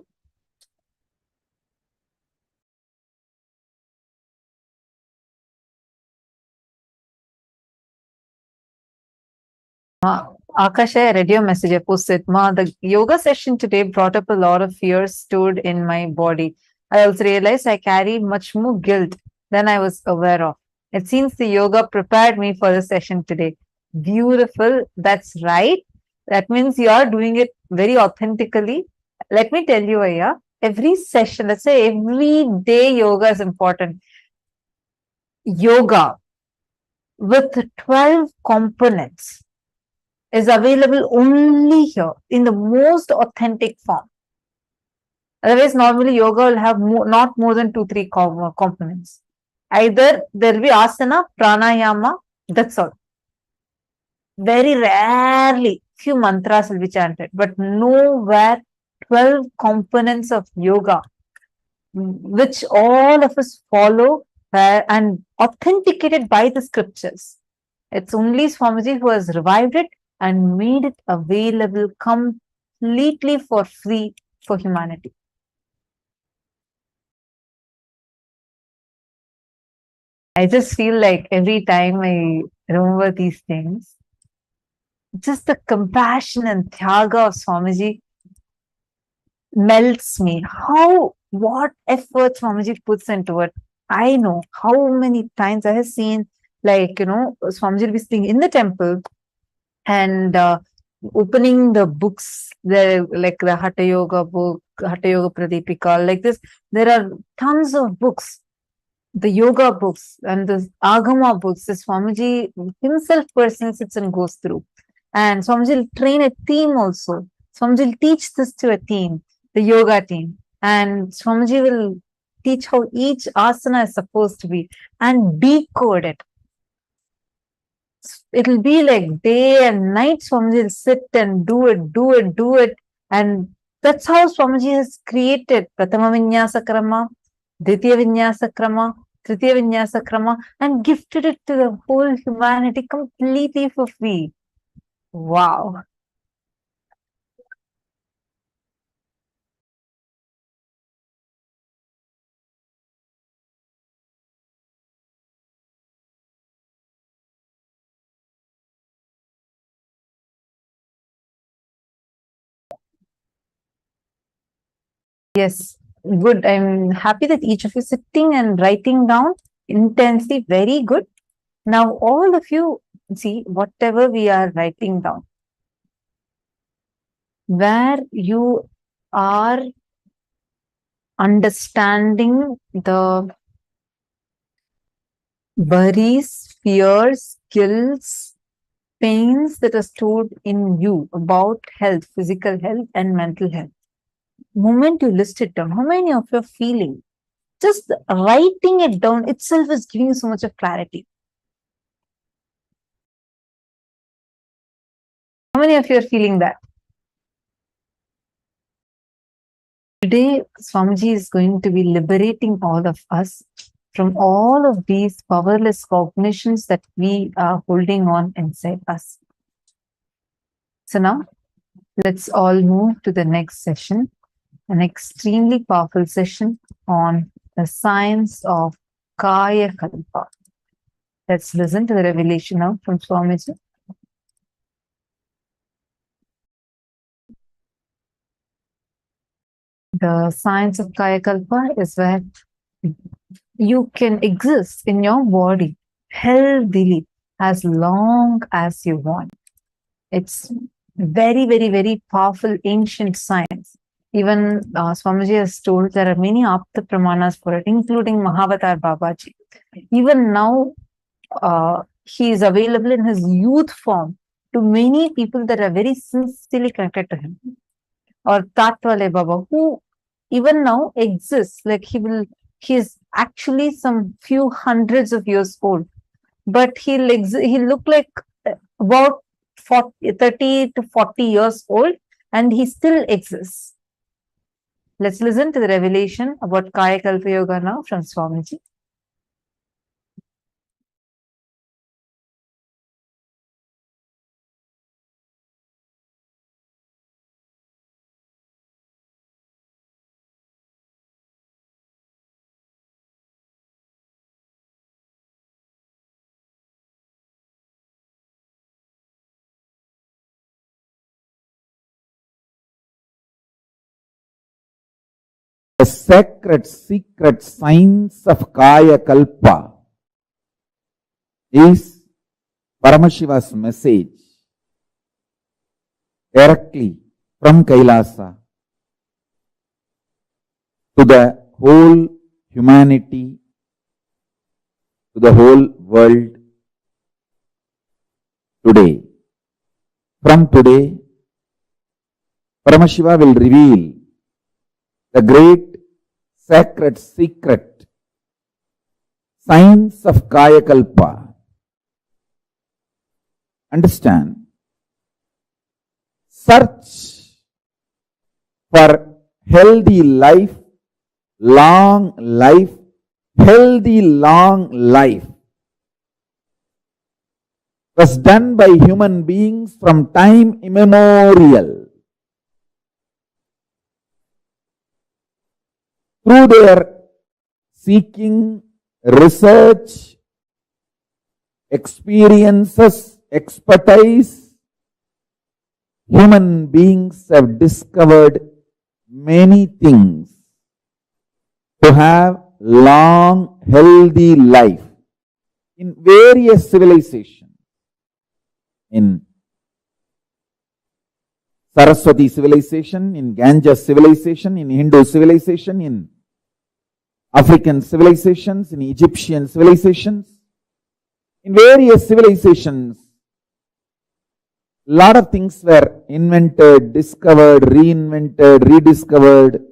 Akash, I read your message. I posted, Ma, the yoga session today brought up a lot of fears stored in my body. I also realized I carry much more guilt than I was aware of. It seems the yoga prepared me for the session today. Beautiful. That's right. That means you are doing it very authentically. Let me tell you, Aya, every session, let's say every day yoga is important. Yoga with 12 components is available only here in the most authentic form. Otherwise, normally yoga will have not more than 2-3 components. Either there will be asana, pranayama, that's all. Very rarely few mantras will be chanted, but nowhere 12 components of yoga, which all of us follow and authenticated by the scriptures. It's only Swamiji who has revived it and made it available completely for free for humanity. I just feel like every time I remember these things, just the compassion and tyaga of Swamiji melts me. What effort Swamiji puts into it. I know how many times I have seen, Swamiji will be sitting in the temple and opening the books, like the Hatha Yoga book, Hatha Yoga Pradipika, like this. There are tons of books, the yoga books and the Agama books. The Swamiji himself personally sits and goes through. And Swamiji will train a team also. Swamiji will teach this to a team, the yoga team. And Swamiji will teach how each asana is supposed to be and decode it. It'll be like day and night. Swamiji will sit and do it. And that's how Swamiji has created Pratama Vinyasa Krama, Ditya Vinyasa Krama, Tritiya Vinyasa Krama, and gifted it to the whole humanity completely for free. Wow. Yes, good. I'm happy that each of you sitting and writing down intensely. Very good. Now, all of you see whatever we are writing down, where you are understanding the worries, fears, guilts, pains that are stored in you about health, physical health, and mental health. Moment you list it down, how many of you are feeling? Just writing it down itself is giving you so much of clarity. How many of you are feeling that? Today, Swamiji is going to be liberating all of us from all of these powerless cognitions that we are holding on inside us. So now, let's all move to the next session, an extremely powerful session on the science of Kayakalpa. Let's listen to the revelation now from Swamiji. The science of Kayakalpa is where you can exist in your body healthily as long as you want. It's very, very, very powerful ancient science. Even Swamiji has told there are many Apta Pramanas for it, including Mahavatar Babaji. Even now, he is available in his youth form to many people that are very sincerely connected to him. Or Tatwale Baba, who even now exists, like he's actually some few hundreds of years old, but he'll look like about 30 to 40 years old, and he still exists. Let's listen to the revelation about Kayakalpa Yoga now from Swamiji. The sacred secret science of Kayakalpa is Paramashiva's message directly from Kailasa to the whole humanity, to the whole world today. From today, Paramashiva will reveal the great sacred secret, science of Kayakalpa. Understand? Search for healthy life, long life, healthy long life was done by human beings from time immemorial. Through their seeking, research, experiences, expertise, human beings have discovered many things to have long, healthy life in various civilizations. In Saraswati civilization, in Ganges civilization, in Hindu civilization, in African civilizations, in Egyptian civilizations, in various civilizations, a lot of things were invented, discovered, reinvented, rediscovered.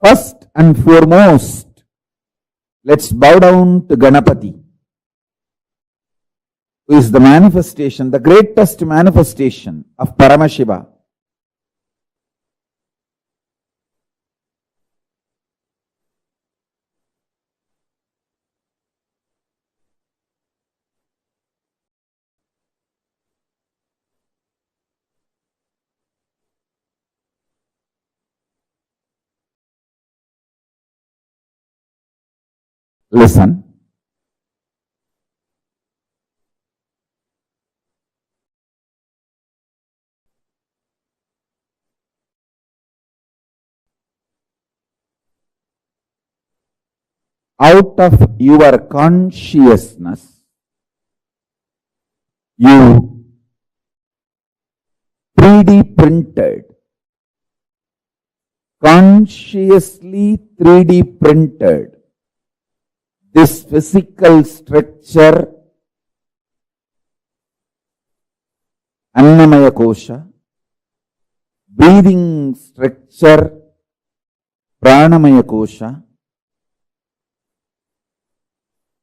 First and foremost, let's bow down to Ganapati, who is the manifestation, the greatest manifestation of Paramashiva. Listen. Out of your consciousness, you 3D printed, consciously 3D printed this physical structure, Annamaya Kosha, breathing structure, Pranamaya Kosha,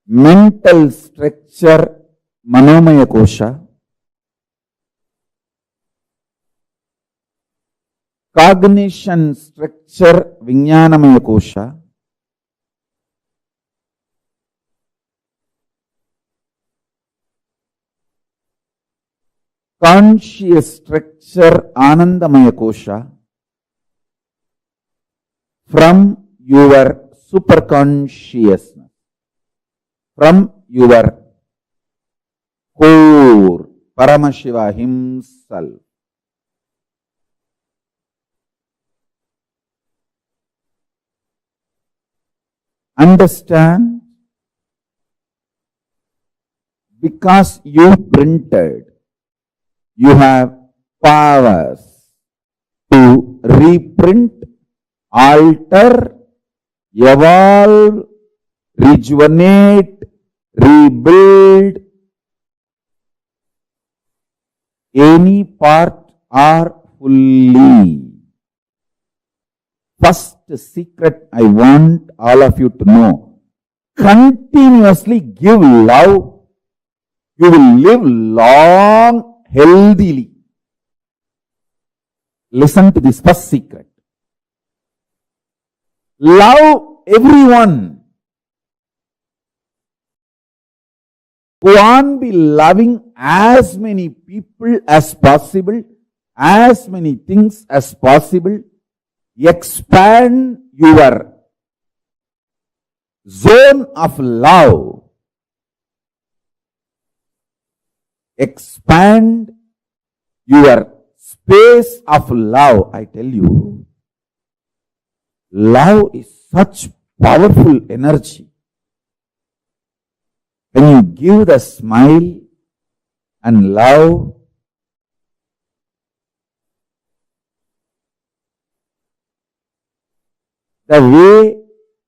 mental structure, Manomaya Kosha, cognition structure, Vijnanamaya Kosha, conscious structure, Anandamaya Kosha, from your superconsciousness, from your core, Paramashiva himself. Understand? Because you printed, you have powers to reprint, alter, evolve, rejuvenate, rebuild any part or fully. First secret I want all of you to know. Continuously give love. You will live long, healthily. Listen to this first secret. Love everyone. Go on be loving as many people as possible, as many things as possible. Expand your zone of love. Expand your space of love. I tell you, love is such powerful energy. When you give the smile and love, the way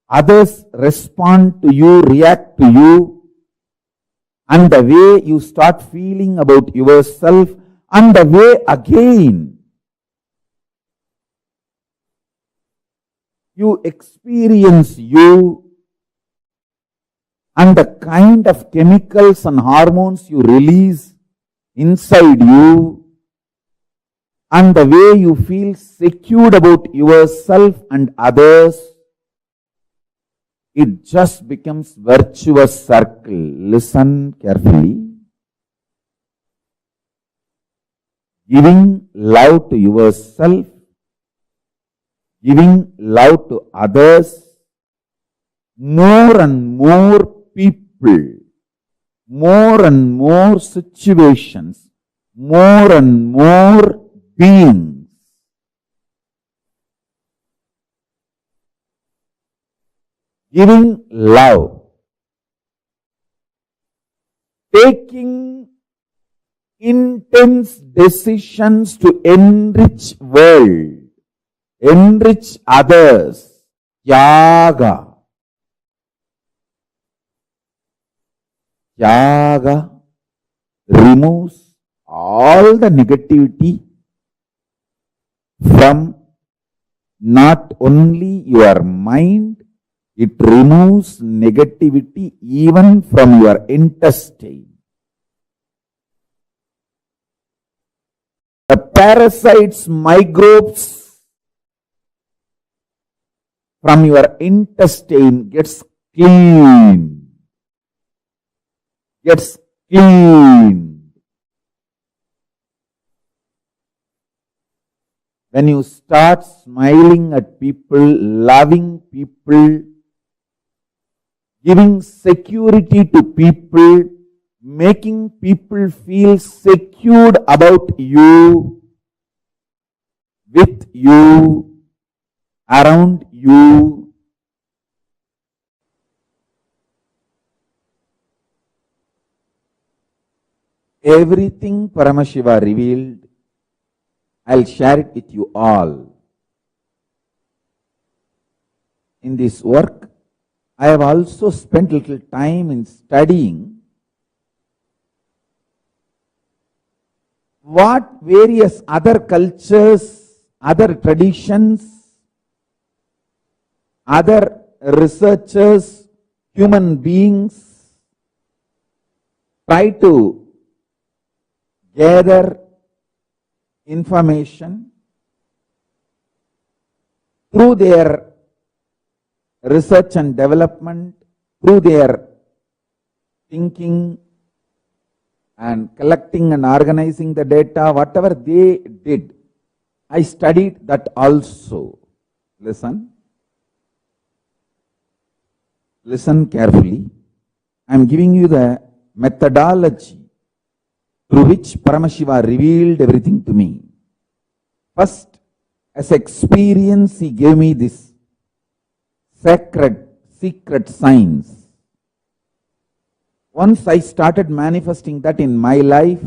others respond to you, react to you, and the way you start feeling about yourself, and the way again you experience you, and the kind of chemicals and hormones you release inside you, and the way you feel secure about yourself and others, it just becomes virtuous circle. Listen carefully. Giving love to yourself, giving love to others, more and more people, more and more situations, more and more beings giving love, taking intense decisions to enrich world, enrich others, Tyaga. Tyaga removes all the negativity from not only your mind, it removes negativity even from your intestine. The parasites, microbes from your intestine gets clean. Gets clean. When you start smiling at people, loving people, giving security to people, making people feel secured about you, with you, around you, everything Paramashiva revealed, I'll share it with you all. In this work, I have also spent little time in studying what various other cultures, other traditions, other researchers, human beings try to gather information through their research and development, through their thinking and collecting and organizing the data, whatever they did, I studied that also. Listen. Listen carefully. I am giving you the methodology through which Paramashiva revealed everything to me. First, as experience, he gave me this sacred, secret science. Once I started manifesting that in my life,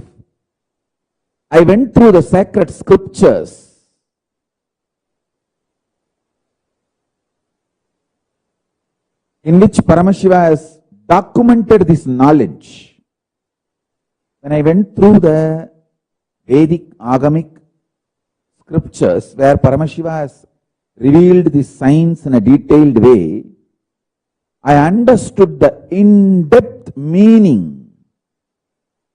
I went through the sacred scriptures. In which Paramashiva has documented this knowledge. When I went through the Vedic Agamic scriptures where Paramashiva has revealed this science in a detailed way, I understood the in-depth meaning.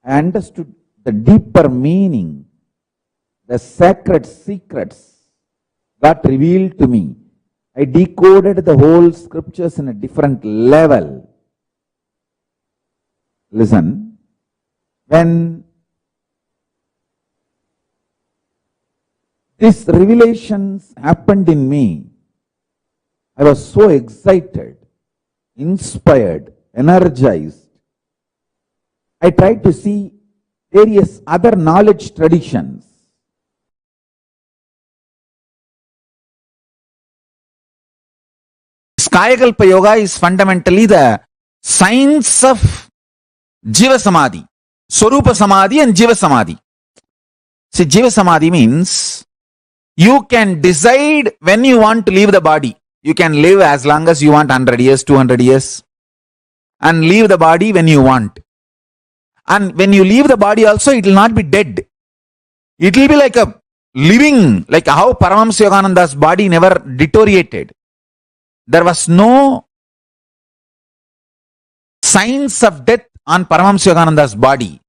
I understood the deeper meaning, the sacred secrets got revealed to me. I decoded the whole scriptures in a different level. Listen. When these revelations happened in me, I was so excited, inspired, energized. I tried to see various other knowledge traditions. Kayakalpa yoga is fundamentally the science of Jiva Samadhi, Swarupa Samadhi and Jiva Samadhi. See, Jiva Samadhi means you can decide when you want to leave the body. You can live as long as you want, 100 years, 200 years, and leave the body when you want. And when you leave the body also, it will not be dead. It will be like a living, like how Paramahamsa body never deteriorated. There was no signs of death on Paramahamsa body.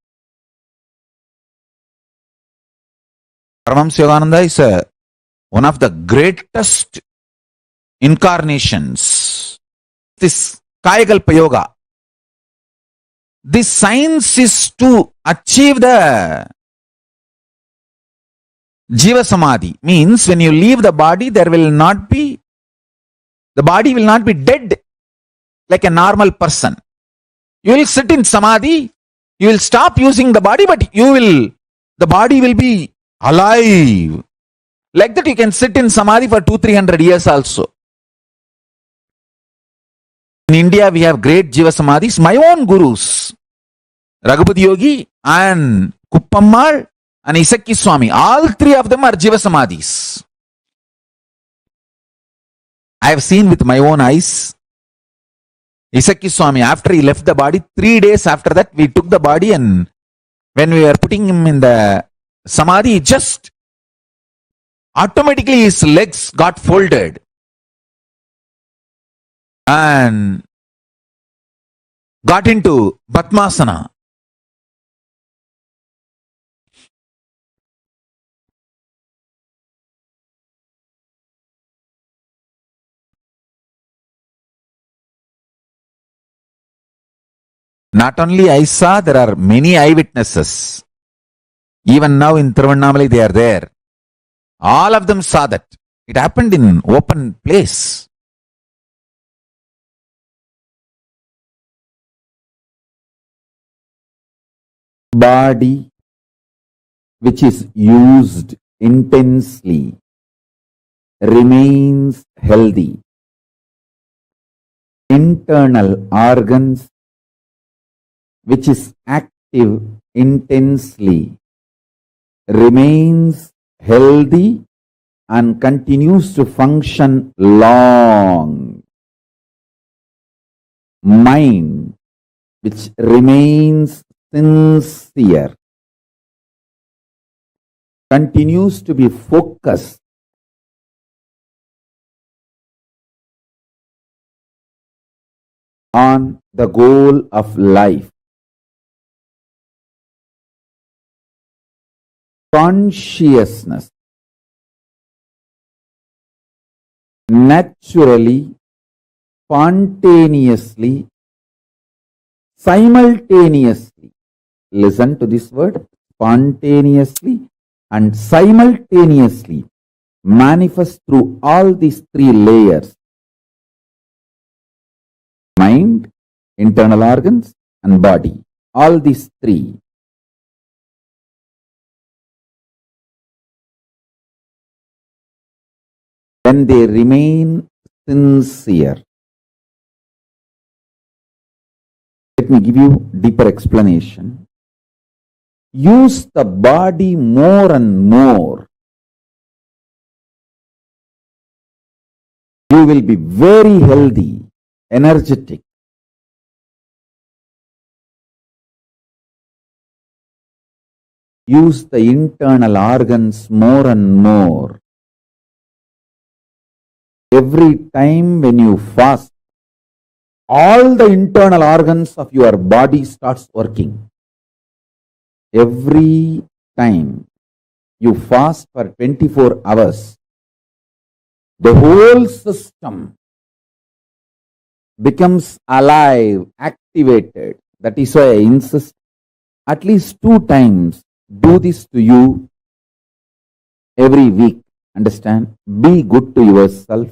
Paramahamsa is one of the greatest incarnations. This Kayakalpa yoga. This science is to achieve the Jiva Samadhi. Means when you leave the body, the body will not be dead like a normal person. You will sit in Samadhi, you will stop using the body, but the body will be alive. Like that you can sit in Samadhi for 200-300 years also. In India, we have great Jiva Samadhis. My own gurus, Raghupati Yogi and Kuppammal and Isakki Swami, all three of them are Jiva Samadhis. I have seen with my own eyes. Isakki Swami, after he left the body, 3 days after that, we took the body, and when we were putting him in the Samadhi, just automatically his legs got folded and got into Padmasana. Not only I saw, there are many eyewitnesses. Even now in Tiruvannamalai they are there. All of them saw that. It happened in open place. Body which is used intensely remains healthy. Internal organs which is active intensely remains healthy and continues to function long. Mind which remains sincere continues to be focused on the goal of life. Consciousness naturally, spontaneously, simultaneously, listen to this word, spontaneously and simultaneously manifest through all these three layers: mind, internal organs and body. All these three. When they remain sincere. Let me give you deeper explanation. Use the body more and more. You will be very healthy, energetic. Use the internal organs more and more. Every time when you fast, all the internal organs of your body starts working. Every time you fast for 24 hours, the whole system becomes alive, activated. That is why I insist at least 2 times do this to you every week. Understand? Be good to yourself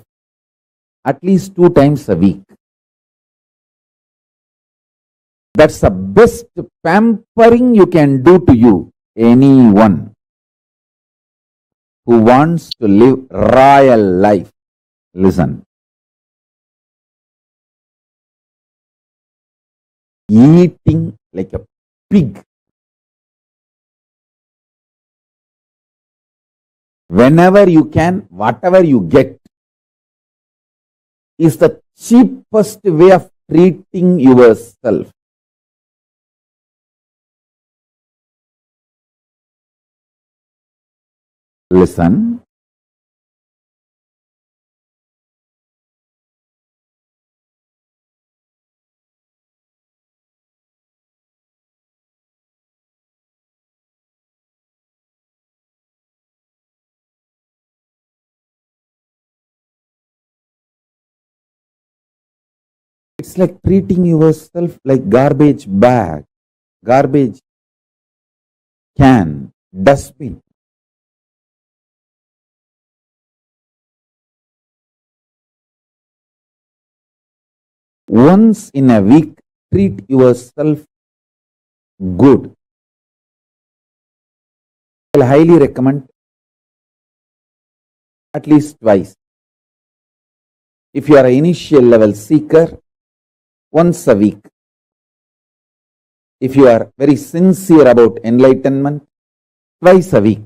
at least 2 times a week. That's the best pampering you can do to you. Anyone who wants to live royal life, listen. eating like a pig. Whenever you can, whatever you get is the cheapest way of treating yourself. Listen. It's like treating yourself like garbage bag, garbage can, dustbin. Once in a week, treat yourself good. I will highly recommend at least twice. If you are an initial level seeker, once a week. If you are very sincere about enlightenment, twice a week.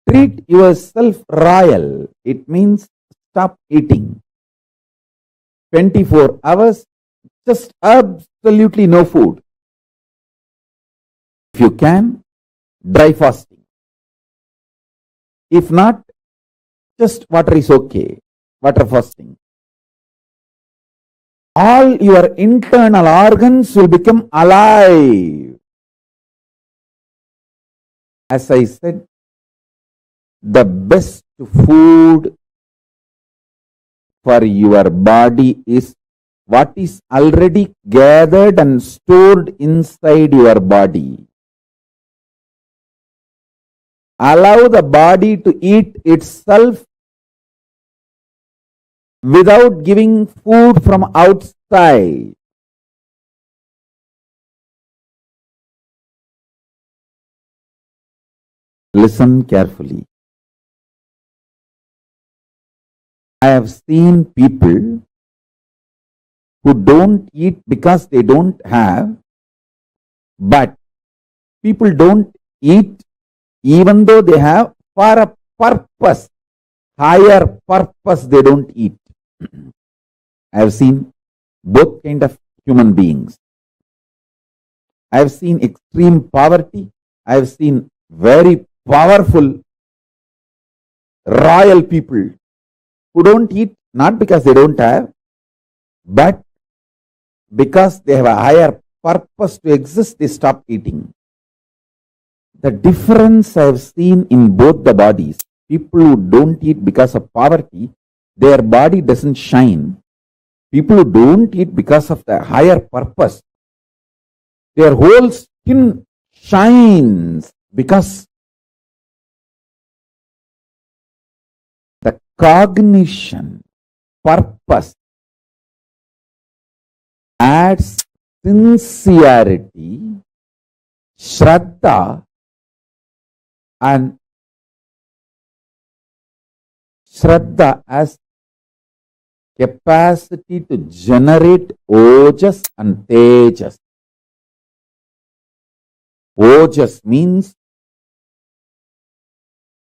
Treat yourself royal. It means stop eating. 24 hours, just absolutely no food. If you can, dry fasting. If not, just water is okay. Water fasting. All your internal organs will become alive. As I said, the best food for your body is what is already gathered and stored inside your body. Allow the body to eat itself without giving food from outside. Listen carefully. I have seen people who don't eat because they don't have, but people don't eat even though they have for a purpose, higher purpose they don't eat. I have seen both kind of human beings. I have seen extreme poverty. I have seen very powerful royal people who don't eat not because they don't have, but because they have a higher purpose to exist, they stop eating. The difference I have seen in both the bodies, people who don't eat because of poverty, their body doesn't shine. People who don't eat because of the higher purpose, their whole skin shines because the cognition, purpose adds sincerity, shraddha, and shraddha as capacity to generate ojas and tejas. Ojas means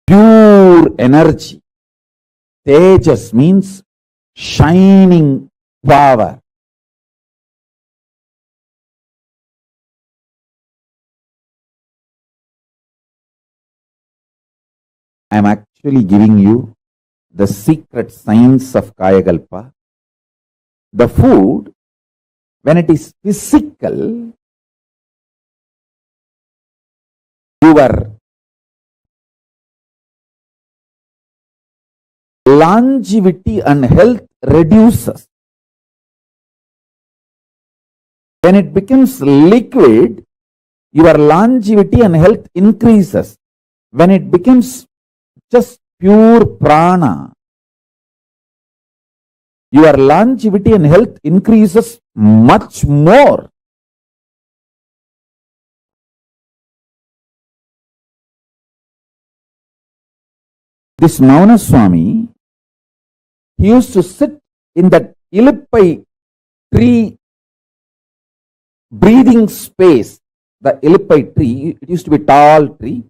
pure energy. Tejas means shining power. I am actually giving you the secret science of Kayakalpa. The food, when it is physical, your longevity and health reduces. When it becomes liquid, your longevity and health increases. When it becomes just pure prana, your longevity and health increases much more. This Mauna Swami, he used to sit in that ilippai tree breathing space, the ellipite tree, it used to be tall tree.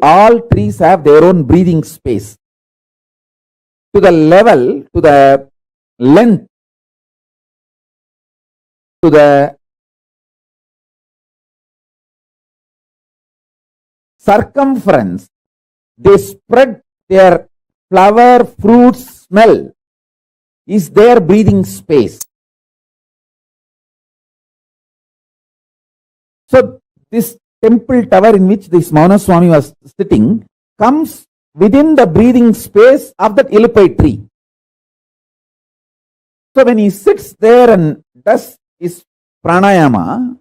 All trees have their own breathing space. To the level, to the length, to the circumference, they spread their flower, fruit, smell is their breathing space. So this temple tower in which this Mauna Swami was sitting comes within the breathing space of that ellipite tree. So when he sits there and does his pranayama,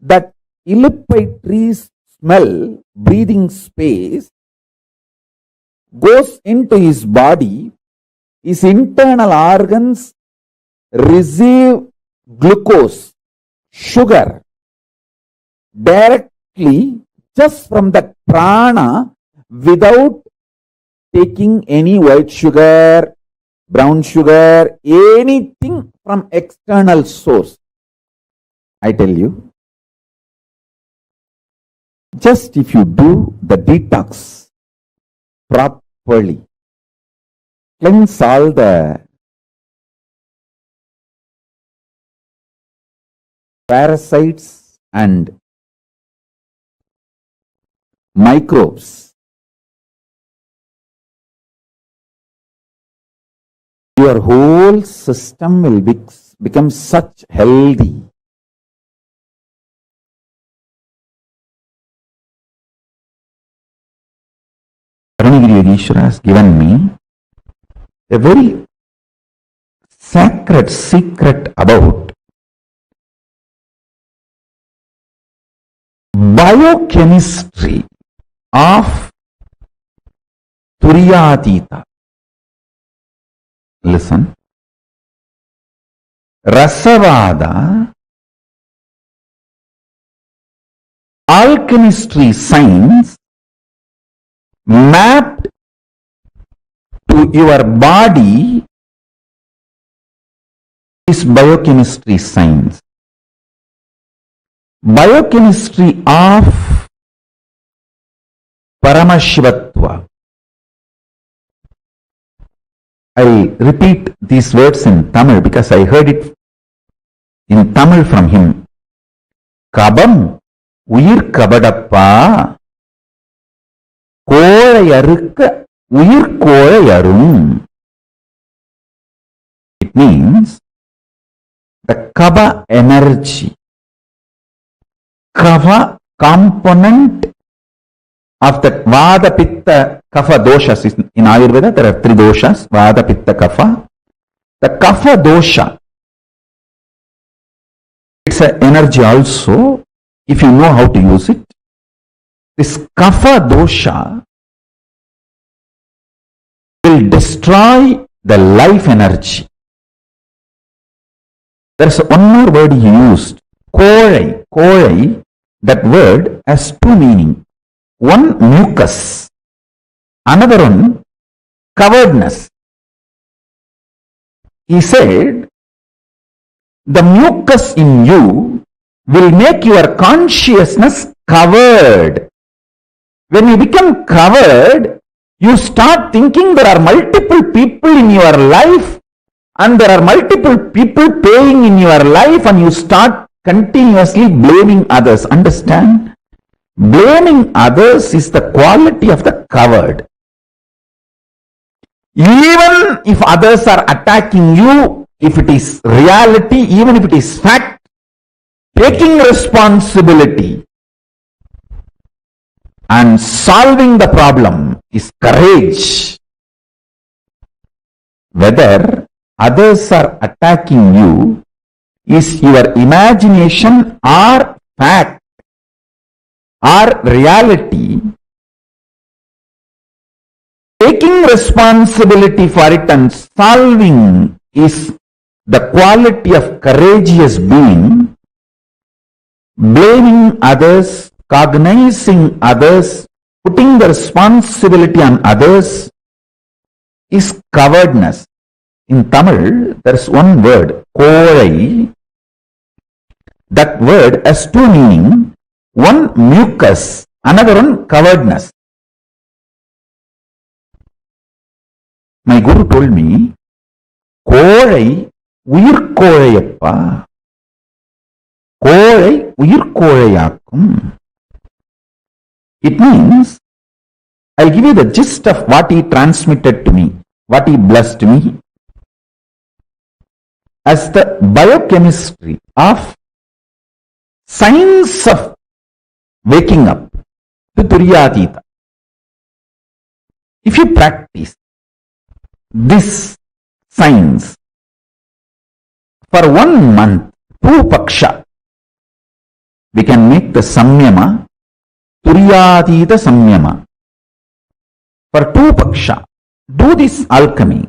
that ellipite tree's smell, breathing space, goes into his body, his internal organs receive glucose, sugar, directly just from the prana without taking any white sugar, brown sugar, anything from external source. I tell you, just if you do the detox properly, cleanse all the parasites and microbes, your whole system will become such healthy. Ishvara has given me a very sacred secret about biochemistry of Turyatita. Listen. Rasavada, alchemistry science mapped to your body is biochemistry science. Biochemistry of Paramashivatva. I repeat these words in Tamil because I heard it in Tamil from him. Kabam uyir kabadappa kolayarukka uyir kolayarum. It means the kava energy, kava component of the vada pitta kapha doshas. In Ayurveda there are three doshas, vada pitta kapha. The kapha dosha, it's an energy also if you know how to use it. This kapha dosha will destroy the life energy. There's one more word he used, kolai. Kolai, that word has two meanings. One, mucus. Another one, coveredness. He said, the mucus in you will make your consciousness covered. When you become covered, you start thinking there are multiple people in your life and there are multiple people paying in your life, and you start continuously blaming others. Understand? Blaming others is the quality of the covered. Even if others are attacking you, if it is reality, even if it is fact, taking responsibility and solving the problem is courage. Whether others are attacking you is your imagination or fact or reality, taking responsibility for it and solving is the quality of courageous being. Blaming others, cognizing others, putting the responsibility on others is cowardness. In Tamil, there is one word, kolai. that word has two meanings. One mucus, another one coveredness. My guru told me, Kozhai uyirkozhayappa. Kozhai uyirkozhayakkum. It means, I'll give you the gist of what he transmitted to me, what he blessed me. As the biochemistry of science of waking up to Turyatita. If you practice this science for 1 month, 2 paksha, we can make the samyama, Turyatita samyama. For 2 paksha, do this alchemy.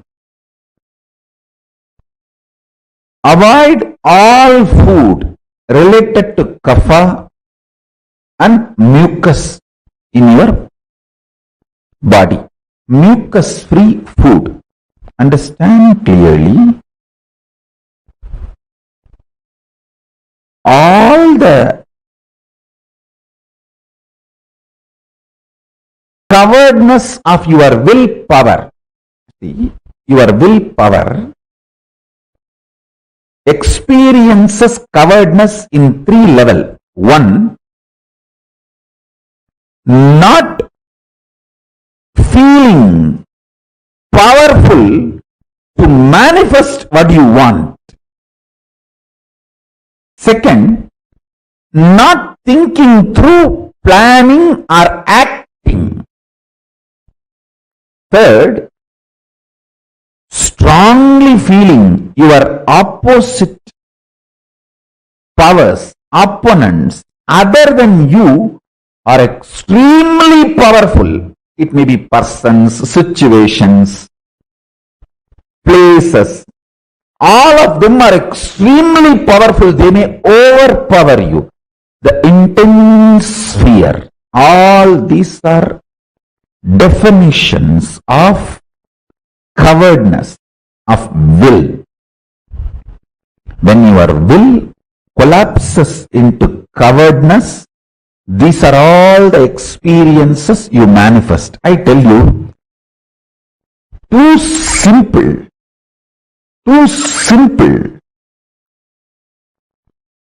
Avoid all food related to kapha and mucus in your body. Mucus free food. Understand clearly. All the coveredness of your willpower, see, your willpower experiences coveredness in 3 levels. 1, not feeling powerful to manifest what you want. 2, not thinking through, planning or acting. 3, strongly feeling your opposite powers, opponents, other than you are extremely powerful. It may be persons, situations, places. All of them are extremely powerful. They may overpower you. The intense fear. All these are definitions of coveredness of will. When your will collapses into coveredness, these are all the experiences you manifest. I tell you, too simple.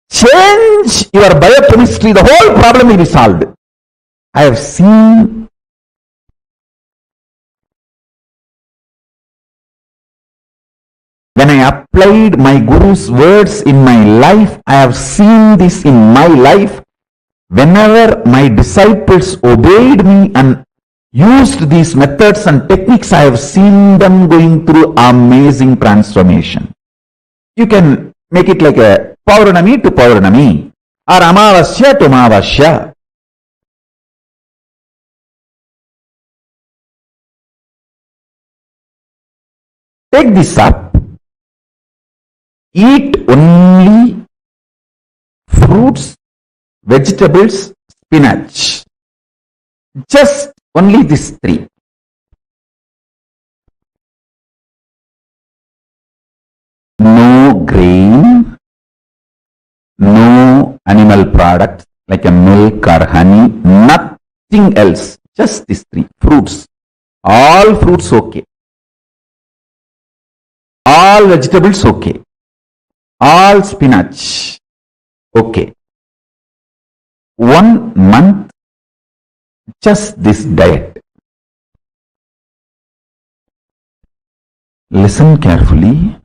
Change your biochemistry, the whole problem will be solved. I have seen when I applied my Guru's words in my life, I have seen this in my life. Whenever my disciples obeyed me and used these methods and techniques, I have seen them going through amazing transformation. You can make it like a Pauranami to Pauranami or Amavasya to Amavasya. Take this up. Eat only fruits, vegetables, spinach. Just only these 3. No grain, no animal products like a milk or honey, nothing else. Just these 3 fruits. All fruits okay. All vegetables okay. All spinach okay. 1 month, just this diet. Listen carefully.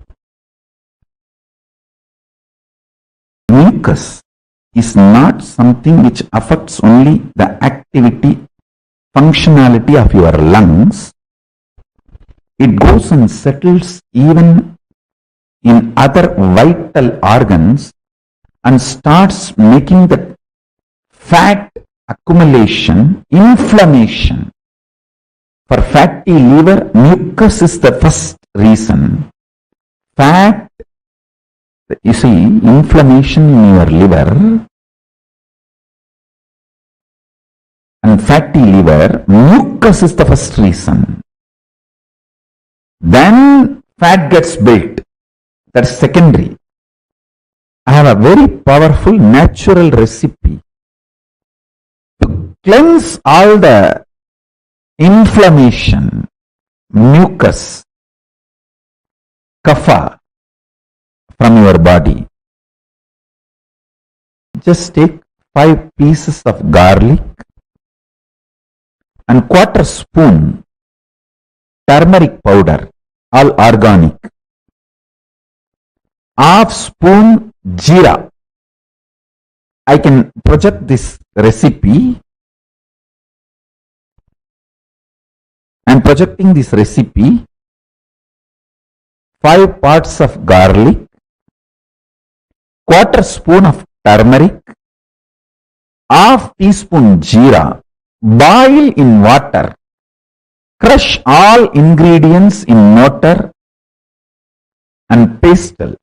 Mucus is not something which affects only the activity, functionality of your lungs. It goes and settles even in other vital organs and starts making the fat accumulation, inflammation. For fatty liver, mucus is the first reason. Fat, you see, inflammation in your liver and fatty liver, mucus is the first reason. Then fat gets built. That's secondary. I have a very powerful natural recipe to cleanse all the inflammation, mucus, kapha from your body. Just take 5 pieces of garlic and quarter spoon turmeric powder, all organic, half spoon jeera. I can project this recipe. I am projecting this recipe. 5 parts of garlic, quarter spoon of turmeric, half teaspoon jeera, boil in water. Crush all ingredients in mortar and pestle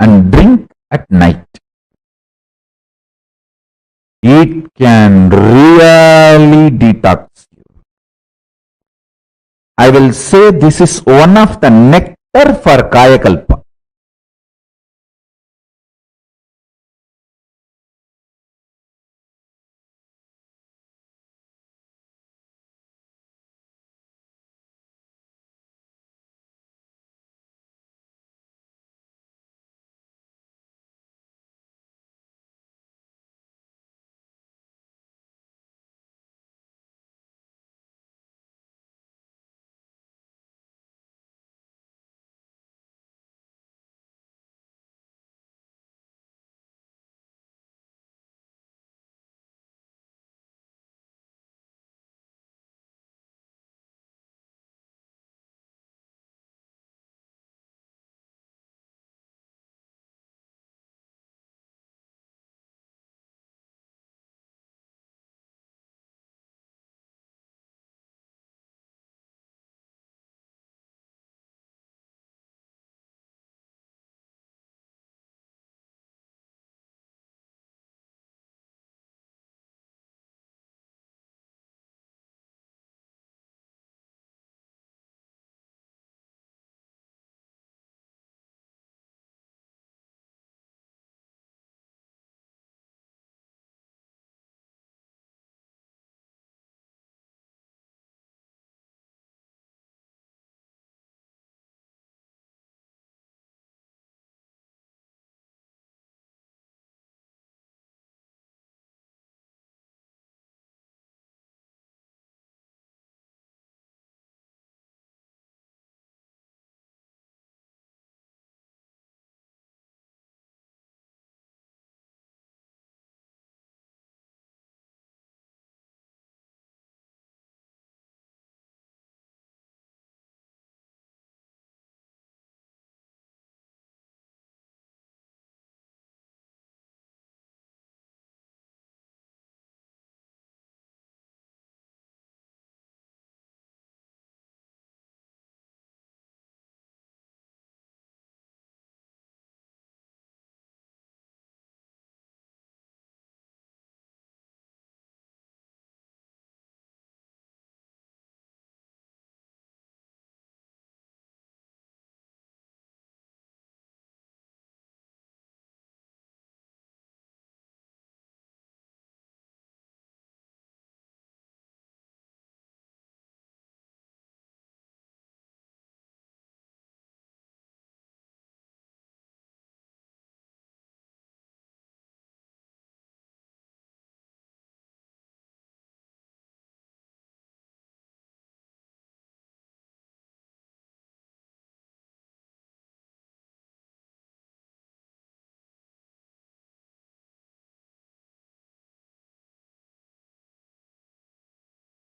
and drink at night. It can really detox you. I will say this is one of the nectar for Kayakalpa.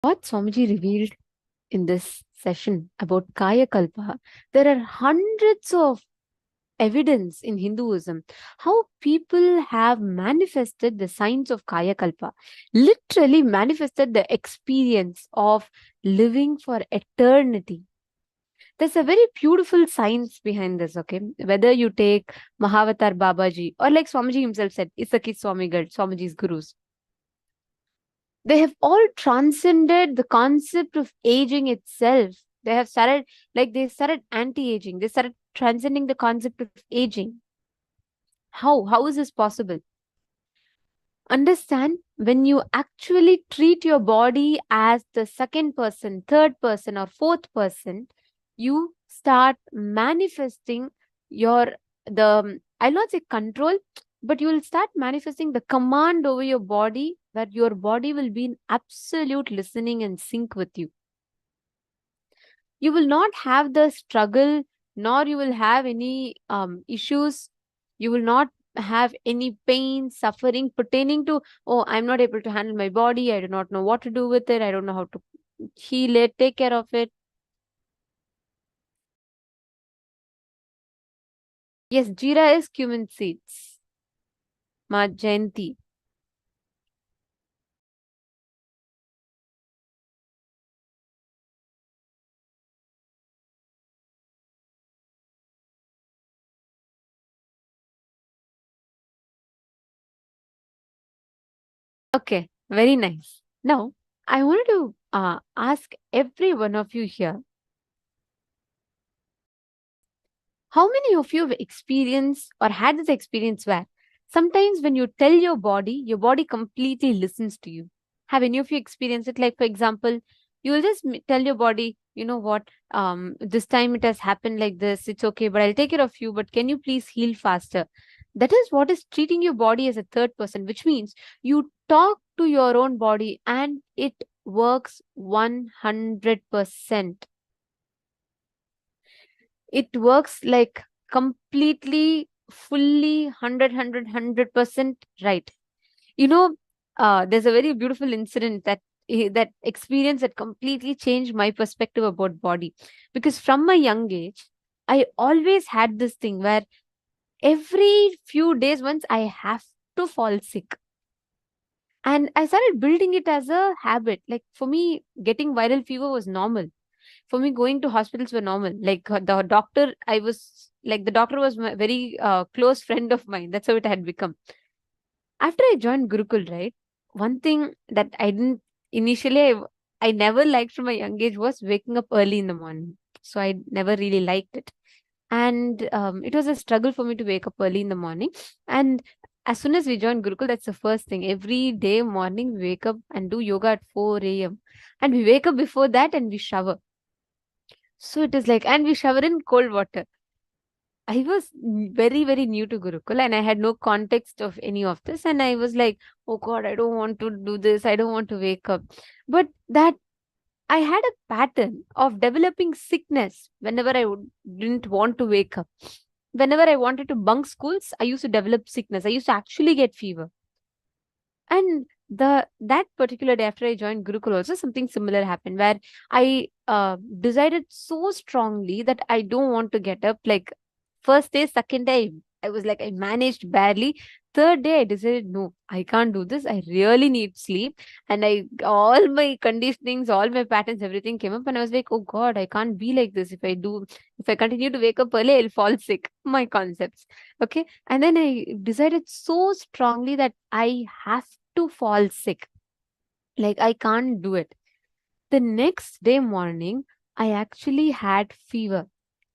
What Swamiji revealed in this session about Kayakalpa, there are hundreds of evidence in Hinduism how people have manifested the science of Kayakalpa, literally manifested the experience of living for eternity. There's a very beautiful science behind this, okay? Whether you take Mahavatar Babaji or like Swamiji himself said, Isaki Swamigal, Swamiji's gurus, they have all transcended the concept of aging itself. They have started, like they started anti-aging. They started transcending the concept of aging. How is this possible? Understand, when you actually treat your body as the second person, third person, or fourth person, you start manifesting I'll not say control, but you will start manifesting the command over your body, where your body will be in absolute listening and sync with you. You will not have the struggle, nor you will have any issues. You will not have any pain, suffering pertaining to, oh, I'm not able to handle my body, I do not know what to do with it, I don't know how to heal it, take care of it. Yes, jeera is cumin seeds. Ma Jayanti. Okay, very nice. Now, I wanted to ask every one of you here, how many of you have experienced or had this experience where sometimes when you tell your body completely listens to you? Have any of you experienced it? Like, for example, you will just tell your body, you know what, this time it has happened like this, it's okay, but I'll take care of you, but can you please heal faster? That is what is treating your body as a third person, which means you talk to your own body and it works 100%. It works like completely, fully, 100% right. You know, there's a very beautiful incident that experience that completely changed my perspective about body. Because from my young age, I always had this thing where every few days once I have to fall sick. And I started building it as a habit. Like, for me, getting viral fever was normal. For me, going to hospitals were normal. Like, the doctor, the doctor was my very close friend of mine. That's how it had become. After I joined Gurukul, right, one thing that I didn't initially, I never liked from a young age was waking up early in the morning. So I never really liked it. And it was a struggle for me to wake up early in the morning. And as soon as we joined Gurukul, that's the first thing. Every day morning, we wake up and do yoga at 4 a.m. And we wake up before that and we shower. So it is like, and we shower in cold water. I was very, very new to Gurukul and I had no context of any of this. And I was like, oh God, I don't want to do this. I don't want to wake up. But that I had a pattern of developing sickness whenever didn't want to wake up. Whenever I wanted to bunk schools, I used to develop sickness. I used to actually get fever. And that particular day after I joined Gurukul, also something similar happened where I decided so strongly that I don't want to get up. Like, first day, second day, I was like, I managed badly. Third day, I decided, no, I can't do this. I really need sleep. And all my conditionings, all my patterns, everything came up. And I was like, oh God, I can't be like this. If I continue to wake up early, I'll fall sick. My concepts. Okay. And then I decided so strongly that I have to fall sick. Like, I can't do it. The next day morning, I actually had fever.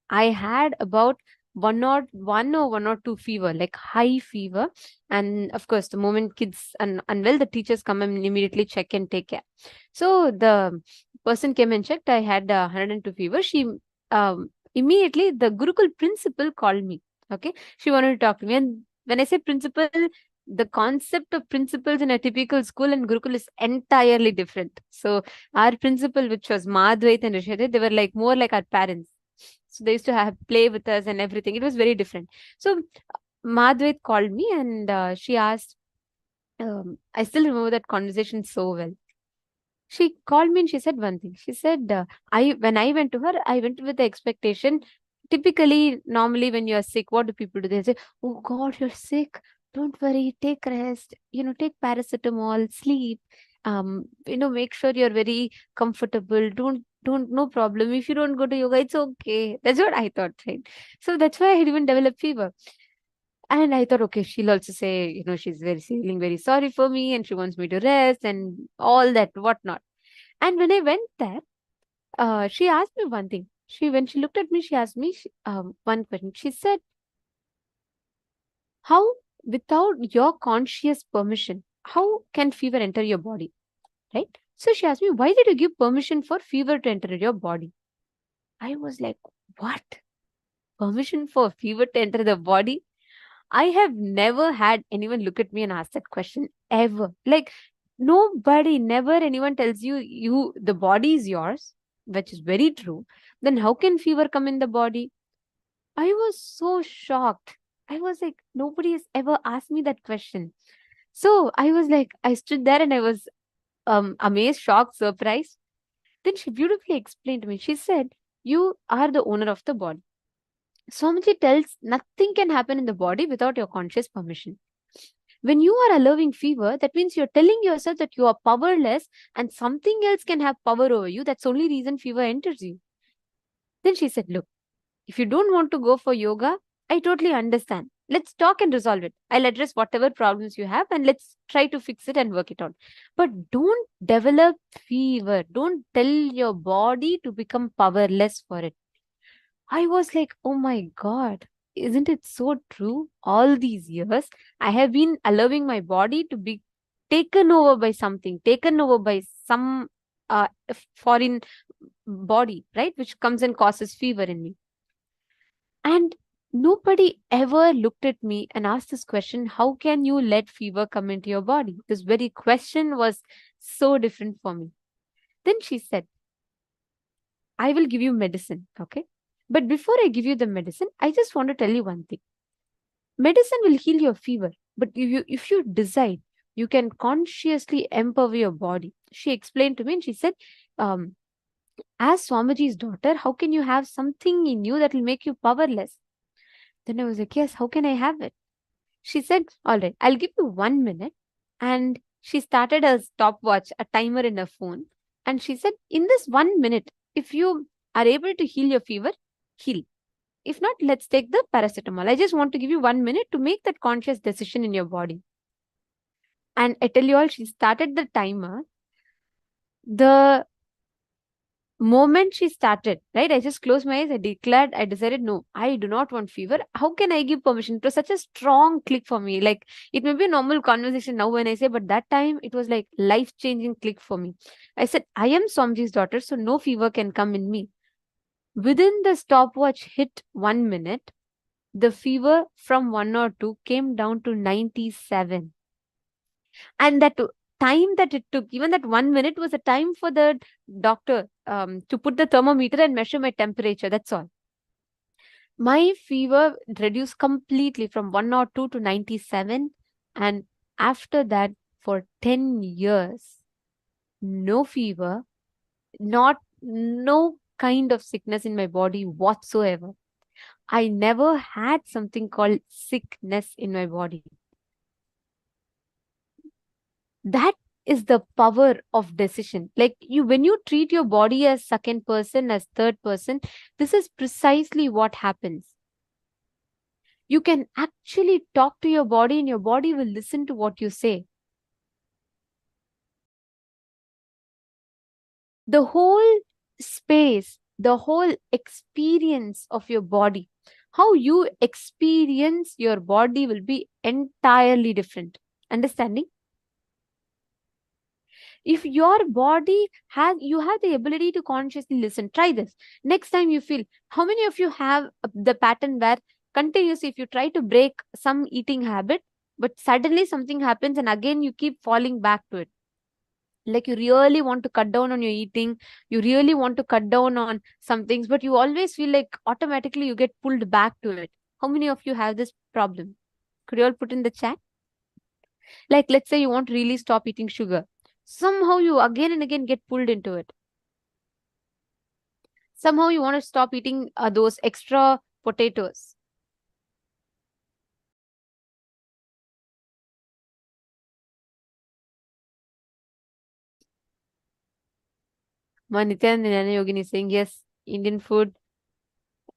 I had about 1 or 2 fever, like high fever. And of course, the moment kids unwell, the teachers come and immediately check and take care. So the person came and checked. I had 102 fever. She immediately, the Gurukul principal called me. Okay. She wanted to talk to me. And when I say principal, the concept of principals in a typical school and Gurukul is entirely different. So our principal, which was Madhvait and Rishadit, they were like more like our parents. So they used to have play with us and everything. It was very different. So Madhvait called me and she asked, I still remember that conversation so well. She called me and she said one thing. She said, when I went to her, I went with the expectation. Typically, normally when you're sick, what do people do? They say, oh God, you're sick. Don't worry, take rest, take paracetamol, sleep, make sure you're very comfortable. No problem. If you don't go to yoga, it's okay. That's what I thought, right? So that's why I had even developed fever. And I thought, okay, she'll also say, she's feeling very sorry for me and she wants me to rest and all that, whatnot. And when I went there, she asked me one thing. When she looked at me, she asked me one question. She said, How, without your conscious permission, how can fever enter your body? Right? So she asked me, why did you give permission for fever to enter your body? I was like, what? Permission for fever to enter the body? I have never had anyone look at me and ask that question ever. Like, nobody, never anyone tells you, the body is yours, which is very true. Then how can fever come in the body? I was so shocked. I was like, nobody has ever asked me that question. So I was like, I stood there and I was amazed, shocked, surprised. Then she beautifully explained to me. She said, you are the owner of the body. Swamiji tells nothing can happen in the body without your conscious permission. When you are allowing fever, that means you're telling yourself that you are powerless and something else can have power over you. That's the only reason fever enters you. Then she said, look, if you don't want to go for yoga, I totally understand. Let's talk and resolve it. I'll address whatever problems you have and let's try to fix it and work it out. But don't develop fever. Don't tell your body to become powerless for it. I was like, oh my God, isn't it so true? All these years, I have been allowing my body to be taken over by something, taken over by some foreign body, right? Which comes and causes fever in me. And nobody ever looked at me and asked this question, how can you let fever come into your body? This very question was so different for me. Then she said, I will give you medicine, okay? But before I give you the medicine, I just want to tell you one thing. Medicine will heal your fever, but if you decide, you can consciously empower your body. She explained to me and she said, as Swamiji's daughter, how can you have something in you that will make you powerless? Then I was like, yes, how can I have it? She said, all right, I'll give you 1 minute. And she started a stopwatch, a timer in her phone. And she said, in this 1 minute, if you are able to heal your fever, heal. If not, let's take the paracetamol. I just want to give you 1 minute to make that conscious decision in your body. And I tell you all, she started the timer. The moment she started, right, I just closed my eyes. I decided, no, I do not want fever. How can I give permission? It was such a strong click for me. Like, it may be a normal conversation now when I say, but that time it was like life-changing click for me. I said, I am Swamiji's daughter, so no fever can come in me. Within the stopwatch hit 1 minute, the fever from 102 came down to 97. And that time that it took, even that 1 minute was a time for the doctor to put the thermometer and measure my temperature. That's all. My fever reduced completely from 102 to 97. And after that, for 10 years, no fever, no kind of sickness in my body whatsoever. I never had something called sickness in my body. That is the power of decision. Like, when you treat your body as second person, as third person, this is precisely what happens. You can actually talk to your body and your body will listen to what you say. The whole space, the whole experience of your body, how you experience your body will be entirely different. Understanding? If your body you have the ability to consciously listen, try this. Next time you feel, how many of you have the pattern where continuously if you try to break some eating habit, but suddenly something happens and again you keep falling back to it? Like, you really want to cut down on your eating, you really want to cut down on some things, but you always feel like automatically you get pulled back to it. How many of you have this problem? Could you all put in the chat? Like, let's say you want to really stop eating sugar. Somehow you again and again get pulled into it. Somehow you want to stop eating those extra potatoes. Nityananda Yogini is saying, yes, Indian food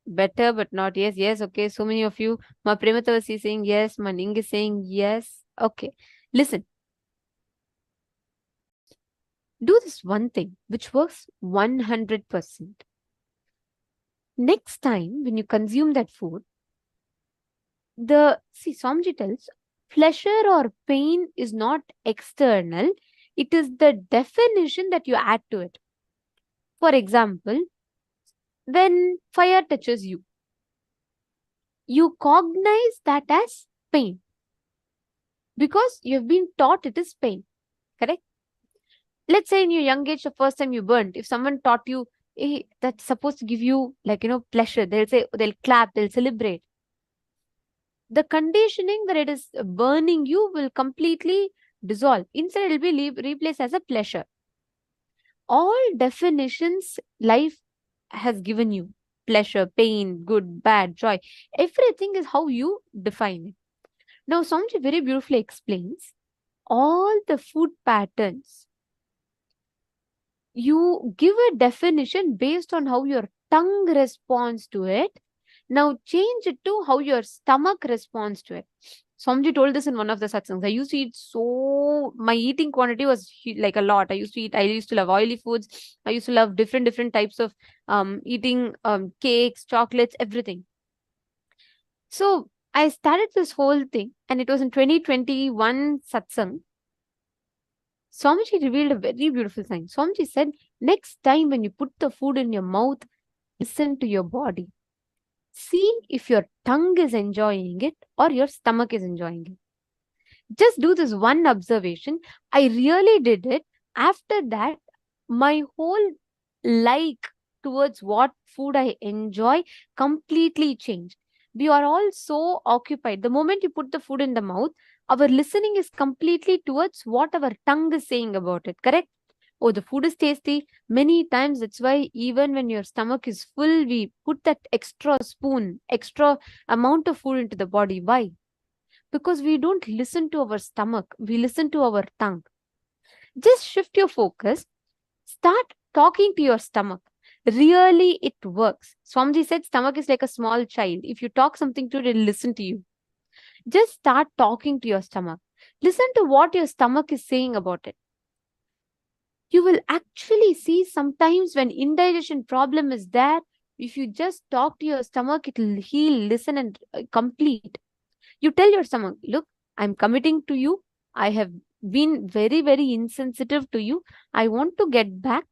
better, but not yes. Yes, okay. So many of you. Ma Prematavasi is saying yes. Ma Ning is saying yes. Okay. Listen. Do this one thing which works 100%. Next time when you consume that food, Swamiji tells, pleasure or pain is not external, it is the definition that you add to it. For example, when fire touches you, you cognize that as pain because you've been taught it is pain, correct? Let's say in your young age, the first time you burned, if someone taught you, hey, that's supposed to give you pleasure, they'll say, they'll clap, they'll celebrate. The conditioning that it is burning you will completely dissolve. Instead, it will be replaced as a pleasure. All definitions life has given you, pleasure, pain, good, bad, joy, everything is how you define it. Now, Swamiji very beautifully explains all the food patterns. You give a definition based on how your tongue responds to it. Now change it to how your stomach responds to it. Swamiji told this in one of the satsangs. I used to eat my eating quantity was like a lot. I used to love oily foods. I used to love different types of eating cakes, chocolates, everything. So I started this whole thing, and it was in 2021 satsang. Swamiji revealed a very beautiful thing. Swamiji said, next time when you put the food in your mouth, listen to your body. See if your tongue is enjoying it or your stomach is enjoying it. Just do this one observation. I really did it. After that, my whole like towards what food I enjoy completely changed. We are all so occupied. The moment you put the food in the mouth, our listening is completely towards what our tongue is saying about it, correct? Oh, the food is tasty. Many times, that's why even when your stomach is full, we put that extra spoon, extra amount of food into the body. Why? Because we don't listen to our stomach, we listen to our tongue. Just shift your focus. Start talking to your stomach. Really, it works. Swamiji said stomach is like a small child. If you talk something to it, it'll listen to you. Just start talking to your stomach. Listen to what your stomach is saying about it. You will actually see sometimes when indigestion problem is there, if you just talk to your stomach, it will heal, listen, and complete. You tell your stomach, look, I'm committing to you. I have been very, very insensitive to you. I want to get back,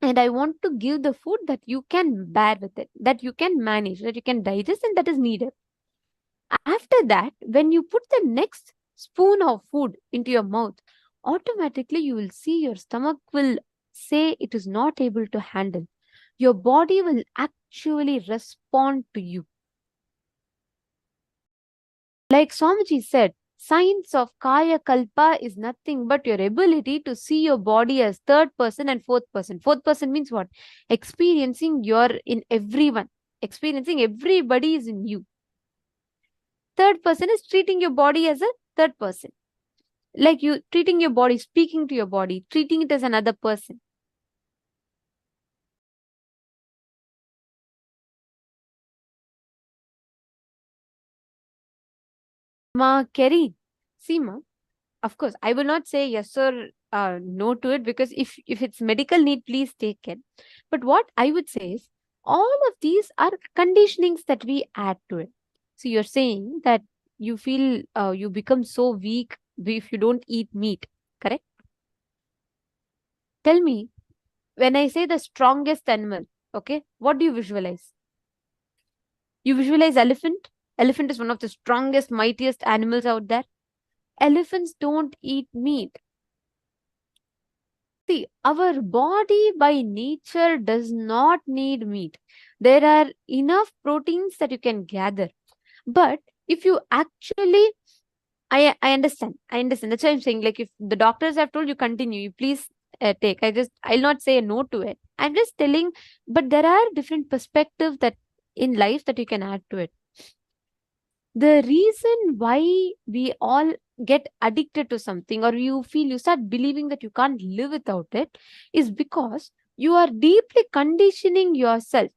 and I want to give the food that you can bear with it, that you can manage, that you can digest, and that is needed. After that, when you put the next spoon of food into your mouth, automatically you will see your stomach will say it is not able to handle. Your body will actually respond to you. Like Swamiji said, Science of Kayakalpa is nothing but your ability to see your body as third person and fourth person. Fourth person means what? Experiencing you're in everyone. Experiencing everybody is in you. Third person is treating your body as a third person. Like you treating your body, speaking to your body, treating it as another person. Ma Kerry, see ma, of course, I will not say yes or no to it, because if it's medical need, please take it. But what I would say is, all of these are conditionings that we add to it. So you're saying that you feel you become so weak if you don't eat meat, correct? Tell me, when I say the strongest animal, okay, what do you visualize? You visualize elephant. Elephant is one of the strongest, mightiest animals out there. Elephants don't eat meat. See, our body by nature does not need meat. There are enough proteins that you can gather. But if you actually, I understand. That's why I'm saying, like, if the doctors have told you continue, you please take. I'll not say no to it. I'm just telling, but there are different perspectives that in life that you can add to it. The reason why we all get addicted to something, or you start believing that you can't live without it, is because you are deeply conditioning yourself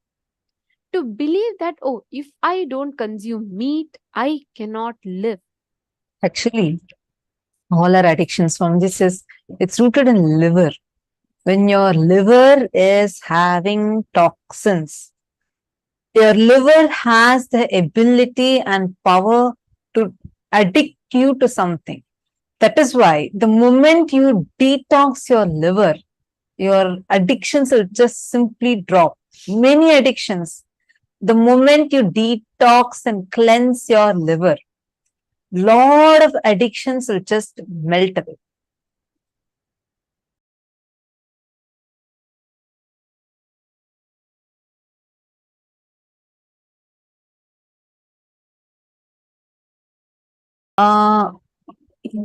to believe that, oh, if I don't consume meat, I cannot live. Actually, all our addictions from this it's rooted in liver. When your liver is having toxins, Your liver has the ability and power to addict you to something. That is why the moment you detox your liver, your addictions will just simply drop. Many addictions, the moment you detox and cleanse your liver, lot of addictions will just melt away.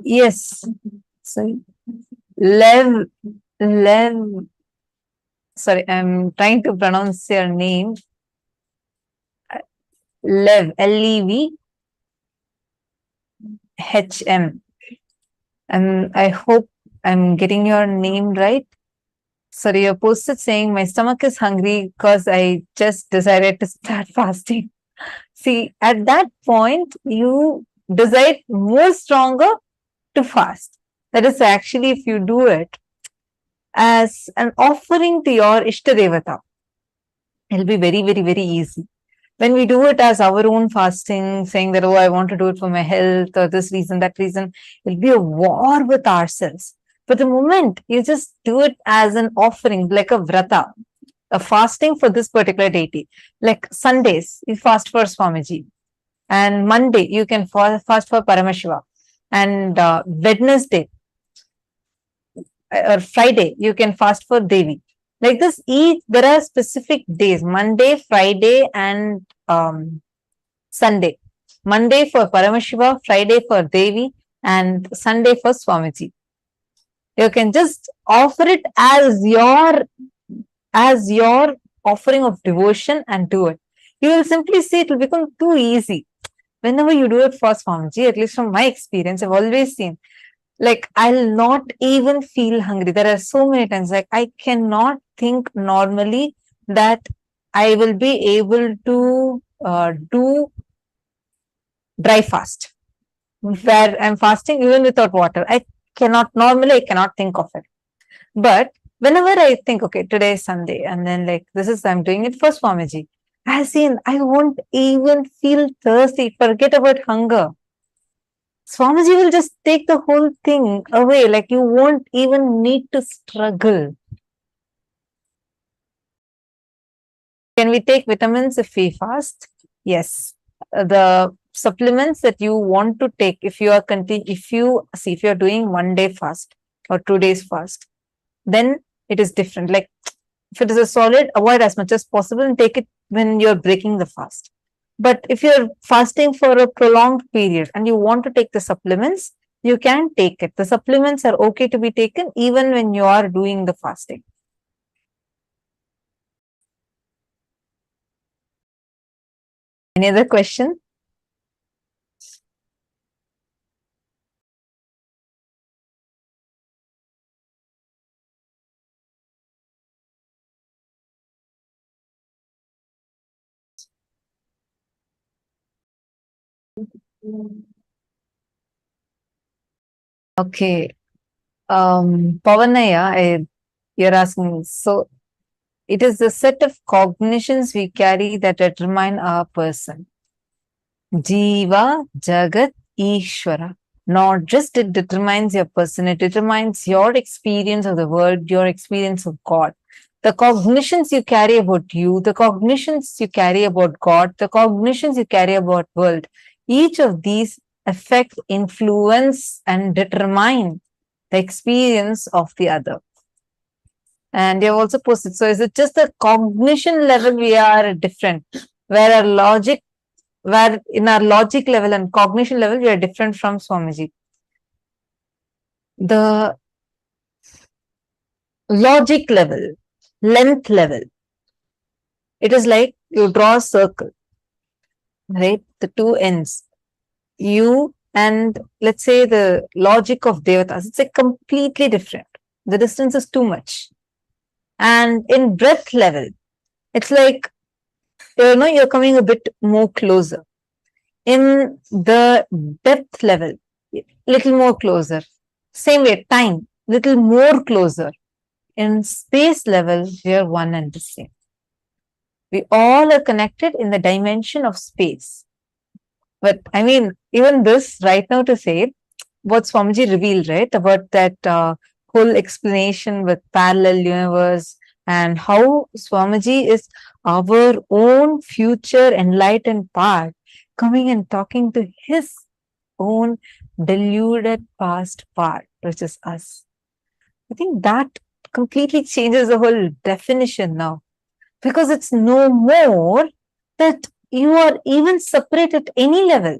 Yes. Sorry. Lev, sorry, I'm trying to pronounce your name. Lev, L-E-V-H-M. And I hope I'm getting your name right. Sorry, you posted saying my stomach is hungry because I just decided to start fasting. See, at that point, you decide more stronger to fast. That is actually, if you do it as an offering to your Ishtadevata, it'll be very, very, very easy. When we do it as our own fasting, saying that, oh, I want to do it for my health or this reason, that reason, it'll be a war with ourselves. But the moment you just do it as an offering, like a vrata, a fasting for this particular deity, like Sundays, you fast for Swamiji, and Monday, you can fast for Paramashiva, and Wednesday or Friday, you can fast for Devi. Like this, there are specific days, Monday, Friday, and Sunday. Monday for Paramashiva, Friday for Devi, and Sunday for Swamiji. You can just offer it as your offering of devotion and do it. You will simply see it will become too easy. Whenever you do it for Swamiji, at least from my experience, I've always seen, like, I'll not even feel hungry. There are so many times, like, I cannot think normally that I will be able to do dry fast, where I'm fasting even without water. I cannot think of it. But whenever I think, okay, today is Sunday, and then like I'm doing it for Swamiji, I've seen I won't even feel thirsty, forget about hunger. Swamiji will just take the whole thing away, like you won't even need to struggle. Can we take vitamins if we fast? Yes. The supplements that you want to take, if you are doing 1 day fast or 2 days fast, then it is different. Like if it is a solid, avoid as much as possible and take it when you're breaking the fast. But if you're fasting for a prolonged period and you want to take the supplements, you can take it. The supplements are okay to be taken even when you are doing the fasting. Any other question? Okay. Pavanaya, you're asking, so it is the set of cognitions we carry that determine our person. Jiva, Jagat, Ishvara. Not just it determines your person, it determines your experience of the world, your experience of God. The cognitions you carry about you, the cognitions you carry about God, the cognitions you carry about world, each of these affect, influence, and determine the experience of the other. And you have also posted, so is it just the cognition level we are different, where in our logic level and cognition level, we are different from Swamiji. The logic level, length level, it is like you draw a circle, right? The two ends, you and let's say the logic of Devatas, it's like completely different. The distance is too much. And in breadth level, it's like, you're coming a bit more closer. In the depth level, little more closer. Same way, time, little more closer. In space level, we are one and the same. We all are connected in the dimension of space. But I mean, even this right now to say, what Swamiji revealed, right, about that whole explanation with parallel universe and how Swamiji is our own future enlightened part coming and talking to his own deluded past part, which is us. I think that completely changes the whole definition now, because it's no more that you are even separate at any level.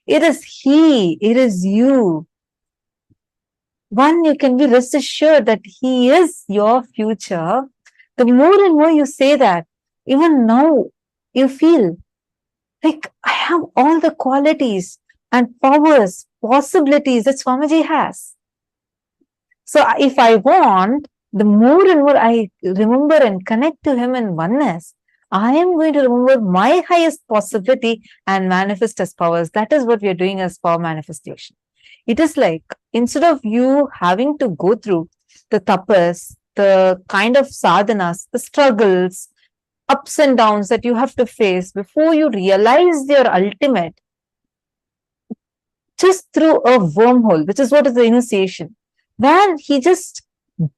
It is he, it is you. One, you can be rest assured that he is your future. The more and more you say that, even now you feel like I have all the qualities and powers, possibilities that Swamiji has. So if I want, the more and more I remember and connect to him in oneness, I am going to remember my highest possibility and manifest as powers. That is what we are doing as power manifestation. It is like, instead of you having to go through the tapas, the kind of sadhanas, the struggles, ups and downs that you have to face before you realize your ultimate, just through a wormhole, which is what is the initiation, where he just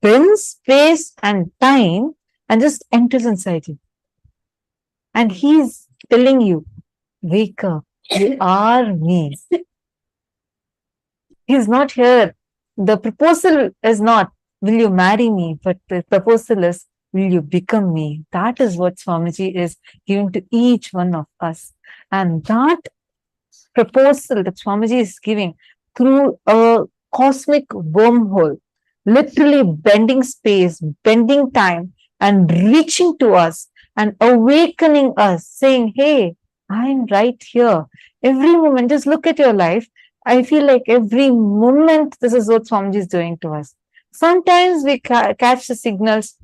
bends space and time and just enters inside you. And he's telling you, wake up, you are me. He's not here. The proposal is not, will you marry me? But the proposal is, will you become me? That is what Swamiji is giving to each one of us. And that proposal that Swamiji is giving through a cosmic wormhole, literally bending space, bending time, and reaching to us and awakening us, saying, hey, I'm right here. Every moment, just look at your life. I feel like every moment, this is what Swamiji is doing to us. Sometimes we catch the signals,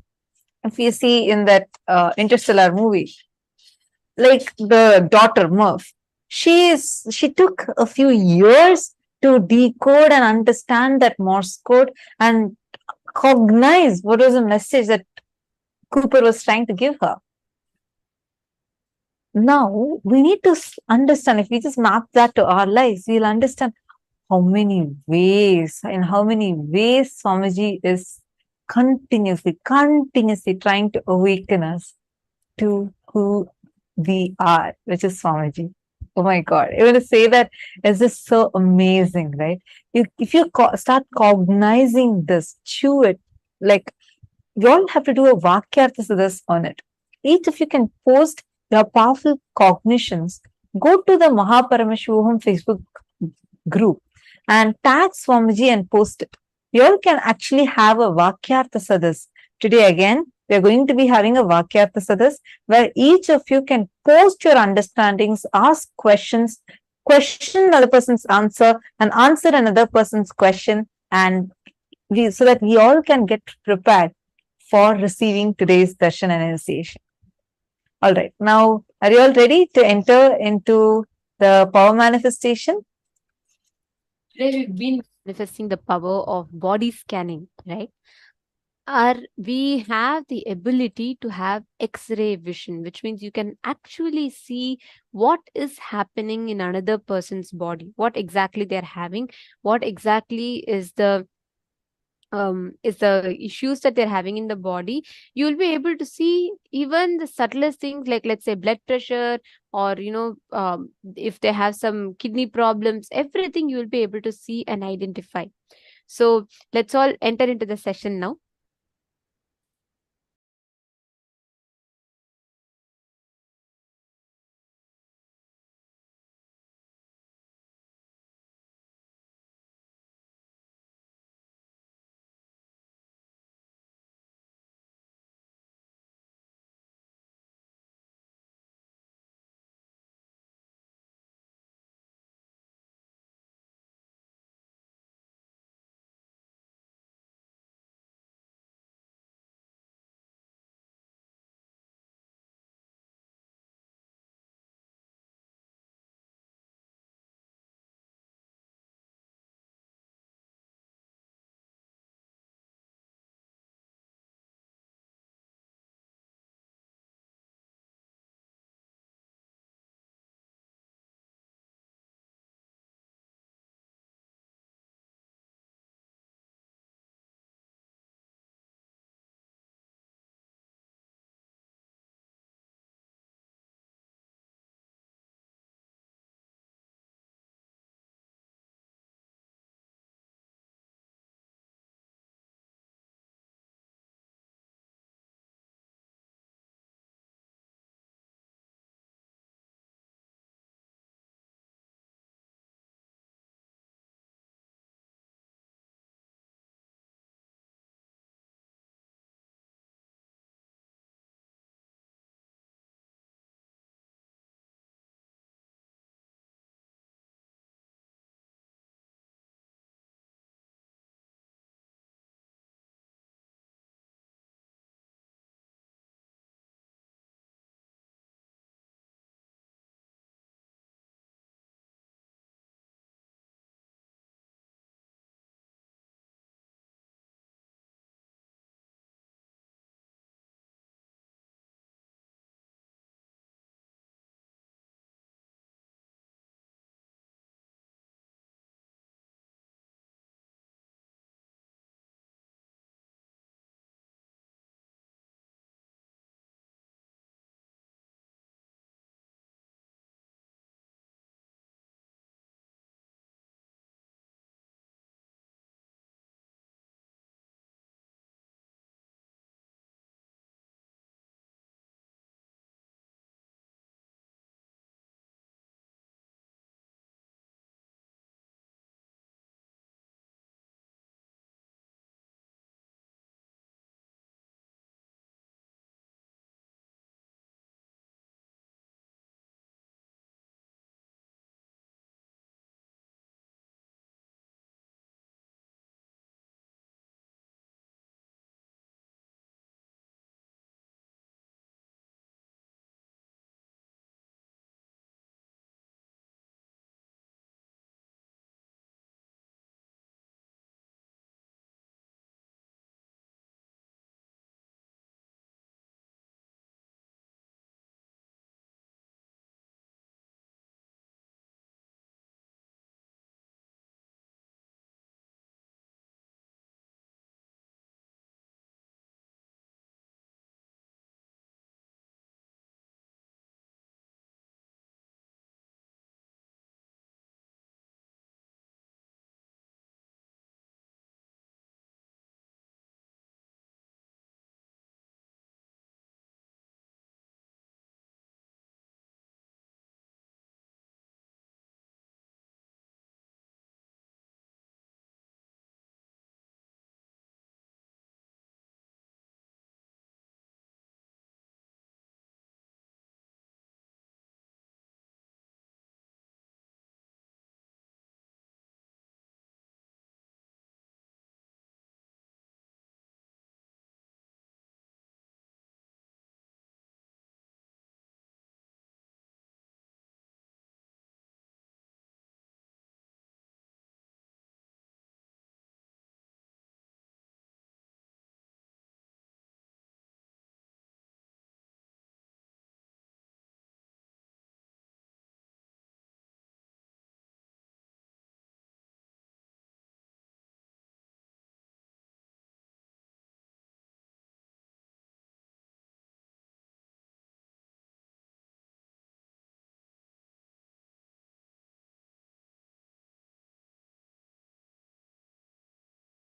if you see in that Interstellar movie, like the daughter Murph, she took a few years to decode and understand that Morse code and cognize what was the message that Cooper was trying to give her. Now we need to understand, if we just map that to our lives, we'll understand how many ways Swamiji is continuously trying to awaken us to who we are, which is Swamiji. Oh my God. Even to say that is just so amazing, right? If you start cognizing this, chew it, like you all have to do a Vakyartha on it. Each of you can post your powerful cognitions. Go to the Paramashivoham Facebook group and tag Swamiji and post it. You all can actually have a Vakyartha. Today again, we are going to be having a Vakyartha where each of you can post your understandings, ask questions, question another person's answer, and answer another person's question, and so that we all can get prepared for receiving today's darshan and initiation. All right, now are you all ready to enter into the power manifestation? Today we've been manifesting the power of body scanning, right? We have the ability to have X-ray vision, which means you can actually see what is happening in another person's body, what exactly they're having, what exactly is the issues that they're having in the body. You'll be able to see even the subtlest things, like let's say blood pressure, or if they have some kidney problems, everything you'll be able to see and identify. So let's all enter into the session now.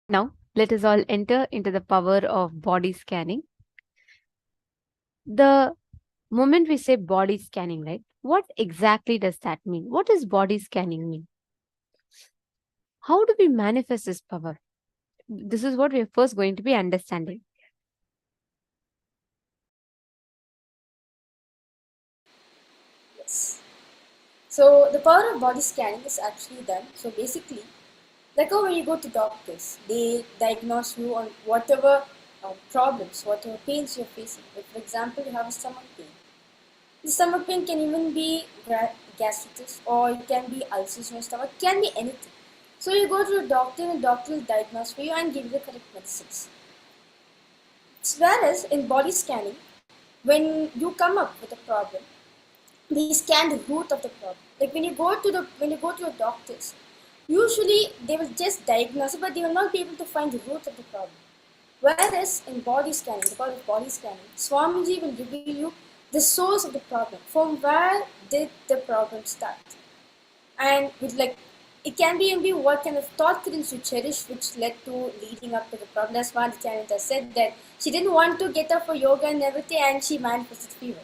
Now, let us all enter into the power of body scanning. The moment we say body scanning, right? What exactly does that mean? What does body scanning mean? How do we manifest this power? This is what we are first going to be understanding. Yes. So the power of body scanning is actually done. So basically, like when you go to doctors, they diagnose you on whatever problems, whatever pains you're facing. Like for example, you have a stomach pain. The stomach pain can even be gastritis, or it can be ulcers in your stomach, it can be anything. So you go to a doctor and the doctor will diagnose for you and give you the correct medicines. Whereas in body scanning, when you come up with a problem, they scan the root of the problem. Like when you go to a doctors, usually they will just diagnose it, but they will not be able to find the root of the problem. Whereas in body scanning, the power of body scanning, Swamiji will reveal you the source of the problem. From where did the problem start? And with like it can be maybe what kind of thought currents you cherish which led to leading up to the problem. That's why Nityananda said that she didn't want to get up for yoga and everything and she manifested fever.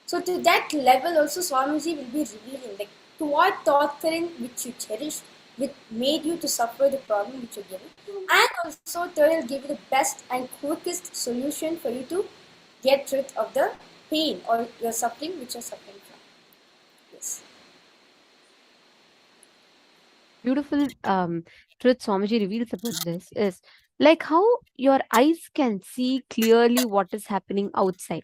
So to that level also Swamiji will be revealing like to what thought current which you cherished which made you to suffer the problem which you're given. And also third will give you the best and quickest solution for you to get rid of the pain or the suffering which you're suffering from. Yes. Beautiful truth Swamiji reveals about this is like how your eyes can see clearly what is happening outside.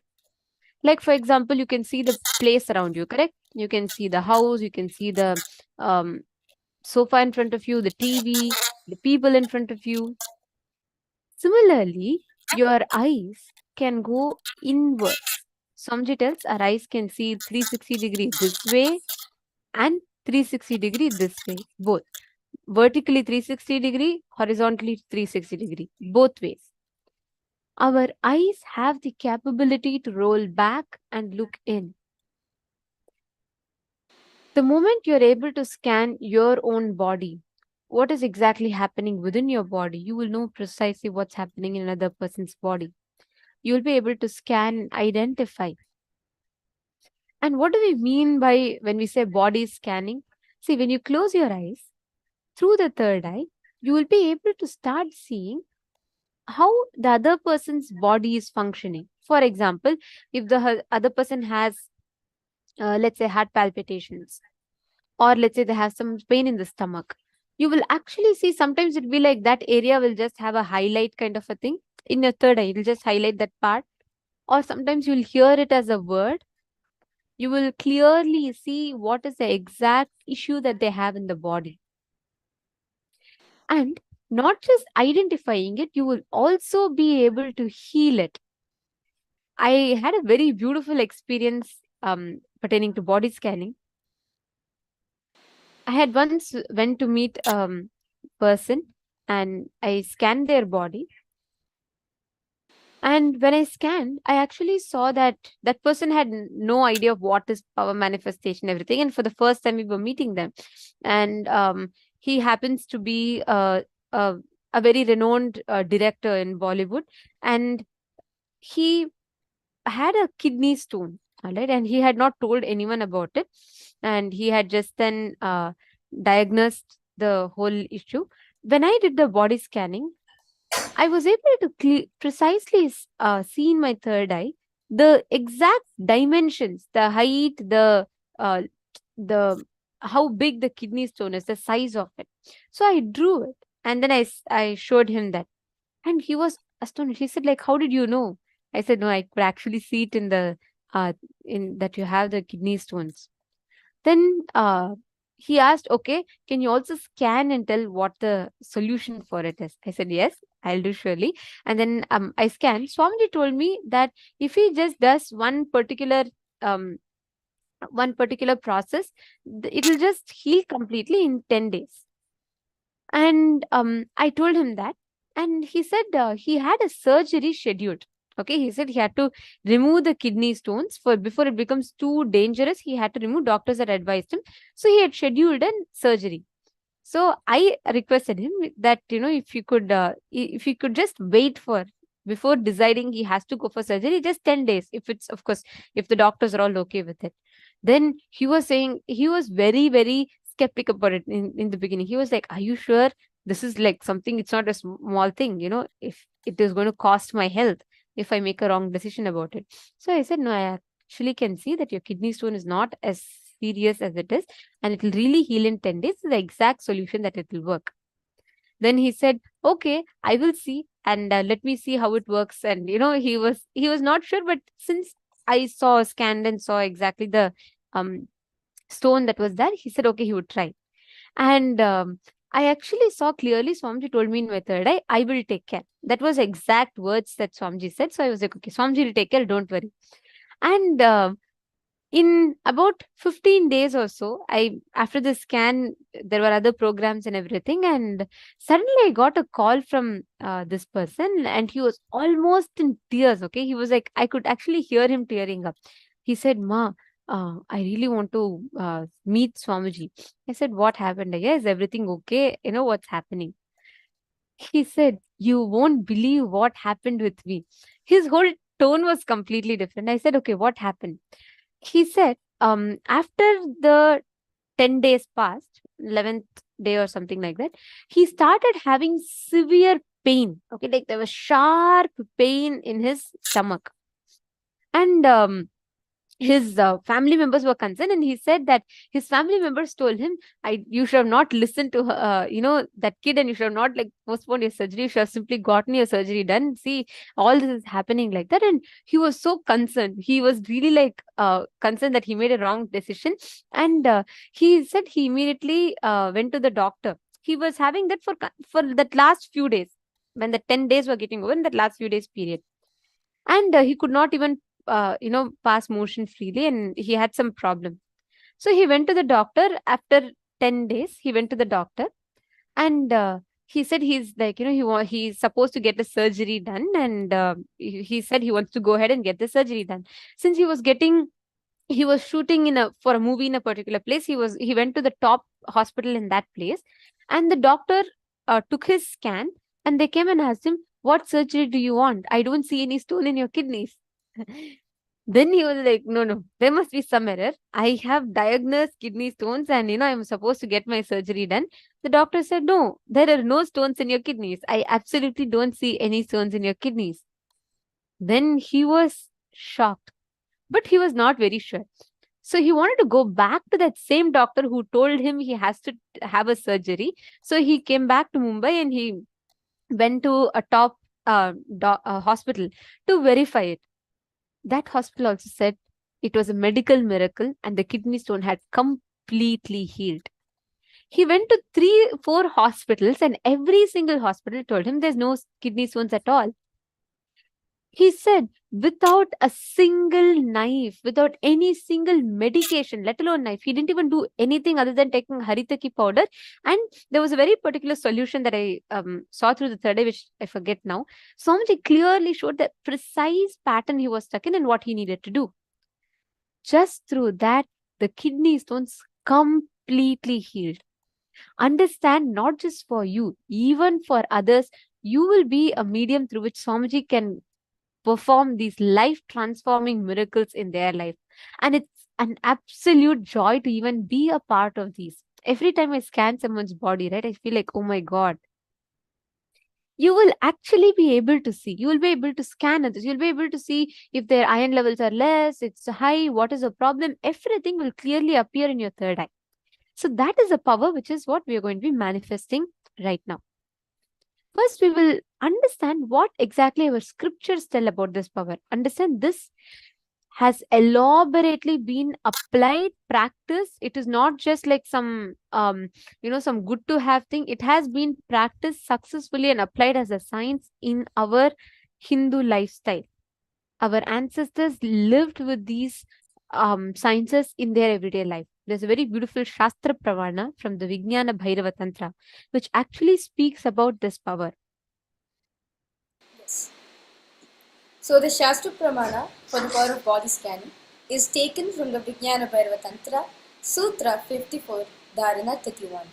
Like, for example, you can see the place around you, correct? You can see the house, you can see the um, sofa in front of you, the TV, the people in front of you. Similarly, your eyes can go inwards. Swamiji tells our eyes can see 360-degree this way and 360-degree this way, both. Vertically 360-degree, horizontally 360-degree, both ways. Our eyes have the capability to roll back and look in. The moment you're able to scan your own body, what is exactly happening within your body, you will know precisely what's happening in another person's body. You'll be able to scan and identify. And what do we mean by when we say body scanning? See, when you close your eyes, through the third eye, you will be able to start seeing how the other person's body is functioning. For example, if the other person has, let's say, heart palpitations, or let's say they have some pain in the stomach, you will actually see sometimes it'll be like that area will just have a highlight kind of a thing in your third eye. It'll just highlight that part, or sometimes you'll hear it as a word. You will clearly see what is the exact issue that they have in the body. And not just identifying it, you will also be able to heal it. I had a very beautiful experience pertaining to body scanning. I had once went to meet person and I scanned their body. And when I scanned, I actually saw that that person had no idea of what is power manifestation, everything. And for the first time, we were meeting them. And he happens to be a very renowned director in Bollywood. And he had a kidney stone, all right, and he had not told anyone about it. And he had just then diagnosed the whole issue. When I did the body scanning, I was able to precisely see in my third eye the exact dimensions, the height, the how big the kidney stone is, the size of it. So I drew it, and then I showed him that, and he was astonished. He said, like, how did you know? I said, no, I could actually see it in the in that you have the kidney stones. Then he asked, okay, can you also scan and tell what the solution for it is? I said, yes, I'll do surely. And then I scanned. Swamiji told me that if he just does one particular process, it will just heal completely in 10 days. And I told him that. And he said he had a surgery scheduled. Okay, he said he had to remove the kidney stones before it becomes too dangerous. He had to remove. Doctors had advised him. So he had scheduled a surgery. So I requested him that, if you could just wait for, before deciding he has to go for surgery, just 10 days. If it's, of course, if the doctors are all okay with it. Then he was saying, he was very, very skeptical about it in the beginning. He was like, are you sure this is like something, it's not a small thing, if it is going to cost my health if I make a wrong decision about it. So I said, no, I actually can see that your kidney stone is not as serious as it is, and it will really heal in 10 days. The exact solution that it will work. Then he said, okay, I will see, and let me see how it works. And he was not sure, but since I saw a scan and saw exactly the stone that was there, he said okay, he would try. And I actually saw clearly, Swamiji told me in my third eye, I will take care. That was exact words that Swamiji said. So I was like, okay, Swamiji will take care, don't worry. And in about 15 days or so, after the scan, there were other programs and everything, and suddenly I got a call from this person, and he was almost in tears. Okay, he was like, I could actually hear him tearing up. He said, Ma, I really want to meet Swamiji. I said, what happened? Yeah, is everything okay? What's happening? He said, you won't believe what happened with me. His whole tone was completely different. I said, okay, what happened? He said, after the 10 days passed, 11th day or something like that, he started having severe pain. Okay, like there was sharp pain in his stomach. And his family members were concerned, and he said that his family members told him, you should have not listened to that kid, and you should have not like postponed your surgery. You should have simply gotten your surgery done. See, all this is happening like that. And he was so concerned. He was really like concerned that he made a wrong decision. And he said he immediately went to the doctor. He was having that for that last few days, when the 10 days were getting over, in that last few days period. And he could not even pass motion freely, and he had some problem. So he went to the doctor. After 10 days, he went to the doctor, and he said he's like, he's supposed to get a surgery done, and he said he wants to go ahead and get the surgery done. Since he was shooting for a movie in a particular place, he went to the top hospital in that place, and the doctor took his scan, and they came and asked him, what surgery do you want? I don't see any stone in your kidneys. Then he was like, no, there must be some error. I have diagnosed kidney stones, and I'm supposed to get my surgery done. The doctor said, no, there are no stones in your kidneys. I absolutely don't see any stones in your kidneys. Then he was shocked, but he was not very sure. So he wanted to go back to that same doctor who told him he has to have a surgery. So he came back to Mumbai, and he went to a top hospital to verify it. That hospital also said it was a medical miracle, and the kidney stone had completely healed. He went to 3-4 hospitals, and every single hospital told him there's no kidney stones at all. He said, without a single knife, without any single medication, let alone knife, he didn't even do anything other than taking haritaki powder. And there was a very particular solution that I saw through the third eye, which I forget now. Swamiji clearly showed the precise pattern he was stuck in and what he needed to do. Just through that, the kidney stones completely healed. Understand, not just for you, even for others, you will be a medium through which Swamiji can perform these life-transforming miracles in their life. And it's an absolute joy to even be a part of these. Every time I scan someone's body, right, I feel like, oh my God. You will actually be able to see. You will be able to scan others. You'll be able to see if their iron levels are less, it's high, what is the problem. Everything will clearly appear in your third eye. So that is a power which is what we are going to be manifesting right now. First, we will understand what exactly our scriptures tell about this power. Understand, this has elaborately been applied, practice. It is not just like some, some good to have thing. It has been practiced successfully and applied as a science in our Hindu lifestyle. Our ancestors lived with these sciences in their everyday life. There's a very beautiful Shastra Pravana from the Vijnana Bhairava Tantra, which actually speaks about this power. Yes. So the Shastra Pramana for the power of body scanning is taken from the Vijnana Bhairava Tantra, Sutra 54, Dharana 31.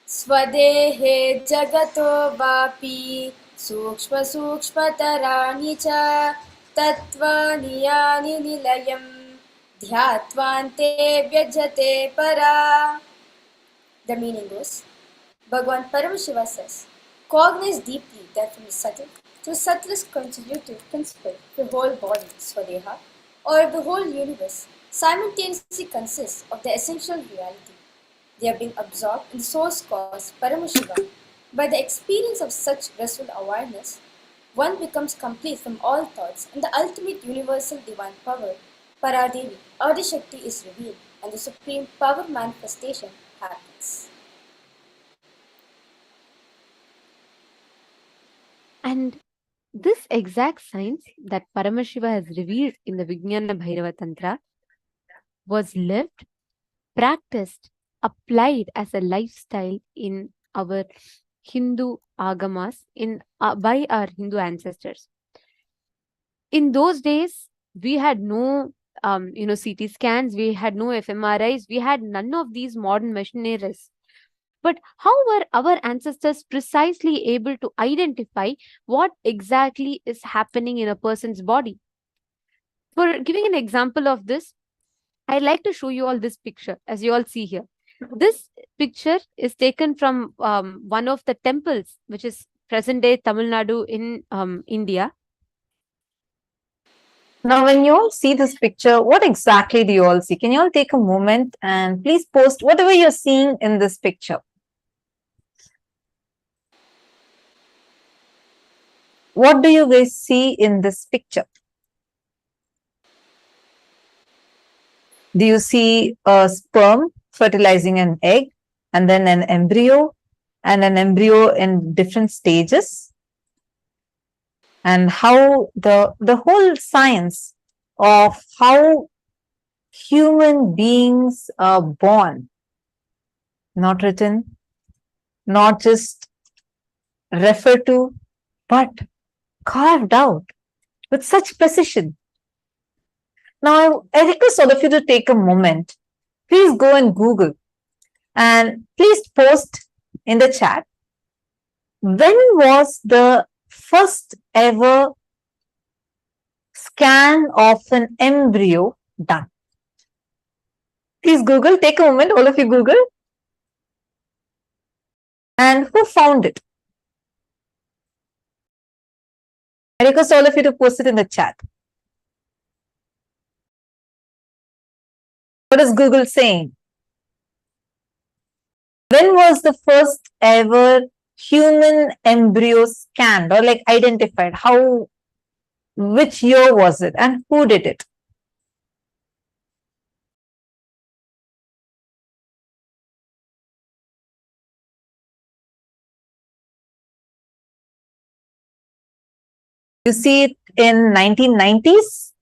स्वदेहे जगतो वापि सूक्ष्मसूक्ष्मतराणि च तत्त्वानि यानि निलयं ध्यात्वान्ते व्यजते परा. The meaning goes, Bhagavān Paramashiva says, cognize deeply that from the subtle to the subtlest constitutive principle, the whole body, Swadeha, or the whole universe, simultaneously consists of the essential reality. They are being absorbed in the source cause, Paramashiva. By the experience of such blissful awareness, one becomes complete from all thoughts, and the ultimate universal divine power, Paradevi, Adishakti, is revealed, and the supreme power manifestation happens. And this exact science that Paramashiva has revealed in the Vijnana Bhairava Tantra was lived, practiced, applied as a lifestyle in our Hindu agamas by our Hindu ancestors. In those days, we had no CT scans, we had no fMRIs, we had none of these modern machineries. But how were our ancestors precisely able to identify what exactly is happening in a person's body? For giving an example of this, I'd like to show you all this picture, as you all see here. This picture is taken from one of the temples, which is present-day Tamil Nadu in India. Now, when you all see this picture, what exactly do you all see? Can you all take a moment and please post whatever you're seeing in this picture? What do you guys see in this picture? Do you see a sperm fertilizing an egg and then an embryo and an embryo in different stages? And how the whole science of how human beings are born, not written, not just referred to, but carved out with such precision. Now, I request all of you to take a moment. Please go and Google and please post in the chat, when was the first ever scan of an embryo done? Please Google, take a moment, all of you Google. And who found it? I request all of you to post it in the chat. What is Google saying? When was the first ever human embryo scanned or like identified? Which year was it and who did it? You see it in 1990s?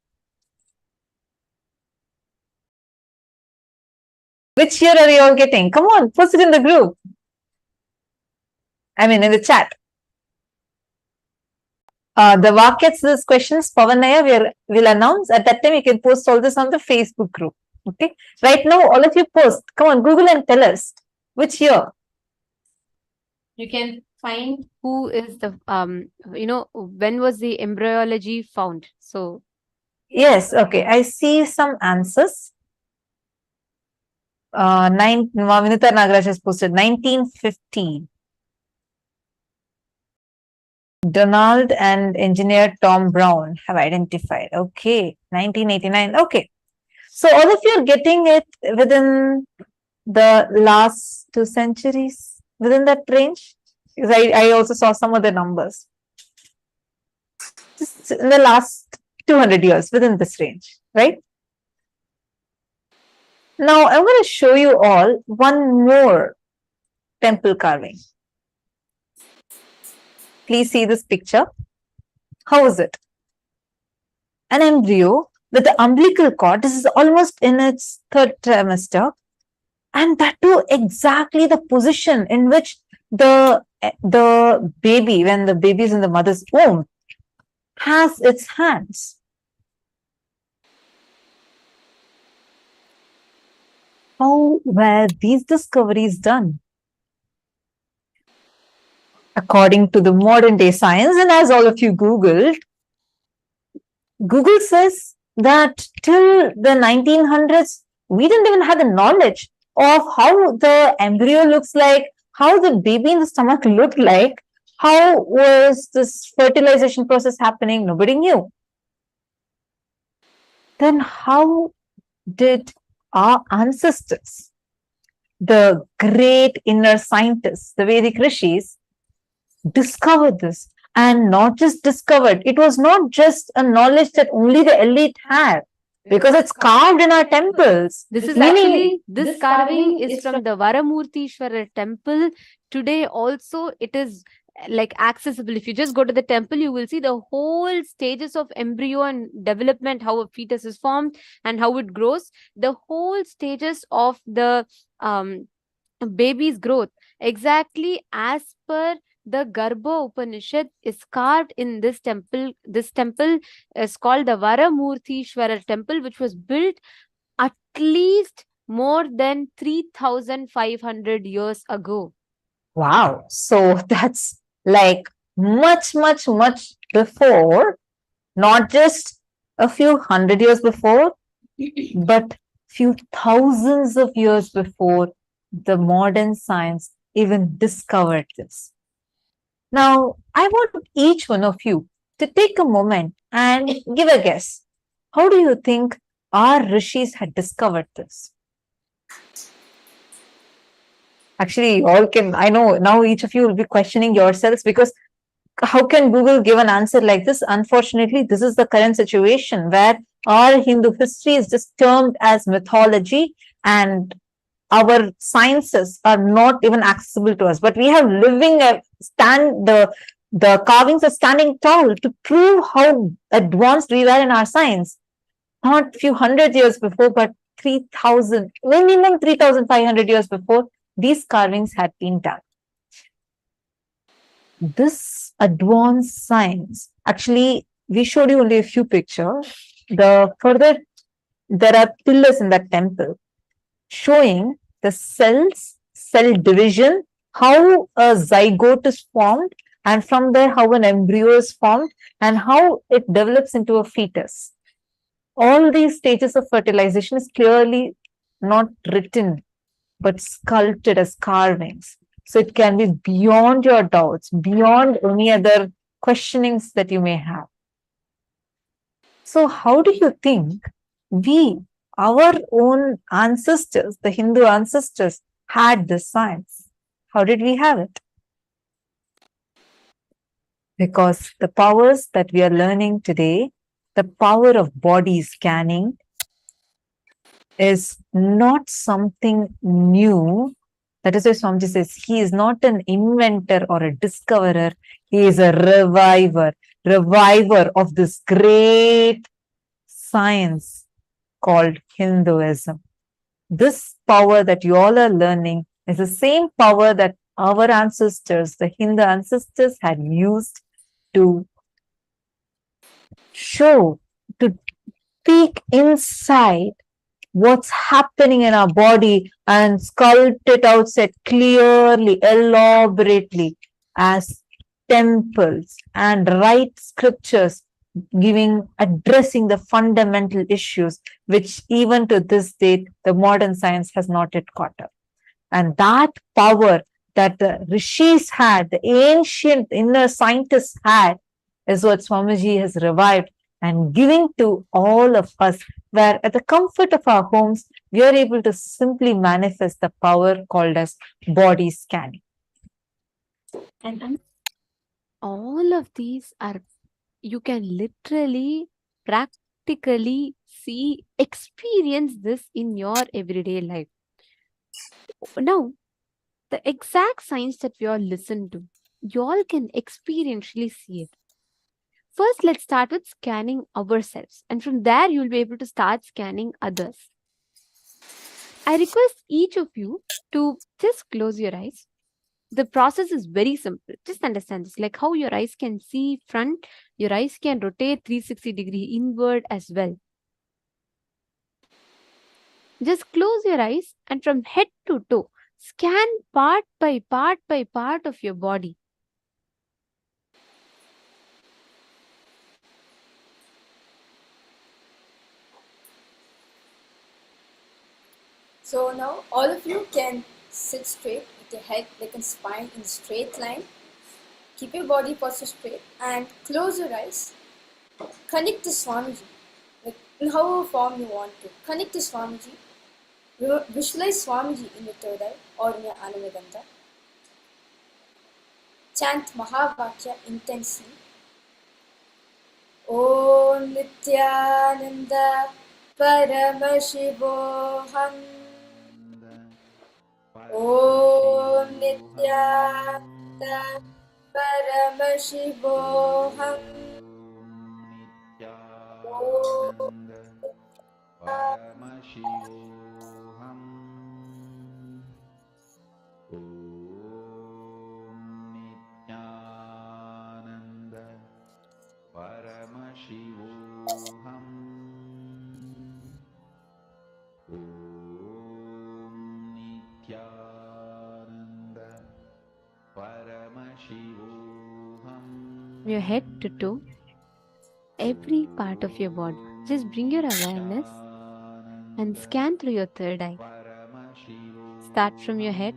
Which year are you all getting? Come on, post it in the group. I mean, in the chat. The Vakyats, this questions, Pavanaya, we'll announce. At that time, you can post all this on the Facebook group. Okay. Right now, all of you post. Come on, Google and tell us which year. You can find who is the, when was the embryology found? So, yes, okay. I see some answers. Vinita Nagaraj has posted 1950. Donald and engineer Tom Brown have identified. Okay, 1989. Okay. So all of you are getting it within the last 2 centuries, within that range? Because I also saw some of the numbers. Just in the last 200 years, within this range, right? Now, I'm going to show you all one more temple carving. Please see this picture. How is it? An embryo with the umbilical cord. This is almost in its 3rd trimester. And that too exactly the position in which the baby, when the baby is in the mother's womb, has its hands. How were these discoveries done? according to the modern day science, and as all of you Googled, Google says that till the 1900s, we didn't even have the knowledge of how the embryo looks like, how the baby in the stomach looked like, how was this fertilization process happening. Nobody knew. Then how did our ancestors, the great inner scientists, the Vedic rishis, discovered this? And not just discovered, it was not just a knowledge that only the elite had, because it's carved in our temples. This is Meaning- actually, this carving is from the Varamurtishwara temple. Today also it is like accessible. If you just go to the temple, you will see the whole stages of embryo and development, how a fetus is formed and how it grows, the whole stages of the baby's growth, exactly as per the Garbha Upanishad is carved in this temple. This temple is called the Varamurtishwara temple, which was built at least more than 3,500 years ago. Wow. So that's like much, much, much before, not just a few hundred years before, but few thousands of years before the modern science even discovered this. Now, I want each one of you to take a moment and give a guess. How do you think our rishis had discovered this? Actually, you all can, I know now each of you will be questioning yourselves, because how can Google give an answer like this? Unfortunately, this is the current situation where our Hindu history is just termed as mythology, and our sciences are not even accessible to us. But we have living the carvings are standing tall to prove how advanced we were in our science. Not few hundred years before, but 3,000, minimum 3,500 years before, these carvings had been done. This advanced science, actually, we showed you only a few pictures. The further, there are pillars in that temple showing the cells, cell division, how a zygote is formed, and from there how an embryo is formed, and how it develops into a fetus. All these stages of fertilization is clearly not written, but sculpted as carvings. So it can be beyond your doubts, beyond any other questionings that you may have. So how do you think our own ancestors, the Hindu ancestors, had this science? How did we have it? Because the powers that we are learning today, the power of body scanning, is not something new. That is why Swamiji says he is not an inventor or a discoverer. He is a reviver of this great science called Hinduism. This power that you all are learning is the same power that our ancestors, the Hindu ancestors, had used to show, to peek inside what's happening in our body and sculpt it out, set clearly, elaborately as temples, and write scriptures addressing the fundamental issues which even to this date the modern science has not yet caught up. And that power that the rishis had, the ancient inner scientists had, is what Swamiji has revived and giving to all of us, where at the comfort of our homes, we are able to simply manifest the power called as body scanning. And all of these are, you can literally, practically see, experience this in your everyday life. Now, the exact science that we all listen to, you all can experientially see it. First, let's start with scanning ourselves, and from there you'll be able to start scanning others. I request each of you to just close your eyes. The process is very simple. Just understand this, like how your eyes can see front, your eyes can rotate 360-degree inward as well. Just close your eyes and from head to toe, scan part by part of your body. So now all of you can sit straight with your head, neck and spine in straight line. Keep your body posture straight and close your eyes. Connect to Swamiji, like in however form you want to. Connect to Swamiji. Visualize Swamiji in your third eye or in your Anandagandha. Chant Mahavakya intensely. Om Nityananda Paramashivoham. Om Nityananda Paramashivoham. Om Paramashivoham. Om Nityananda Paramashivoham. Om Nityananda Paramashivoham. From your head to toe, every part of your body. Just bring your awareness and scan through your third eye. Start from your head.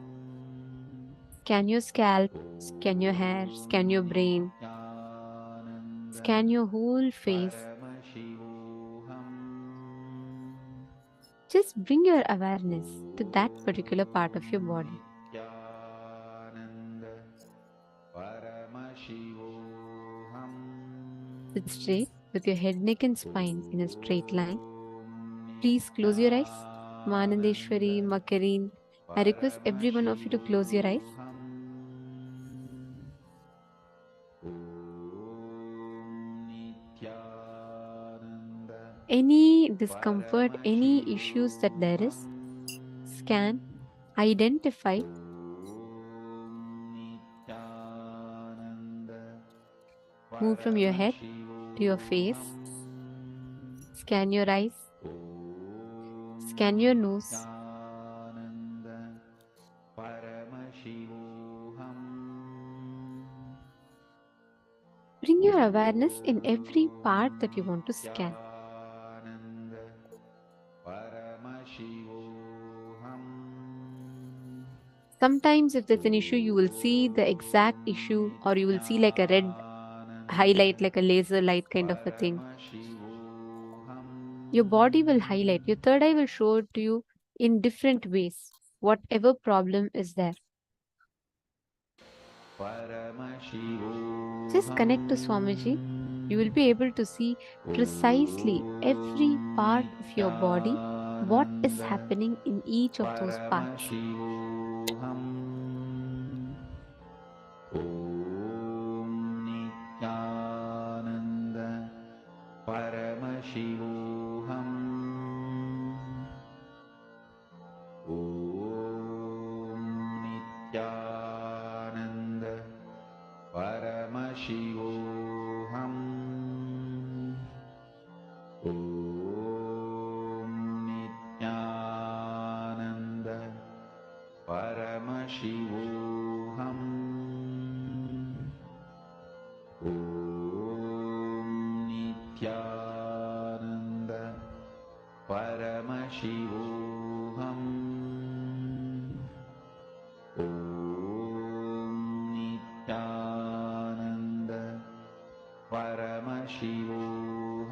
Scan your scalp, scan your hair, scan your brain, scan your whole face. Just bring your awareness to that particular part of your body. Sit straight with your head, neck and spine in a straight line. Please close your eyes. Manandeshwari, Makareen, I request every one of you to close your eyes. Any discomfort, any issues that there is, scan, identify. Move from your head to your face. Scan your eyes. Scan your nose. Bring your awareness in every part that you want to scan. Sometimes if there's an issue, you will see the exact issue, or you will see like a red highlight, like a laser light kind of a thing. Your body will highlight. Your third eye will show it to you in different ways, whatever problem is there. Just connect to Swamiji. You will be able to see precisely every part of your body, what is happening in each of those parts. Paramashivoham. Om Nityananda Paramashivoham. Om Nityananda Paramashivoham. Om Nityananda Paramashivoham. Om Nityananda Paramashivoham. Om Nityananda Paramashivoham. Om Nityananda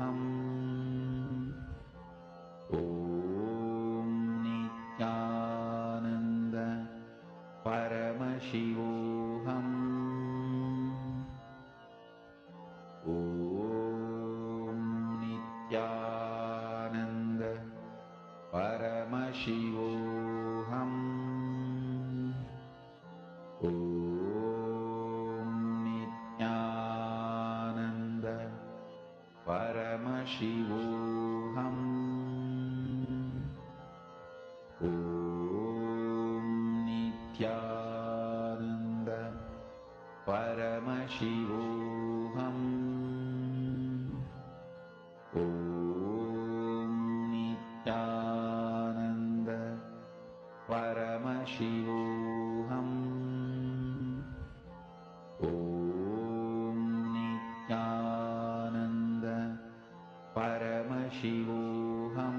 Paramashivoham. Om Nityananda Paramashivoham. Om Nityananda Paramashivoham. Om Nityananda Paramashivoham. Om Nityananda Paramashivoham.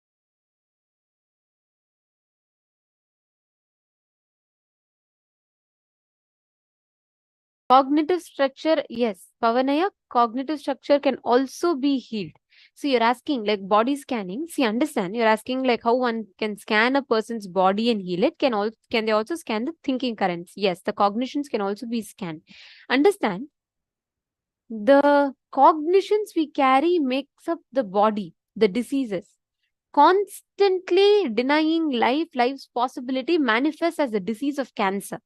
Cognitive structure, yes, Pavanaya, cognitive structure can also be healed. So you're asking like body scanning. See, understand, you're asking like how one can scan a person's body and heal it. Can they also scan the thinking currents? Yes, the cognitions can also be scanned. Understand, the cognitions we carry makes up the body, the diseases. Constantly denying life's possibility manifests as a disease of cancer.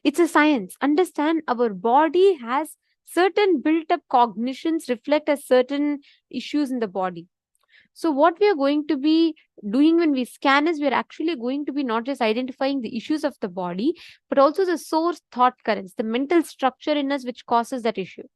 It's a science. Understand, our body has certain built up cognitions reflect as certain issues in the body. So what we are going to be doing when we scan is we're actually going to be not just identifying the issues of the body, but also the source thought currents, the mental structure in us which causes that issue.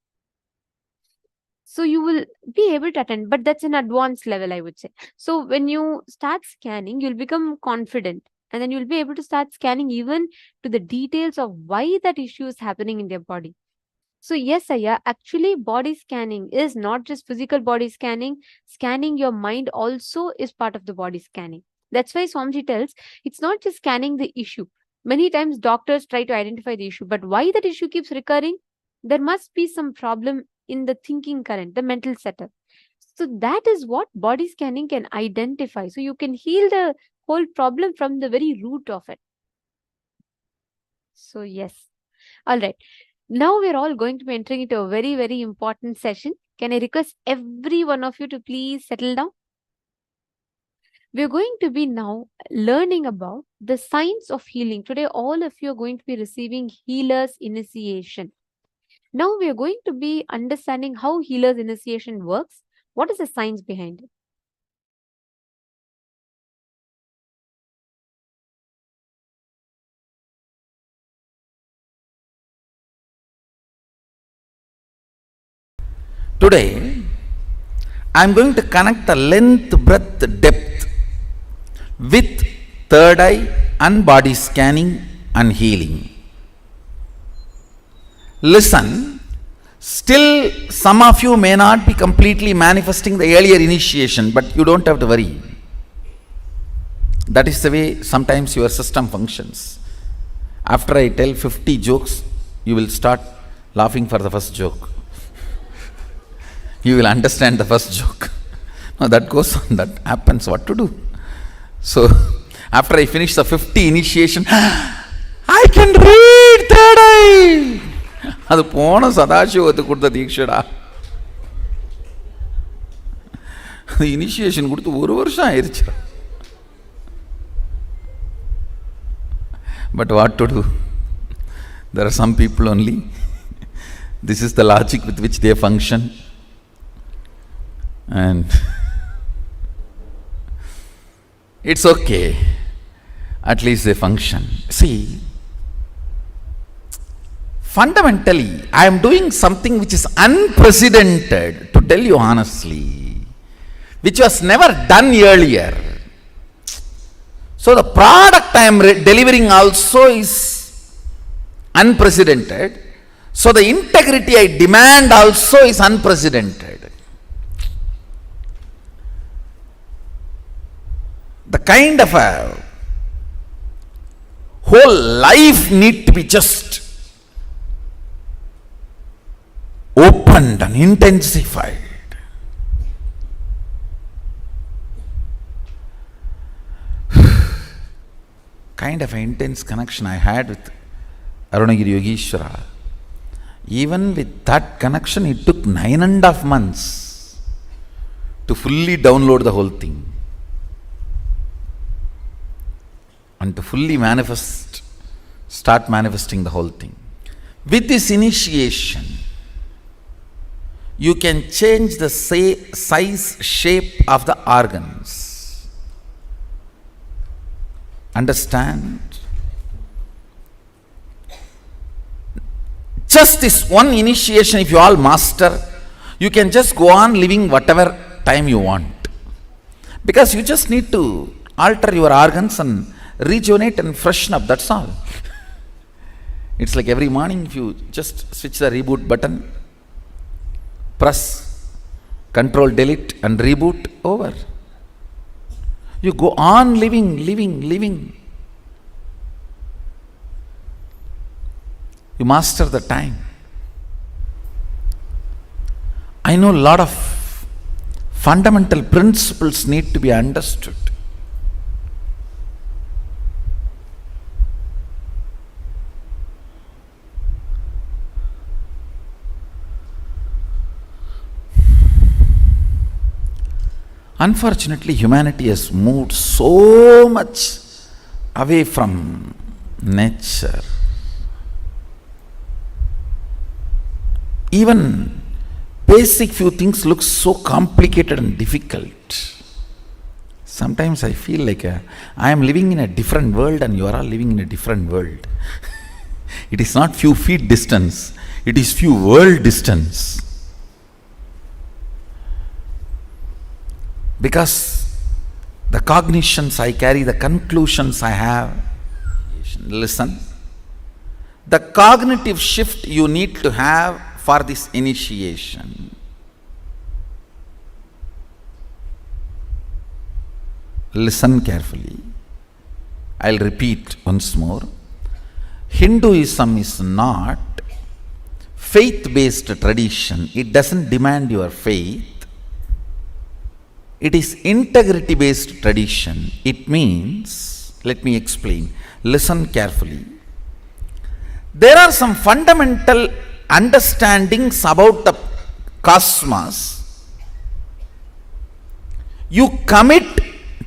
So you will be able to attend, but that's an advanced level, I would say. So when you start scanning, you'll become confident, and then you'll be able to start scanning even to the details of why that issue is happening in their body. So yes, Aya, actually body scanning is not just physical body scanning. Scanning your mind also is part of the body scanning. That's why Swamiji tells it's not just scanning the issue. Many times doctors try to identify the issue, but why that issue keeps recurring? There must be some problem in the thinking current, the mental setup. So that is what body scanning can identify. So you can heal the whole problem from the very root of it. So yes. All right. Now we're all going to be entering into a very, very important session. Can I request every one of you to please settle down? We're going to be now learning about the science of healing. Today, all of you are going to be receiving healer's initiation. Now we are going to be understanding how healer's initiation works. What is the science behind it? Today, I am going to connect the length, breadth, depth with third eye and body scanning and healing. Listen, still some of you may not be completely manifesting the earlier initiation, but you don't have to worry. That is the way sometimes your system functions. After I tell 50 jokes, you will start laughing for the first joke. You will understand the first joke. No, that goes on, that happens, what to do? So, after I finish the 50 initiation, I can read third eye. அது போன சதாசிவத்துக்கு கொடுத்த தீட்சடா. அது initiation கொடுத்து 1 வருஷம் ஆயிடுச்சு. But what to do? There are some people only. This is the logic with which they function. And it's okay. At least they function. See, fundamentally, I am doing something which is unprecedented, to tell you honestly, which was never done earlier. So the product I am delivering also is unprecedented. So the integrity I demand also is unprecedented. The kind of a whole life need to be just opened and intensified. Kind of an intense connection I had with Arunagiri Yogeshwara. Even with that connection, it took 9.5 months to fully download the whole thing and to fully start manifesting the whole thing. With this initiation, you can change the size, shape of the organs. Understand? Just this one initiation, if you all master, you can just go on living whatever time you want. Because you just need to alter your organs and rejuvenate and freshen up, that's all. It's like every morning, if you just switch the reboot button, press Control Delete and reboot, over. You go on living. You master the time. I know a lot of fundamental principles need to be understood. Unfortunately, humanity has moved so much away from nature. Even basic few things look so complicated and difficult. Sometimes I feel like I am living in a different world and you are all living in a different world. It is not few feet distance, it is few world distance. Because the cognitions I carry, the conclusions I have, listen, the cognitive shift you need to have for this initiation. Listen carefully. I'll repeat once more. Hinduism is not faith-based tradition. It doesn't demand your faith. It is integrity-based tradition. It means, let me explain. Listen carefully. There are some fundamental understandings about the cosmos. You commit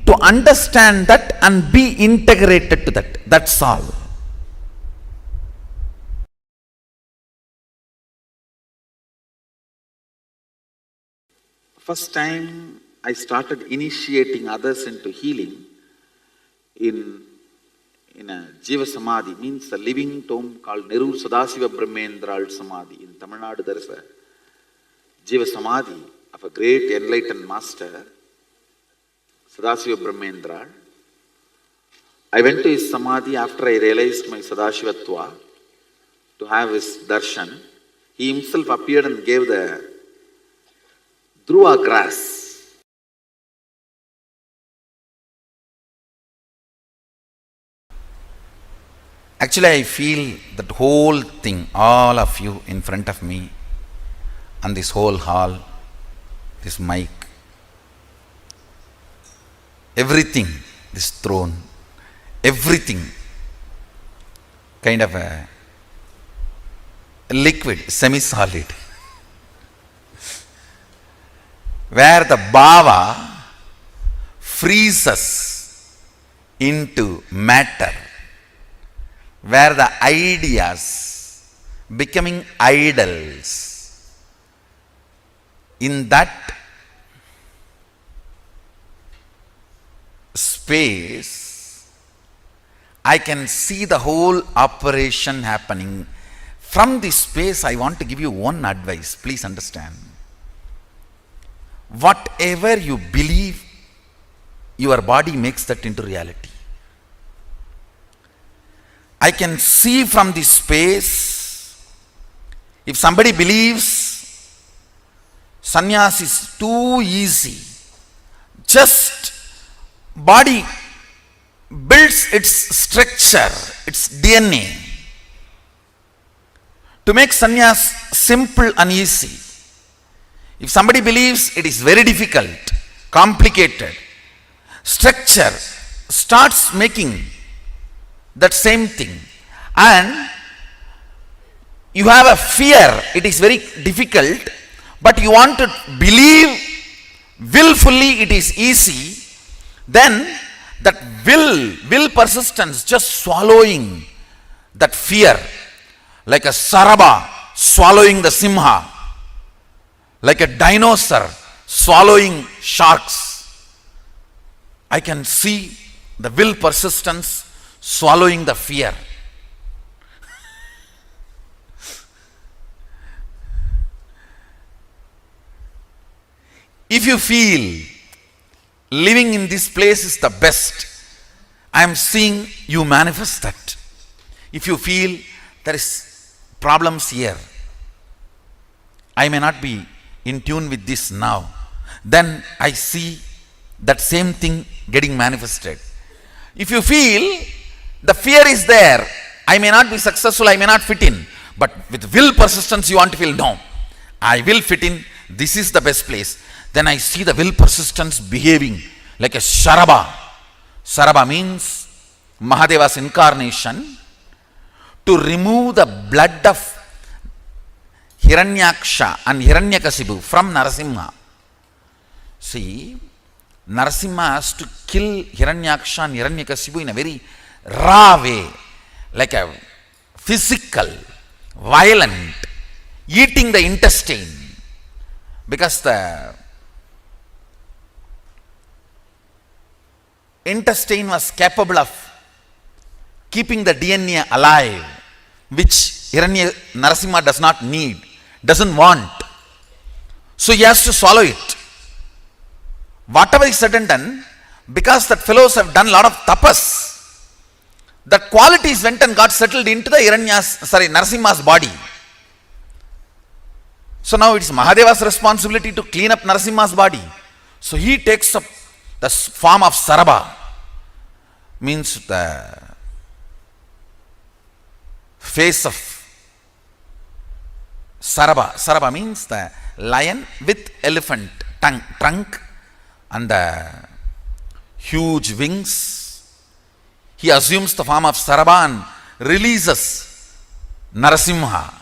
to understand that and be integrated to that. That's all. First time I started initiating others into healing in a Jiva Samadhi, means a living tomb called Neru Sadasiva Brahmendral Samadhi. In Tamil Nadu there is a Jiva Samadhi of a great enlightened master, Sadasiva Brahmendral. I went to his Samadhi after I realized my Sadashivatva to have his darshan. He himself appeared and gave the Dhruva grass. Actually, I feel that whole thing, all of you in front of me, and this whole hall, this mic, everything, this throne, everything, kind of a liquid, semi-solid, where the bhava freezes into matter, where the ideas becoming idols. In that space, I can see the whole operation happening. From this space, I want to give you one advice. Please understand. Whatever you believe, your body makes that into reality. I can see from this space, if somebody believes sannyas is too easy, just body builds its structure, its DNA, to make sannyas simple and easy. If somebody believes it is very difficult, complicated, structure starts making that same thing, and you have a fear, it is very difficult, but you want to believe willfully it is easy, then that will persistence just swallowing that fear, like a saraba swallowing the simha, like a dinosaur swallowing sharks. I can see the will persistence swallowing the fear. If you feel living in this place is the best, I am seeing you manifest that. If you feel there is problems here, I may not be in tune with this now, then I see that same thing getting manifested. If you feel the fear is there, I may not be successful, I may not fit in, But with will persistence, you want to feel, no, I will fit in, this is the best place. Then I see the will persistence behaving like a Sharaba. Sharaba means Mahadeva's incarnation to remove the blood of Hiranyaksha and Hiranyakasipu from Narasimha. See, Narasimha has to kill Hiranyaksha and Hiranyakasipu in a very raw way, like a physical, violent, eating the intestine, because the intestine was capable of keeping the DNA alive, which Narasimha does not need, doesn't want. So he has to swallow it. Whatever is said and done, because that fellows have done a lot of tapas, that qualities went and got settled into the Narasimha's body. So now it is Mahadeva's responsibility to clean up Narasimha's body. So he takes up the form of Saraba, means the face of Saraba. Saraba means the lion with elephant trunk and the huge wings. He assumes the form of Saraba and releases Narasimha.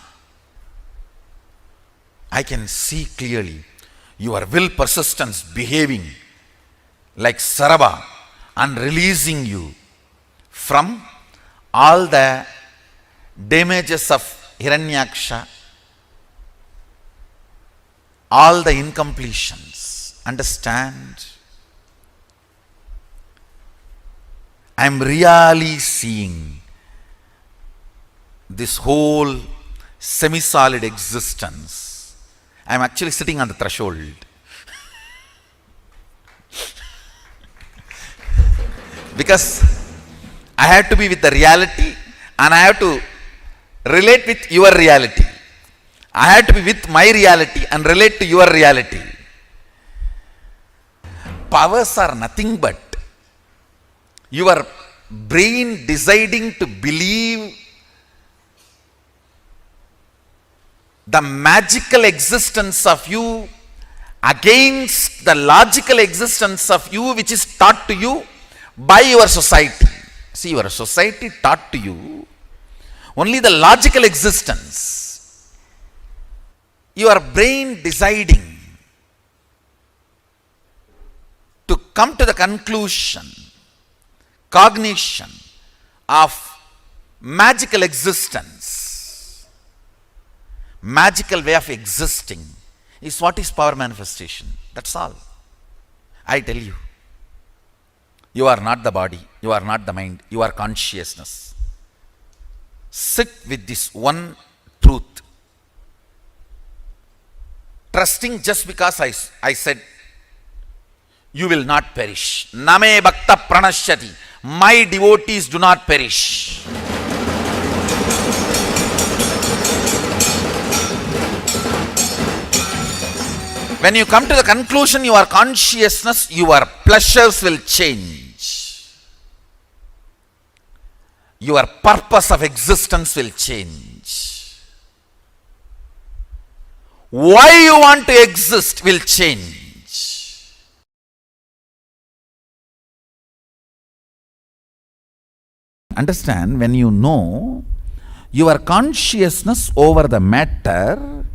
I can see clearly your will persistence behaving like Saraba and releasing you from all the damages of Hiranyaksha, all the incompletions. Understand? I am really seeing this whole semi-solid existence. I am actually sitting on the threshold. Because I have to be with the reality and I have to relate with your reality. I have to be with my reality and relate to your reality. Powers are nothing but your brain deciding to believe the magical existence of you against the logical existence of you, which is taught to you by your society. See, your society taught to you only the logical existence. Your brain deciding to come to the conclusion, cognition of magical existence, magical way of existing is what is power manifestation. That's all. I tell you, you are not the body, you are not the mind, you are consciousness. Sit with this one truth, trusting just because I said you will not perish. Name bhakta pranashyati. My devotees do not perish. When you come to the conclusion, your consciousness, your pleasures will change. Your purpose of existence will change. Why you want to exist will change. Understand, when you know your consciousness over the matter,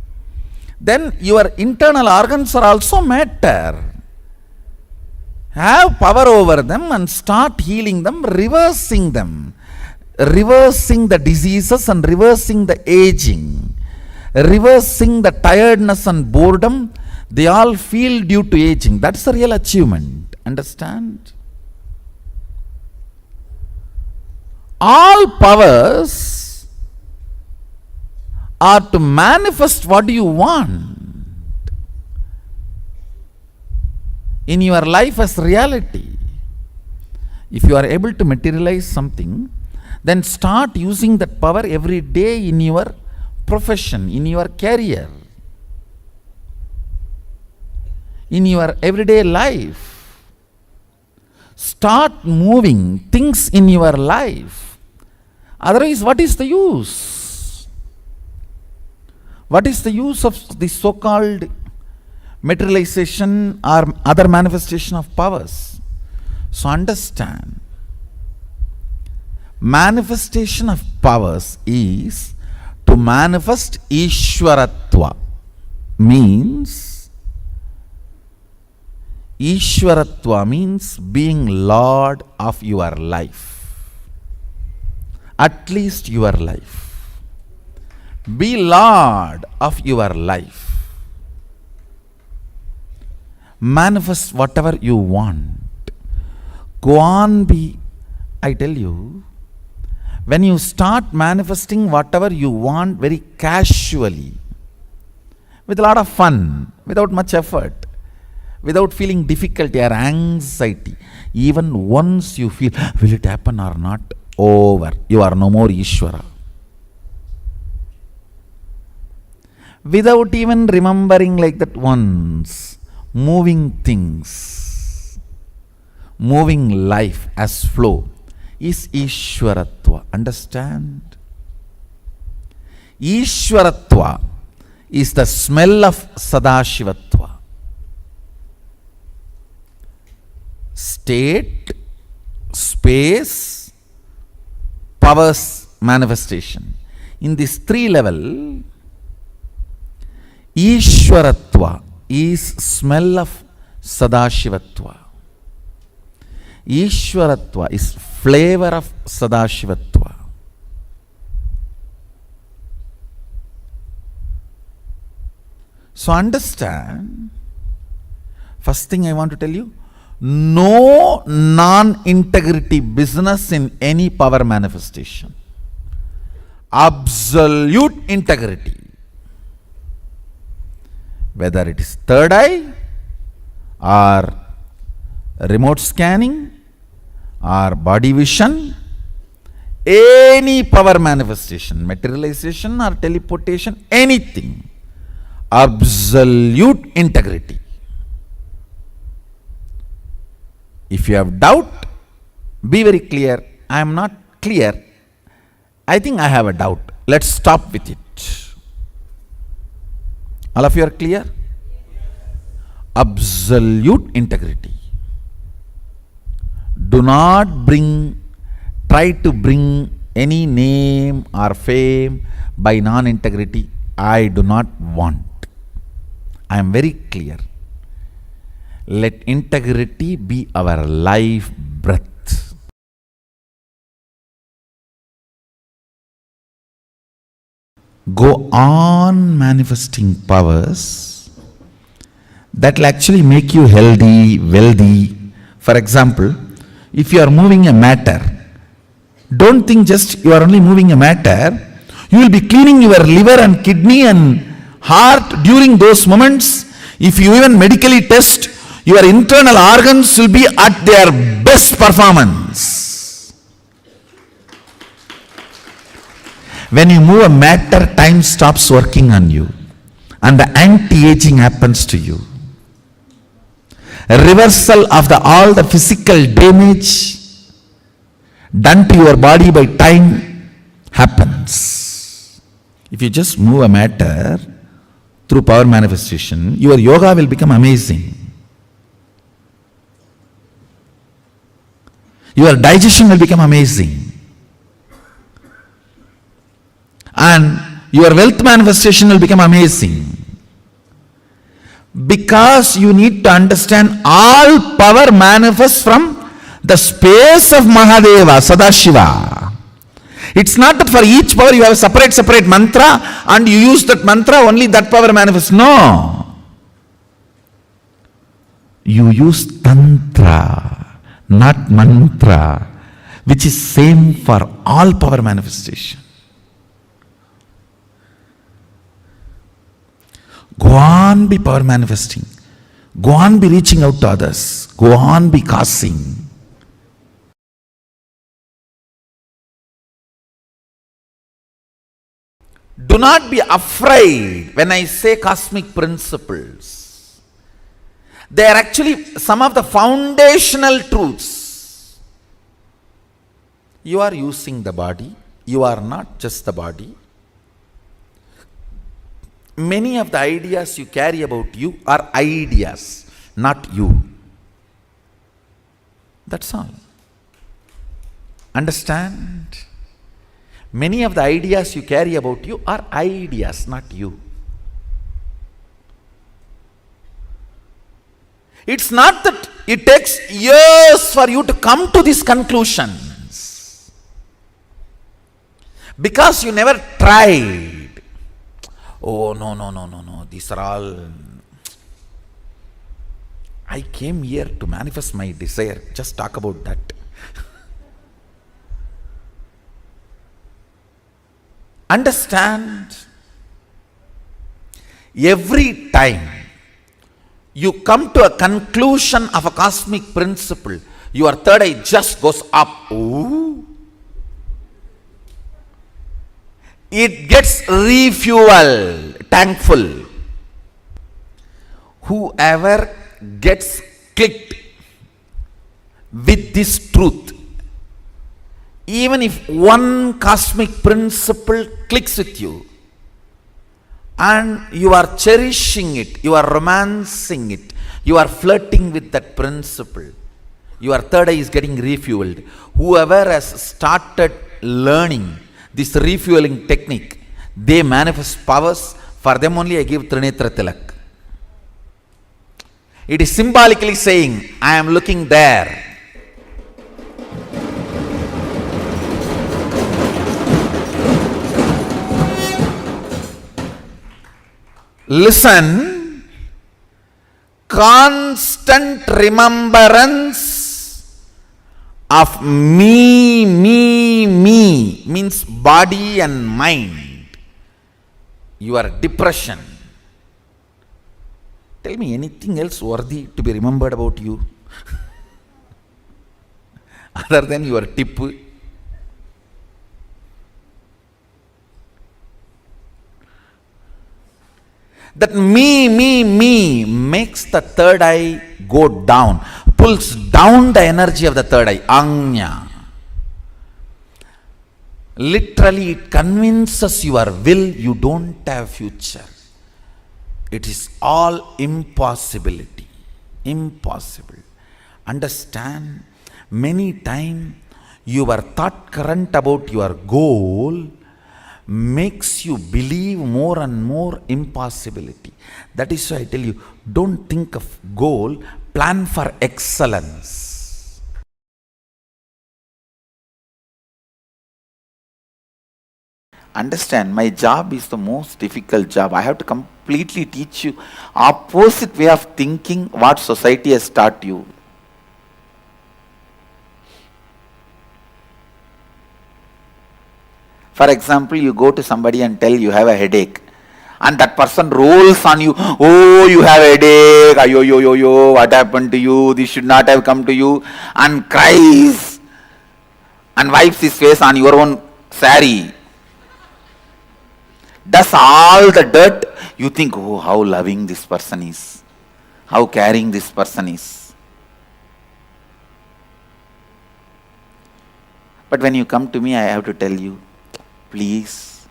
then your internal organs are also matter. Have power over them and start healing them, reversing them. Reversing the diseases and reversing the aging. Reversing the tiredness and boredom they all feel due to aging. That's the real achievement. Understand? All powers are to manifest what you want in your life as reality. If you are able to materialize something, then start using that power every day in your profession, in your career, in your everyday life. Start moving things in your life. Otherwise, what is the use? What is the use of the so-called materialization or other manifestation of powers? So understand, manifestation of powers is to manifest Ishwaratva. Means, Ishwaratva means being Lord of your life. At least your life. Be Lord of your life. Manifest whatever you want. Go on, I tell you, when you start manifesting whatever you want very casually, with a lot of fun, without much effort, without feeling difficulty or anxiety, even once you feel, will it happen or not, over, you are no more Ishvara. Without even remembering like that once, moving things, moving life as flow is Ishwaratva. Understand? Ishwaratva is the smell of Sadashivatva. State, space, powers manifestation. In this three level, Ishwaratva is smell of Sadashivatva. Ishwaratva is flavor of Sadashivatva. So understand, first thing I want to tell you, no non-integrity business in any power manifestation. Absolute integrity. Whether it is third eye or remote scanning or body vision, any power manifestation, materialization or teleportation, anything, absolute integrity. If you have doubt, be very clear. I am not clear. I think I have a doubt. Let's stop with it. All of you are clear? Absolute integrity. Do not try to bring any name or fame by non-integrity. I do not want. I am very clear. Let integrity be our life breath. Go on manifesting powers that will actually make you healthy, wealthy. For example, if you are moving a matter, don't think just you are only moving a matter. You will be cleaning your liver and kidney and heart during those moments. If you even medically test, your internal organs will be at their best performance. When you move a matter, time stops working on you and the anti-aging happens to you. A reversal of all the physical damage done to your body by time happens. If you just move a matter through power manifestation, your yoga will become amazing. Your digestion will become amazing. And your wealth manifestation will become amazing. Because you need to understand all power manifests from the space of Mahadeva, Sadashiva. It's not that for each power you have a separate mantra and you use that mantra, only that power manifests. No. You use tantra, not mantra, which is same for all power manifestation. Go on be power manifesting. Go on be reaching out to others. Go on be causing. Do not be afraid when I say cosmic principles. They are actually some of the foundational truths. You are using the body. You are not just the body. Many of the ideas you carry about you are ideas, not you. That's all. Understand? Many of the ideas you carry about you are ideas, not you. It's not that it takes years for you to come to these conclusions, because you never tried. Oh, no. These are all. I came here to manifest my desire. Just talk about that. Understand? Every time you come to a conclusion of a cosmic principle, your third eye just goes up. Ooh. It gets refueled, tank full. Whoever gets clicked with this truth, even if one cosmic principle clicks with you, and you are cherishing it, you are romancing it, you are flirting with that principle, your third eye is getting refueled. Whoever has started learning this refueling technique, they manifest powers. For them only I give Trinetra Tilak. It is symbolically saying, I am looking there. Listen, constant remembrance of me means body and mind. Your depression. Tell me anything else worthy to be remembered about you other than your tip. That me makes the third eye go down, pulls down the energy of the third eye, anya. Literally, it convinces your will you don't have future. It is all impossibility. Impossible. Understand? Many times your thought current about your goal makes you believe more and more impossibility. That is why I tell you, don't think of goal, plan for excellence. Understand, my job is the most difficult job. I have to completely teach you opposite way of thinking what society has taught you. For example, you go to somebody and tell you have a headache, and that person rolls on you, oh, you have a headache, yo, what happened to you, this should not have come to you, and cries and wipes his face on your own sari. Does all the dirt. You think, oh, how loving this person is, how caring this person is. But when you come to me, I have to tell you, please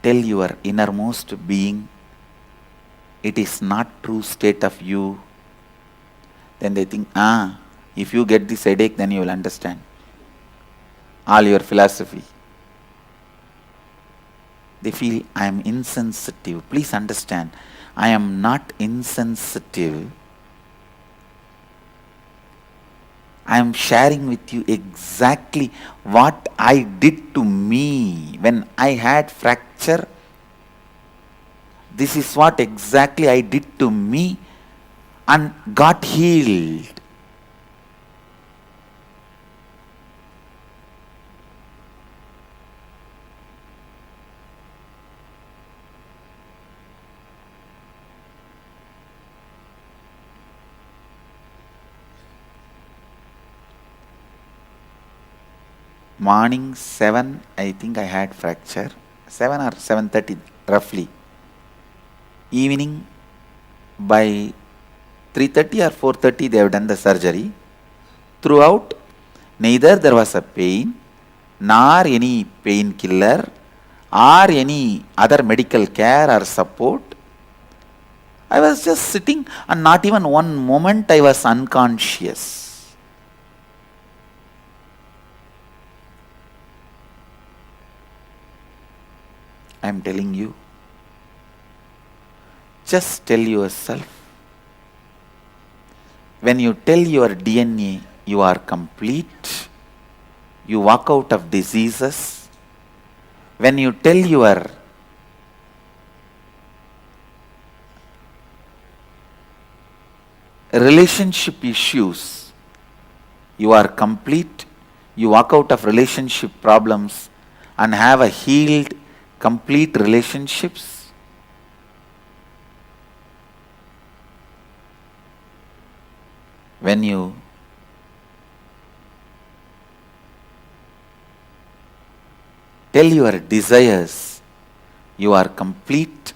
tell your innermost being it is not true state of you. Then they think, if you get this headache, then you will understand all your philosophy. They feel I am insensitive. Please understand, I am not insensitive. I am sharing with you exactly what I did to me when I had fracture. This is what exactly I did to me and got healed. Morning 7, I think I had fracture, 7 or 7:30 roughly. Evening by 3:30 or 4:30 they have done the surgery. Throughout, neither there was a pain nor any painkiller or any other medical care or support. I was just sitting and not even one moment I was unconscious. I am telling you, just tell yourself, when you tell your DNA you are complete, you walk out of diseases. When you tell your relationship issues, you are complete, you walk out of relationship problems and have a healed, complete relationships. When you tell your desires, you are complete,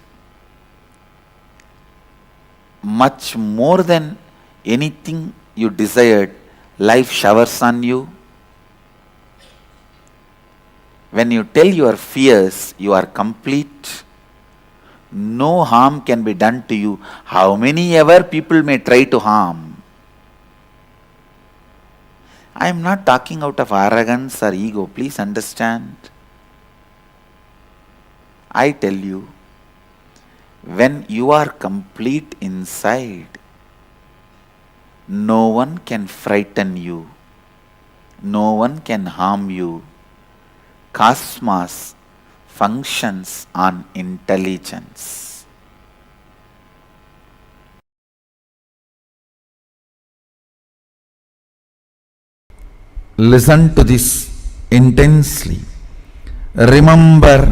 much more than anything you desired, life showers on you. When you tell your fears, you are complete. No harm can be done to you, how many ever people may try to harm. I am not talking out of arrogance or ego, please understand. I tell you, when you are complete inside, no one can frighten you, no one can harm you. Cosmos functions on intelligence. Listen to this intensely. Remember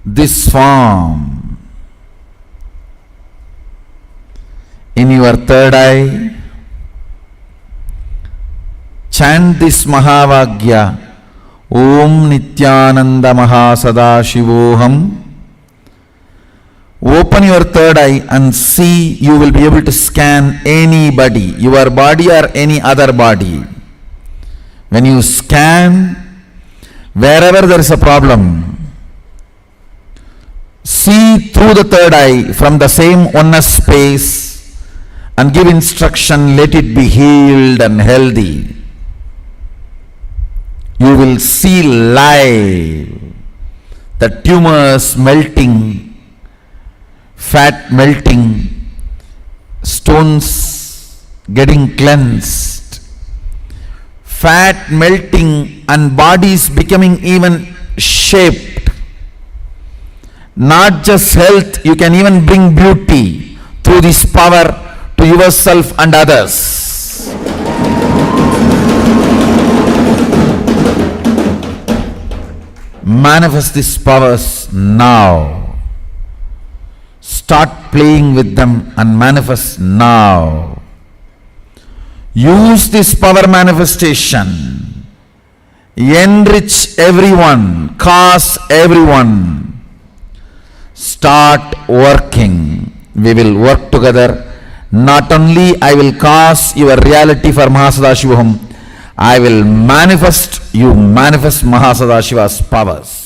this form in your third eye. Chant this Mahavagya. Om Nityananda Mahasadaशिवोहम. Open your third eye and see, you will be able to scan anybody, your body or any other body. When you scan, wherever there is a problem, see through the third eye from the same oneness space and give instruction, let it be healed and healthy. You will see live the tumors melting, fat melting, stones getting cleansed, fat melting and bodies becoming even shaped. Not just health, you can even bring beauty through this power to yourself and others. Manifest these powers now. Start playing with them and manifest now. Use this power manifestation. Enrich everyone, cause everyone. Start working. We will work together. Not only I will cause your reality for Mahasadashivoham, I will manifest, you manifest Mahasadashiva's powers.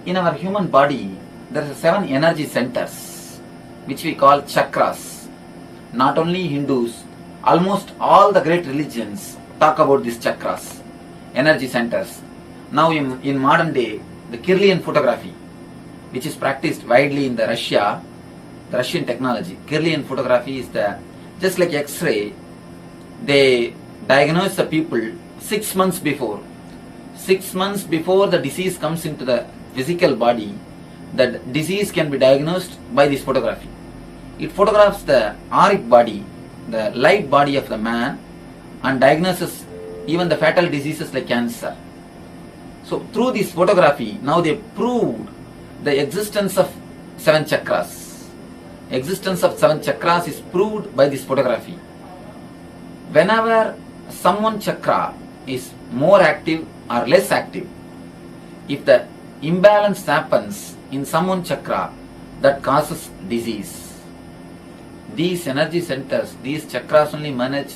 In our human body, there are 7 energy centers, which we call chakras. Not only Hindus, almost all the great religions talk about these chakras, energy centers. Now in modern day, the Kirlian photography, which is practiced widely in the Russian technology. Kirlian photography is just like X-ray. They diagnose the people 6 months before. 6 months before the disease comes into the physical body, the disease can be diagnosed by this photography. It photographs the auric body, the light body of the man, and diagnoses even the fatal diseases like cancer. So through this photography, now they proved the existence of 7 chakras. Existence of 7 chakras is proved by this photography. Whenever someone chakra is more active or less active, if the imbalance happens in someone chakra, that causes disease. These energy centers, these chakras only manage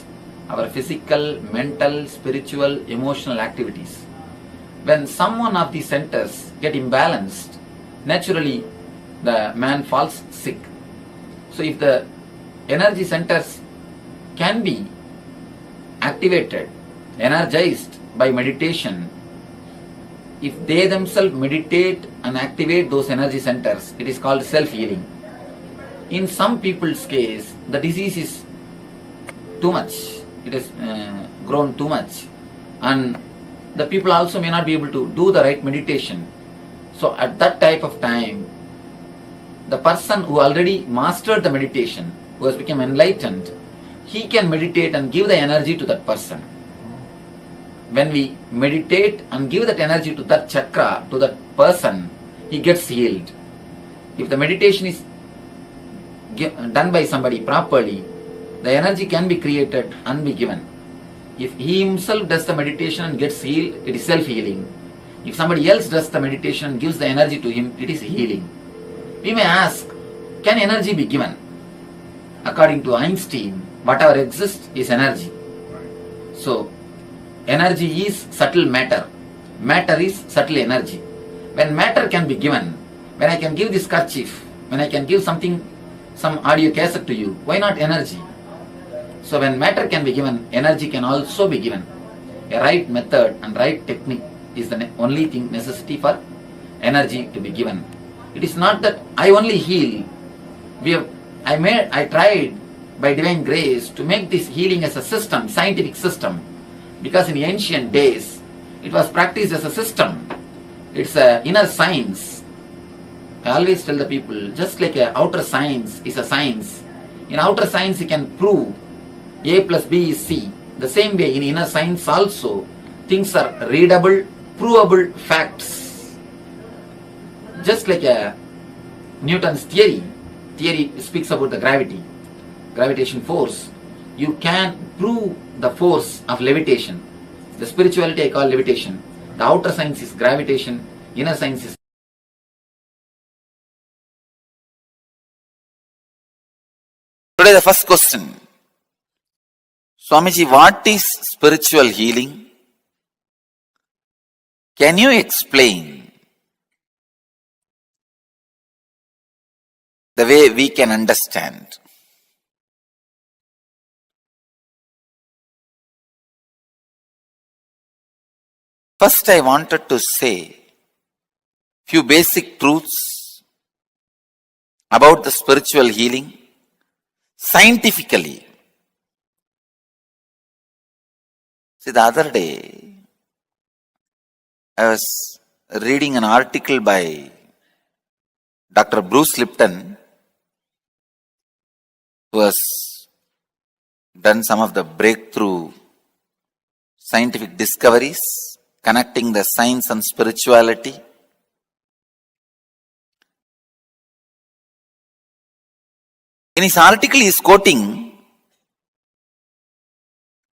our physical, mental, spiritual, emotional activities. When some one of these centers get imbalanced, naturally the man falls sick. So if the energy centers can be activated, energized by meditation, if they themselves meditate and activate those energy centers, it is called self-healing. In some people's case, the disease is too much. It has grown too much. And the people also may not be able to do the right meditation. So at that type of time, the person who already mastered the meditation, who has become enlightened, he can meditate and give the energy to that person. When we meditate and give that energy to that chakra, to that person, he gets healed. If the meditation is done by somebody properly, the energy can be created and be given. If he himself does the meditation and gets healed, it is self-healing. If somebody else does the meditation and gives the energy to him, it is healing. We may ask, can energy be given? According to Einstein, whatever exists is energy. So, energy is subtle matter. Matter is subtle energy. When matter can be given, when I can give this kerchief, when I can give something, some audio cassette to you, why not energy? So when matter can be given, energy can also be given. A right method and right technique is the only thing necessity for energy to be given. It is not that I only heal. I tried by divine grace to make this healing as a system, scientific system, because in ancient days it was practiced as a system. It's an inner science. I always tell the people, just like an outer science is a science, in outer science you can prove A plus B is C. The same way in inner science also, things are readable, provable facts. Just like Newton's theory speaks about the gravitation force. You can prove the force of levitation. The spirituality I call levitation. The outer science is gravitation, inner science is. Today the first question. Swamiji, what is spiritual healing? Can you explain the way we can understand? First, I wanted to say few basic truths about the spiritual healing scientifically. See, the other day, I was reading an article by Dr. Bruce Lipton, who has done some of the breakthrough scientific discoveries connecting the science and spirituality. In his article, he is quoting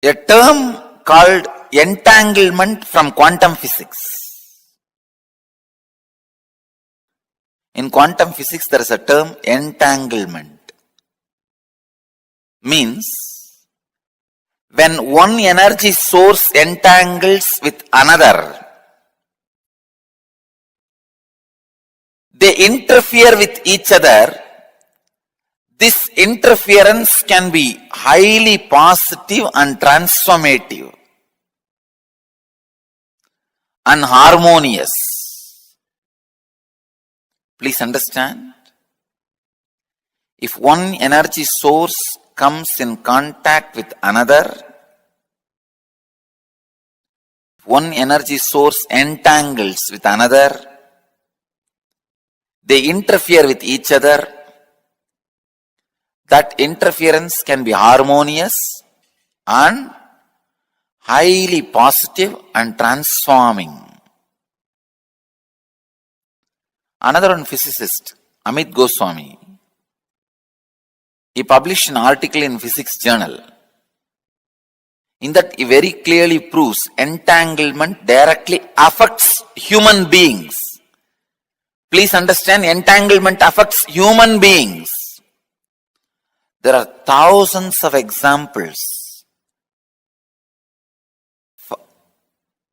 a term called entanglement from quantum physics. In quantum physics, there is a term entanglement. Means, when one energy source entangles with another, they interfere with each other, this interference can be highly positive and transformative and harmonious. Please understand. If one energy source comes in contact with another, one energy source entangles with another, they interfere with each other, that interference can be harmonious and highly positive and transforming. Another one physicist, Amit Goswami, he published an article in Physics Journal. In that, he very clearly proves entanglement directly affects human beings. Please understand, entanglement affects human beings. There are thousands of examples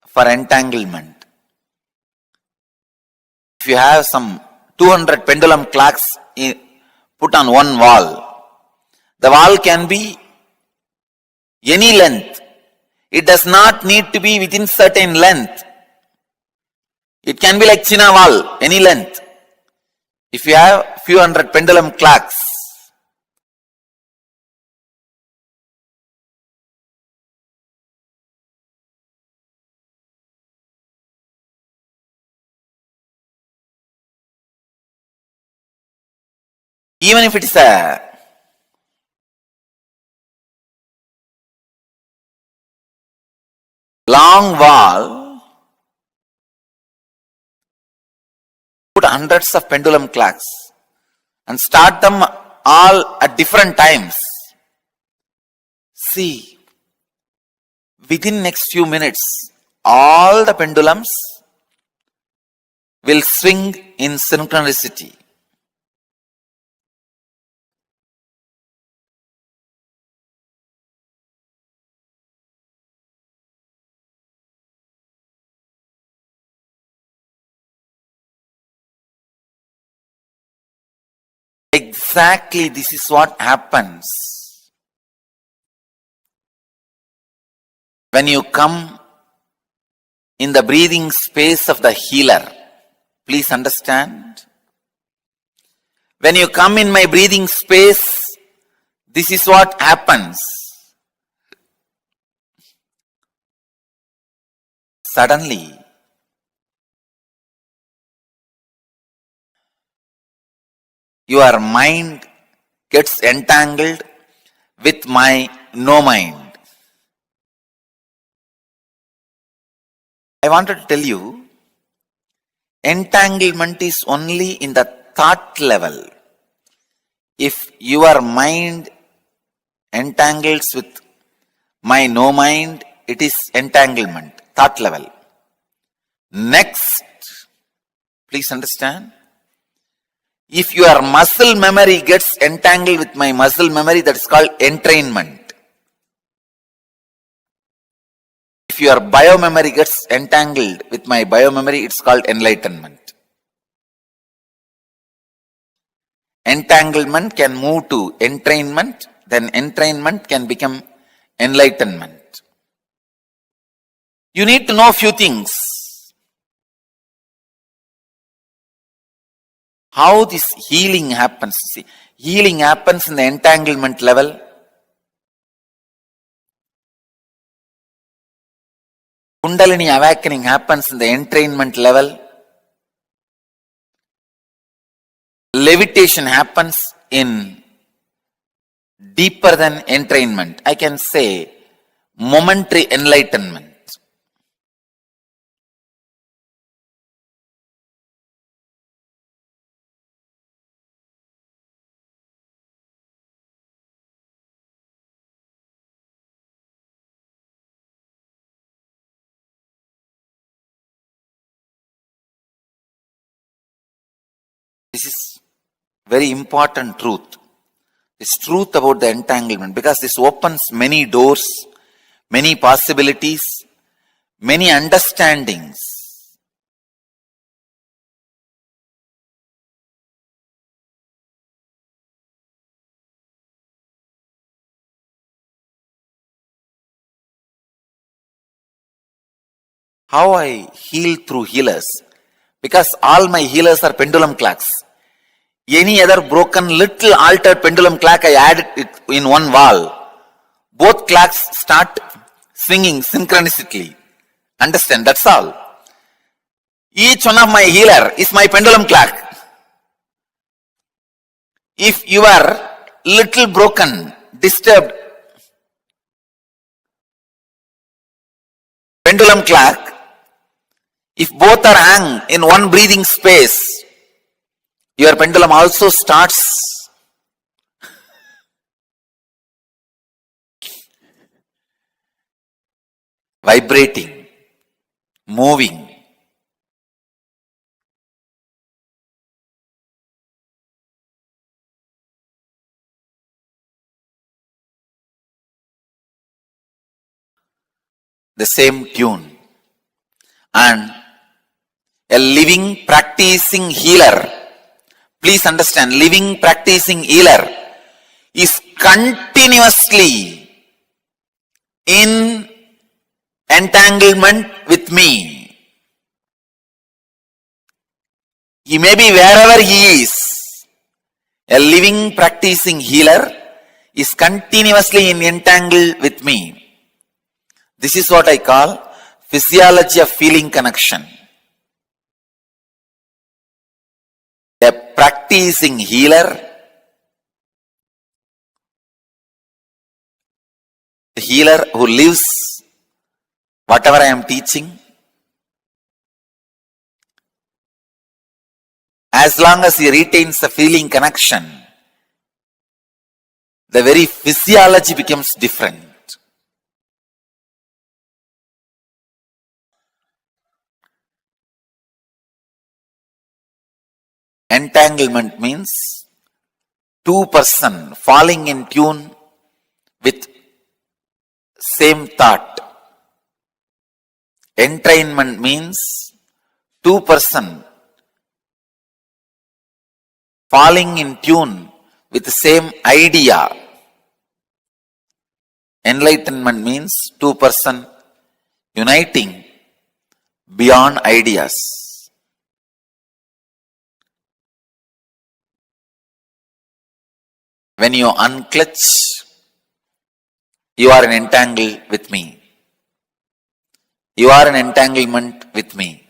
for entanglement. If you have some 200 pendulum clocks put on one wall, the wall can be any length. It does not need to be within certain length. It can be like China wall, any length. If you have few hundred pendulum clocks, even if it is a long wall, put hundreds of pendulum clocks and start them all at different times. See, within next few minutes, all the pendulums will swing in synchronicity. Exactly, this is what happens when you come in the breathing space of the healer. Please understand. When you come in my breathing space, this is what happens. Suddenly, your mind gets entangled with my no mind. I wanted to tell you, entanglement is only in the thought level. If your mind entangles with my no mind, it is entanglement, thought level. Next, please understand, if your muscle memory gets entangled with my muscle memory, that is called entrainment. If your biomemory gets entangled with my biomemory, it's called enlightenment. Entanglement can move to entrainment, then entrainment can become enlightenment. You need to know a few things. How this healing happens. See, healing happens in the entanglement level. Kundalini awakening happens in the entrainment level. Levitation happens in deeper than entrainment. I can say momentary enlightenment. This is very important truth. This truth about the entanglement, because this opens many doors, many possibilities, many understandings. How I heal through healers? Because all my healers are pendulum clocks. Any other broken, little altered pendulum clock, I add it in one wall. Both clocks start swinging synchronistically. Understand? That's all. Each one of my healer is my pendulum clock. If you are little broken, disturbed pendulum clock, if both are hung in one breathing space, your pendulum also starts vibrating, moving. The same tune. And a living practicing healer, please understand, living practicing healer is continuously in entanglement with me. He may be wherever he is. A living practicing healer is continuously in entangle with me. This is what I call physiology of feeling connection. A practicing healer, a healer who lives whatever I am teaching, as long as he retains the feeling connection, the very physiology becomes different. Entanglement means two person falling in tune with same thought. Entrainment means two person falling in tune with the same idea. Enlightenment means two person uniting beyond ideas. When you unclutch, you are in entangle with me. You are in entanglement with me.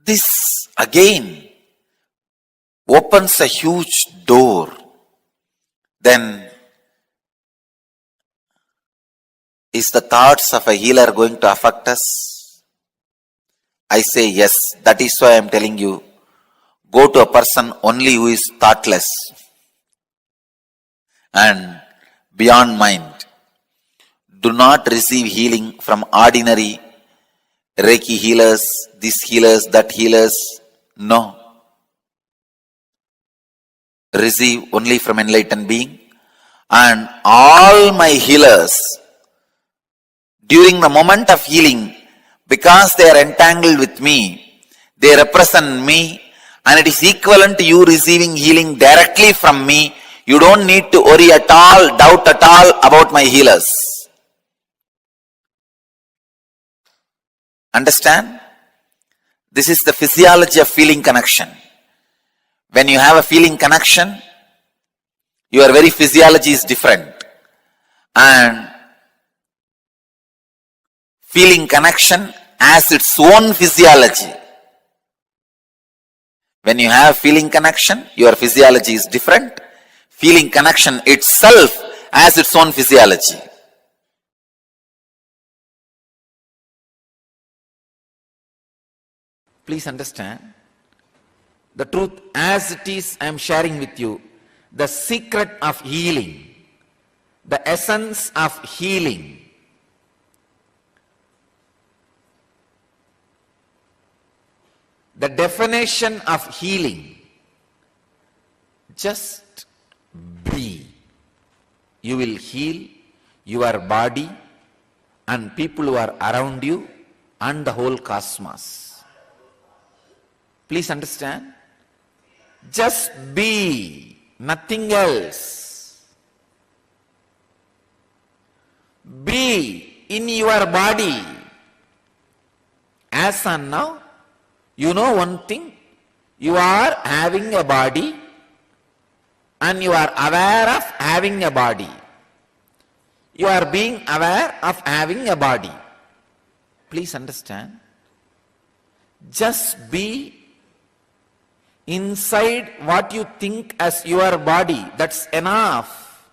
This again opens a huge door. Then is the thoughts of a healer going to affect us? I say yes. That is why I am telling you, go to a person only who is thoughtless and beyond mind. Do not receive healing from ordinary Reiki healers, this healers, that healers. No. Receive only from enlightened being. And all my healers, during the moment of healing, because they are entangled with me, they represent me, and it is equivalent to you receiving healing directly from me. You don't need to worry at all, doubt at all about my healers. Understand? This is the physiology of feeling connection. When you have a feeling connection, your very physiology is different. And feeling connection has its own physiology. When you have feeling connection, your physiology is different. Feeling connection itself has its own physiology. Please understand, the truth as it is I am sharing with you, the secret of healing, the essence of healing. the definition of healing. Just be. You will heal your body and people who are around you and the whole cosmos. Please understand. Just be, nothing else. Be in your body. As and now, you know one thing, you are having a body and you are aware of having a body. You are being aware of having a body. Please understand. Just be inside what you think as your body. That's enough.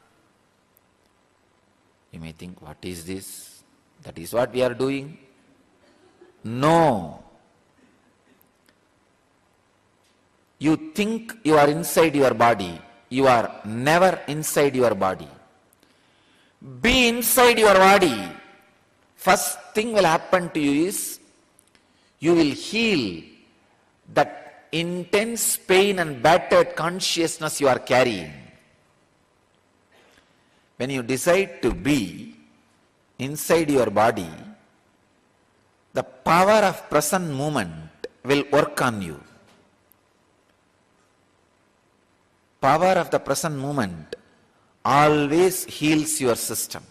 You may think, what is this? That is what we are doing. No. You think you are inside your body. You are never inside your body. Be inside your body. First thing will happen to you is, you will heal that intense pain and battered consciousness you are carrying. When you decide to be inside your body, the power of present moment will work on you. Power of the present moment always heals your system.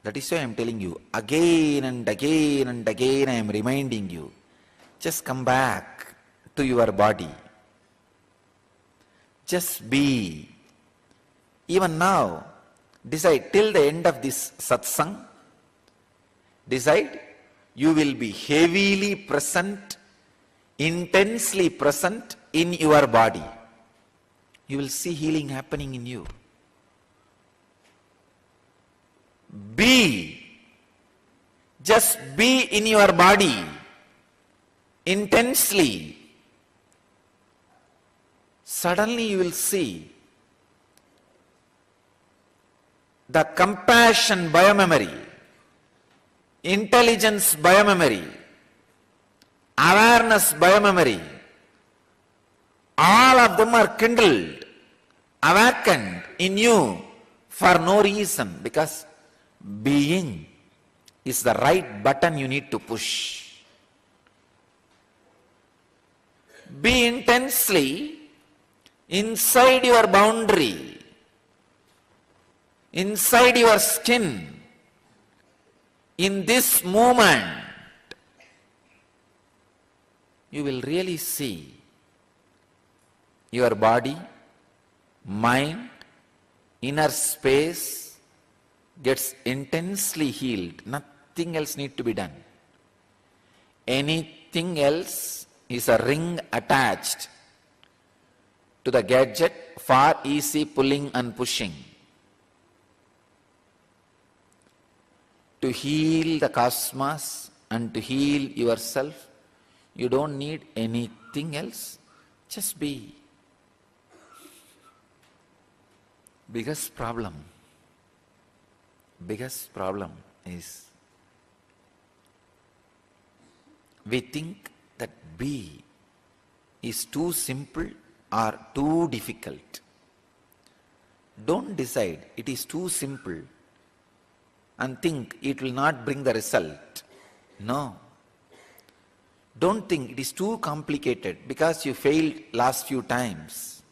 That is why I am telling you, again and again and again I am reminding you, just come back to your body. Just be. Even now, decide till the end of this satsang, decide you will be heavily present, intensely present in your body. You will see healing happening in you. Be. Just be in your body intensely. Suddenly you will see the compassion biomemory, intelligence biomemory, awareness biomemory, all of them are kindled, awakened in you for no reason, because being is the right button you need to push. Be intensely inside your boundary, inside your skin, in this moment. You will really see your body, mind, inner space gets intensely healed. Nothing else needs to be done. Anything else is a ring attached to the gadget for easy pulling and pushing. To heal the cosmos and to heal yourself, you don't need anything else. Just be. Biggest problem is we think that be is too simple or too difficult. Don't decide it is too simple and think it will not bring the result. No. Don't think it is too complicated because you failed last few times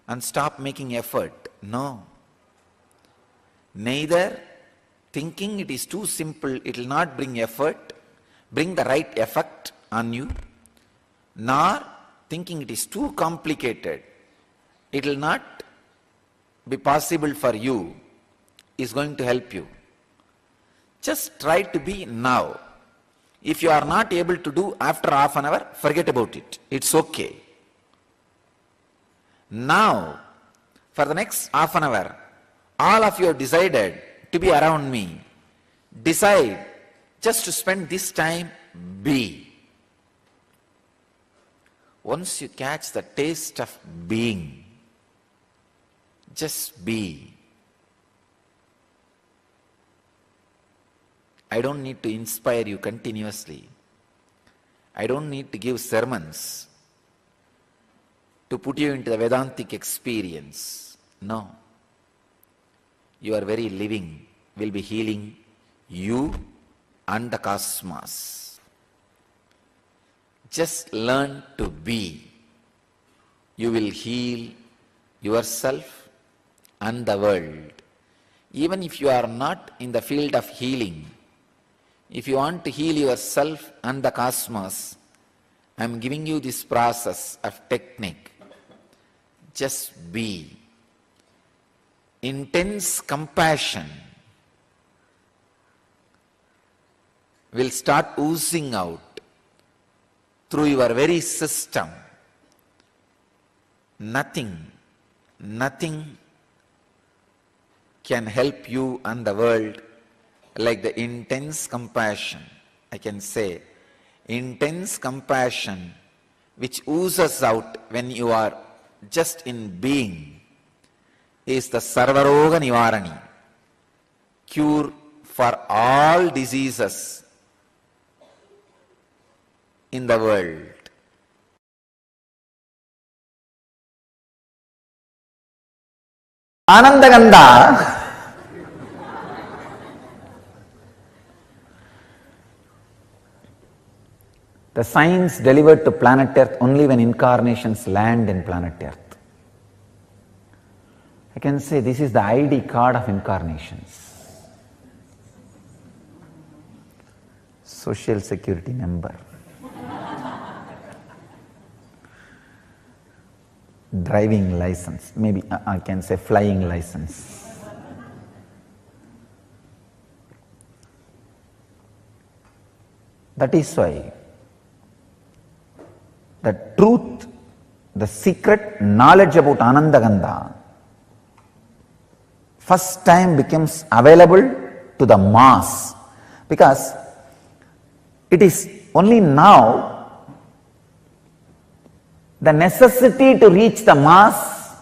and stop making effort. No. Neither thinking it is too simple, it will not bring effort, bring the right effect on you, nor thinking it is too complicated, it will not be possible for you, is going to help you. Just try to be now. If you are not able to do after half an hour, forget about it. It's okay. Now, for the next half an hour, all of you have decided to be around me. Decide just to spend this time, be. Once you catch the taste of being, just be. I don't need to inspire you continuously. I don't need to give sermons to put you into the Vedantic experience. No. Your very living will be healing you and the cosmos. Just learn to be. You will heal yourself and the world. Even if you are not in the field of healing, if you want to heal yourself and the cosmos, I am giving you this process of technique. Just be. Intense compassion will start oozing out through your very system. Nothing can help you and the world like the intense compassion. I can say, intense compassion which oozes out when you are just in being is the Sarvaroga Nivarani, cure for all diseases in the world. Anandagandha the science delivered to planet Earth only when incarnations land in planet Earth. I can say this is the ID card of incarnations. Social security number. Driving license, maybe I can say flying license. That is why the truth, the secret knowledge about Anandagandha first time becomes available to the mass, because it is only now the necessity to reach the mass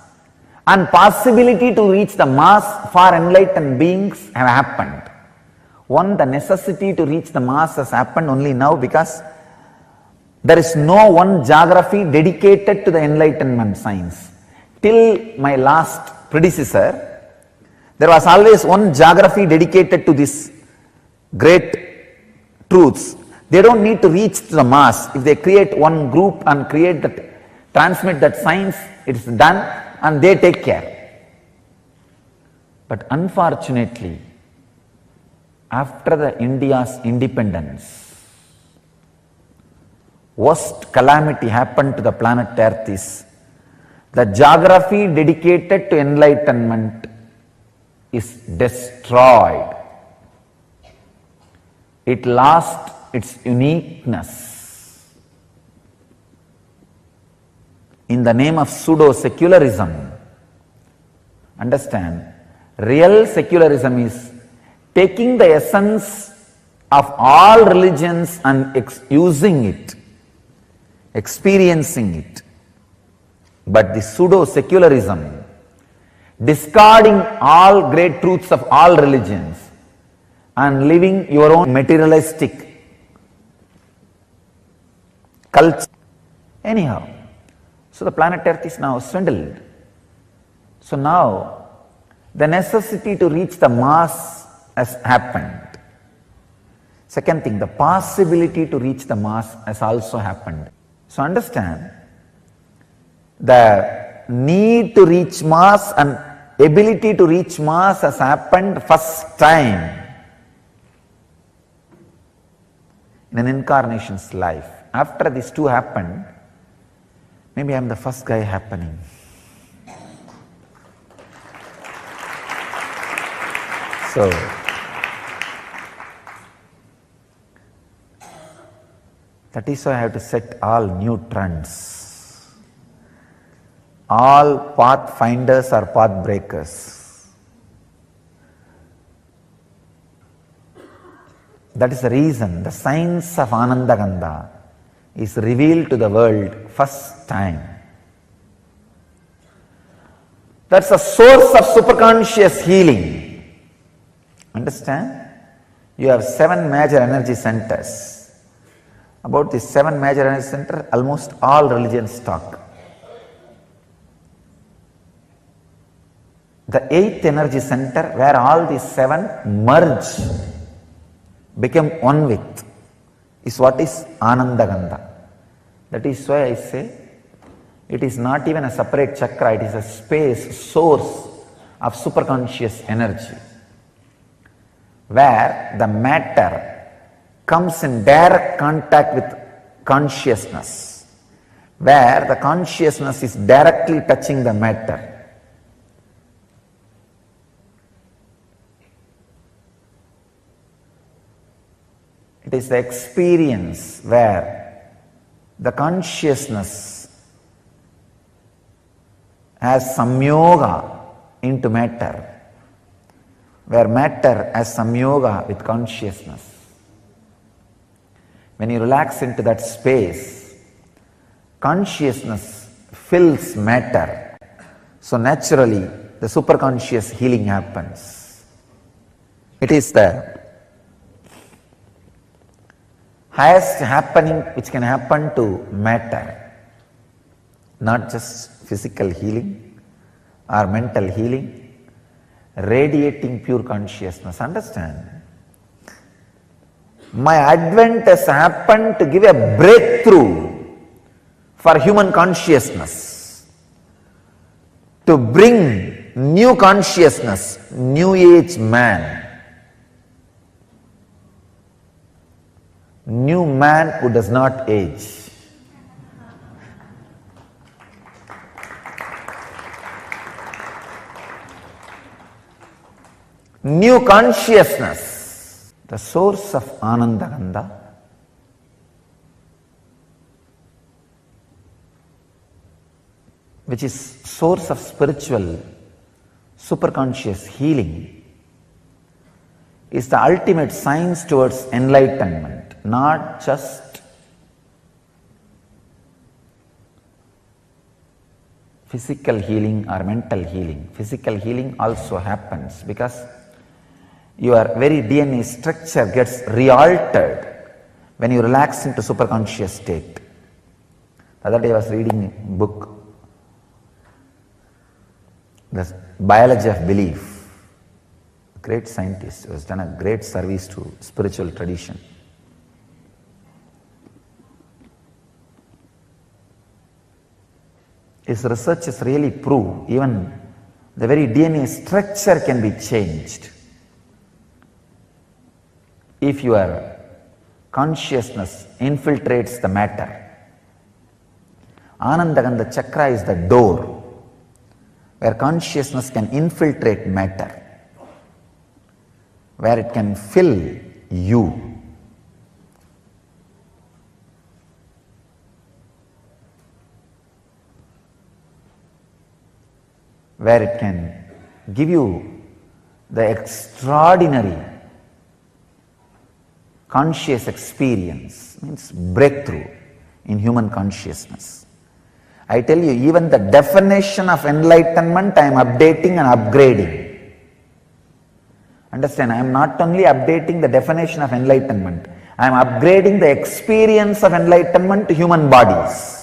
and possibility to reach the mass for enlightened beings have happened. One, the necessity to reach the mass has happened only now because there is no one geography dedicated to the enlightenment science. Till my last predecessor, there was always one geography dedicated to these great truths. They don't need to reach to the mass. If they create one group and create that, transmit that science, it is done and they take care. But unfortunately, after the India's independence, worst calamity happened to the planet Earth is the geography dedicated to enlightenment is destroyed. It lost its uniqueness. In the name of pseudo-secularism, understand, real secularism is taking the essence of all religions and using it, experiencing it. But the pseudo-secularism, discarding all great truths of all religions and living your own materialistic culture. Anyhow, so the planet Earth is now swindled. So now the necessity to reach the mass has happened. Second thing, the possibility to reach the mass has also happened. So understand, the need to reach mass and ability to reach mass has happened first time in an incarnation's life. After these two happened, maybe I am the first guy happening. So, that is why I have to set all new trends. All pathfinders are path breakers. That is the reason the science of Anandagandha is revealed to the world first time. That's a source of superconscious healing. Understand? You have 7 major energy centers. About the 7 major energy centers, almost all religions talk. The 8th energy center, where all these 7 merge, become one with, is what is Anandagandha. That is why I say it is not even a separate chakra, it is a space, source of superconscious energy, where the matter comes in direct contact with consciousness, where the consciousness is directly touching the matter. It is the experience where the consciousness has samyoga into matter, where matter has samyoga with consciousness. When you relax into that space, consciousness fills matter. So naturally, the superconscious healing happens. It is the highest happening which can happen to matter, not just physical healing or mental healing, radiating pure consciousness. Understand? My advent has happened to give a breakthrough for human consciousness, to bring new consciousness, new age man, new man who does not age. New consciousness. The source of Anandagandha which is source of spiritual superconscious healing, is the ultimate science towards enlightenment, not just physical healing or mental healing. Physical healing also happens because your very DNA structure gets re-altered when you relax into superconscious state. The other day I was reading a book, The Biology of Belief. A great scientist who has done a great service to spiritual tradition. His researches really prove even the very DNA structure can be changed if your consciousness infiltrates the matter. Anandagandha chakra is the door where consciousness can infiltrate matter, where it can fill you. Where it can give you the extraordinary conscious experience, means breakthrough in human consciousness. I tell you, even the definition of enlightenment I am updating and upgrading. Understand, I am not only updating the definition of enlightenment, I am upgrading the experience of enlightenment to human bodies.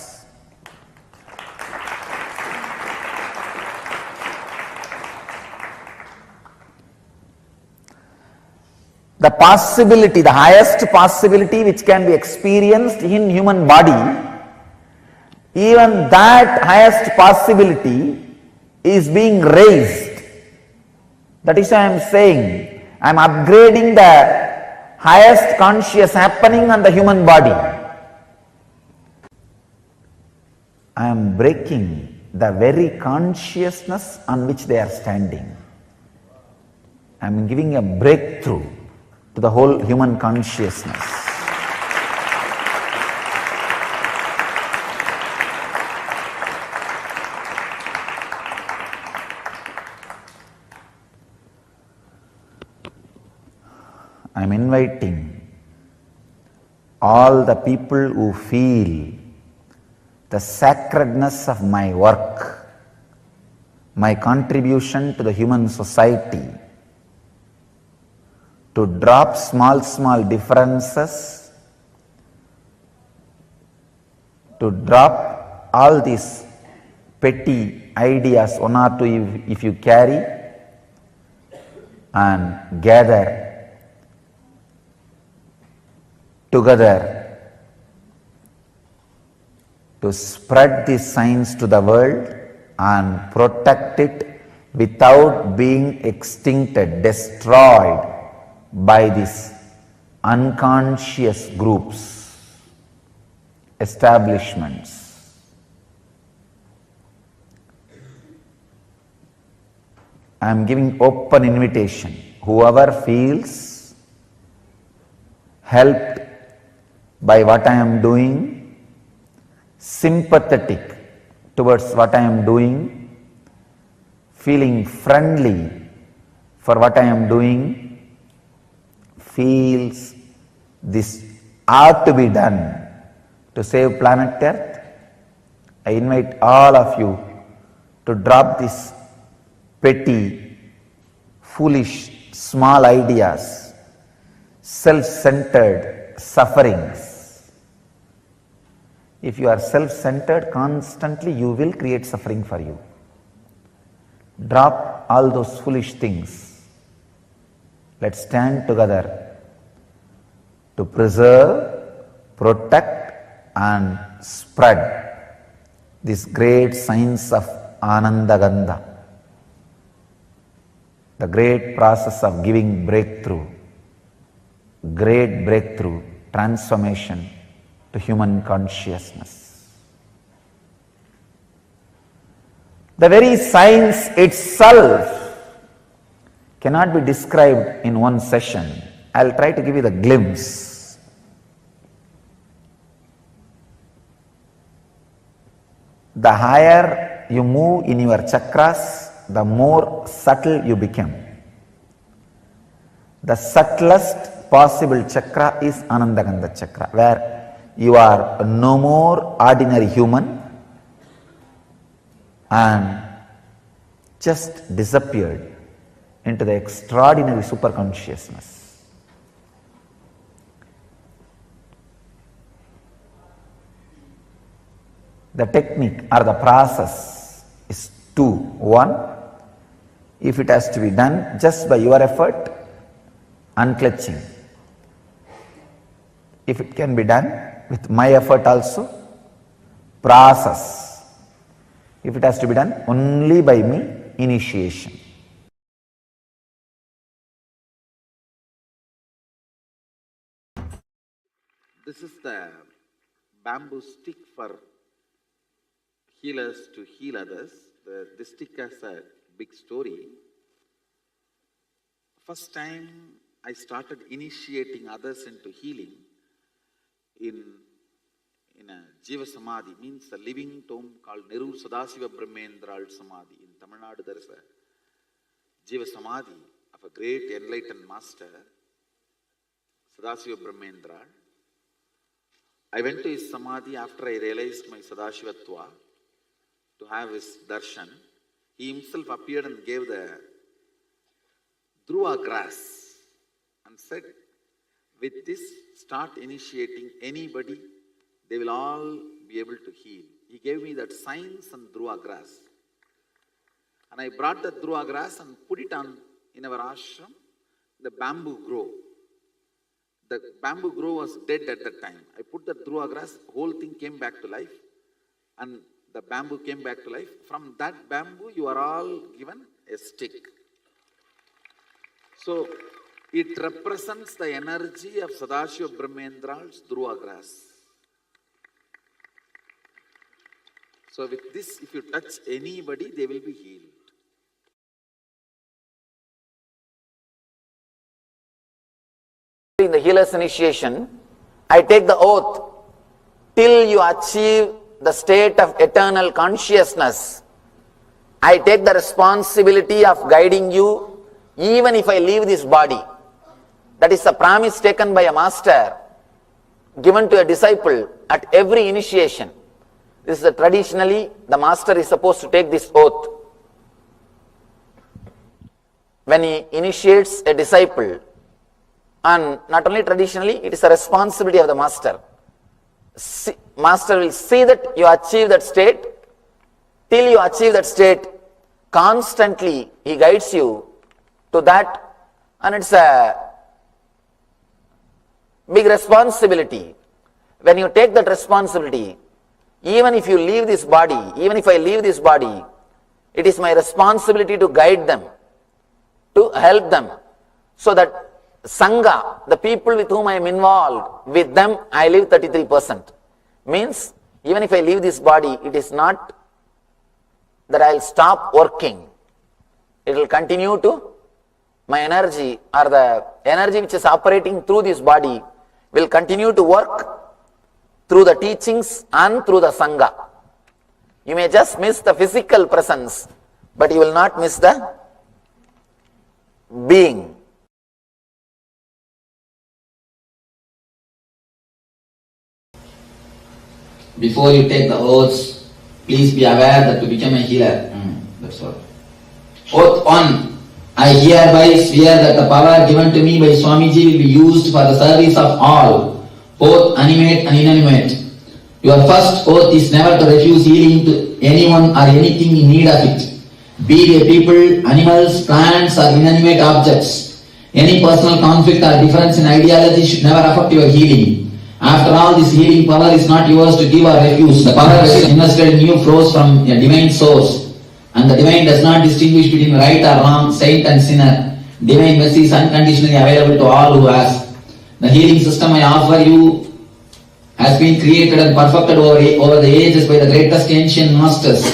The possibility, the highest possibility which can be experienced in human body, even that highest possibility is being raised. That is why I am saying, I am upgrading the highest conscious happening on the human body. I am breaking the very consciousness on which they are standing. I am giving a breakthrough to the whole human consciousness. I am inviting all the people who feel the sacredness of my work, my contribution to the human society, to drop small differences to drop all these petty ideas, one or two if you carry, and gather together to spread this science to the world and protect it without being extincted, destroyed by these unconscious groups, establishments. I am giving open invitation. Whoever feels helped by what I am doing, sympathetic towards what I am doing, feeling friendly for what I am doing, feels this ought to be done to save planet Earth, I invite all of you to drop this petty, foolish, small ideas, self-centered sufferings. If you are self-centered constantly, you will create suffering for you. Drop all those foolish things. Let's stand together to preserve, protect and spread this great science of Anandagandha. The great process of giving breakthrough, great breakthrough, transformation to human consciousness. The very science itself cannot be described in one session. I'll try to give you the glimpse. The higher you move in your chakras, the more subtle you become. The subtlest possible chakra is Anandagandha chakra, where you are no more ordinary human and just disappeared into the extraordinary superconsciousness. The technique or the process is 2. 1. If it has to be done just by your effort, unclutching. If it can be done with my effort also, process. If it has to be done only by me, initiation. This is the bamboo stick for healers to heal others. This stick has a big story. First time I started initiating others into healing in a Jiva Samadhi, means a living tomb called Nerur Sadasiva Brahmendral Samadhi. In Tamil Nadu there is a Jiva Samadhi of a great enlightened master, Sadasiva Brahmendral. I went to his Samadhi after I realized my Sadashivatva to have his darshan. He himself appeared and gave the Dhruva grass and said, with this start initiating anybody, they will all be able to heal. He gave me that science and Dhruva grass. And I brought the Dhruva grass and put it on in our ashram, the bamboo grove. The bamboo grove was dead at that time. I put the Dhruva grass, whole thing came back to life, and the bamboo came back to life. From that bamboo, you are all given a stick. So, it represents the energy of Sadashiva Brahmendral's Dhruva grass. So, with this, if you touch anybody, they will be healed. In the healer's initiation, I take the oath till you achieve the state of eternal consciousness. I take the responsibility of guiding you even if I leave this body. That is a promise taken by a master, given to a disciple at every initiation. This is traditionally the master is supposed to take this oath. When he initiates a disciple, and not only traditionally, it is a responsibility of the master. Master will see that you achieve that state. Till you achieve that state, constantly he guides you to that, and it's a big responsibility. When you take that responsibility, even if you leave this body, even if I leave this body, it is my responsibility to guide them, to help them, so that Sangha, the people with whom I am involved, with them I live 33%. Means, even if I leave this body, it is not that I will stop working. It will continue to, my energy or the energy which is operating through this body will continue to work through the teachings and through the Sangha. You may just miss the physical presence, but you will not miss the being. Before you take the oaths, please be aware that to become a healer, that's all. Oath 1. I hereby swear that the power given to me by Swamiji will be used for the service of all, both animate and inanimate. Your first oath is never to refuse healing to anyone or anything in need of it, be they people, animals, plants or inanimate objects. Any personal conflict or difference in ideology should never affect your healing. After all, this healing power is not yours to give or refuse. The power that is invested in you flows from a divine source, and the divine does not distinguish between right or wrong, saint and sinner. Divine mercy is unconditionally available to all who ask. The healing system I offer you has been created and perfected over the ages by the greatest ancient masters.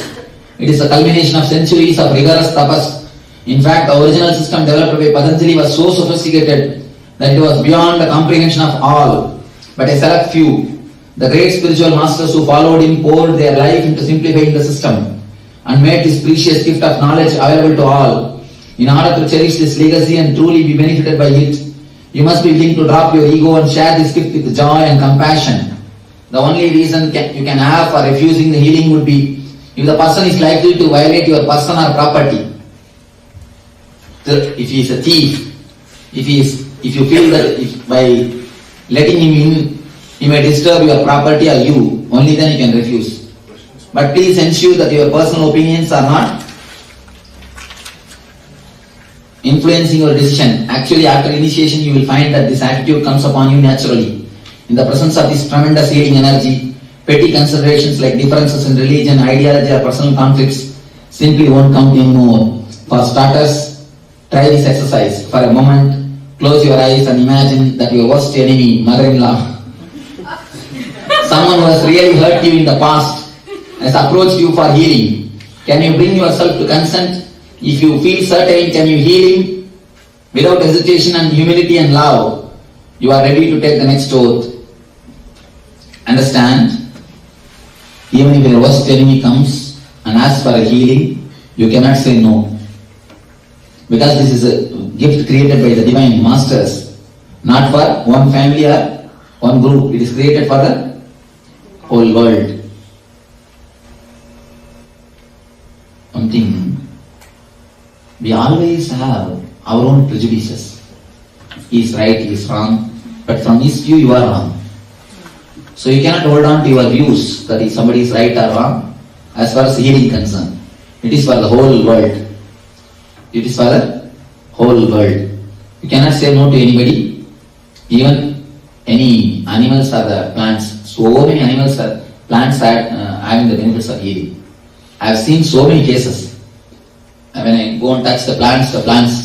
It is a culmination of centuries of rigorous tapas. In fact, the original system developed by Patanjali was so sophisticated that it was beyond the comprehension of all. But a select few, the great spiritual masters who followed him, poured their life into simplifying the system and made this precious gift of knowledge available to all. In order to cherish this legacy and truly be benefited by it, you must be willing to drop your ego and share this gift with joy and compassion. The only reason you can have for refusing the healing would be if the person is likely to violate your person or property. If he is a thief, if you feel that by letting him in, he may disturb your property or you, only then you can refuse. But please ensure that your personal opinions are not influencing your decision. Actually, after initiation, you will find that this attitude comes upon you naturally. In the presence of this tremendous healing energy, petty considerations like differences in religion, ideology or personal conflicts simply won't count anymore. For starters, try this exercise. For a moment, close your eyes and imagine that your worst enemy, mother-in-law, someone who has really hurt you in the past, has approached you for healing. Can you bring yourself to consent? If you feel certain, can you heal him? Without hesitation and humility and love, you are ready to take the next oath. Understand? Even if your worst enemy comes and asks for a healing, you cannot say no. Because this is a gift created by the divine masters, not for one family or one group. It is created for the whole world. One thing, we always have our own prejudices. He is right, he is wrong, but from his view you are wrong. So you cannot hold on to your views that if somebody is right or wrong as far as healing is concerned. It is for the whole world. It is for the whole world. You cannot say no to anybody, even any animals or the plants. So many animals or plants are having the benefits of healing. I have seen so many cases. When I go and touch the plants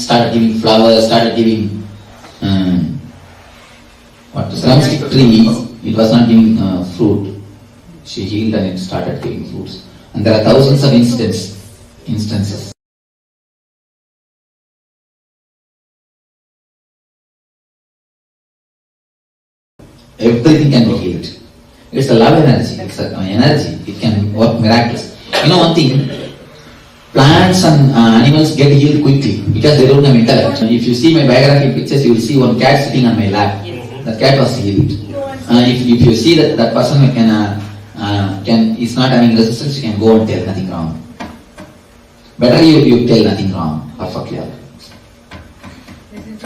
started giving flowers, started giving drumstick tree. It was not giving fruit. She healed and it started giving fruits. And there are thousands of instances. Everything can be healed. It's a love energy, it's an energy, it can work miracles. You know one thing, plants and animals get healed quickly because they don't have intellect. If you see my biography pictures, you will see one cat sitting on my lap. That cat was healed. If you see that person is not having resistance, you can go and tell nothing wrong. Better you tell nothing wrong, perfectly.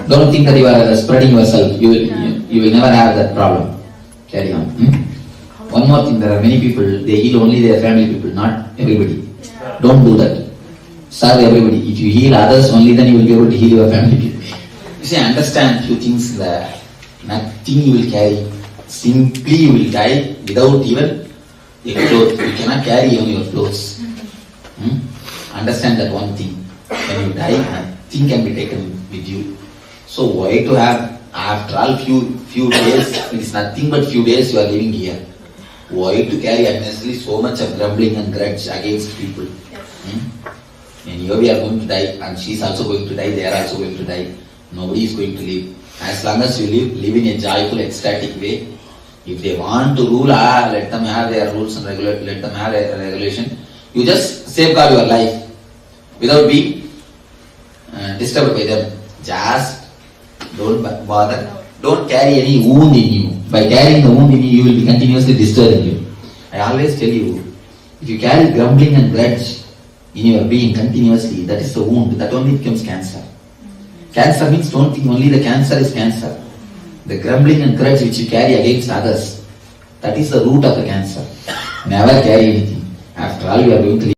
Don't think that you are spreading yourself. You will never have that problem. Carry on. How One more thing, there are many people, they heal only their family people, not everybody. Don't do that. Serve everybody. If you heal others only, then you will be able to heal your family people. You see, understand few things that nothing you will carry. Simply you will die without even a cloth. You cannot carry even your clothes. Understand that one thing. When you die, nothing can be taken with you. So why to have, after all few days, it is nothing but few days you are living here. Why to carry unnecessarily so much of grumbling and grudge against people? And here we are going to die, and she is also going to die, they are also going to die. Nobody is going to live. As long as you live in a joyful, ecstatic way. If they want to rule, let them have their rules and let them have a regulation. You just safeguard your life without being disturbed by them. Just don't bother. Don't carry any wound in you. By carrying the wound in you, you will be continuously disturbing you. I always tell you, if you carry grumbling and grudge in your being continuously, that is the wound. That only becomes cancer. Cancer means don't think only the cancer is cancer. The grumbling and grudge which you carry against others, that is the root of the cancer. Never carry anything. After all, you are going to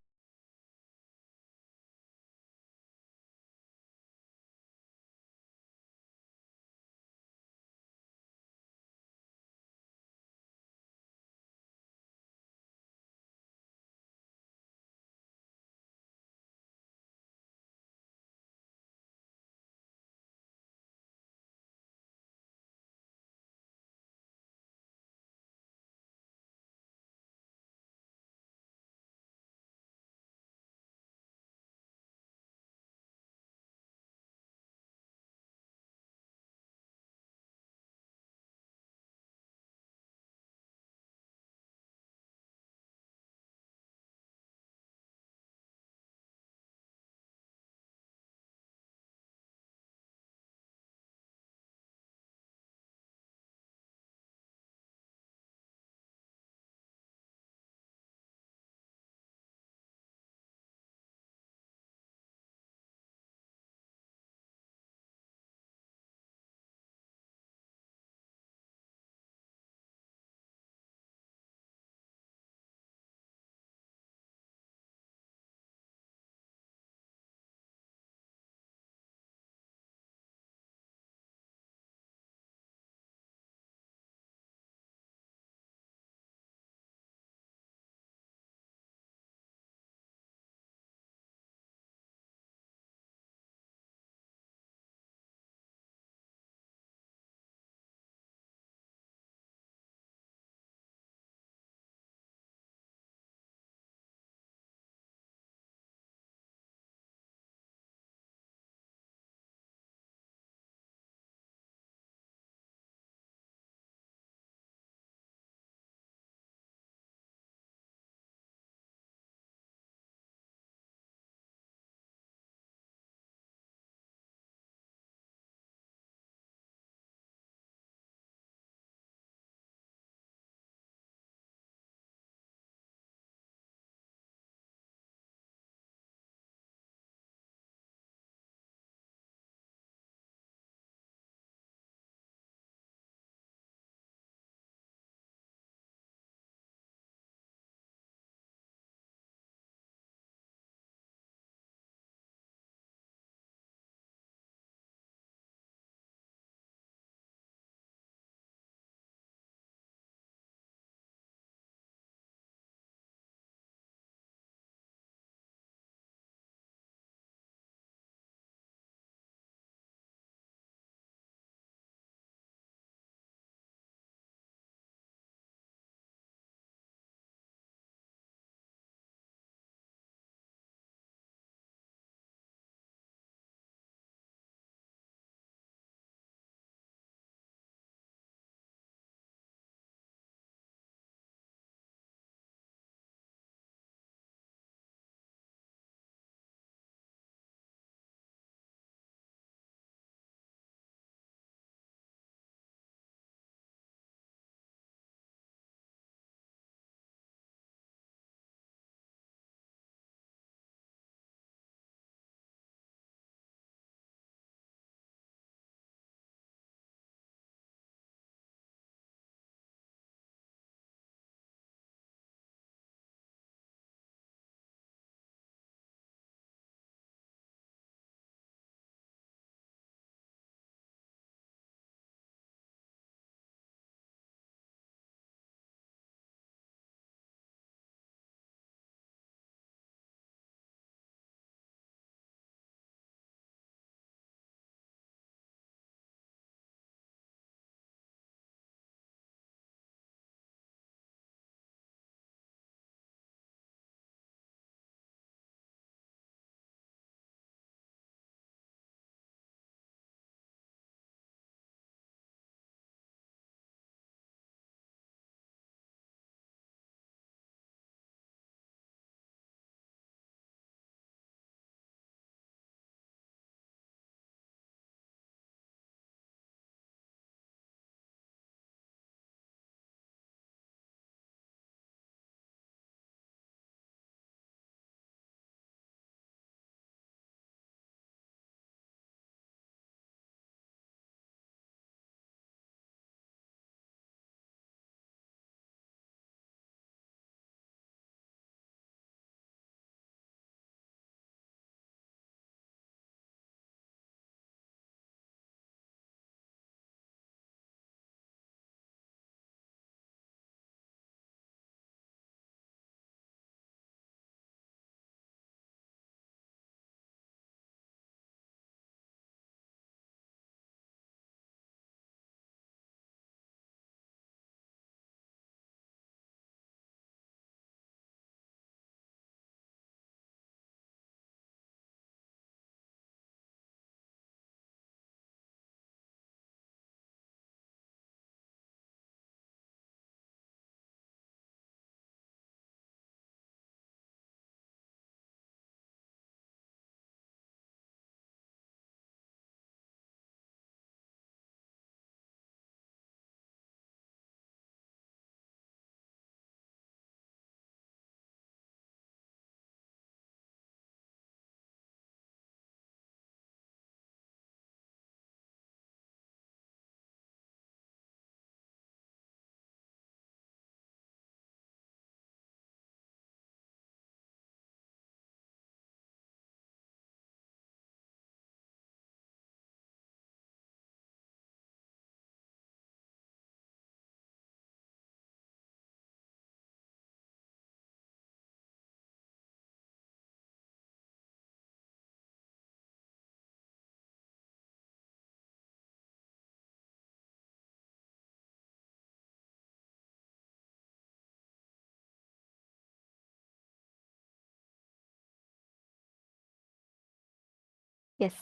Yes.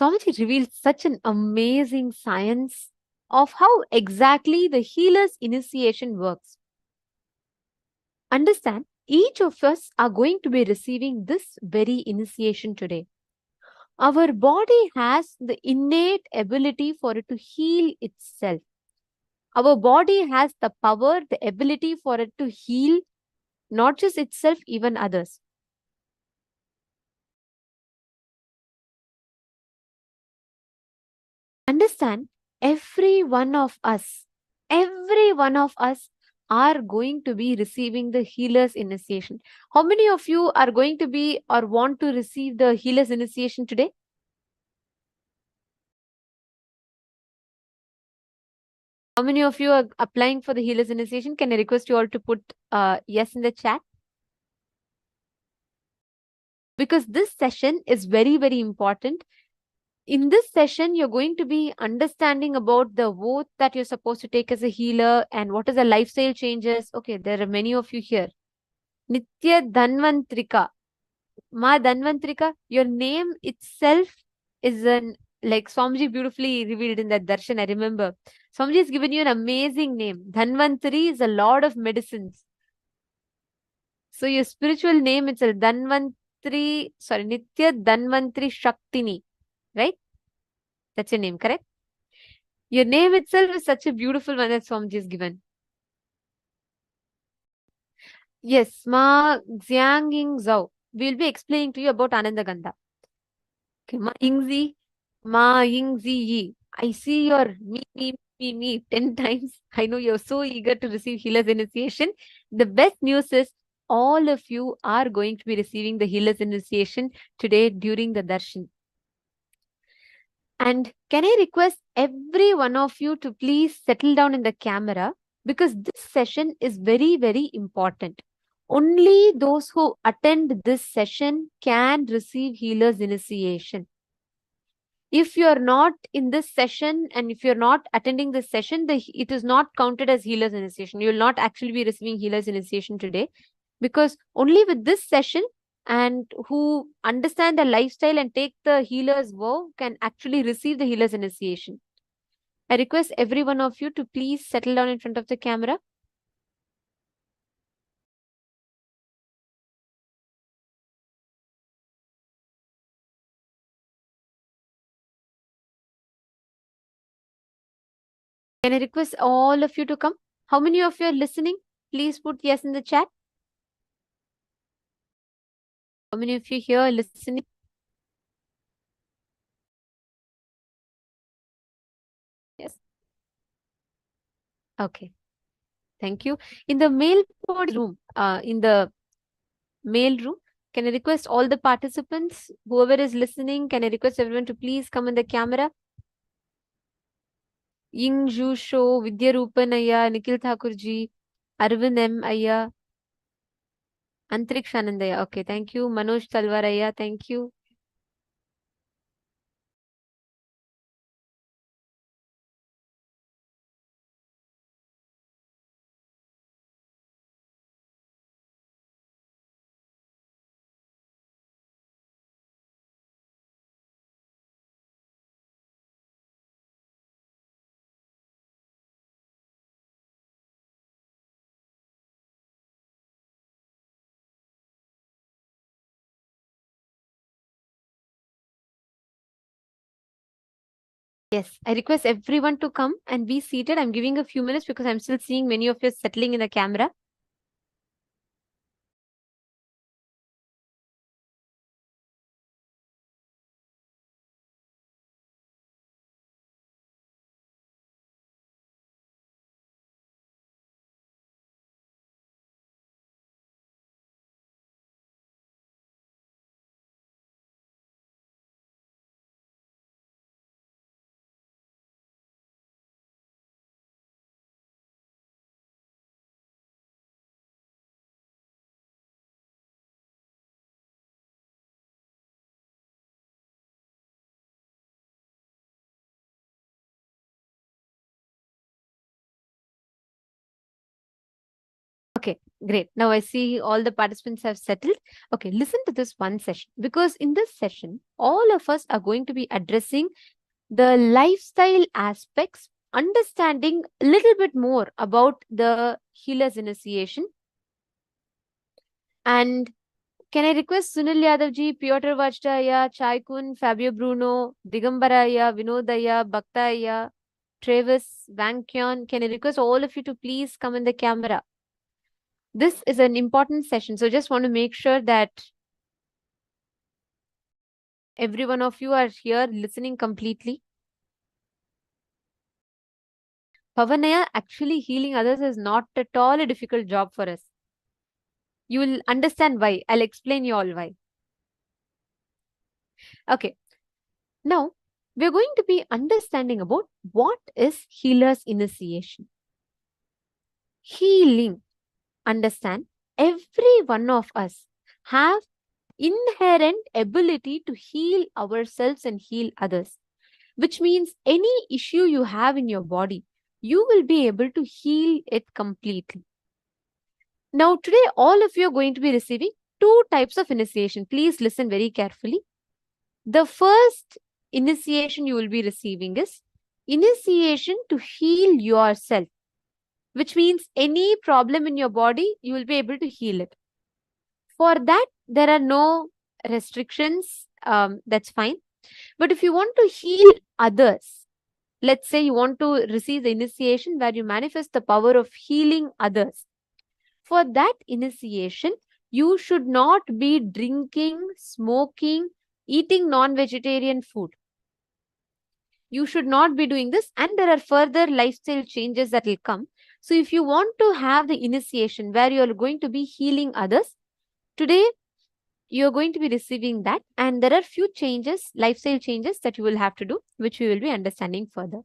Swamiji revealed such an amazing science of how exactly the healer's initiation works. Understand, each of us are going to be receiving this very initiation today. Our body has the innate ability for it to heal itself. Our body has the power, the ability for it to heal not just itself, even others. Understand, every one of us are going to be receiving the healer's initiation. How many of you are going to be or want to receive the healer's initiation today? How many of you are applying for the healer's initiation? Can I request you all to put yes in the chat? Because this session is very, very important. In this session, you're going to be understanding about the oath that you're supposed to take as a healer and what is the lifestyle changes. Okay, there are many of you here. Nitya Dhanvantrika. Ma Dhanvantrika, your name itself is like Swamiji beautifully revealed in that darshan, I remember. Swamiji has given you an amazing name. Dhanvantari is a lord of medicines. So your spiritual name itself, Nitya Dhanvantri Shaktini, right? That's your name, correct? Your name itself is such a beautiful one that Swamiji has given. Yes, Ma Xiangying Zhao. We'll be explaining to you about Ananda Gandha. Okay, Ma Yingzi, Ma Yingzi Yi. I see your me 10 times. I know you're so eager to receive healer's initiation. The best news is all of you are going to be receiving the healer's initiation today during the darshan. And can I request every one of you to please settle down in the camera, because this session is very, very important. Only those who attend this session can receive healer's initiation. If you are not in this session and if you're not attending this session, it is not counted as healer's initiation. You will not actually be receiving healer's initiation today, because only with this session and who understand the lifestyle and take the healer's vow can actually receive the healer's initiation. I request every one of you to please settle down in front of the camera. Can I request all of you to come? How many of you are listening? Please put yes in the chat. How many of you here are listening? Yes. Okay. Thank you. In the mail room, can I request all the participants, whoever is listening, can I request everyone to please come in the camera? Ying Zhu Sho, Vidya Rupan Ayya, Nikhil Thakurji, Arvind M. Ayya, Antriksh Anandaya. Okay, thank you. Manoj Talwar Ayya, thank you. Yes, I request everyone to come and be seated. I'm giving a few minutes because I'm still seeing many of you settling in the camera. Okay, great. Now I see all the participants have settled. Okay, listen to this one session, because in this session, all of us are going to be addressing the lifestyle aspects, understanding a little bit more about the healer's initiation. And can I request Sunil Yadavji, Piotr Vajtaya, Chaikun, Fabio Bruno, Digambaraya, Vinodaya, Bhaktaya, Travis, Vankyon, can I request all of you to please come in the camera? This is an important session, so just want to make sure that every one of you are here listening completely. Pavanaya, actually healing others is not at all a difficult job for us. You will understand why. I'll explain you all why. Okay. Now, we're going to be understanding about what is healer's initiation. Healing. Understand, every one of us have inherent ability to heal ourselves and heal others, which means any issue you have in your body, you will be able to heal it completely. Now, today, all of you are going to be receiving two types of initiation. Please listen very carefully. The first initiation you will be receiving is initiation to heal yourself, which means any problem in your body, you will be able to heal it. For that, there are no restrictions. That's fine. But if you want to heal others, let's say you want to receive the initiation where you manifest the power of healing others. For that initiation, you should not be drinking, smoking, eating non-vegetarian food. You should not be doing this, and there are further lifestyle changes that will come. So if you want to have the initiation where you are going to be healing others, today you're going to be receiving that, and there are few changes, lifestyle changes that you will have to do, which we will be understanding further.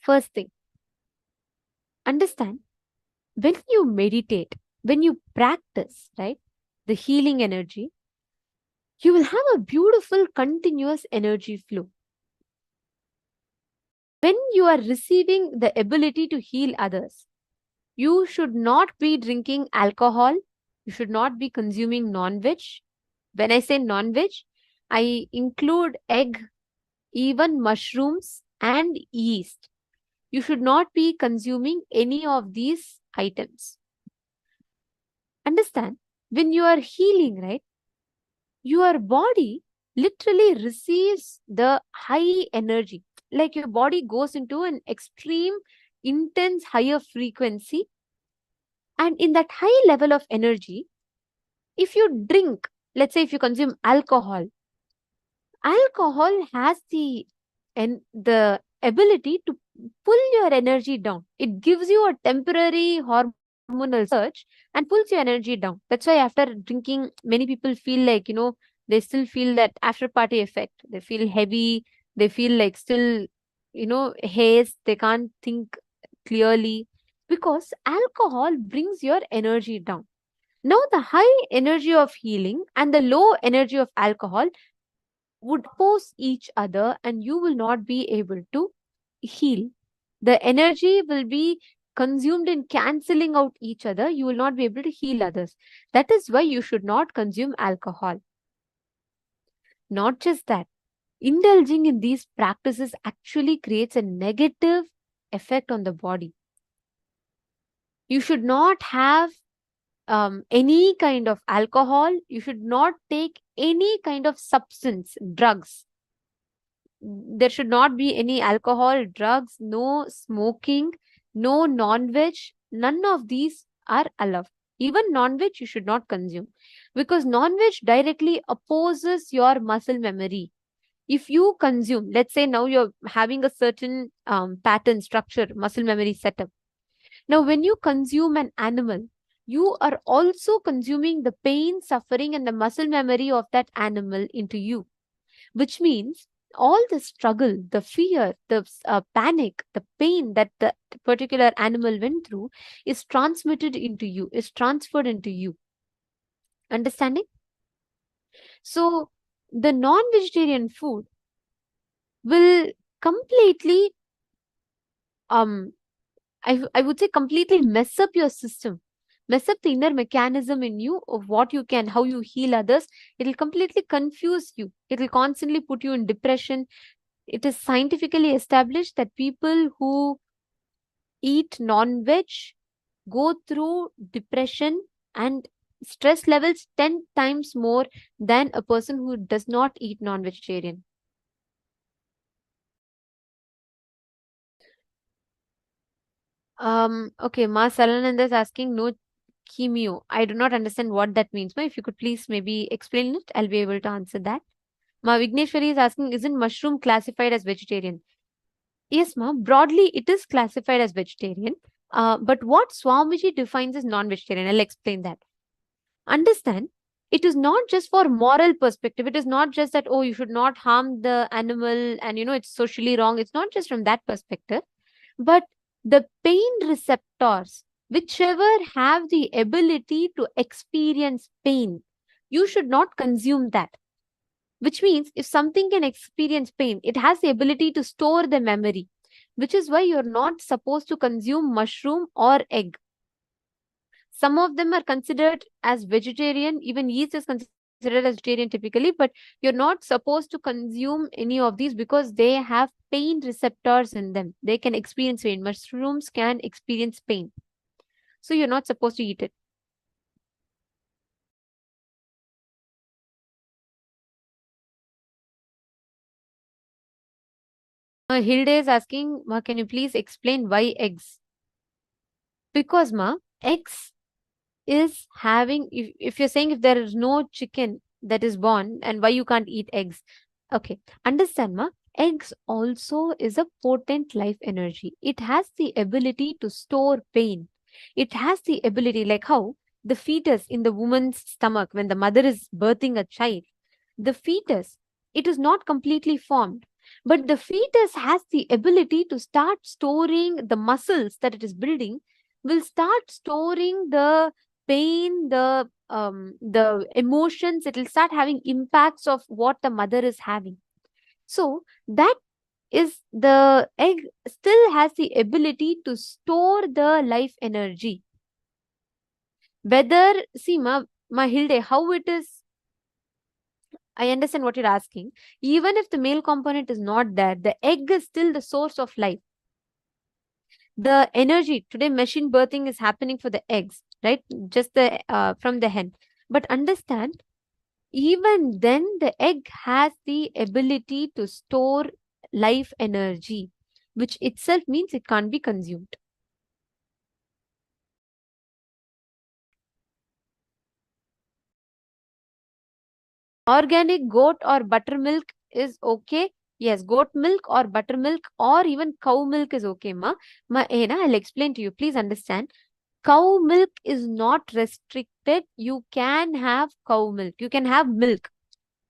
First thing, understand, when you meditate, when you practice, right, the healing energy, you will have a beautiful continuous energy flow. When you are receiving the ability to heal others, you should not be drinking alcohol, you should not be consuming non-veg. When I say non-veg, I include egg, even mushrooms and yeast. You should not be consuming any of these items. Understand, when you are healing, right, your body literally receives the high energy. Like your body goes into an extreme, intense, higher frequency. And in that high level of energy, if you drink, let's say if you consume alcohol, alcohol has the ability to pull your energy down. It gives you a temporary hormonal surge and pulls your energy down. That's why after drinking, many people feel like, they still feel that after party effect. They feel heavy. They feel like still, haze. They can't think clearly because alcohol brings your energy down. Now, the high energy of healing and the low energy of alcohol would oppose each other, and you will not be able to heal. The energy will be consumed in cancelling out each other. You will not be able to heal others. That is why you should not consume alcohol. Not just that, indulging in these practices actually creates a negative effect on the body. You should not have any kind of alcohol. You should not take any kind of substance, drugs. There should not be any alcohol, drugs, no smoking, no non-veg. None of these are allowed. Even non-veg you should not consume, because non-veg directly opposes your muscle memory. If you consume, let's say now you're having a certain pattern, structure, muscle memory setup. Now, when you consume an animal, you are also consuming the pain, suffering, and the muscle memory of that animal into you, which means all the struggle, the fear, the panic, the pain that the particular animal went through is transmitted into you, is transferred into you. Understanding? So, the non-vegetarian food will completely I would say completely mess up your system, mess up the inner mechanism in you of what you can, how you heal others. It will completely confuse you. It will constantly put you in depression. It is scientifically established that people who eat non-veg go through depression and stress levels 10 times more than a person who does not eat non-vegetarian. Okay, Ma Salananda is asking no chemio. I do not understand what that means. Ma, if you could please maybe explain it, I'll be able to answer that. Ma Vigneshwari is asking, isn't mushroom classified as vegetarian? Yes, ma. Broadly, it is classified as vegetarian. But what Swamiji defines as non-vegetarian, I'll explain that. Understand, it is not just for moral perspective. It is not just that, oh, you should not harm the animal and, it's socially wrong. It's not just from that perspective. But the pain receptors, whichever have the ability to experience pain, you should not consume that. Which means if something can experience pain, it has the ability to store the memory, which is why you're not supposed to consume mushroom or egg. Some of them are considered as vegetarian, even yeast is considered as vegetarian typically, but you're not supposed to consume any of these because they have pain receptors in them. They can experience pain. Mushrooms can experience pain. So you're not supposed to eat it. Hilde is asking, Ma, can you please explain why eggs? Because, Ma, eggs is having, if you're saying if there is no chicken that is born and why you can't eat eggs. Okay, understand, Ma? Eggs also is a potent life energy. It has the ability to store pain. It has the ability, like how the fetus in the woman's stomach, when the mother is birthing a child, the fetus, it is not completely formed. But the fetus has the ability to start storing the muscles that it is building, will start storing the pain, the emotions. It will start having impacts of what the mother is having. So that is, the egg still has the ability to store the life energy. Whether, see, ma Hilde, how it is, I understand what you're asking. Even if the male component is not there, the egg is still the source of life. The energy, today machine birthing is happening for the eggs, right? Just the from the hen. But understand, even then the egg has the ability to store life energy, which itself means it can't be consumed. Organic goat or buttermilk is okay. Yes, goat milk or buttermilk or even cow milk is okay, ma. I'll explain to you. Please understand. Cow milk is not restricted. You can have cow milk. You can have milk.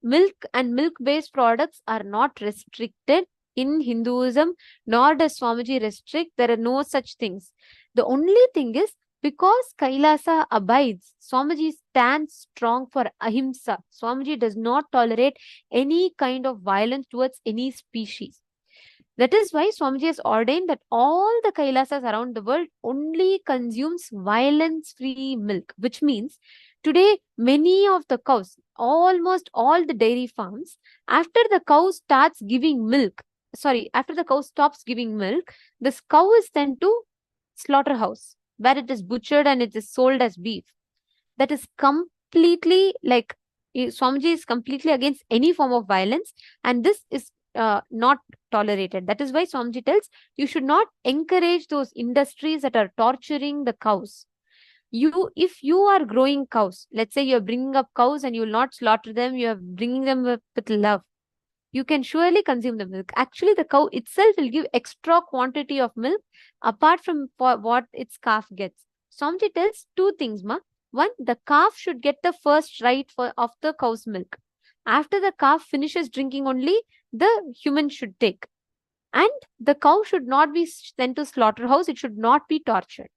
Milk and milk-based products are not restricted in Hinduism, nor does Swamiji restrict. There are no such things. The only thing is, because Kailasa abides, Swamiji stands strong for ahimsa. Swamiji does not tolerate any kind of violence towards any species. That is why Swamiji has ordained that all the Kailasas around the world only consumes violence-free milk, which means today many of the cows, almost all the dairy farms, after the cow starts giving milk, after the cow stops giving milk, this cow is sent to slaughterhouse where it is butchered and it is sold as beef. That is completely like, Swamiji is completely against any form of violence, and this is not tolerated. That is why Swamiji tells you should not encourage those industries that are torturing the cows. If you are growing cows, let's say you're bringing up cows and you will not slaughter them, you're bringing them with love, you can surely consume the milk. Actually, the cow itself will give extra quantity of milk apart from what its calf gets. Swamiji tells two things, ma. One, the calf should get the first right of the cow's milk. After the calf finishes drinking only, the human should take. And the cow should not be sent to slaughterhouse. It should not be tortured.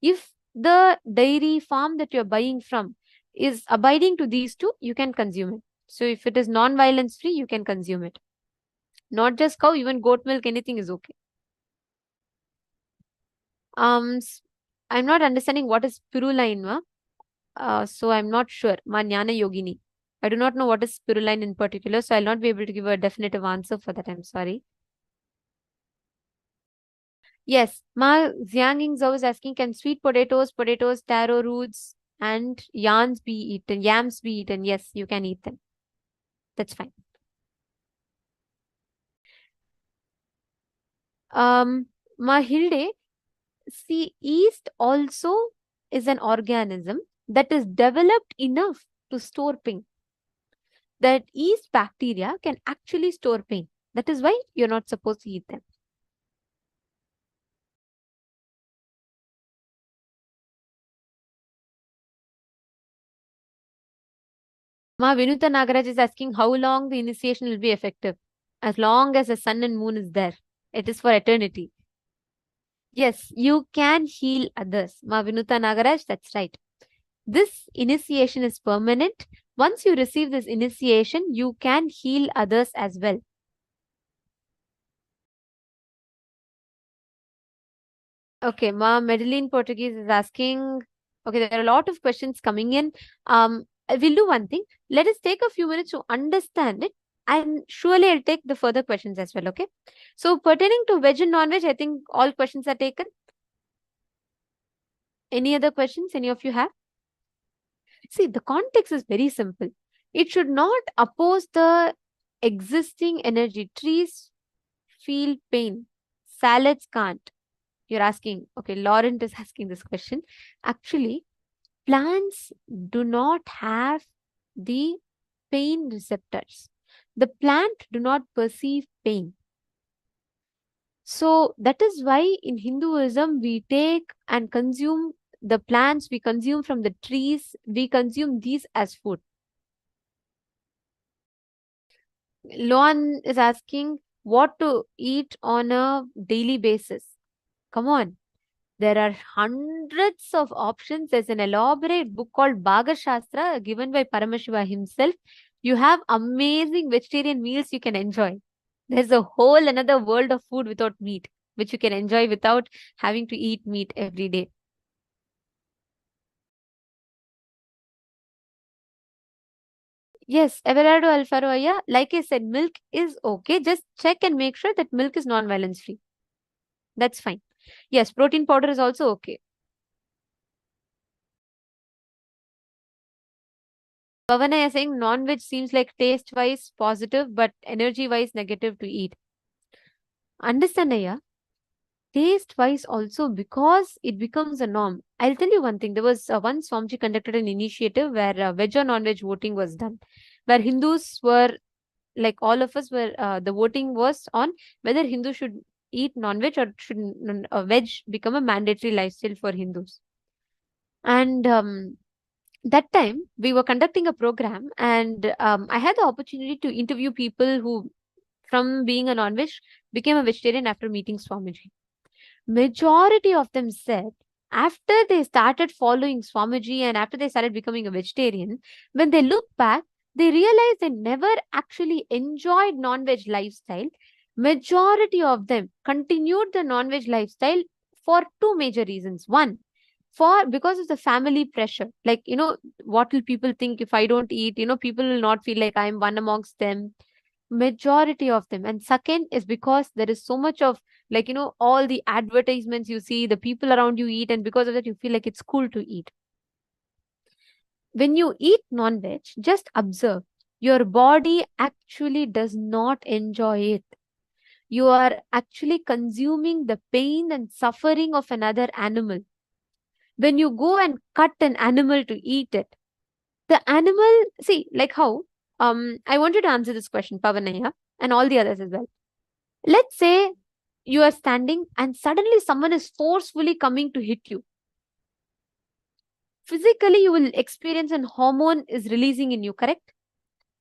If the dairy farm that you're buying from is abiding to these two, you can consume it. So if it is non-violence free, you can consume it. Not just cow, even goat milk, anything is okay. I'm not understanding what is spiruline, ma. So I'm not sure. Ma Jnana Yogini. I do not know what is spiruline in particular, so I'll not be able to give a definitive answer for that. I'm sorry. Yes, Ma Xianging Zhou is asking, can sweet potatoes, taro roots, and yams be eaten? Yams be eaten? Yes, you can eat them. That's fine. Ma Hilde, see, yeast also is an organism that is developed enough to store pain. That yeast bacteria can actually store pain. That is why you're not supposed to eat them. Ma Vinuta Nagaraj is asking how long the initiation will be effective. As long as the sun and moon is there. It is for eternity. Yes, you can heal others. Ma Vinuta Nagaraj, that's right. This initiation is permanent. Once you receive this initiation, you can heal others as well. Okay, Ma Madeline Portuguese is asking. Okay, there are a lot of questions coming in. We'll do one thing. Let us take a few minutes to understand it, and surely I'll take the further questions as well. Okay. So pertaining to veg and non-veg, I think all questions are taken. Any other questions? Any of you have? See, the context is very simple. It should not oppose the existing energy. Trees feel pain. Salads can't. You're asking, okay, Laurent is asking this question. Actually, plants do not have the pain receptors. The plant do not perceive pain. So that is why in Hinduism, we take and consume the plants, we consume from the trees, we consume these as food. Loan is asking what to eat on a daily basis. Come on. There are hundreds of options. There's an elaborate book called Bhaga Shastra given by Paramashiva himself. You have amazing vegetarian meals you can enjoy. There's a whole another world of food without meat, which you can enjoy without having to eat meat every day. Yes, Everardo Alfaroya, like I said, milk is okay. Just check and make sure that milk is non-violence free. That's fine. Yes, protein powder is also okay. Pavana is saying non-veg seems like taste-wise positive, but energy-wise negative to eat. Understand, Aya? Taste-wise also, because it becomes a norm. I'll tell you one thing. There was once Swamiji conducted an initiative where veg or non-veg voting was done, where Hindus were, like all of us were, the voting was on whether Hindus should eat non-veg or should veg become a mandatory lifestyle for Hindus. And that time we were conducting a program, and I had the opportunity to interview people who, from being a non-veg, became a vegetarian after meeting Swamiji. Majority of them said after they started following Swamiji and after they started becoming a vegetarian, when they look back, they realized they never actually enjoyed non-veg lifestyle. Majority of them continued the non-veg lifestyle for two major reasons. One, because of the family pressure. Like, what will people think if I don't eat? People will not feel like I'm one amongst them. Majority of them. And second is because there is so much of, like, all the advertisements you see, the people around you eat, and because of that you feel like it's cool to eat. When you eat non-veg, just observe, your body actually does not enjoy it. You are actually consuming the pain and suffering of another animal. When you go and cut an animal to eat it, the animal, see, like how, I want you to answer this question, Pavanaya, and all the others as well. Let's say you are standing and suddenly someone is forcefully coming to hit you. Physically, you will experience an hormone is releasing in you, correct?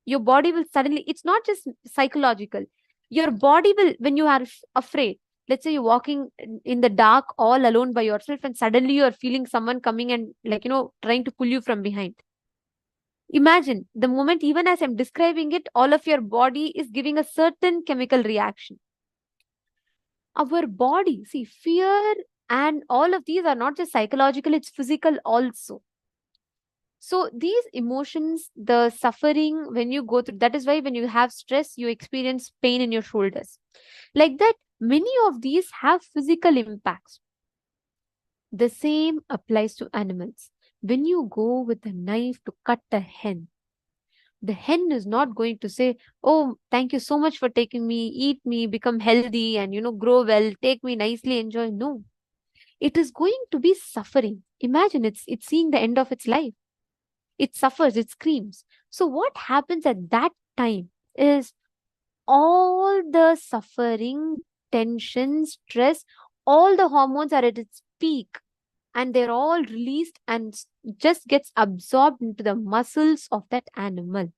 Your body will suddenly, it's not just psychological. Your body will, when you are afraid, let's say you're walking in the dark all alone by yourself and suddenly you are feeling someone coming and, like, trying to pull you from behind. Imagine the moment, even as I'm describing it, all of your body is giving a certain chemical reaction. Our body, see, fear And all of these are not just psychological, it's physical also. So these emotions, the suffering, when you go through, that is why when you have stress, you experience pain in your shoulders. Like that, many of these have physical impacts. The same applies to animals. When you go with a knife to cut a hen, the hen is not going to say, "Oh, thank you so much for taking me, eat me, become healthy, and grow well, take me nicely, enjoy." No, it is going to be suffering. Imagine it's seeing the end of its life. It suffers, it screams. So what happens at that time is all the suffering, tension, stress, all the hormones are at its peak, and they're all released and just gets absorbed into the muscles of that animal.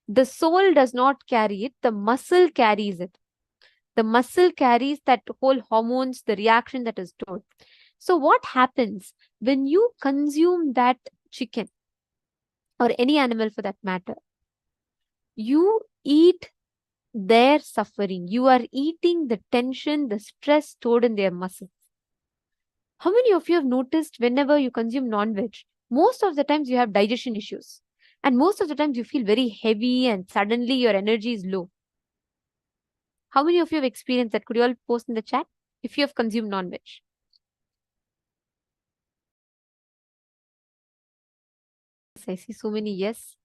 The soul does not carry it, the muscle carries it. The muscle carries that whole hormones, the reaction that is stored. So what happens when you consume that chicken or any animal for that matter? You eat their suffering. You are eating the tension, the stress stored in their muscles. How many of you have noticed whenever you consume non-veg, most of the times you have digestion issues, and most of the times you feel very heavy and suddenly your energy is low? How many of you have experienced that? Could you all post in the chat if you have consumed non-veg? I see so many yes.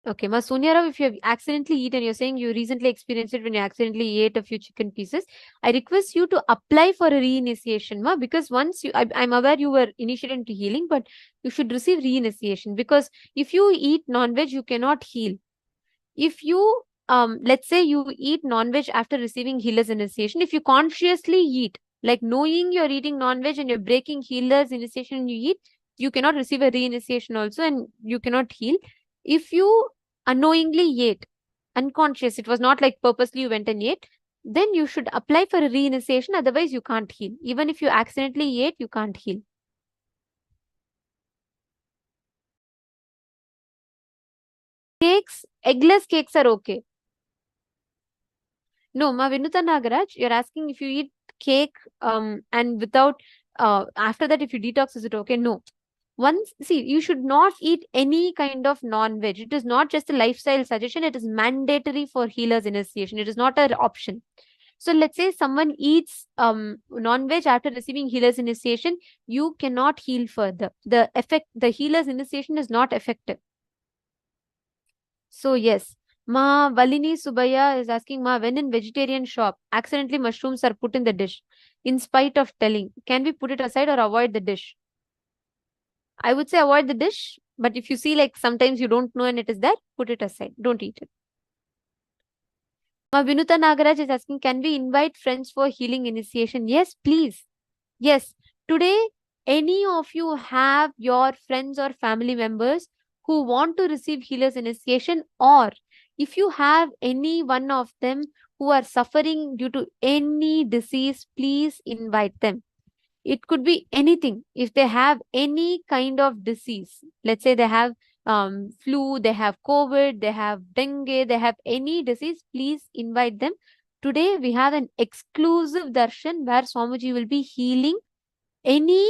Okay, Ma Sonia Rao, if you have accidentally eaten, you're saying you recently experienced it when you accidentally ate a few chicken pieces. I request you to apply for a reinitiation, Ma, because once I'm aware you were initiated into healing, but you should receive reinitiation, because if you eat non-veg, you cannot heal. If you, let's say you eat non-veg after receiving healer's initiation, if you consciously eat, like knowing you're eating non-veg and you're breaking healer's initiation and you eat, you cannot receive a reinitiation also and you cannot heal. If you unknowingly ate, unconscious, it was not like purposely you went and ate, then you should apply for a reinitiation, otherwise you can't heal. Even if you accidentally ate, you can't heal. Cakes, eggless cakes are okay. No, Ma Vinuta Nagaraj, you're asking if you eat cake and without, after that if you detox, is it okay? No. Once, see, you should not eat any kind of non-veg. It is not just a lifestyle suggestion, it is mandatory for healer's initiation. It is not an option. So let's say someone eats non-veg after receiving healer's initiation, you cannot heal further. The healer's initiation is not effective. So yes, Ma Valini Subaya is asking, Ma, when in vegetarian shop, accidentally mushrooms are put in the dish, in spite of telling, can we put it aside or avoid the dish? I would say avoid the dish, but if you see like sometimes you don't know and it is there, put it aside. Don't eat it. Ma Vinuta Nagaraj is asking, can we invite friends for healing initiation? Yes, please. Yes. Today, any of you have your friends or family members who want to receive healer's initiation, or if you have any one of them who are suffering due to any disease, please invite them. It could be anything. If they have any kind of disease, let's say they have flu, they have COVID, they have dengue, they have any disease, please invite them. Today we have an exclusive darshan where Swamiji will be healing anyone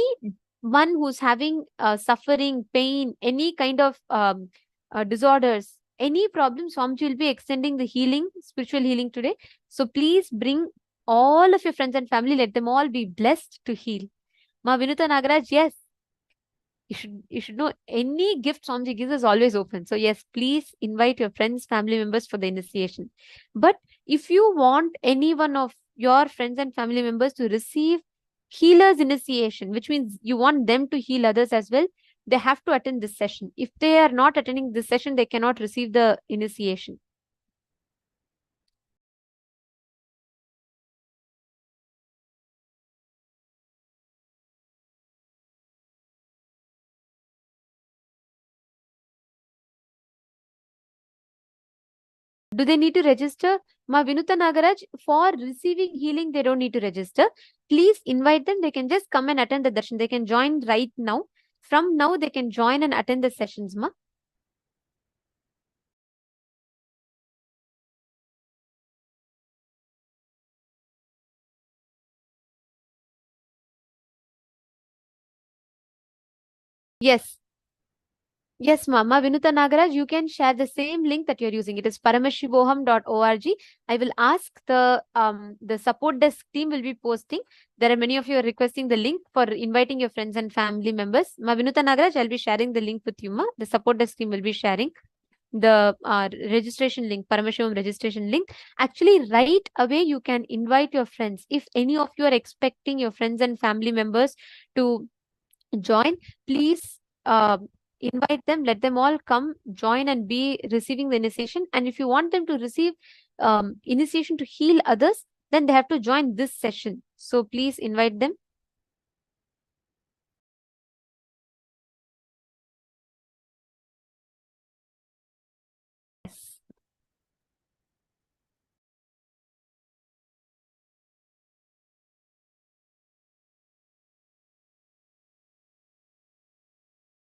who's having suffering, pain, any kind of disorders, any problem. Swamiji will be extending the healing, spiritual healing today. So please bring all of your friends and family, let them all be blessed to heal. Ma Vinuta Nagaraj, yes. You should know any gift Swamiji gives is always open. So yes, please invite your friends, family members for the initiation. But if you want any one of your friends and family members to receive healer's initiation, which means you want them to heal others as well, they have to attend this session. If they are not attending this session, they cannot receive the initiation. Do they need to register? Ma Vinuta Nagaraj, for receiving healing, they don't need to register. Please invite them. They can just come and attend the darshan. They can join right now. From now, they can join and attend the sessions, ma. Yes. Yes, Mama. Vinuta Nagaraj, you can share the same link that you're using. It is paramashivoham.org. I will ask the support desk team will be posting. There are many of you are requesting the link for inviting your friends and family members. Ma Vinuta Nagaraj, I'll be sharing the link with you, Ma. The support desk team will be sharing the registration link, Paramashivoham registration link. Actually, right away, you can invite your friends. If any of you are expecting your friends and family members to join, please invite them, let them all come join and be receiving the initiation. And if you want them to receive initiation to heal others, then they have to join this session. So please invite them.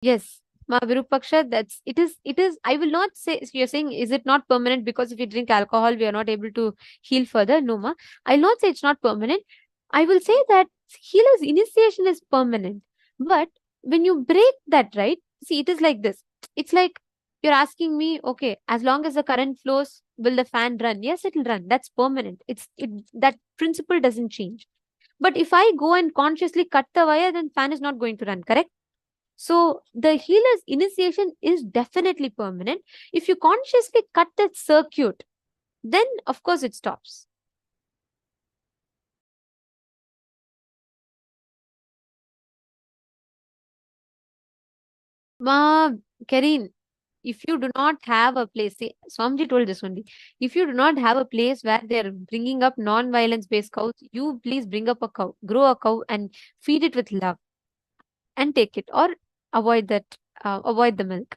Yes, Ma Virupaksha, it is, I will not say, you're saying, is it not permanent because if you drink alcohol, we are not able to heal further? No, Ma. I'll not say it's not permanent. I will say that healer's initiation is permanent. But when you break that, right? See, it is like this. It's like you're asking me, okay, as long as the current flows, will the fan run? Yes, it'll run. That's permanent. That principle doesn't change. But if I go and consciously cut the wire, then fan is not going to run, correct? So the healer's initiation is definitely permanent. If you consciously cut that circuit, then of course it stops. Ma Karin, if you do not have a place, see, Swamiji told this only. If you do not have a place where they're bringing up non-violence based cows, you please bring up a cow, grow a cow and feed it with love and take it, or avoid that, avoid the milk.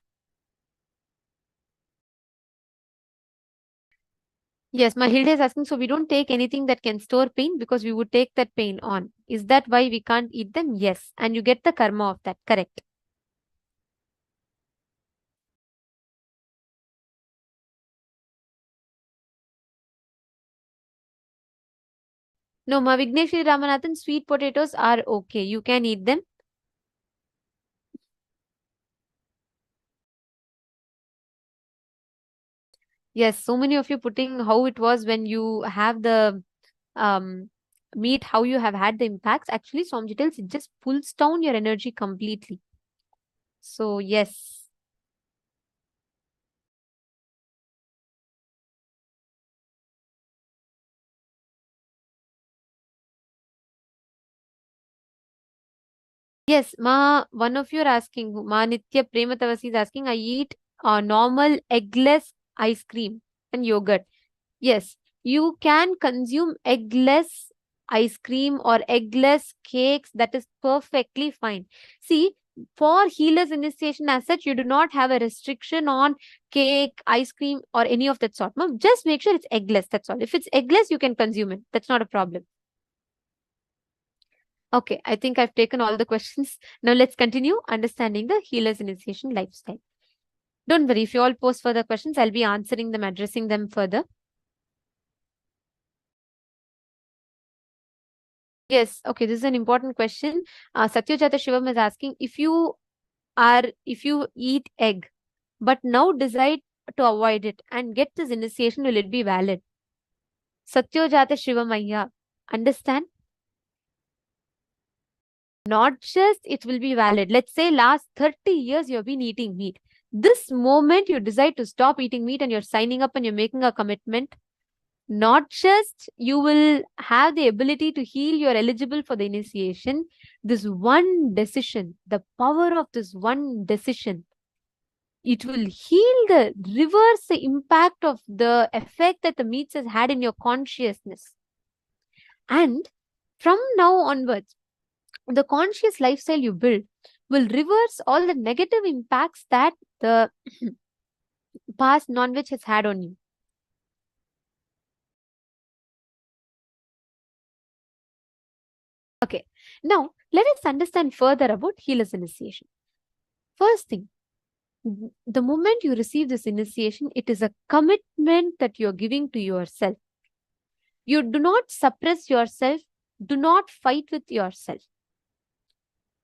Yes, my Hilda is asking, so we don't take anything that can store pain because we would take that pain on. Is that why we can't eat them? Yes. And you get the karma of that. Correct. No, Ma Vigneshwari Ramanathan, sweet potatoes are okay. You can eat them. Yes, so many of you putting how it was when you have the meat, how you have had the impacts. Actually, Swamiji tells it just pulls down your energy completely. So, yes. Yes, Ma, one of you are asking, Ma Nitya Prematavasi is asking, I eat normal eggless ice cream and yogurt. Yes, you can consume eggless ice cream or eggless cakes. That is perfectly fine. See, for healer's initiation as such, you do not have a restriction on cake, ice cream, or any of that sort. Ma'am, just make sure it's eggless. That's all. If it's eggless, you can consume it. That's not a problem. Okay, I think I've taken all the questions. Now let's continue understanding the healer's initiation lifestyle. Don't worry, if you all post further questions, I'll be answering them, addressing them further. Yes, okay, this is an important question. Satyajata Shivam is asking, if you eat egg, but now decide to avoid it and get this initiation, will it be valid? Satyajata Shivam Ayya, understand? Not just it will be valid. Let's say last 30 years you've been eating meat. This moment you decide to stop eating meat and you're signing up and you're making a commitment, not just you will have the ability to heal, you're eligible for the initiation. This one decision, the power of this one decision, it will heal reverse the impact of the effect that the meats has had in your consciousness. And from now onwards, the conscious lifestyle you build will reverse all the negative impacts that the past non-veg has had on you. Okay, now let us understand further about healer's initiation. First thing, the moment you receive this initiation, it is a commitment that you're giving to yourself. You do not suppress yourself, do not fight with yourself.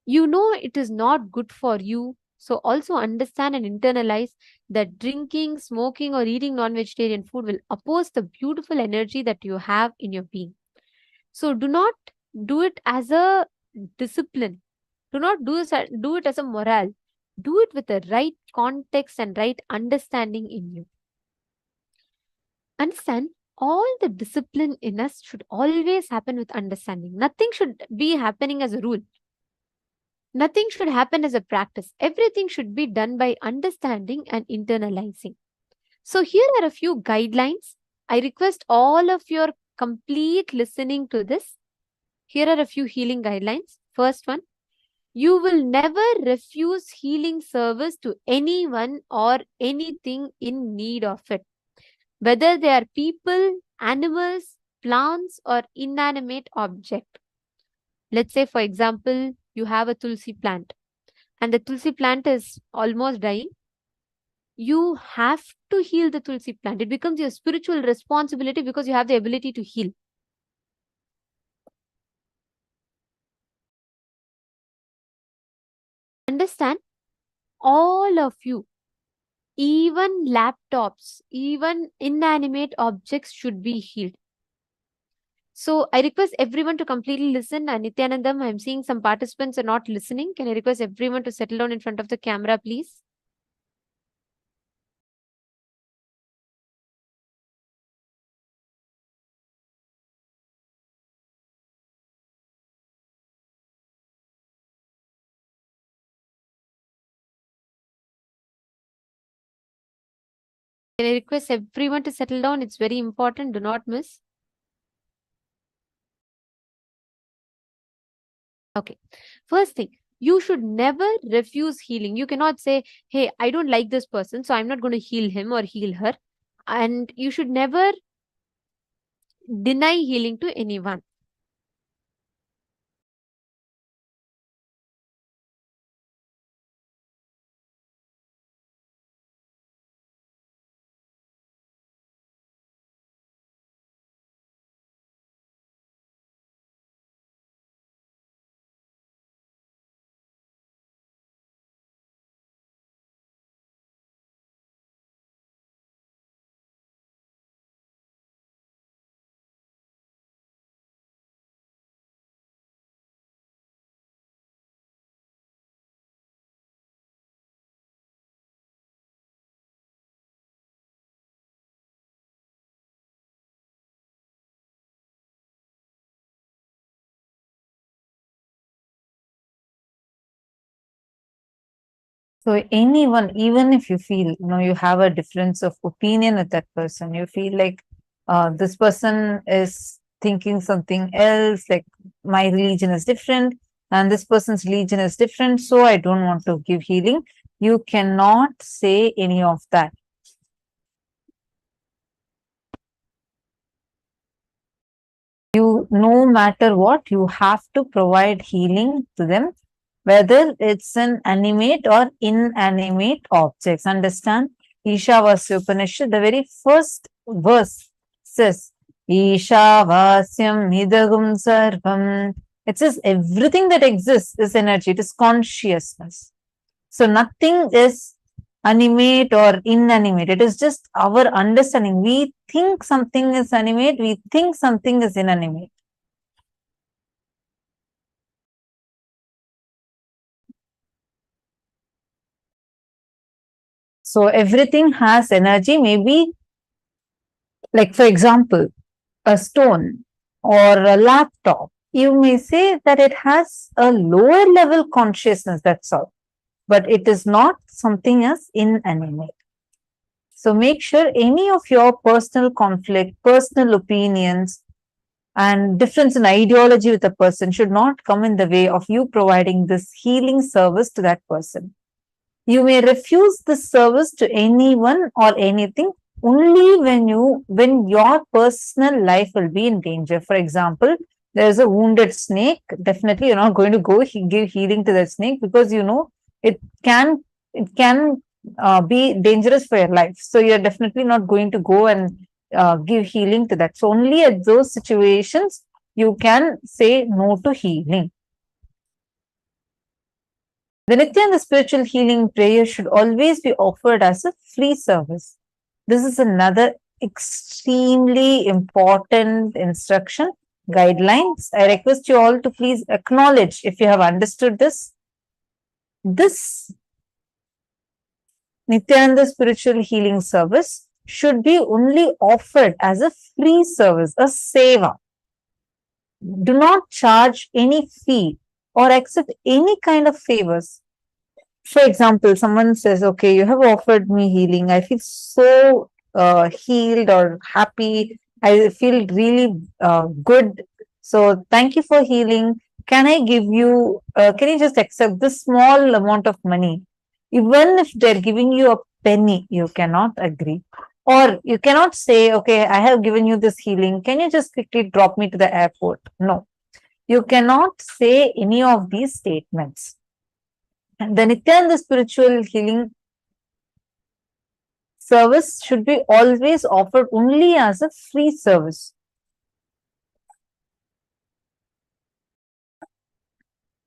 You know it is not good for you, so also understand and internalize that drinking, smoking, or eating non-vegetarian food will oppose the beautiful energy that you have in your being. So do not do it as a discipline. Do not do it as a morale. Do it with the right context and right understanding in you. Understand, all the discipline in us should always happen with understanding. Nothing should be happening as a rule. Nothing should happen as a practice. Everything should be done by understanding and internalizing. So here are a few guidelines. I request all of your complete listening to this. Here are a few healing guidelines. First one, you will never refuse healing service to anyone or anything in need of it, whether they are people, animals, plants, or inanimate object. Let's say, for example, you have a tulsi plant and the tulsi plant is almost dying. You have to heal the tulsi plant. It becomes your spiritual responsibility because you have the ability to heal. Understand, all of you, even laptops, even inanimate objects should be healed. So I request everyone to completely listen. Nityanandam, I'm seeing some participants are not listening. Can I request everyone to settle down in front of the camera, please? Can I request everyone to settle down? It's very important. Do not miss. Okay. First thing, you should never refuse healing. You cannot say, hey, I don't like this person, so I'm not going to heal him or heal her. And you should never deny healing to anyone. So anyone, even if you feel, you have a difference of opinion with that person, you feel like this person is thinking something else, like my religion is different and this person's religion is different, so I don't want to give healing. You cannot say any of that. No matter what, you have to provide healing to them, whether it's an animate or inanimate objects. Understand? Ishavasya Upanishad, the very first verse says, Ishavasyam idagum sarvam. It says everything that exists is energy, it is consciousness. So nothing is animate or inanimate. It is just our understanding. We think something is animate, we think something is inanimate. So everything has energy. Maybe, like for example, a stone or a laptop, you may say that it has a lower level consciousness, that's all. But it is not something as inanimate. So make sure any of your personal conflict, personal opinions, and difference in ideology with a person should not come in the way of you providing this healing service to that person. You may refuse this service to anyone or anything only when your personal life will be in danger. For example, there is a wounded snake. Definitely, you're not going to go give healing to that snake because it can be dangerous for your life. So you're definitely not going to go and give healing to that. So only at those situations you can say no to healing. The Nitya and the spiritual healing prayer should always be offered as a free service. This is another extremely important instruction, guidelines. I request you all to please acknowledge if you have understood this. This Nityananda spiritual healing service should be only offered as a free service, a seva. Do not charge any fee or accept any kind of favors. For example, someone says, okay, you have offered me healing. I feel so healed or happy. I feel really good. So thank you for healing. Can I give you, can you just accept this small amount of money? Even if they're giving you a penny, you cannot agree. Or you cannot say, okay, I have given you this healing. Can you just quickly drop me to the airport? No, you cannot say any of these statements. The Nityananda spiritual healing service should be always offered only as a free service.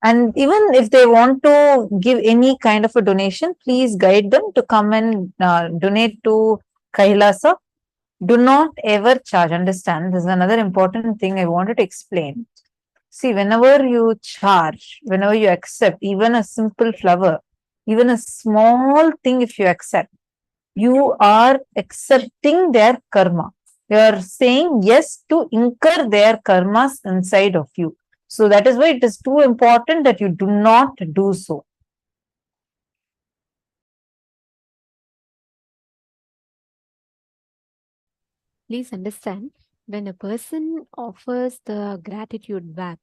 And even if they want to give any kind of a donation, please guide them to come and donate to KAILASA. Do not ever charge. Understand, this is another important thing I wanted to explain. See, whenever you charge, whenever you accept even a simple flower, even a small thing, if you accept, you are accepting their karma. You are saying yes to incur their karmas inside of you. So that is why it is too important that you do not do so. Please understand, when a person offers the gratitude back,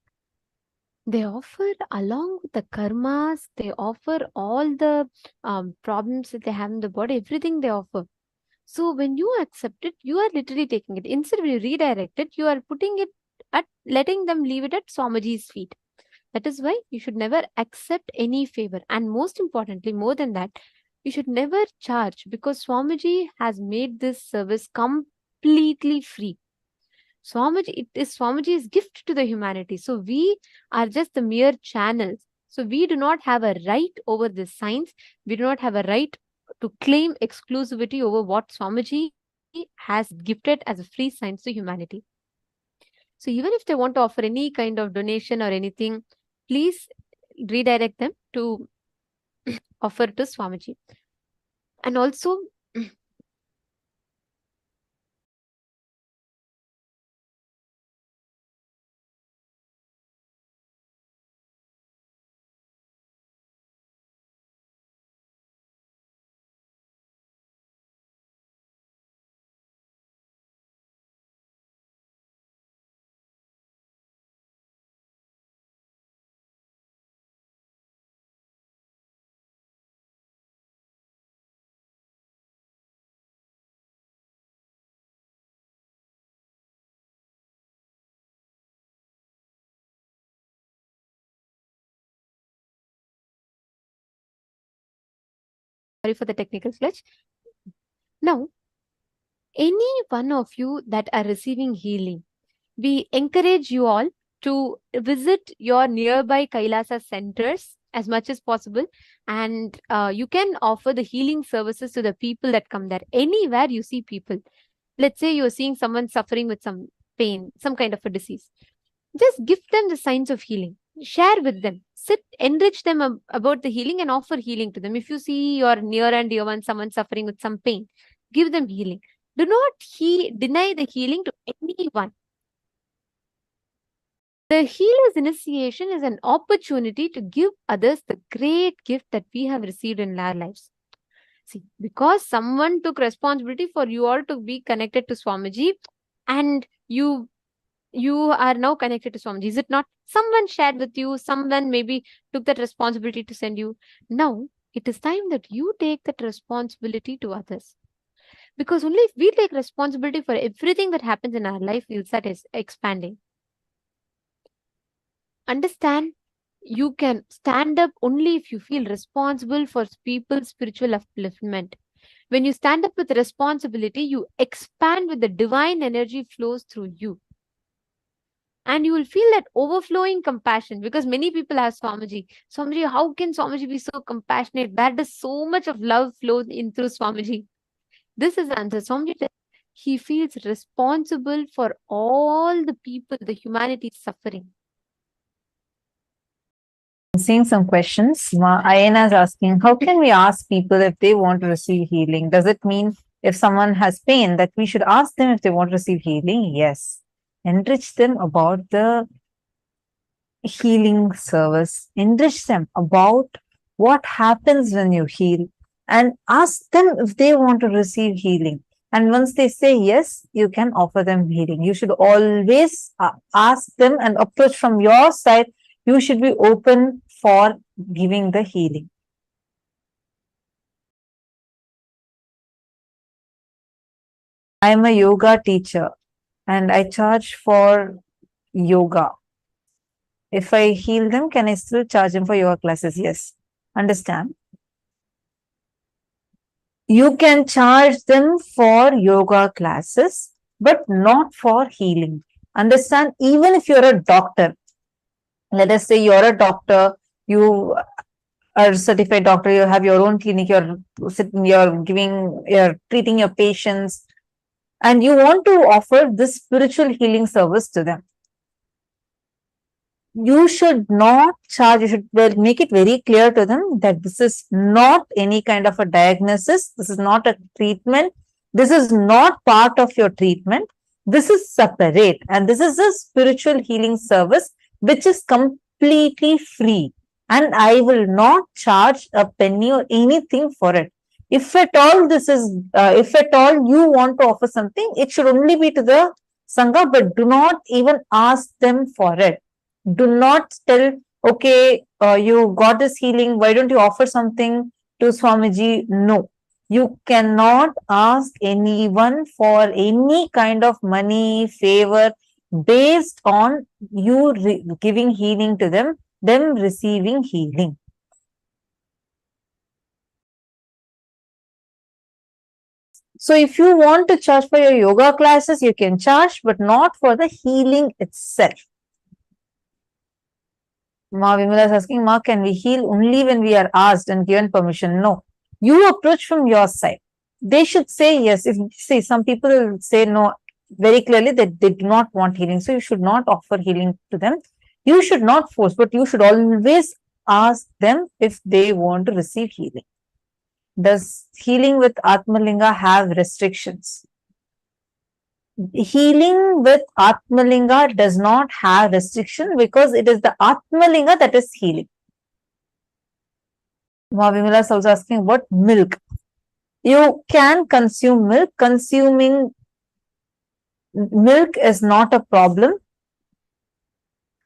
they offer along with the karmas, they offer all the problems that they have in the body, everything they offer. So when you accept it, you are literally taking it. Instead of you redirect it, you are putting it at, letting them leave it at Swamiji's feet. That is why you should never accept any favor. And most importantly, more than that, you should never charge, because Swamiji has made this service completely free. Swamiji, it is Swamiji's gift to the humanity. So we are just the mere channels. So we do not have a right over this science. We do not have a right to claim exclusivity over what Swamiji has gifted as a free science to humanity. So even if they want to offer any kind of donation or anything, please redirect them to offer to Swamiji. And also, sorry for the technical glitch. Now, any one of you that are receiving healing, we encourage you all to visit your nearby Kailasa centers as much as possible, and you can offer the healing services to the people that come there. Anywhere you see people, let's say you're seeing someone suffering with some pain, some kind of a disease, just give them the signs of healing. Share with them. Sit, enrich them about the healing and offer healing to them. If you see your near and dear one, someone suffering with some pain, give them healing. Do not deny the healing to anyone. The healer's initiation is an opportunity to give others the great gift that we have received in our lives. See, because someone took responsibility for you all to be connected to Swamiji, and you are now connected to Swamiji. Is it not? Someone shared with you, someone maybe took that responsibility to send you. Now, it is time that you take that responsibility to others. Because only if we take responsibility for everything that happens in our life, we'll start expanding. Understand You can stand up only if you feel responsible for people's spiritual upliftment. When you stand up with responsibility, you expand with the divine energy flows through you. And you will feel that overflowing compassion, because many people ask Swamiji, how can Swamiji be so compassionate? Where does so much of love flow in through Swamiji? This is the answer. Swamiji says he feels responsible for all the people, the humanity suffering. Seeing some questions. Ayana is asking, how can we ask people if they want to receive healing? Does it mean if someone has pain that we should ask them if they want to receive healing? Yes. Enrich them about the healing service. Enrich them about what happens when you heal and ask them if they want to receive healing. And once they say yes, you can offer them healing. You should always ask them and approach from your side. You should be open for giving the healing. I am a yoga teacher and I charge for yoga. If I heal them, can I still charge them for yoga classes? Yes. Understand? You can charge them for yoga classes, but not for healing. Understand? Even if you're a doctor, let us say you're a doctor, you are a certified doctor, you have your own clinic, you're treating your patients, and you want to offer this spiritual healing service to them. You should not charge, you should make it very clear to them that this is not any kind of a diagnosis, this is not a treatment, this is not part of your treatment, this is separate, and this is a spiritual healing service which is completely free, and I will not charge a penny or anything for it. If at all if at all you want to offer something, it should only be to the Sangha, but do not even ask them for it. Do not tell, okay, you got this healing, why don't you offer something to Swamiji? No. You cannot ask anyone for any kind of money, favor, based on you giving healing to them receiving healing. So if you want to charge for your yoga classes, you can charge, but not for the healing itself. Ma Vimala is asking, Ma, can we heal only when we are asked and given permission? No. You approach from your side. They should say yes. If some people will say no very clearly that they do not want healing, so you should not offer healing to them. You should not force, but you should always ask them if they want to receive healing. Does healing with Atmalinga have restrictions? Healing with Atmalinga does not have restriction because it is the Atmalinga that is healing. Vimala is also asking, what milk? You can consume milk. Consuming milk is not a problem.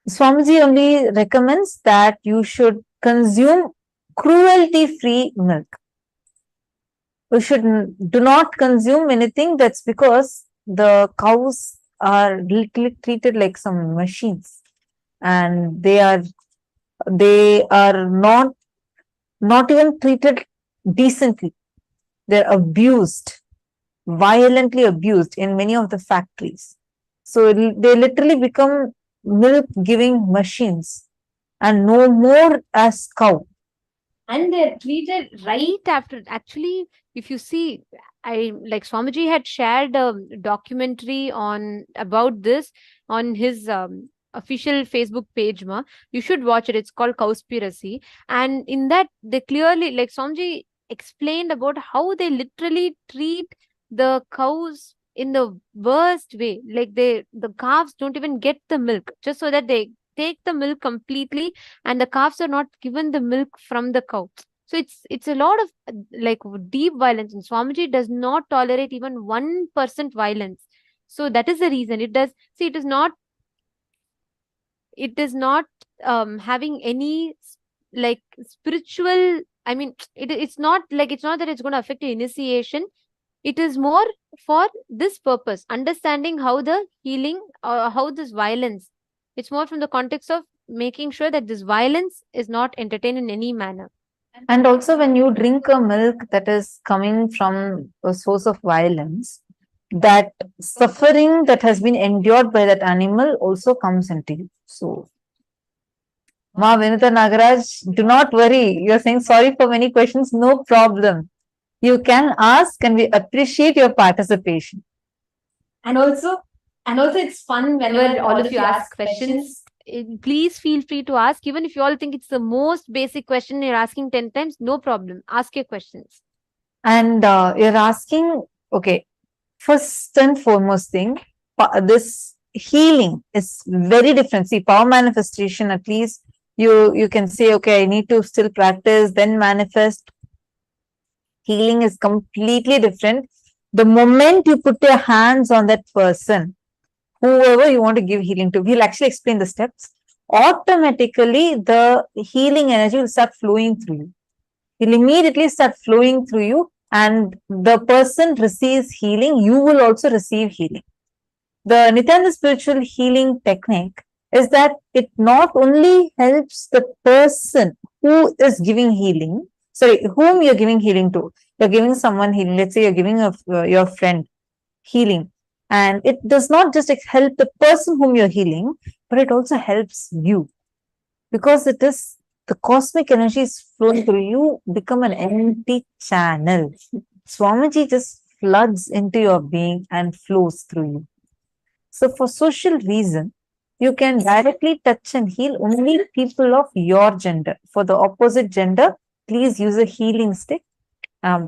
Swamiji only recommends that you should consume cruelty-free milk. You do not consume anything that's because the cows are literally treated like some machines, and they are not even treated decently. They're abused, violently abused in many of the factories. So they literally become milk giving machines and no more as cow. And they're treated right after. Actually, if you see, Swamiji had shared a documentary about this on his official Facebook page. You should watch it. It's called Cowspiracy. And in that, they clearly, Swamiji explained about how they literally treat the cows in the worst way. The calves don't even get the milk just so that they take the milk completely, and the calves are not given the milk from the cow. So it's a lot of deep violence, and Swamiji does not tolerate even 1% violence. So that is the reason it does. See, it is not having any spiritual, I mean, it's not that it's going to affect your initiation. It is more for this purpose, understanding how the healing, how this violence, it's more from the context of making sure that this violence is not entertained in any manner. And also, when you drink a milk that is coming from a source of violence, that suffering that has been endured by that animal also comes into you. So, Ma Vinita Nagaraj, do not worry. You're saying sorry for many questions. No problem. You can ask, and we appreciate your participation. And also it's fun whenever all of you ask questions. Please feel free to ask, even if you all think it's the most basic question you're asking 10 times, no problem. Ask your questions. And you're asking, okay, first and foremost thing, this healing is very different. See, power manifestation, at least you can say, okay, I need to still practice, then manifest. Healing is completely different. The moment you put your hands on that person, whoever you want to give healing to, we'll actually explain the steps. Automatically, the healing energy will start flowing through you. It'll immediately start flowing through you, and the person receives healing. You will also receive healing. The Nityananda spiritual healing technique is that it not only helps the person who is giving healing, whom you're giving healing to. You're giving someone healing. Let's say you're giving your friend healing. And it does not just help the person whom you're healing, but it also helps you. Because it is the cosmic energy is flowing through you, become an empty channel. Swamiji just floods into your being and flows through you. So for social reason, you can directly touch and heal only people of your gender. For the opposite gender, please use a healing stick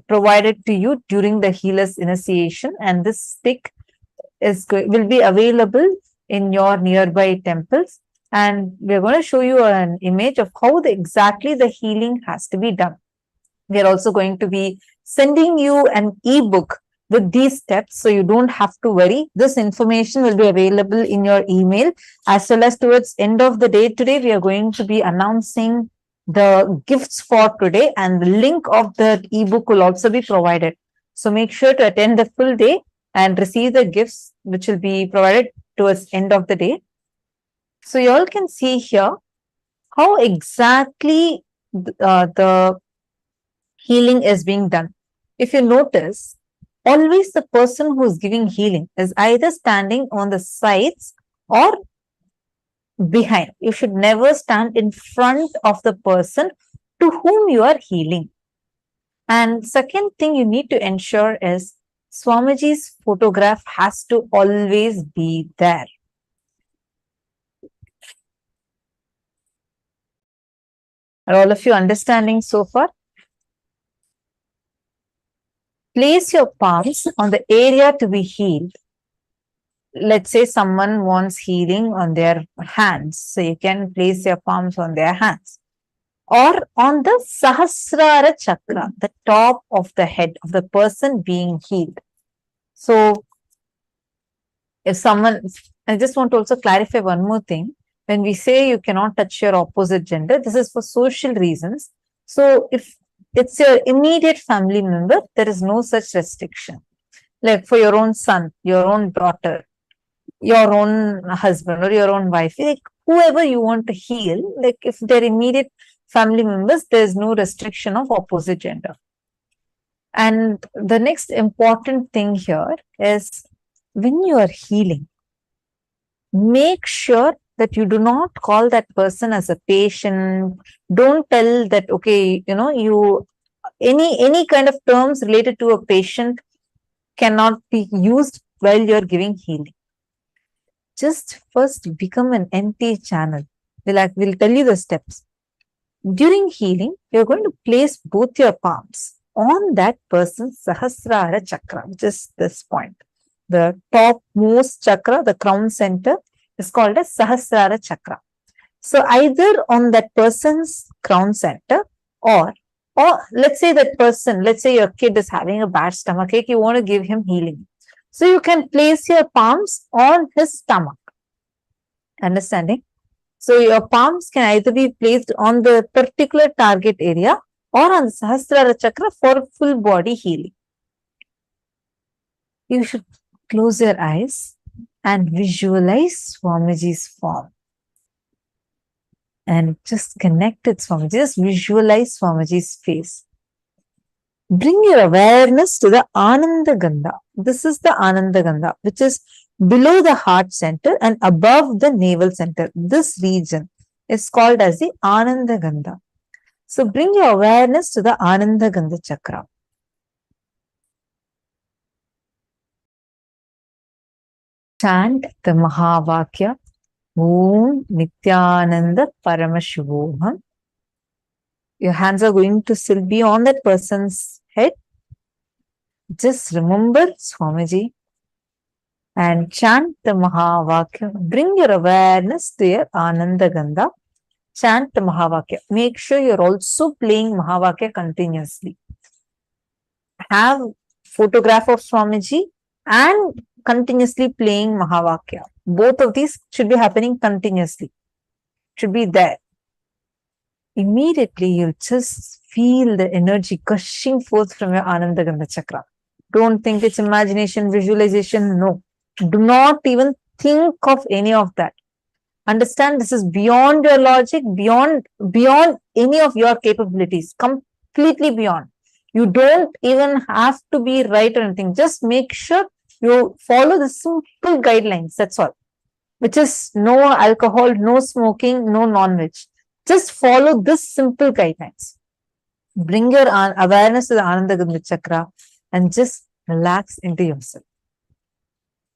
provided to you during the healer's initiation, and this stick will be available in your nearby temples. And we're going to show you an image of how exactly the healing has to be done. We're also going to be sending you an ebook with these steps, so you don't have to worry. This information will be available in your email, as well as towards end of the day today, we are going to be announcing the gifts for today, and the link of the ebook will also be provided. So make sure to attend the full day and receive the gifts which will be provided towards end of the day. So you all can see here how exactly the healing is being done. If you notice, always the person who is giving healing is either standing on the sides or behind. You should never stand in front of the person to whom you are healing. And second thing you need to ensure is Swamiji's photograph has to always be there. Are all of you understanding so far? Place your palms on the area to be healed. Let's say someone wants healing on their hands. So you can place your palms on their hands. Or on the Sahasrara chakra, the top of the head of the person being healed. So if someone, I just want to also clarify one more thing. When we say you cannot touch your opposite gender, this is for social reasons. So if it's your immediate family member, there is no such restriction. Like for your own son, your own daughter, your own husband or your own wife, like whoever you want to heal, like if they're immediate family members, there's no restriction of opposite gender. And the next important thing here is when you are healing, make sure that you do not call that person as a patient. Don't tell that, okay, you any kind of terms related to a patient cannot be used while you're giving healing. Just first become an empty channel. We'll tell you the steps. During healing, you're going to place both your palms on that person's Sahasrara chakra, which is this point. The topmost chakra, the crown center, is called as Sahasrara chakra. So either on that person's crown center, or let's say that person, let's say your kid is having a bad stomachache, you want to give him healing. So you can place your palms on his stomach. Understanding? So your palms can either be placed on the particular target area or on the Sahasrara chakra for full body healing. You should close your eyes and visualize Swamiji's form. and just connect with Swamiji. Just visualize Swamiji's face. Bring your awareness to the Ananda Gandha. This is the Ananda Gandha, which is below the heart center and above the navel center. This region is called as the Ananda Gandha. So bring your awareness to the Ananda Gandha chakra. Chant the Mahavakya, Om Nityananda Paramashivoham. Your hands are going to still be on that person's head. Just remember Swamiji and chant the Mahavakya. Bring your awareness to your Ananda Gandha. Chant the Mahavakya. Make sure you're also playing Mahavakya continuously. Have photograph of Swamiji and continuously playing Mahavakya. Both of these should be happening continuously. Should be there. Immediately you'll just feel the energy gushing forth from your Ananda Gandha chakra. Don't think it's imagination, visualization. No. Do not even think of any of that. Understand this is beyond your logic, beyond any of your capabilities, completely beyond. You don't even have to be right or anything. Just make sure you follow the simple guidelines. That's all. Which is no alcohol, no smoking, no non-veg. Just follow this simple guidelines. Bring your awareness to the Ananda Gandha chakra and just relax into yourself.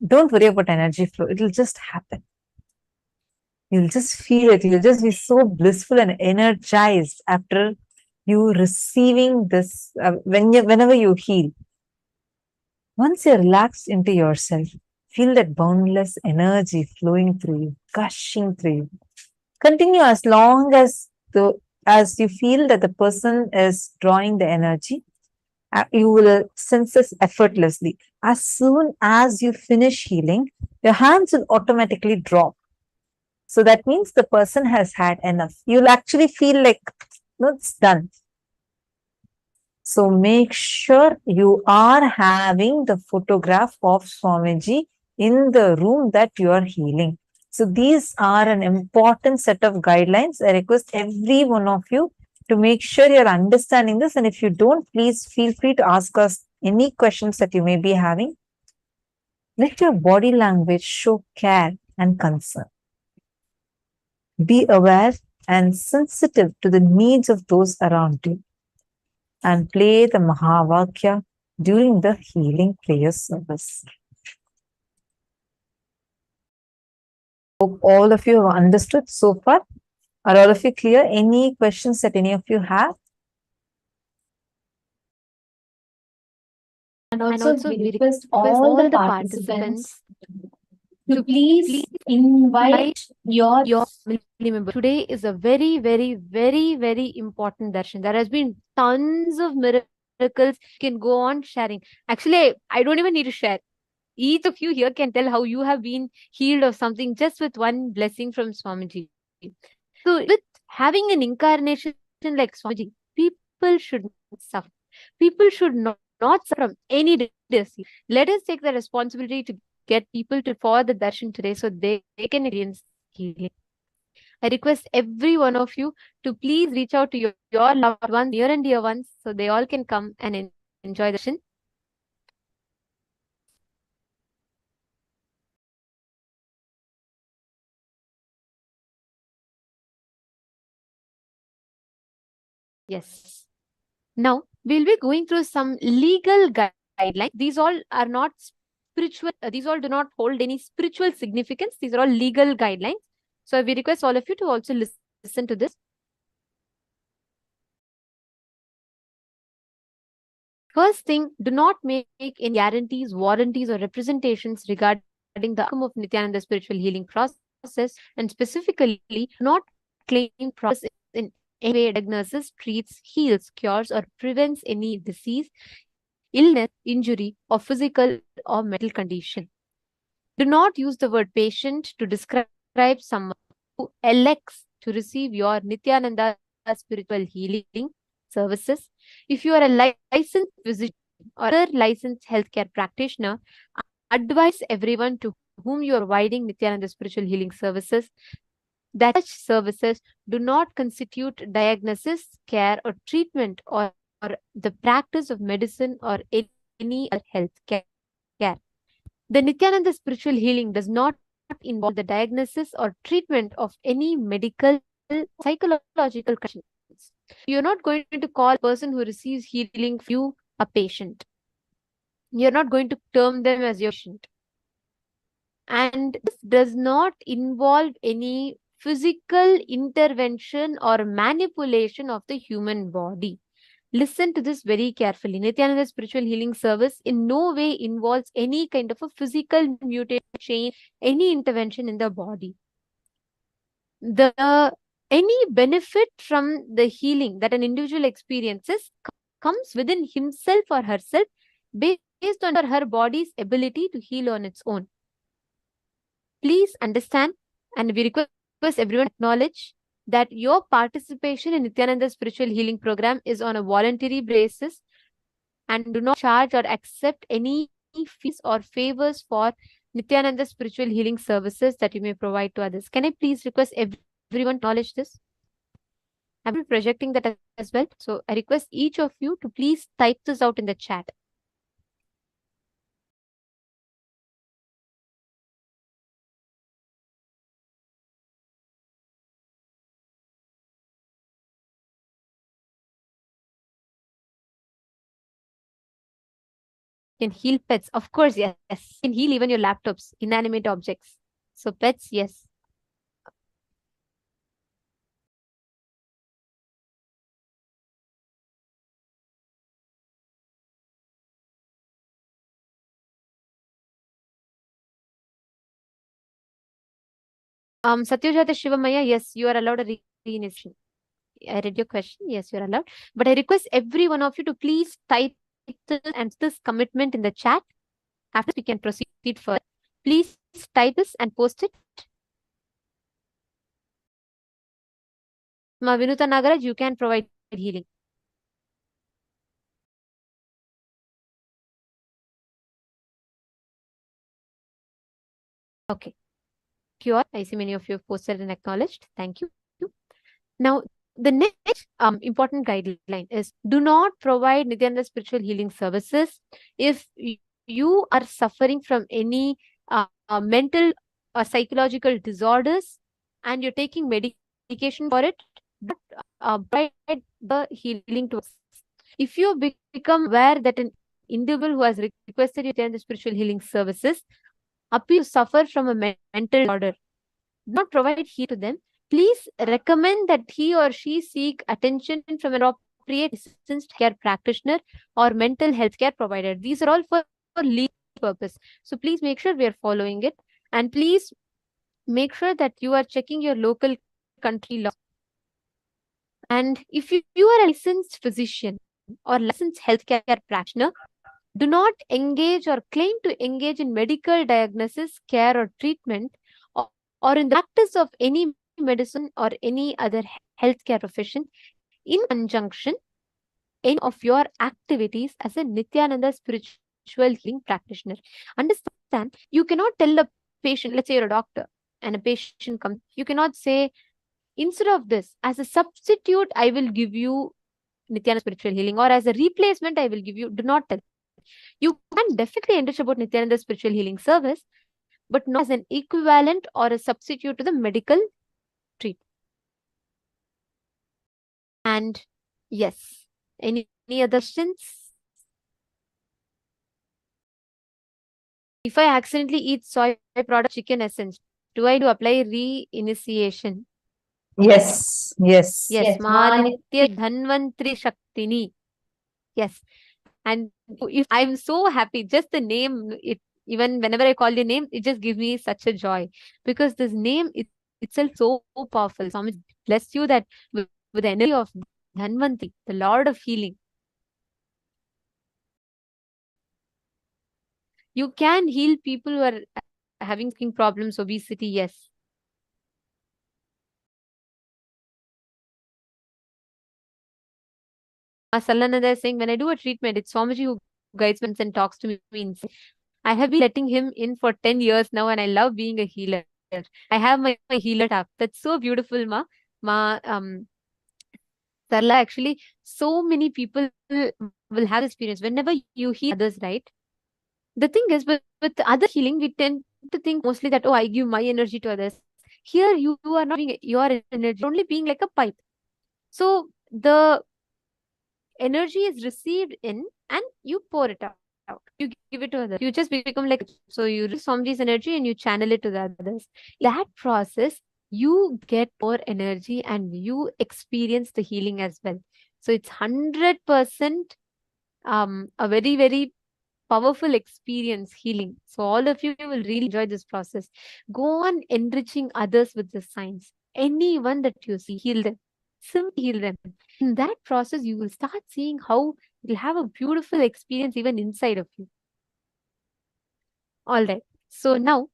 Don't worry about energy flow. It will just happen. You'll just feel it. You'll just be so blissful and energized after you receiving this, whenever you heal. Once you're relaxed into yourself, feel that boundless energy flowing through you, gushing through you. Continue as long as you feel that the person is drawing the energy. You will sense this effortlessly. As soon as you finish healing, your hands will automatically drop. So that means the person has had enough. You'll actually feel like, no, it's done. So make sure you are having the photograph of Swamiji in the room that you are healing. So these are an important set of guidelines. I request every one of you to make sure you're understanding this. And if you don't, please feel free to ask us any questions that you may be having. Let your body language show care and concern. Be aware and sensitive to the needs of those around you. And play the Mahavakya during the healing prayer service. Hope all of you have understood so far. Are all of you clear? Any questions that any of you have? And also we request all the participants to please invite your family member. Today is a very, very, very, very important darshan. There has been tons of miracles. You can go on sharing. Actually, I don't even need to share. Each of you here can tell how you have been healed of something just with one blessing from Swamiji. So with having an incarnation like Swamiji, people should not suffer. People should not suffer from any disease. Let us take the responsibility to get people for the darshan today so they can experience healing. I request every one of you to please reach out to your loved ones, near and dear ones, so they all can come and enjoy the darshan. Yes. Now, we'll be going through some legal guidelines. These all are not spiritual. These all do not hold any spiritual significance. These are all legal guidelines. So we request all of you to also listen to this. First thing, do not make any guarantees, warranties, or representations regarding the outcome of Nityananda spiritual healing process, and specifically, do not claim process in any way diagnoses, treats, heals, cures, or prevents any disease, illness, injury, or physical or mental condition. Do not use the word patient to describe someone who elects to receive your Nityananda spiritual healing services. If you are a licensed physician or other licensed healthcare practitioner, advise everyone to whom you are providing Nityananda spiritual healing services that such services do not constitute diagnosis, care, or treatment, or the practice of medicine or any other health care. The Nityananda spiritual healing does not involve the diagnosis or treatment of any medical psychological conditions. You're not going to call a person who receives healing for you a patient. You're not going to term them as your patient. And this does not involve any physical intervention or manipulation of the human body. Listen to this very carefully. Nityananda spiritual healing service in no way involves any kind of a physical mutation, change, any intervention in the body. Any benefit from the healing that an individual experiences comes within himself or herself based on her body's ability to heal on its own. Please understand, and we request everyone to acknowledge that your participation in Nityananda spiritual healing program is on a voluntary basis, and do not charge or accept any fees or favors for Nityananda spiritual healing services that you may provide to others. Can I please request everyone to acknowledge this? I'm projecting that as well. So I request each of you to please type this out in the chat. Can heal pets. Of course, yes. Can heal even your laptops, inanimate objects. So pets, yes. Satyajata Shivamaya, yes, you are allowed a reinitiation. I read your question. Yes, you're allowed. But I request every one of you to please type this commitment in the chat. After we can proceed further. Please type this and post it. Ma Vinuta Nagaraj, you can provide healing. Okay. Pure. I see many of you have posted and acknowledged. Thank you. Now, the next important guideline is do not provide Nityananda spiritual healing services if you are suffering from any mental or psychological disorders and you're taking medication for it, but provide the healing to us. If you become aware that an individual who has requested Nityananda spiritual healing services appear to suffer from a mental disorder, do not provide heal to them. Please recommend that he or she seek attention from an appropriate licensed care practitioner or mental health care provider. These are all for legal purpose. So please make sure we are following it, and please make sure that you are checking your local country law. And if you are a licensed physician or licensed healthcare practitioner, do not engage or claim to engage in medical diagnosis, care, or treatment, or in the practice of any medicine or any other healthcare profession in conjunction any of your activities as a Nityananda spiritual healing practitioner. Understand, you cannot tell a patient, let's say you're a doctor and a patient comes, you cannot say, instead of this, as a substitute, I will give you Nityananda spiritual healing, or as a replacement, I will give you. Do not tell. You can definitely enrich about Nityananda spiritual healing service, but not as an equivalent or a substitute to the medical treatment. And yes, any other questions? If I accidentally eat soy product, chicken essence, do I apply re-initiation? Yes, yes. Yes, Manitya Dhanvantri Shaktini. Yes. And if I'm so happy, just the name, even whenever I call your name, it just gives me such a joy, because this name itself so powerful. So bless you that with the energy of Dhanvantri, the Lord of healing, you can heal people who are having skin problems, obesity. Yes. Salananda is saying, when I do a treatment, it's Swamiji who guides me and talks to me. I have been letting him in for 10 years now, and I love being a healer. I have my healer tap. That's so beautiful, Ma. Sarla, actually, so many people will have experience whenever you heal others, right? The thing is, with other healing, we tend to think mostly that, oh, I give my energy to others. Here, you are not giving your energy, you're only being like a pipe. So the energy is received in and you pour it out. You give it to others. You just become like, so you receive Swamiji's energy and you channel it to the others. That process, you get more energy and you experience the healing as well. So it's 100% a very, very powerful experience healing. So all of you will really enjoy this process. Go on enriching others with the science. Anyone that you see, heal them. Simply heal them. In that process, you will start seeing how you'll have a beautiful experience even inside of you. All right. So now,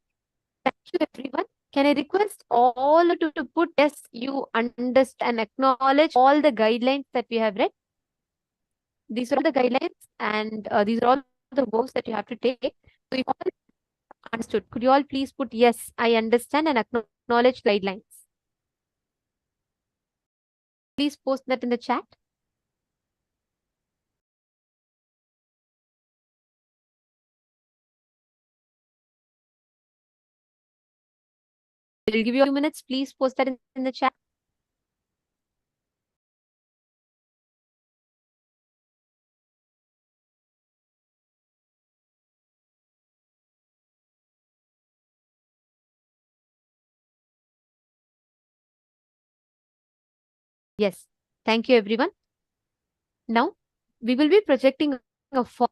thank you everyone. Can I request all of you to put yes, you understand and acknowledge all the guidelines that we have read? These are all the guidelines and these are all the vows that you have to take. So if all understood, could you all please put yes, I understand and acknowledge guidelines? Please post that in the chat. We'll give you a few minutes. Please post that in the chat. Yes. Thank you, everyone. Now, we will be projecting a form.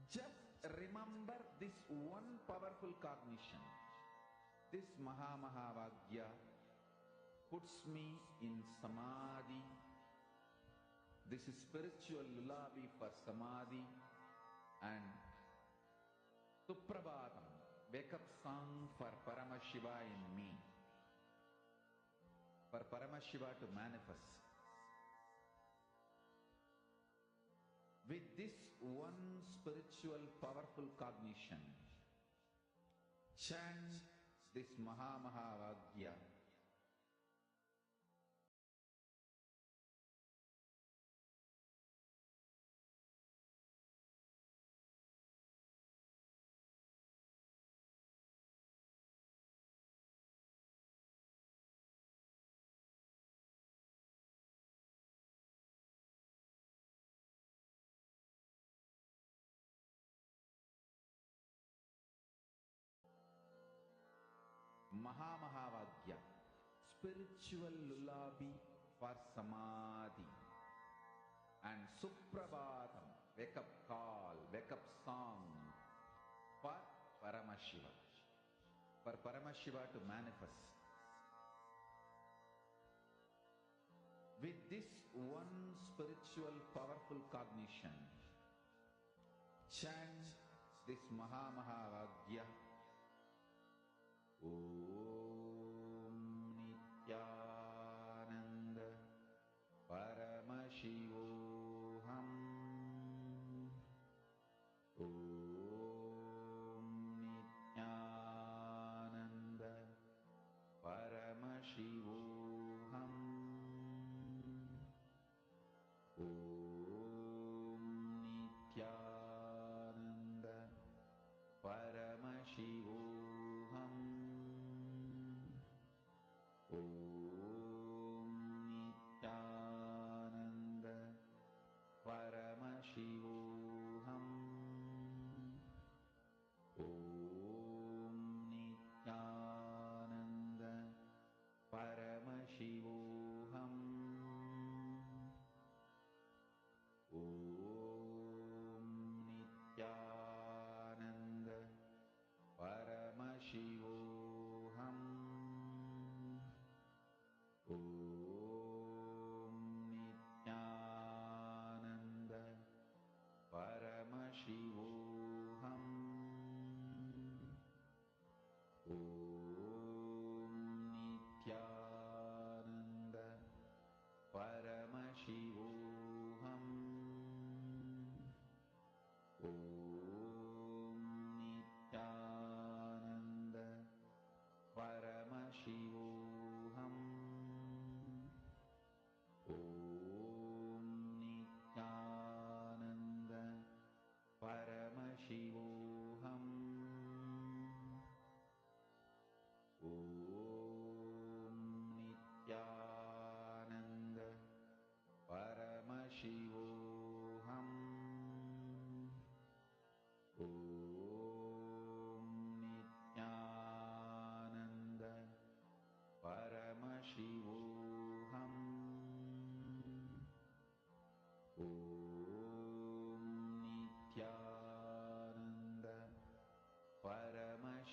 Just remember this one powerful cognition. This Mahavagya puts me in Samadhi. This is spiritual lullaby for Samadhi and Suprabhatam, wake up song for Paramashiva in me. For Paramashiva to manifest. With this one spiritual powerful cognition, chant this Mahavagya. Mahavagya, spiritual lullaby for Samadhi. And Suprabhatam, wake up call, wake up song for Paramashiva. For Paramashiva to manifest. With this one spiritual powerful cognition, chant this Mahavagya. Om Nityananda Paramashivoham. Om Nityananda Paramashivoham. Om Nityananda Paramashivoham. Om Nityananda Paramashivoham. Om Nityananda Paramashivoham. Om Nityananda Paramashivoham.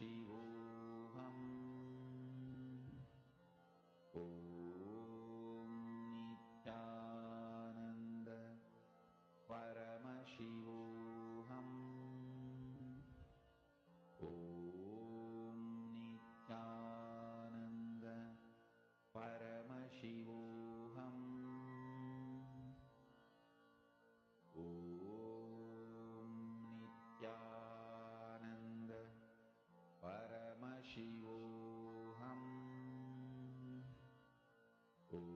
Paramashivoham. Om Nityananda Paramashivoham. Om Nityananda Paramashivoham. Om Nityananda Paramashivoham. Om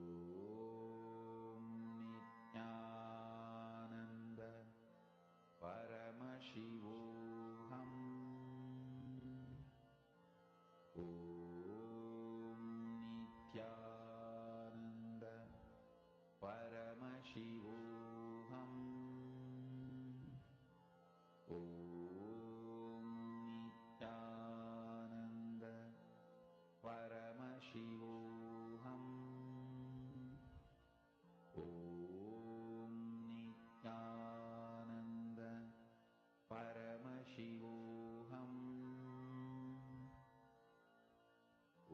Nityananda Paramashivoham. Om Nityananda Paramashivoham. Om Nityananda Paramashivoham. Om Nityananda Paramashivoham.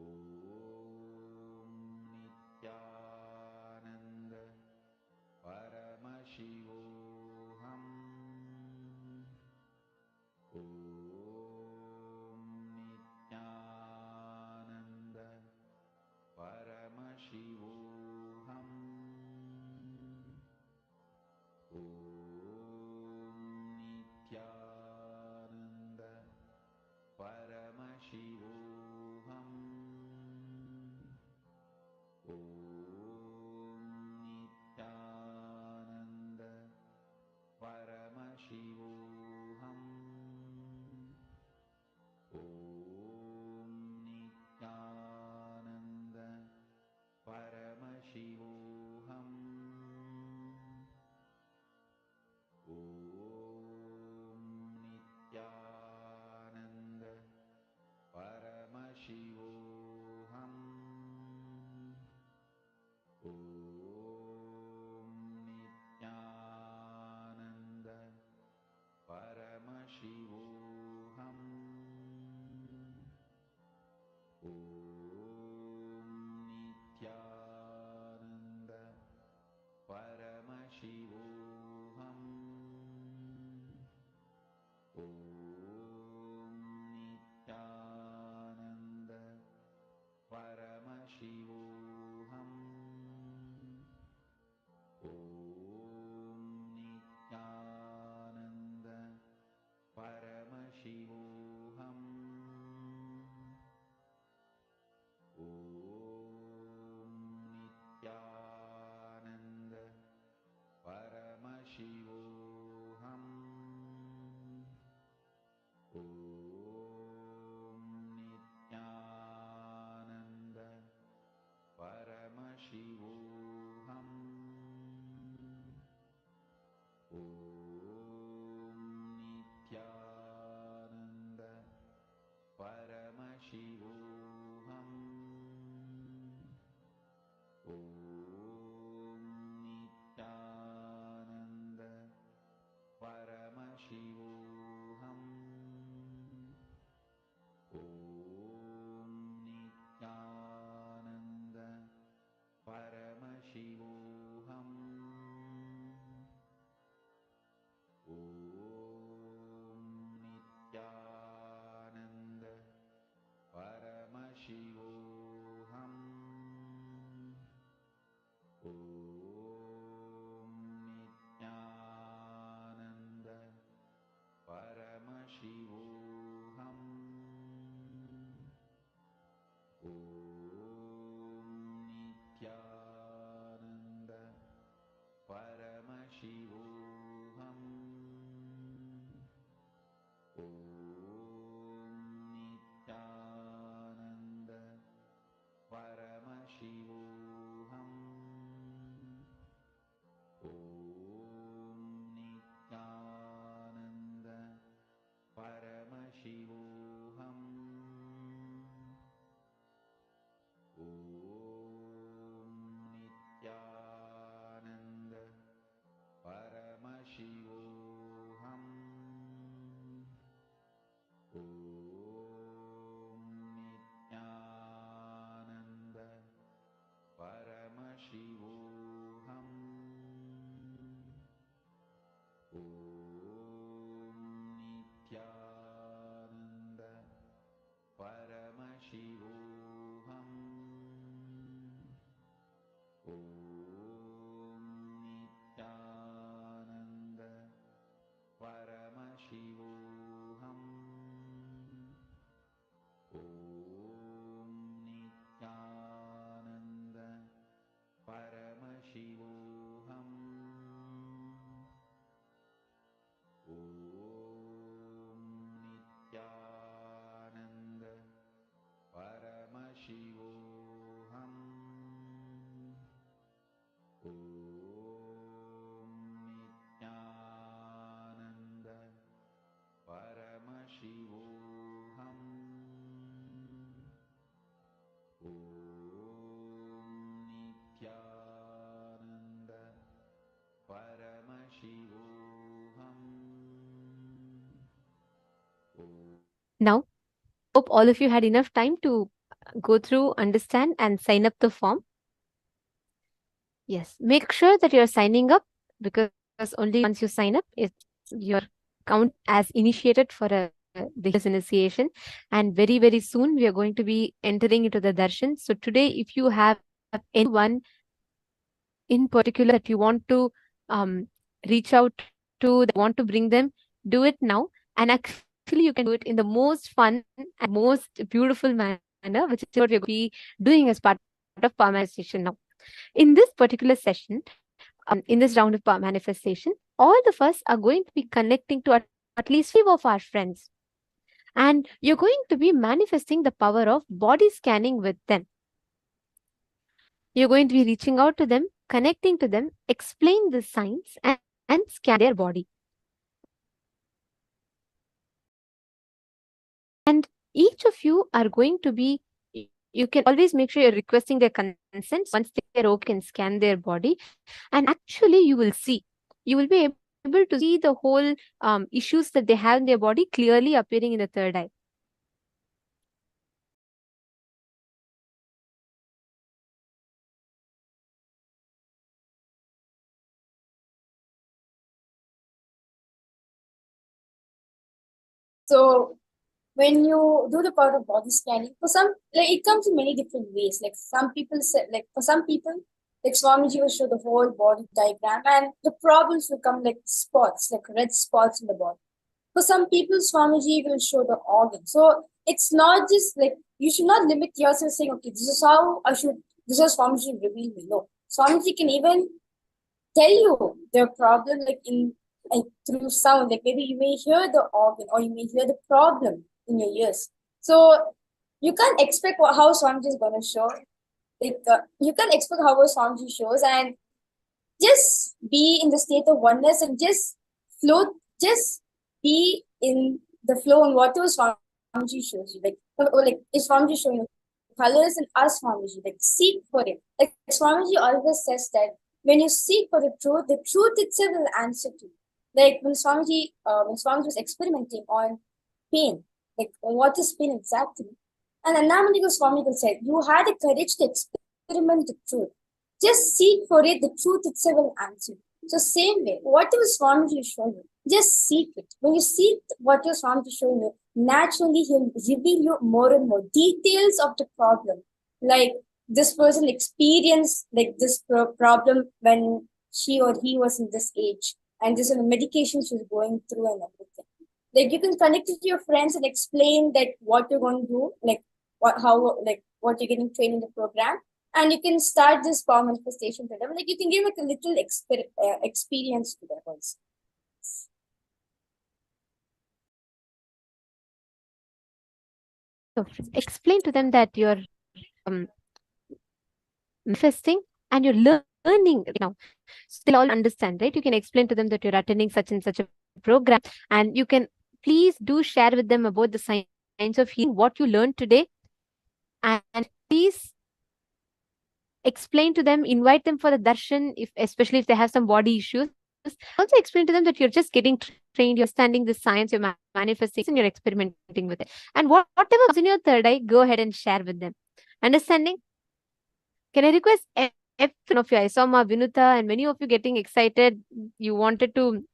Om Nityananda Paramashivoham. Om Nityananda Paramashivoham. Om Nityananda Paramashivoham. Om Nityananda Paramashivoham. Om Nityananda Paramashivoham. Om Nityananda Paramashivoham. Now, hope all of you had enough time to go through, understand, and sign up the form. Yes, make sure that you're signing up, because only once you sign up is your count as initiated for the initiation. And very, very soon we are going to be entering into the darshan. So today, if you have anyone in particular that you want to reach out to, that want to bring them, do it now. And actually, you can do it in the most fun and most beautiful manner, which is what we're going to be doing as part of power manifestation now. In this particular session, in this round of power manifestation, all of us are going to be connecting to at least 5 of our friends. And you're going to be manifesting the power of body scanning with them. You're going to be reaching out to them, connecting to them, explain the signs, and scan their body. And each of you are going to be, you can always make sure you're requesting their consent. Once they're okay, can scan their body. And actually, you will see, you will be able to see the whole issues that they have in their body clearly appearing in the third eye. So when you do the part of body scanning, for some, like it comes in many different ways. Like some people say, like for some people, like Swamiji will show the whole body diagram, and the problems will come like spots, like red spots in the body. For some people, Swamiji will show the organ. So it's not just like you should not limit yourself saying, okay, this is how I should. This is Swamiji reveal me. No, Swamiji can even tell you the problem like in like through sound. Like maybe you may hear the organ or you may hear the problem in your ears. So you can't expect how Swamiji is gonna show. Like you can't expect how Swamiji shows, and just be in the state of oneness and just float. Just be in the flow and whatever Swamiji shows you. Like if Swamiji showing you colors and ask Swamiji, like seek for it. Like Swamiji always says that when you seek for the truth itself will answer to you. Like when Swamiji was experimenting on pain, like what is pain exactly? And Annamalika Swami said, you had the courage to experiment the truth. Just seek for it, the truth itself will answer. So same way, whatever Swamiji is showing you, just seek it. When you seek what your Swamiji is showing you, naturally he'll reveal you more and more details of the problem. Like this person experienced like this problem when she or he was in this age, and this is the medication she was going through and everything. Like you can connect with your friends and explain that what you're going to do, like what you're getting trained in the program, and you can start this power manifestation to them. Like you can give like a little experience to them also. So explain to them that you're manifesting and you're learning now. So they'll all understand, right? You can explain to them that you're attending such and such a program, and you can please do share with them about the science of healing, what you learned today, and please explain to them, invite them for the darshan, especially if they have some body issues. Also explain to them that you're just getting trained, you're studying the science, you're manifesting, and you're experimenting with it. And whatever comes in your third eye, go ahead and share with them. Understanding? Can I request one of you? I saw Ma Vinuta and many of you getting excited. You wanted to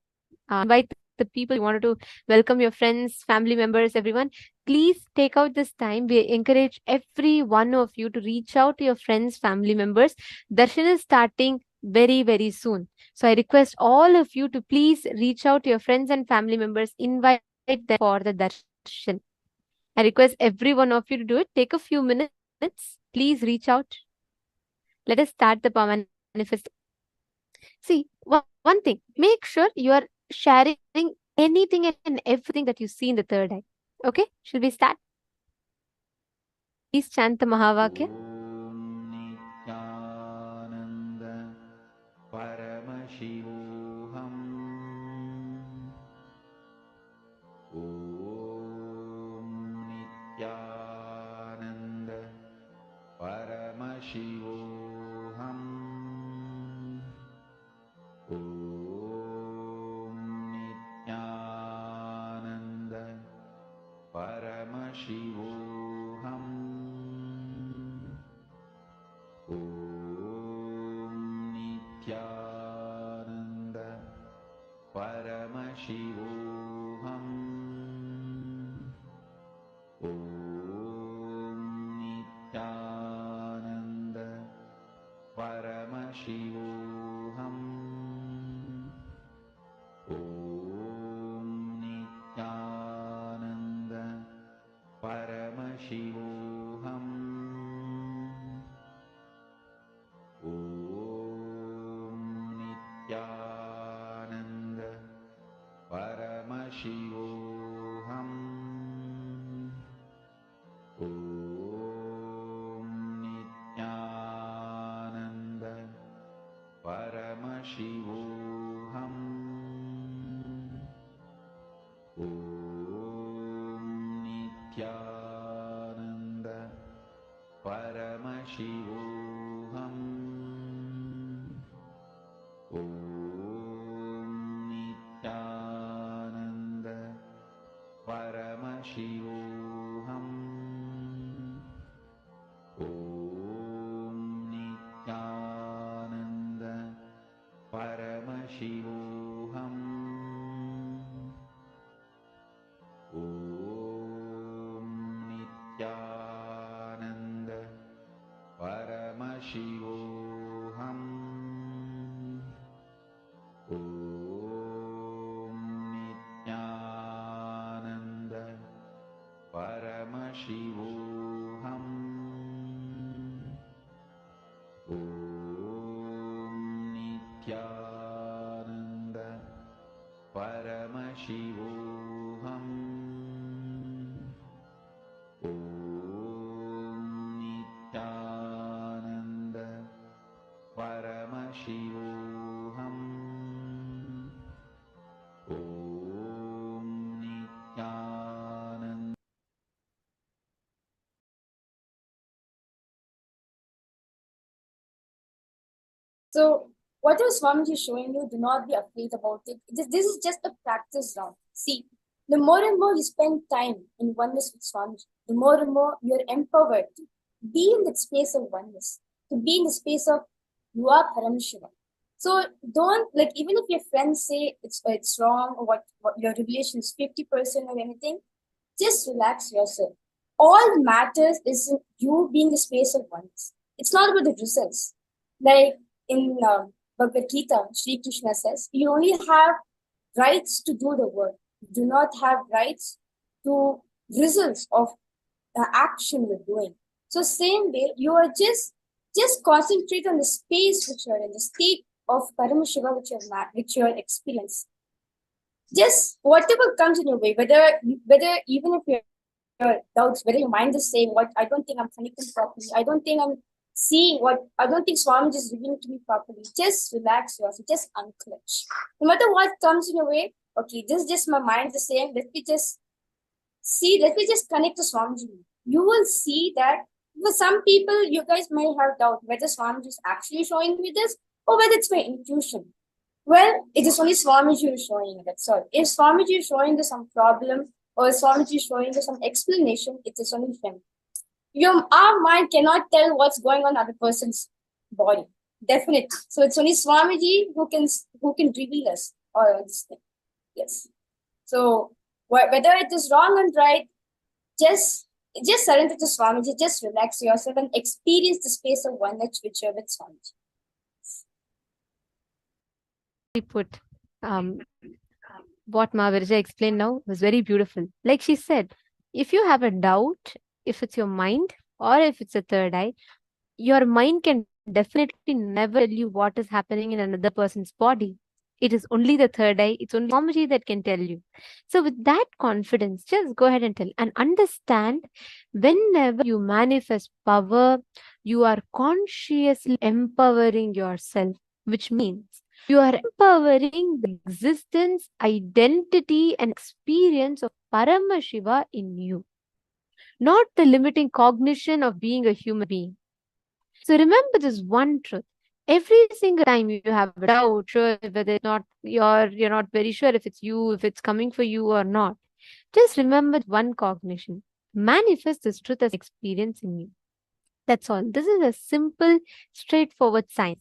invite the people, you wanted to welcome your friends, family members, everyone. Please take out this time. We encourage every one of you to reach out to your friends, family members. Darshan is starting very, very soon. So I request all of you to please reach out to your friends and family members, invite them for the darshan. I request every one of you to do it. Take a few minutes. Please reach out. Let us start the power manifestation. See, one thing, make sure you are sharing anything and everything that you see in the third eye. Okay, shall we start? Please chant the Mahavakya. Paramashivoham. Om Nityananda Paramashivoham. Om Nityananda Paramashivoham. Om Nityananda Paramashivoham. Om Nityananda Paramashivoham. Om Nityananda Paramashivoham. Om Nityananda Paramashivoham. Om Nityananda Paramashivoham. Om Nityananda Paramashivoham. Om Nityananda Paramashivoham. Om Nityananda Paramashivoham. Om Nityananda Paramashivoham. Om Nityananda Paramashivoham. Om Nityananda Paramashivoham. Om Nityananda. So, whatever Swamiji is showing you, do not be afraid about it. This is just a practice round. See, the more and more you spend time in oneness with Swamiji, the more and more you're empowered to be in that space of oneness, to be in the space of you are Paramashivam. So don't, like, even if your friends say it's wrong or what your revelation is 50% or anything, just relax yourself. All matters is you being the space of oneness. It's not about the results. Like in Bhagavad Gita, Sri Krishna says, you only have rights to do the work. You do not have rights to results of the action you're doing. So same way, you are just concentrate on the space which you are in, the state of Paramashiva which you are experiencing. Just whatever comes in your way, whether even if your doubts, whether your mind is saying what I don't think I'm connecting properly, I don't think I'm seeing what I don't think Swami is revealing to me properly. Just relax yourself, just unclench. No matter what comes in your way, okay, this is just my mind is saying, let me just connect to Swamiji. You will see that for some people, you guys may have doubt whether Swamiji is actually showing me this or whether it's my intuition. Well, it is only Swamiji who is showing it. That's all. If Swamiji is showing you some problem or Swamiji is showing you some explanation, it is only him. Our mind cannot tell what's going on in other person's body. Definitely. So it's only Swamiji who can reveal us all this thing. Yes. So whether it is wrong and right, just surrender to Swamiji, just relax yourself and experience the space of oneness which you're with Swamiji. Put what Mahavirja explained now was very beautiful. Like she said, if you have a doubt, if it's your mind or if it's a third eye, your mind can definitely never tell you what is happening in another person's body. It is only the third eye, it's only Swamiji that can tell you. So with that confidence, just go ahead and tell and understand, whenever you manifest power, you are consciously empowering yourself, which means you are empowering the existence, identity, and experience of Paramashiva in you, not the limiting cognition of being a human being. So remember this one truth. Every single time you have a doubt, sure, whether it's not you're not very sure if it's you, if it's coming for you or not, just remember one cognition. Manifest this truth as experience in you. That's all. This is a simple, straightforward science.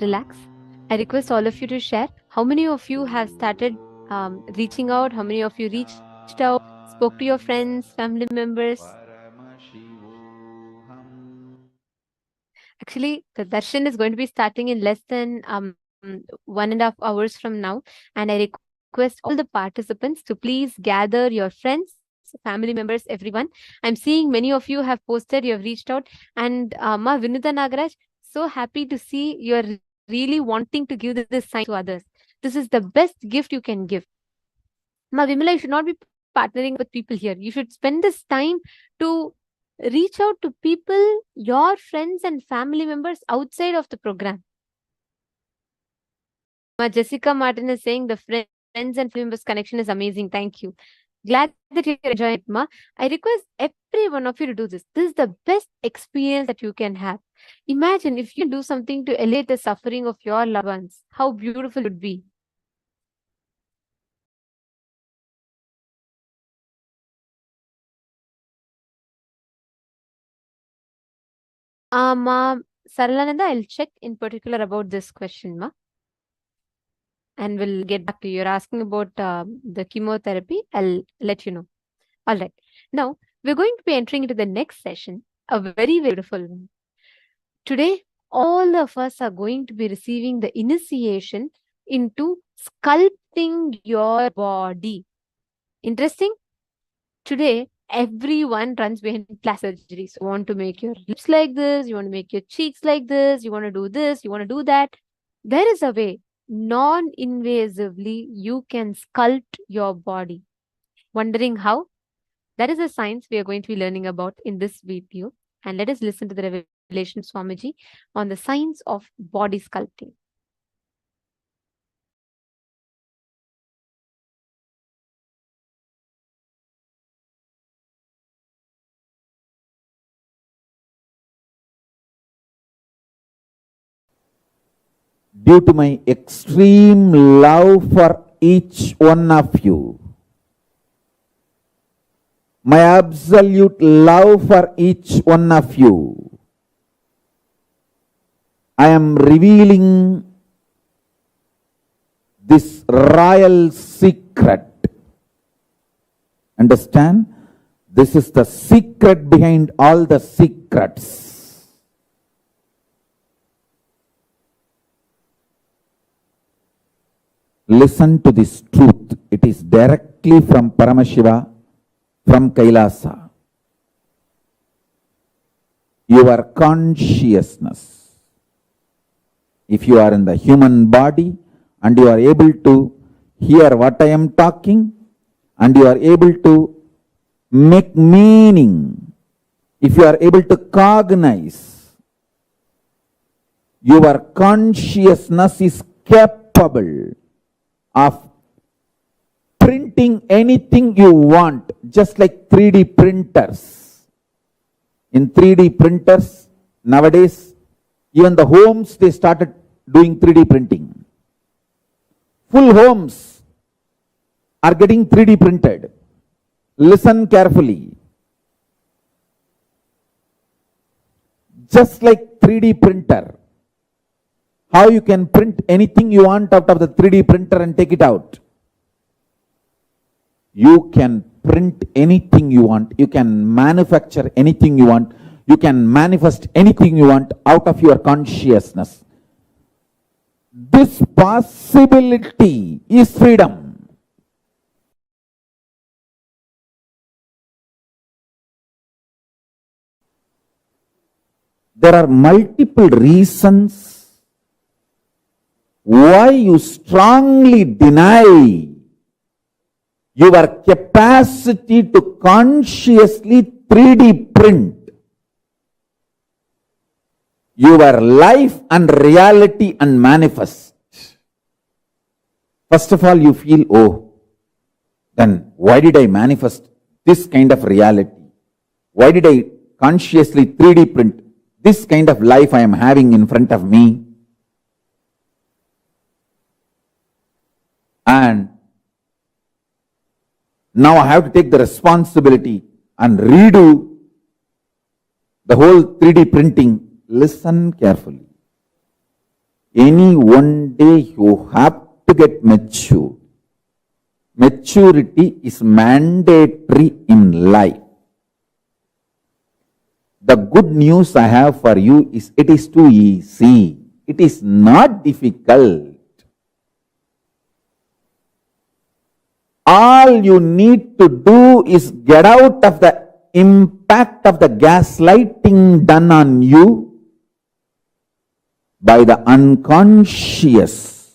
relax. I request all of you to share how many of you have started reaching out, how many of you reached out, spoke to your friends, family members. Actually, the darshan is going to be starting in less than 1.5 hours from now, and I request all the participants to please gather your friends, family members, everyone. I'm seeing many of you have posted, you have reached out, and Ma Vinudha Nagaraj, so happy to see you're really wanting to give this sign to others. This is the best gift you can give. Ma Vimala, you should not be partnering with people here. You should spend this time to reach out to people, your friends and family members outside of the program. Ma Jessica Martin is saying the friends and family members connection is amazing. Thank you. Glad that you're enjoying it, Ma. I request every one of you to do this. This is the best experience that you can have. Imagine if you do something to allay the suffering of your loved ones. How beautiful it would be. Ma Saralananda, I'll check in particular about this question, Ma. And we'll get back to you. You're asking about the chemotherapy. I'll let you know. All right. Now, we're going to be entering into the next session, a very, very beautiful one. Today, all of us are going to be receiving the initiation into sculpting your body. Interesting? Today, everyone runs behind plastic surgery. So you want to make your lips like this, you want to make your cheeks like this, you want to do this, you want to do that. There is a way, non-invasively, you can sculpt your body. Wondering how? That is a science we are going to be learning about in this video. And let us listen to the revelation Swamiji on the science of body sculpting. Due to my extreme love for each one of you, my absolute love for each one of you, I am revealing this royal secret. Understand? This is the secret behind all the secrets. Listen to this truth. It is directly from Paramashiva, from Kailasa. Your consciousness. If you are in the human body and you are able to hear what I am talking and you are able to make meaning, if you are able to cognize, your consciousness is capable of printing anything you want, just like 3D printers. In 3D printers, nowadays, even the homes, they started doing 3D printing. Full homes are getting 3D printed. Listen carefully. Just like 3D printer, how you can print anything you want out of the 3D printer and take it out. You can print anything you want. You can manufacture anything you want. You can manifest anything you want out of your consciousness. This possibility is freedom. There are multiple reasons why you strongly deny your capacity to consciously 3D print your life and reality and manifest. First of all, you feel, oh, then why did I manifest this kind of reality? Why did I consciously 3D print this kind of life I am having in front of me? And now I have to take the responsibility and redo the whole 3D printing. Listen carefully. Any one day you have to get mature. Maturity is mandatory in life. The good news I have for you is it is too easy. It is not difficult. All you need to do is get out of the impact of the gaslighting done on you by the unconscious.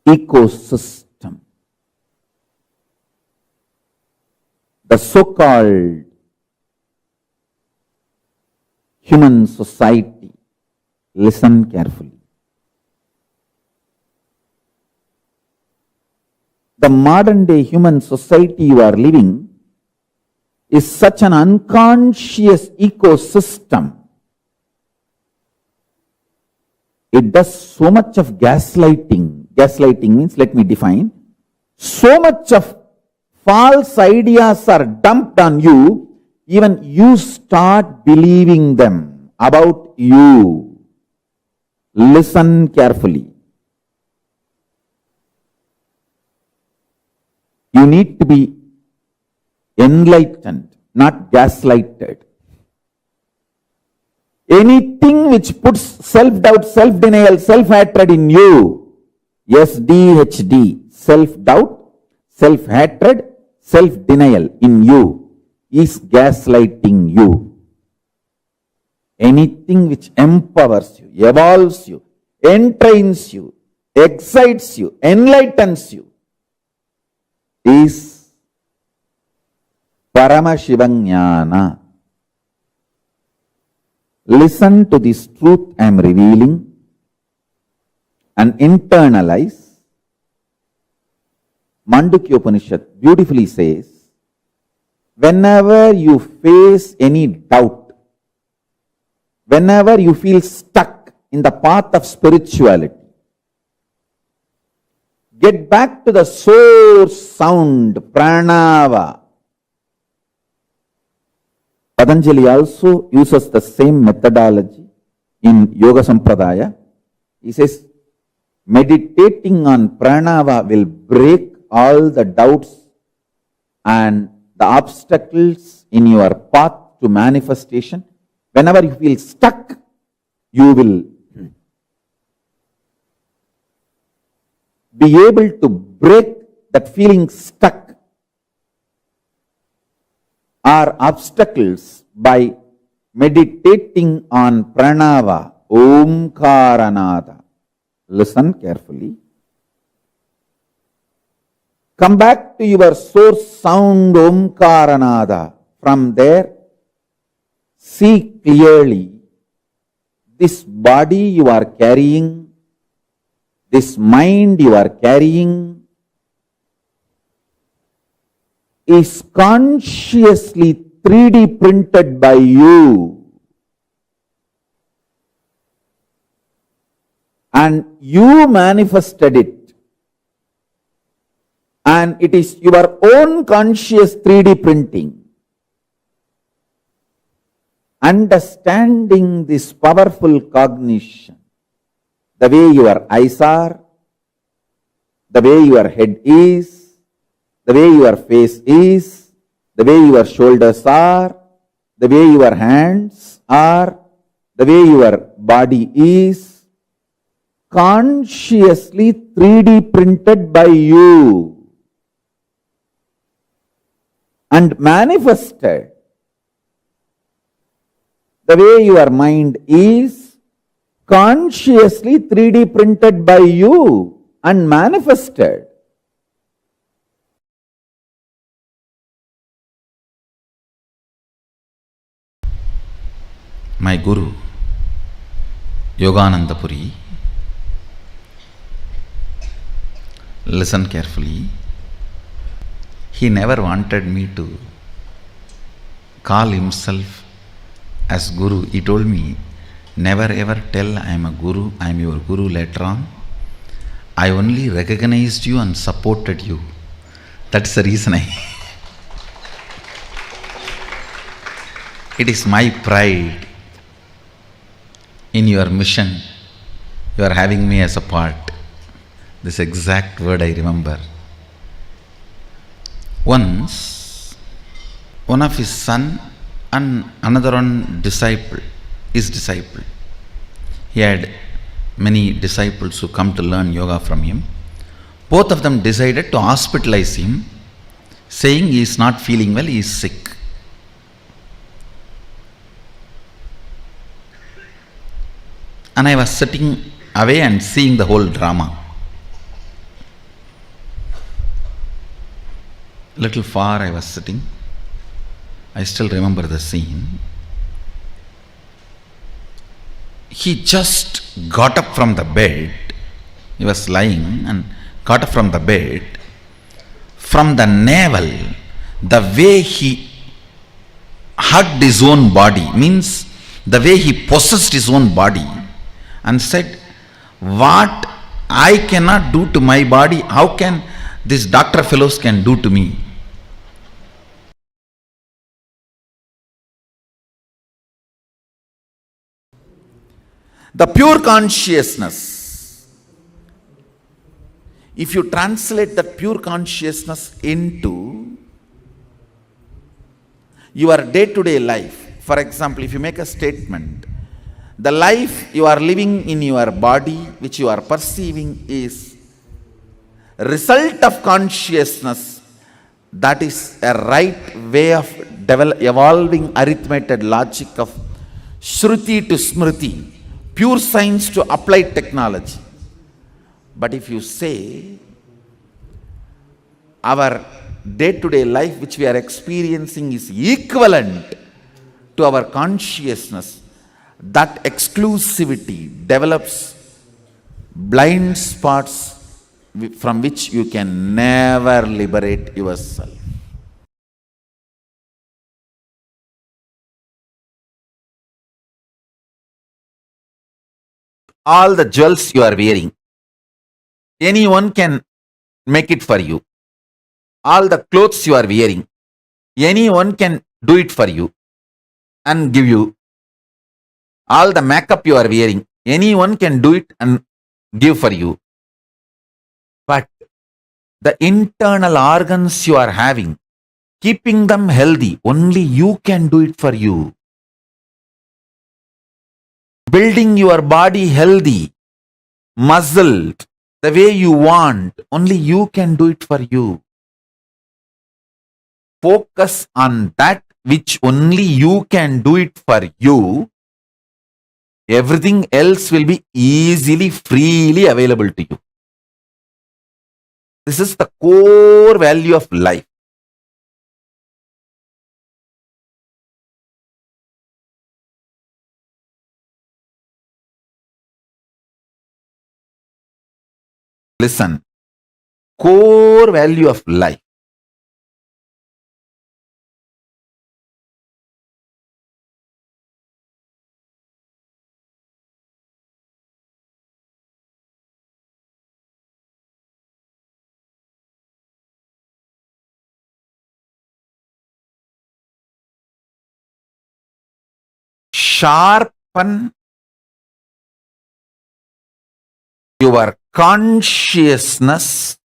Ecosystem. The so-called human society. Listen carefully. The modern day human society you are living is such an unconscious ecosystem. It does so much of gaslighting. Gaslighting means, let me define, so much of false ideas are dumped on you, even you start believing them about you. Listen carefully. You need to be enlightened, not gaslighted. Anything which puts self-doubt, self-denial, self-hatred in you, SDHD, self-doubt, self-hatred, self-denial in you, is gaslighting you. Anything which empowers you, evolves you, entrains you, excites you, enlightens you, is Paramashivoham. Listen to this truth I am revealing and internalize. Mandukya Upanishad beautifully says, whenever you face any doubt, whenever you feel stuck in the path of spirituality, get back to the source sound, pranava. Patanjali also uses the same methodology in Yoga Sampradaya. He says, meditating on pranava will break all the doubts and the obstacles in your path to manifestation. Whenever you feel stuck, you will be able to break that feeling stuck or obstacles by meditating on pranava, omkaranada. Listen carefully. Come back to your source sound, omkaranada. From there, see clearly, this body you are carrying, this mind you are carrying, is consciously 3D printed by you. And you manifested it. And it is your own conscious 3D printing. Understanding this powerful cognition, the way your eyes are, the way your head is, the way your face is, the way your shoulders are, the way your hands are, the way your body is, consciously 3D printed by you and manifested. The way your mind is, consciously 3D printed by you and manifested. My Guru, Yoganandapuri, listen carefully. He never wanted me to call himself as Guru. He told me, never ever tell I am a Guru, I am your Guru later on. I only recognized you and supported you. That's the reason It is my pride in your mission. You are having me as a part. This exact word I remember. Once, one of his son and another one disciple, his disciple. He had many disciples who come to learn yoga from him. Both of them decided to hospitalize him, saying he is not feeling well, he is sick. And I was sitting away and seeing the whole drama. Little far I was sitting. I still remember the scene. He just got up from the bed. He was lying and got up from the bed. From the navel, the way he hugged his own body, means the way he possessed his own body, and said, what I cannot do to my body, how can these doctor fellows can do to me? The pure consciousness, if you translate that pure consciousness into your day-to-day life, for example, if you make a statement, the life you are living in your body, which you are perceiving, is result of consciousness. That is a right way of evolving arithmetic logic of Shruti to Smriti, pure science to applied technology. But if you say our day-to-day life which we are experiencing is equivalent to our consciousness, that exclusivity develops blind spots from which you can never liberate yourself. All the jewels you are wearing, anyone can make it for you. All the clothes you are wearing, anyone can do it for you and give you. All the makeup you are wearing, anyone can do it and give for you. But the internal organs you are having, keeping them healthy, only you can do it for you. Building your body healthy, muscled, the way you want, only you can do it for you. Focus on that which only you can do it for you. Everything else will be easily, freely available to you. This is the core value of life. Listen, core value of life. Sharpen your consciousness,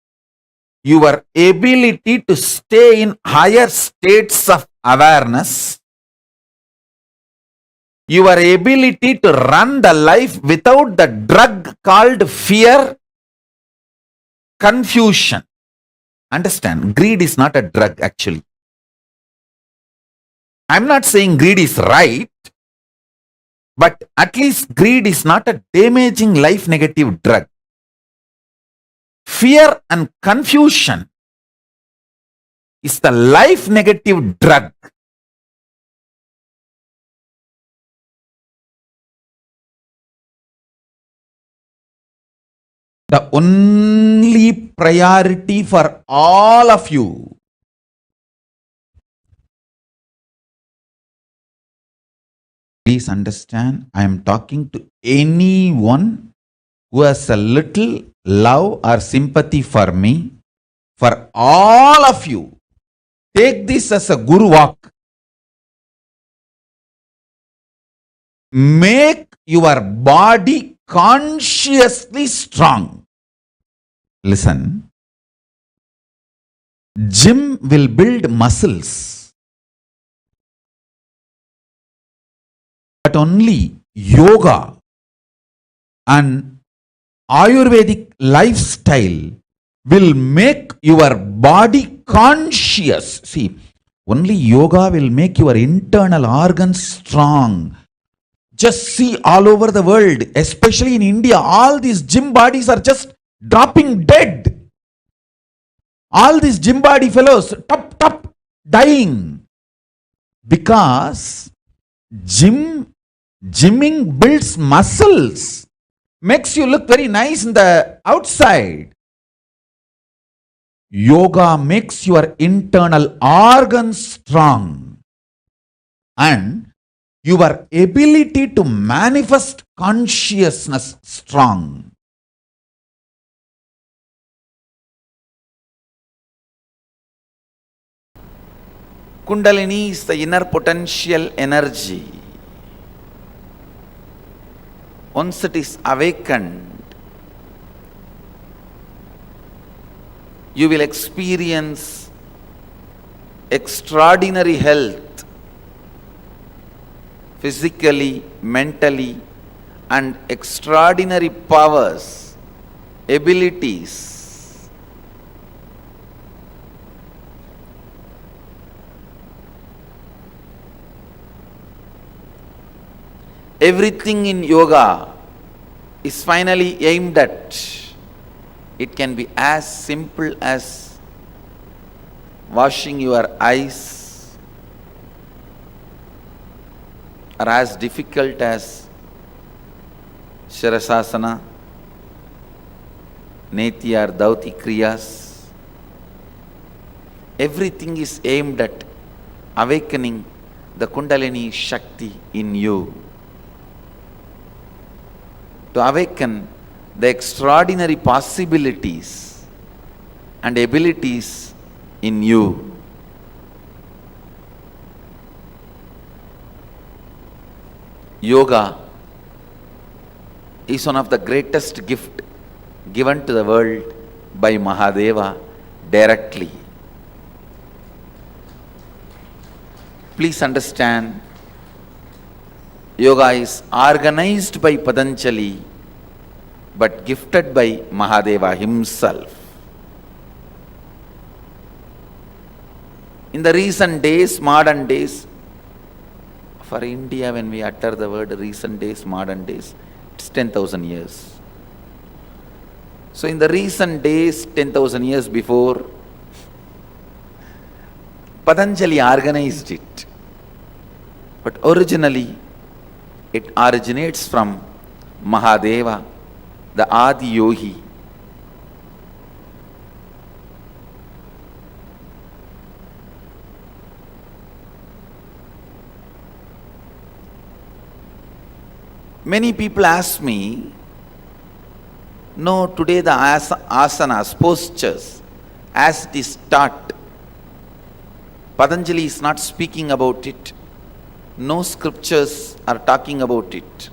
your ability to stay in higher states of awareness, your ability to run the life without the drug called fear, confusion. Understand, greed is not a drug actually. I'm not saying greed is right, but at least greed is not a damaging life negative drug. Fear and confusion is the life negative drug. The only priority for all of you please understand, I am talking to anyone who has a little love or sympathy for me. For all of you, take this as a guru walk. make your body consciously strong. Listen. Gym will build muscles, but only yoga and Ayurvedic lifestyle will make your body conscious. See, only yoga will make your internal organs strong. Just see all over the world, especially in India, all these gym bodies are just dropping dead. All these gym body fellows, top, dying. Because gymming builds muscles, makes you look very nice in the outside. Yoga makes your internal organs strong and your ability to manifest consciousness strong. Kundalini is the inner potential energy. Once it is awakened, you will experience extraordinary health, physically, mentally, and extraordinary powers, abilities. Everything in yoga is finally aimed at. It can be as simple as washing your eyes, or as difficult as Shirasasana, Neti or Dauti Kriyas. Everything is aimed at awakening the Kundalini Shakti in you. To awaken the extraordinary possibilities and abilities in you. Yoga is one of the greatest gifts given to the world by Mahadeva directly. Please understand, yoga is organized by Patanjali but gifted by Mahadeva himself. In the recent days, modern days, for India, when we utter the word recent days, modern days, it's 10,000 years. So in the recent days, 10,000 years before, Patanjali organized it. But originally, it originates from Mahadeva, the Adi Yogi. Many people ask me, no, today the asanas, postures, as it is taught, Patanjali is not speaking about it. No scriptures are talking about it.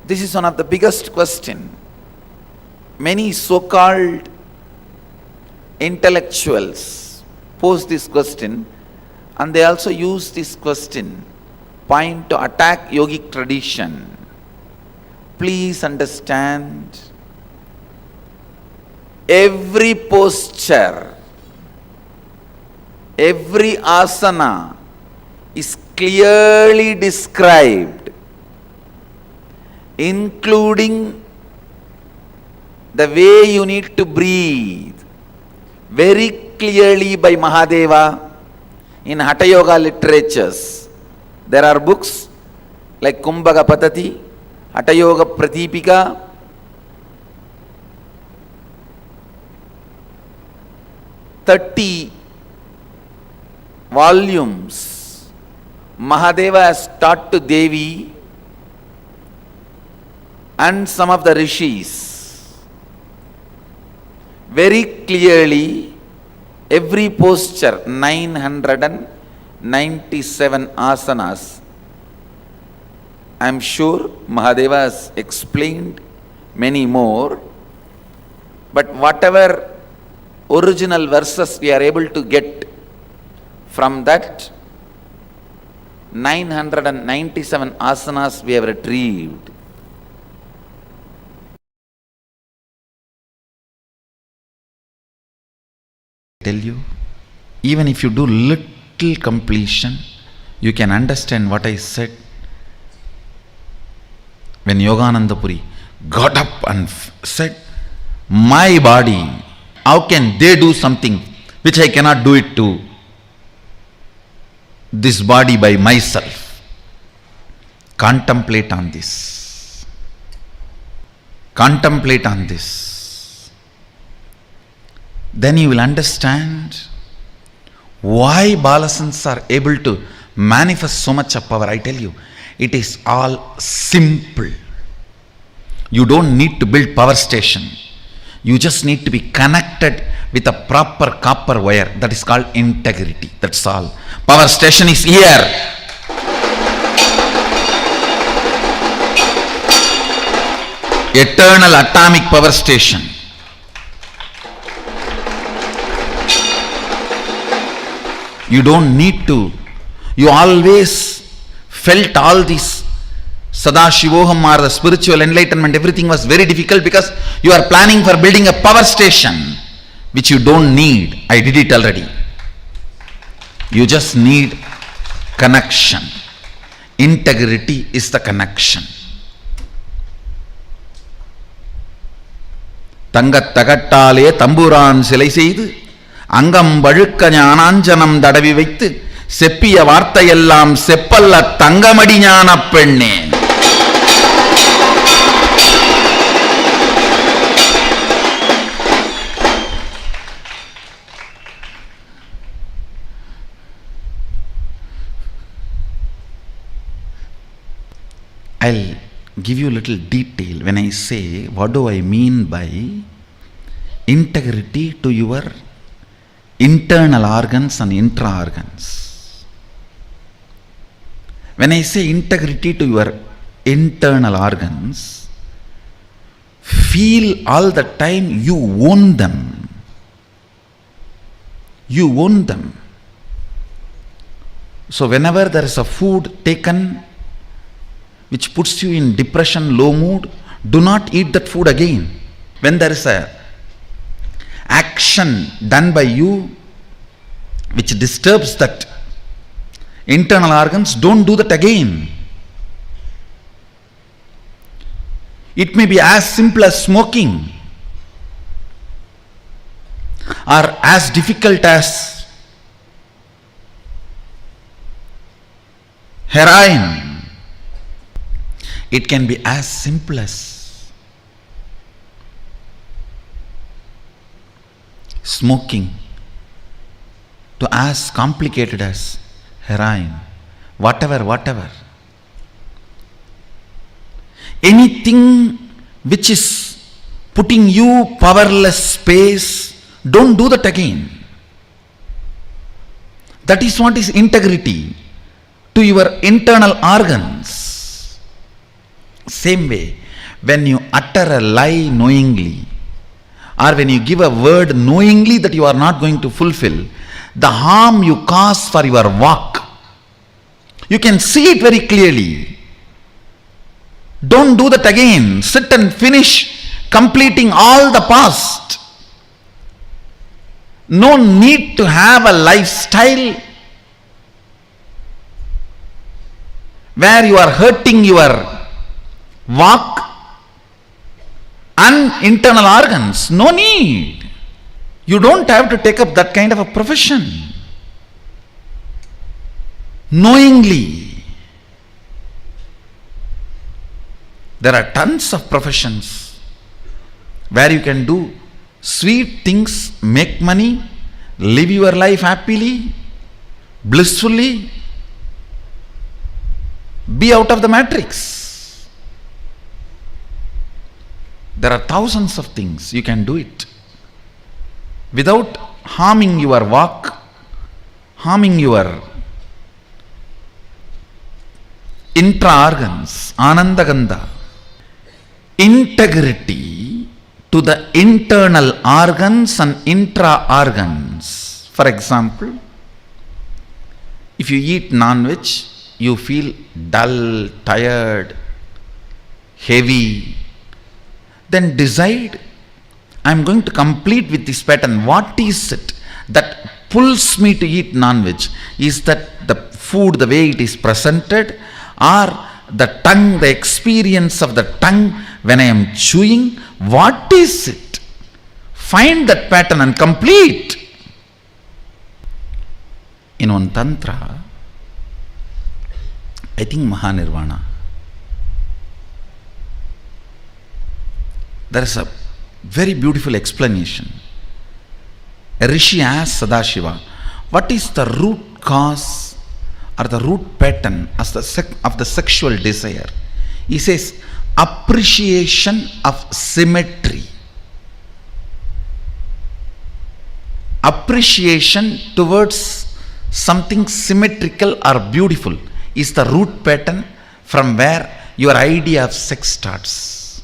This is one of the biggest questions. Many so-called intellectuals pose this question, and they also use this question point to attack yogic tradition. Please understand, every posture, every asana is clearly described, including the way you need to breathe, very clearly by Mahadeva in Hatha Yoga literatures. There are books like Kumbhaga Patati, Hatha Yoga Pratipika, "30 volumes Mahadeva has taught to Devi and some of the rishis. Very clearly, every posture, 997 asanas, I am sure Mahadeva has explained many more, but whatever original verses we are able to get from that 997 asanas we have retrieved. Tell you, even if you do little completion, you can understand what I said when Yogananda Puri got up and said, my body, how can they do something which I cannot do it to this body by myself? Contemplate on this. Contemplate on this. Then you will understand why Balasans are able to manifest so much of power. I tell you, it is all simple. You don't need to build power station. You just need to be connected with a proper copper wire. That is called integrity. That's all. Power station is here. Eternal atomic power station. You don't need to. You always felt all this Sadashivoham or the spiritual enlightenment, everything was very difficult because you are planning for building a power station which you don't need. I did it already. You just need connection. Integrity is the connection. Tangat tagattale tamburan silai seidu Angam Vazhukka ஞானாஞ்சனம் தடவி வைத்து செப்பிய வார்த்தையெல்லாம் செப்பல்ல தங்கமடி ஞானப் பெண்ணே. I'll give you a little detail when I say what do I mean by integrity to your internal organs and intra organs. When I say integrity to your internal organs, feel all the time you own them. You own them. So whenever there is a food taken which puts you in depression, low mood, do not eat that food again. When there is a action done by you which disturbs that internal organs, don't do that again. It may be as simple as smoking or as difficult as heroin. It can be as simple as smoking to as complicated as heroin. Whatever. Anything which is putting you powerless space, don't do that again. That is what is integrity to your internal organs. Same way, when you utter a lie knowingly, or when you give a word knowingly that you are not going to fulfill, the harm you cause for your walk, you can see it very clearly. Don't do that again. Sit and finish completing all the past. No need to have a lifestyle where you are hurting your walk and internal organs. No need. You don't have to take up that kind of a profession. Knowingly. There are tons of professions where you can do sweet things, make money, live your life happily, blissfully, be out of the matrix. There are thousands of things you can do it without harming your walk, harming your intra-organs, Anandagandha, integrity to the internal organs and intra-organs. For example, if you eat non-veg, you feel dull, tired, heavy. Then decide, I am going to complete with this pattern. What is it that pulls me to eat non-veg? Is that the food, the way it is presented, or the tongue, the experience of the tongue when I am chewing? What is it? Find that pattern and complete. In one tantra, I think Mahanirvana, there is a very beautiful explanation. A rishi asked Sadashiva, what is the root cause or the root pattern of the sexual desire? He says, appreciation of symmetry. Appreciation towards something symmetrical or beautiful is the root pattern from where your idea of sex starts.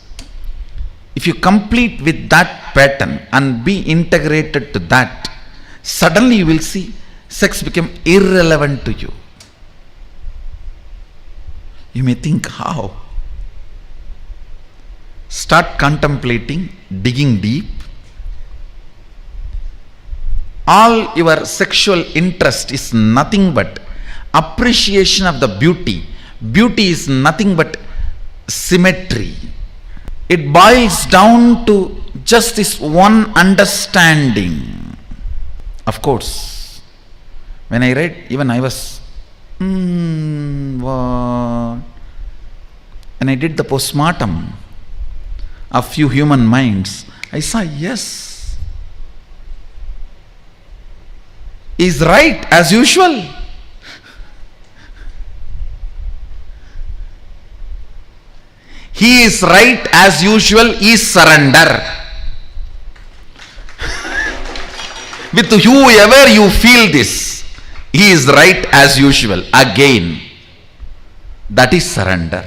If you complete with that pattern and be integrated to that, suddenly you will see sex become irrelevant to you. You may think, how? Start contemplating, digging deep. All your sexual interest is nothing but appreciation of the beauty. Beauty is nothing but symmetry. It boils down to just this one understanding. Of course, when I read, even I was, what? When I did the postmortem of few human minds, I saw, yes, is right as usual. He is right as usual is surrender. With whoever you feel this, he is right as usual. Again, that is surrender.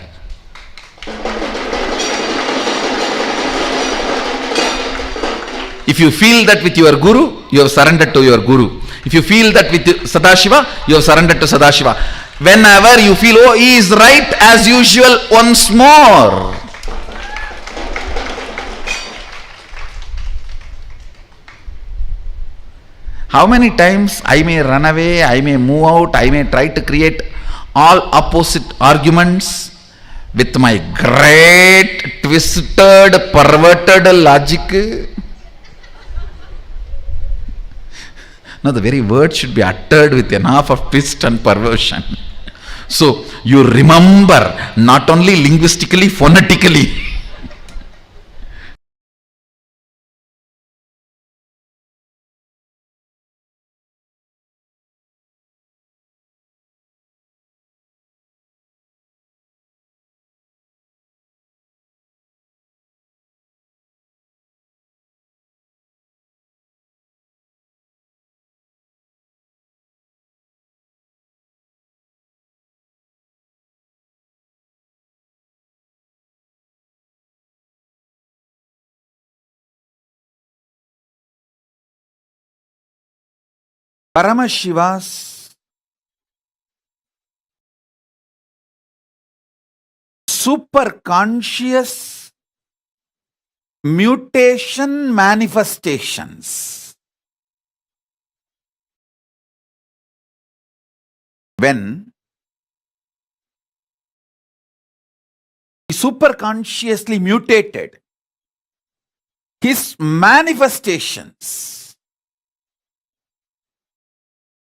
If you feel that with your guru, you have surrendered to your guru. If you feel that with Sadashiva, you have surrendered to Sadashiva. Whenever you feel, oh, he is right as usual, once more. How many times I may run away, I may move out, I may try to create all opposite arguments with my great twisted, perverted logic. No, the very word should be uttered with enough of twist and perversion. So you remember, not only linguistically, phonetically. Paramashiva's super conscious mutation manifestations. When he super consciously mutated, his manifestations,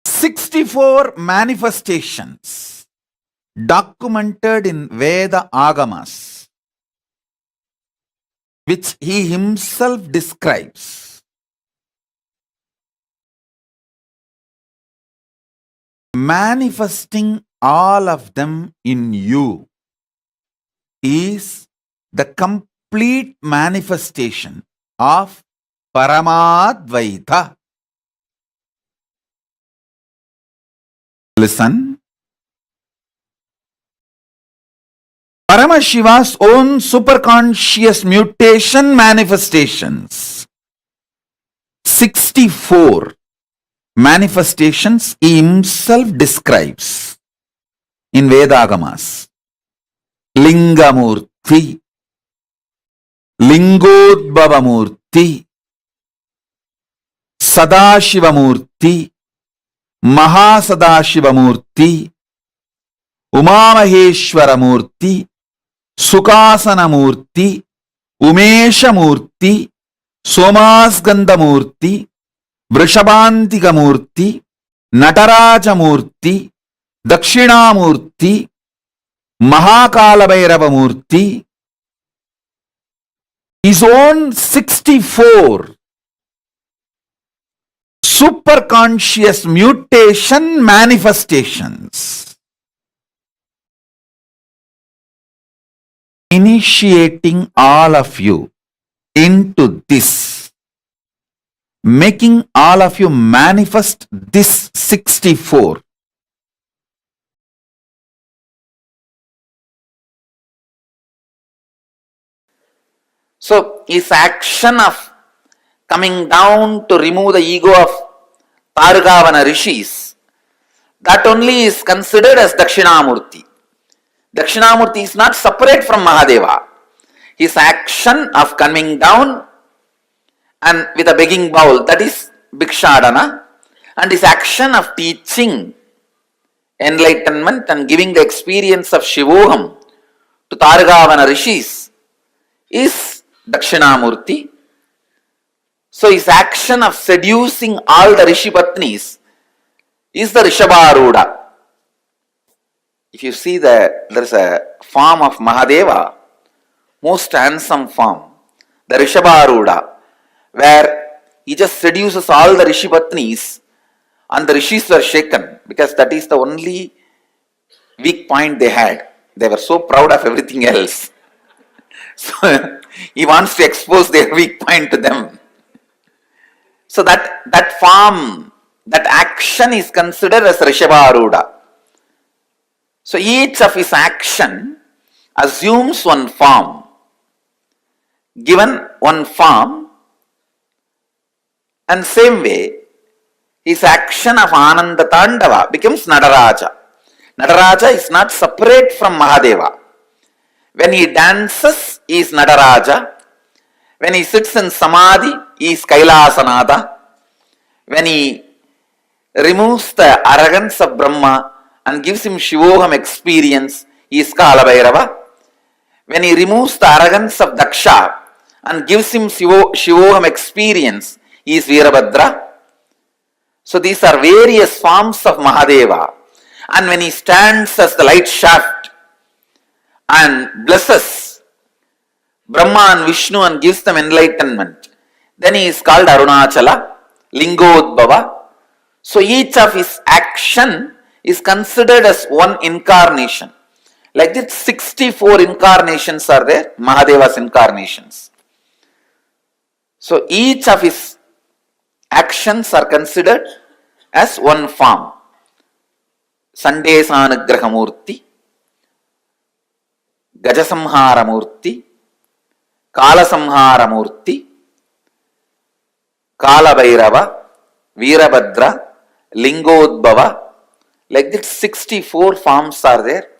64 manifestations documented in Veda Agamas, which he himself describes. Manifesting all of them in you is the complete manifestation of Paramadvaita. Listen. Paramashiva's own superconscious mutation manifestations. 64 manifestations he himself describes in Vedagamas. Lingamurti, Lingodbhavamurti, Sadashivamurti, Mahasadashivamurti, Umamaheshwaramurti, Sukasanamurti, Umeshamurti, Somasgandhamurti, Vrishabhantikamurti, Natarajamurti, Dakshinamurti, Mahakalabhairavamurti, his own 64 superconscious mutation manifestations, initiating all of you into this, making all of you manifest this 64. So, his action of coming down to remove the ego of Targavana rishis, that only is considered as Dakshinamurti. Dakshinamurti is not separate from Mahadeva. His action of coming down and with a begging bowl, that is Bhikshadana, and his action of teaching enlightenment and giving the experience of Shivoham to Targavana rishis is Dakshinamurti. So his action of seducing all the Rishi Patnis is the Rishabharuda. If you see there is a form of Mahadeva, most handsome form, the Rishabharuda, where he just seduces all the Rishi Patnis and the Rishis were shaken because that is the only weak point they had. They were so proud of everything else. So he wants to expose their weak point to them. So that form, that action is considered as Rishabharuda. So each of his action assumes one form. Given one form, and same way, his action of Ananda Tandava becomes Nataraja. Nataraja is not separate from Mahadeva. When he dances, he is Nataraja. When he sits in Samadhi, he is Kailasanada. When he removes the arrogance of Brahma and gives him Shivoham experience, he is Kalabhairava. When he removes the arrogance of Daksha and gives him Shivoham experience, he is Virabhadra. So these are various forms of Mahadeva. And when he stands as the light shaft and blesses Brahma and Vishnu and gives them enlightenment, then he is called Arunachala, Lingodbhava. So each of his action is considered as one incarnation. Like this, 64 incarnations are there, Mahadeva's incarnations. So each of his actions are considered as one form. Sandesanugrahamurti, Gajasamharamurti, Kalasamharamurti, Kalabhairava, Virabhadra, Lingodbhava. Like this, 64 forms are there.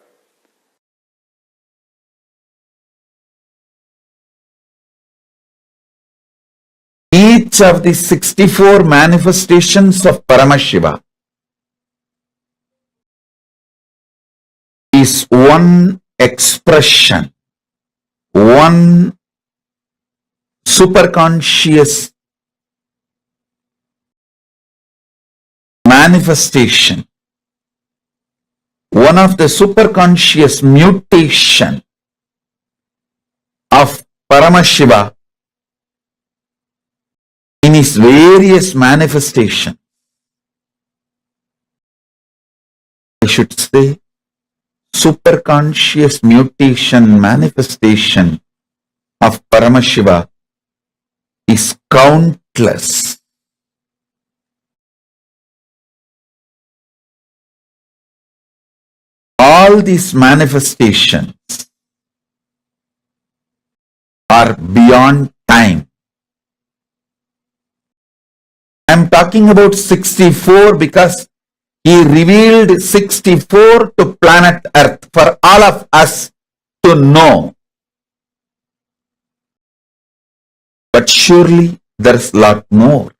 Each of the 64 manifestations of Paramashiva is one expression, one superconscious manifestation, one of the superconscious mutation of Paramashiva in his various manifestations. I should say superconscious mutation manifestation of Paramashiva is countless. All these manifestations or beyond time. I'm talking about 64 because he revealed 64 to planet Earth for all of us to know. But surely there's a lot more.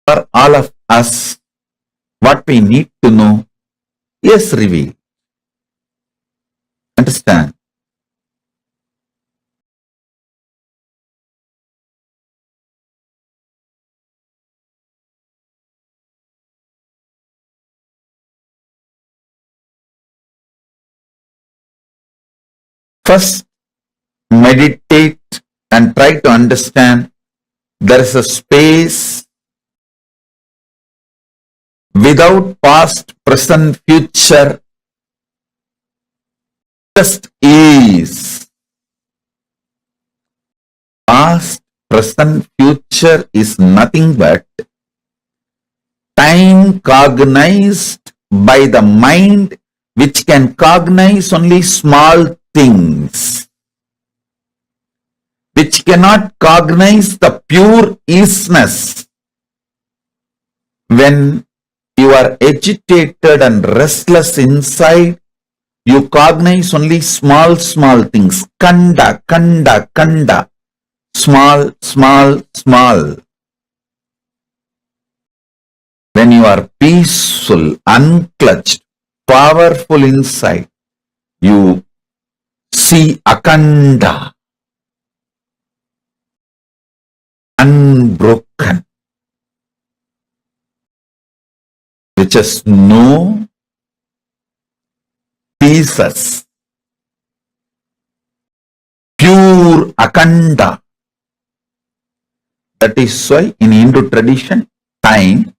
For all of us, what we need to know is revealed. Understand? First, meditate and try to understand there is a space without past, present, future, just is. Past, present, future is nothing but time cognized by the mind, which can cognize only small things, which cannot cognize the pure isness. When you are agitated and restless inside, you cognize only small things. Kanda, kanda, kanda. Small, small, small. When you are peaceful, unclutched, powerful inside, you see akanda, unbroken, which is no pieces, pure akanda. That is why in Hindu tradition, time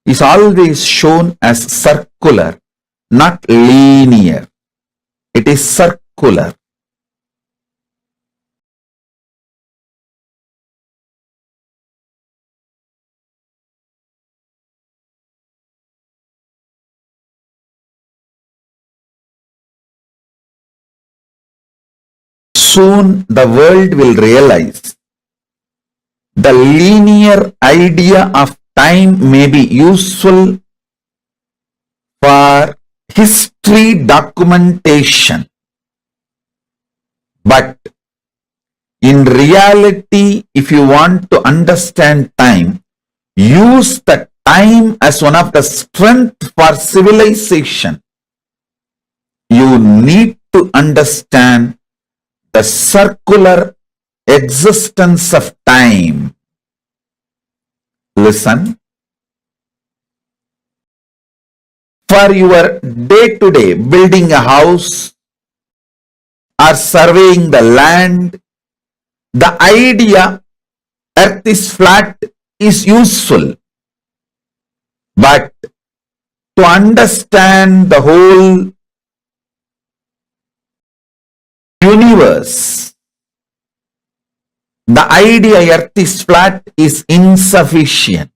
is always shown as circular, not linear. It is circular. Soon the world will realize the linear idea of time may be useful for history documentation, but in reality, if you want to understand time, use the time as one of the strength for civilization. You need to understand the circular existence of time. Listen. For your day-to-day building a house or surveying the land, the idea earth is flat is useful. But to understand the whole universe, the idea earth is flat is insufficient.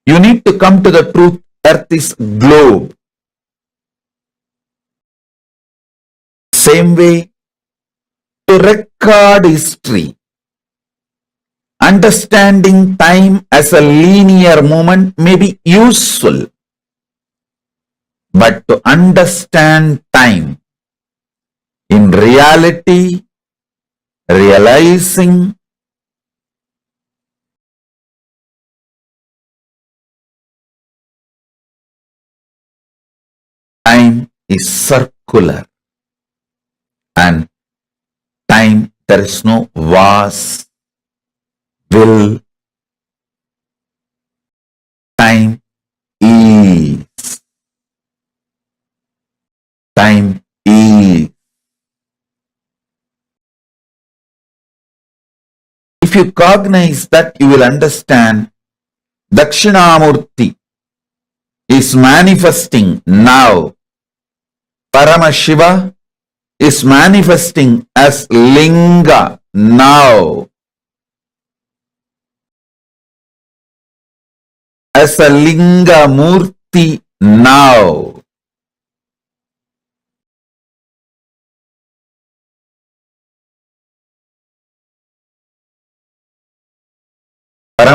You need to come to the truth, earth is globe. Same way, to record history, understanding time as a linear movement may be useful. But to understand time in reality, realizing time is circular, and time there is no was, will, time is. Time is. If you cognize that, you will understand Dakshinamurti is manifesting now. Paramashiva is manifesting as Linga now. As a Linga Murti now.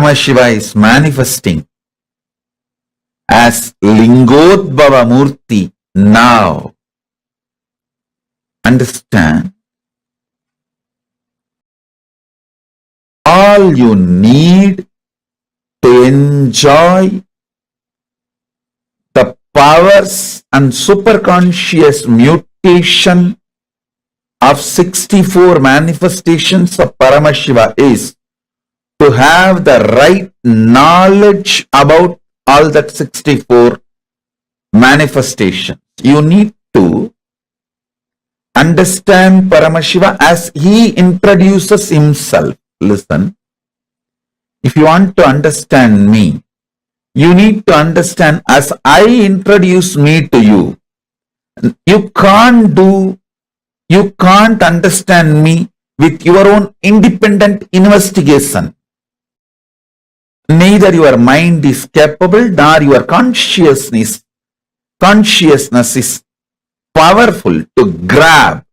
Paramashiva is manifesting as Lingodbhava Murthy now. Understand? All you need to enjoy the powers and superconscious mutation of 64 manifestations of Paramashiva is to have the right knowledge about all that 64 manifestations. You need to understand Paramashiva as he introduces himself. Listen, if you want to understand me, you need to understand as I introduce me to you. You can't understand me with your own independent investigation. Neither your mind is capable nor your consciousness is powerful to grasp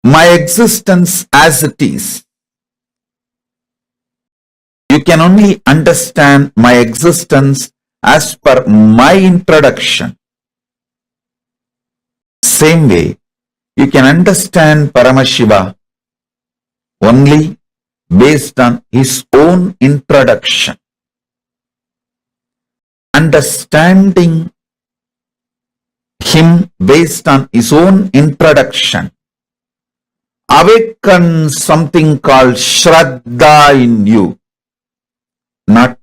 my existence as it is. You can only understand my existence as per my introduction. Same way, you can understand Paramashiva only based on his own introduction. Understanding him based on his own introduction awakens something called Shraddha in you. Not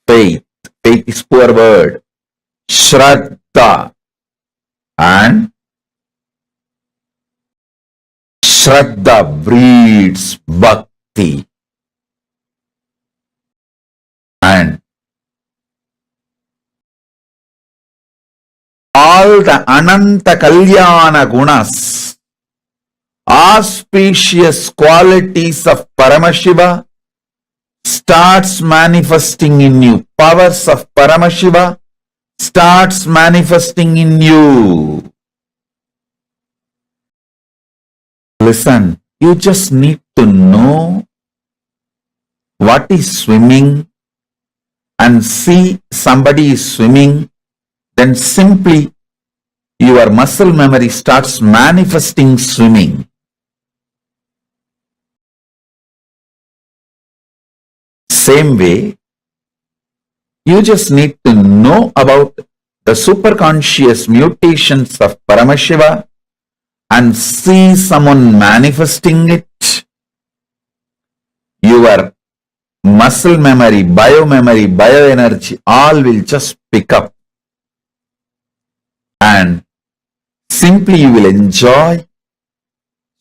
faith. Faith is poor word. Shraddha. And Shraddha breeds bhakti. And all the Ananta Kalyana Gunas, auspicious qualities of Paramashiva starts manifesting in you. Powers of Paramashiva starts manifesting in you. Listen, you just need to know what is swimming and see somebody is swimming, then simply your muscle memory starts manifesting swimming. Same way, you just need to know about the superconscious mutations of Paramashiva and see someone manifesting it. Your muscle memory, biomemory, bioenergy, all will just pick up. And simply you will enjoy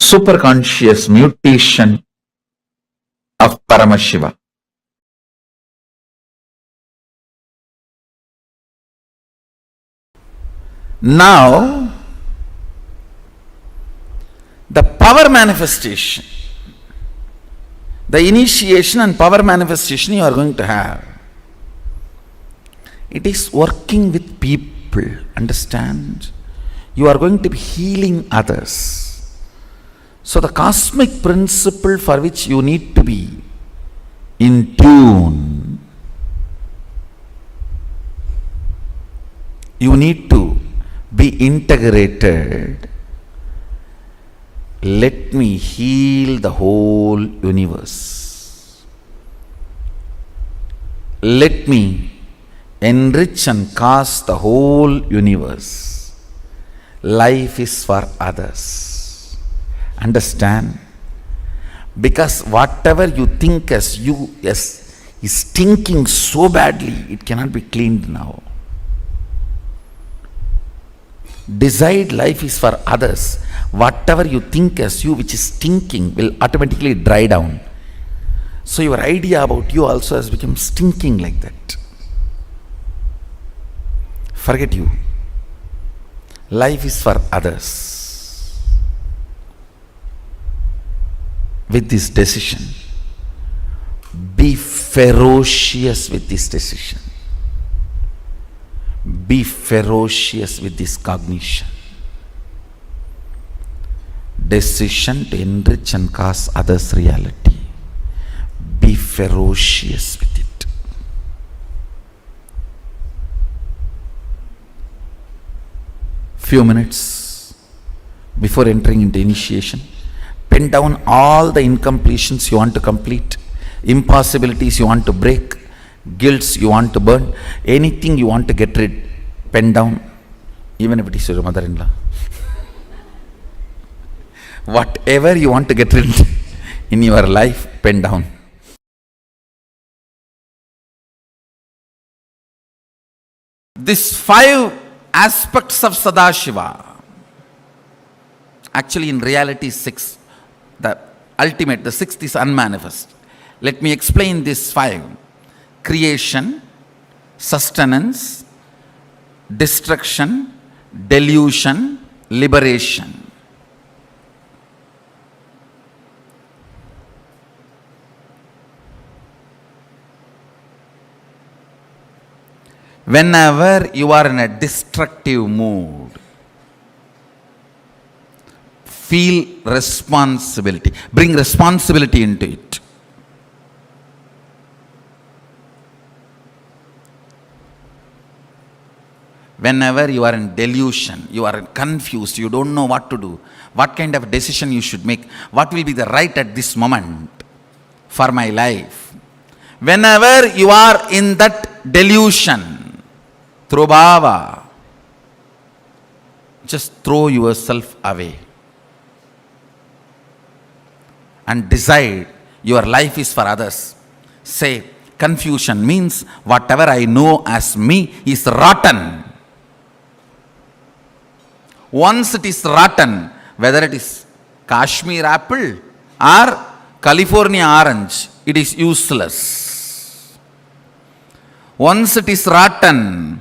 superconscious mutation of Paramashiva. Now, the power manifestation, the initiation and power manifestation you are going to have, it is working with people, understand? You are going to be healing others. So the cosmic principle for which you need to be in tune, you need to be integrated. Let me heal the whole universe. Let me enrich and cast the whole universe. Life is for others. Understand? Because whatever you think as you is stinking so badly, it cannot be cleaned now. Decide life is for others. Whatever you think as you which is stinking will automatically dry down. So your idea about you also has become stinking like that. Forget you. Life is for others. With this decision, be ferocious with this decision. Be ferocious with this cognition. decision to enrich and cause others' reality. Be ferocious with it. Few minutes before entering into initiation, pen down all the incompletions you want to complete, impossibilities you want to break, guilts you want to burn, anything you want to get rid, pen down, even if it is your mother-in-law. Whatever you want to get rid in your life, pen down. These 5 aspects of Sadashiva, actually in reality 6, the ultimate, the 6th is unmanifest. Let me explain these 5. Creation, sustenance, destruction, delusion, liberation. Whenever you are in a destructive mood, feel responsibility. Bring responsibility into it. Whenever you are in delusion, you are confused, you don't know what to do, what kind of decision you should make, what will be the right at this moment for my life. Whenever you are in that delusion, through bhava, just throw yourself away and decide your life is for others. Say, confusion means whatever I know as me is rotten. Once it is rotten, whether it is Kashmir apple or California orange, it is useless. Once it is rotten,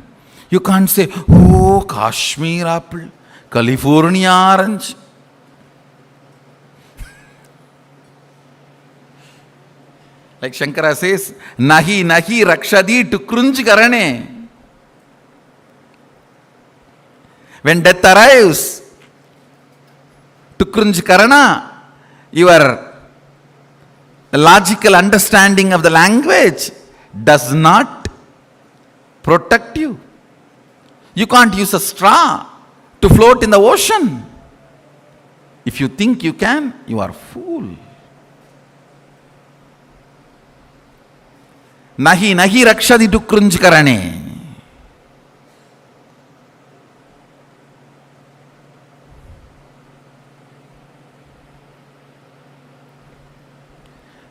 you can't say, oh, Kashmir apple, California orange. Like Shankara says, nahi nahi rakshadi to krunj karane. When death arrives, to krunj karana, your logical understanding of the language does not protect you. You can't use a straw to float in the ocean. If you think you can, you are a fool. Nahi nahi rakshadi to krunj karane.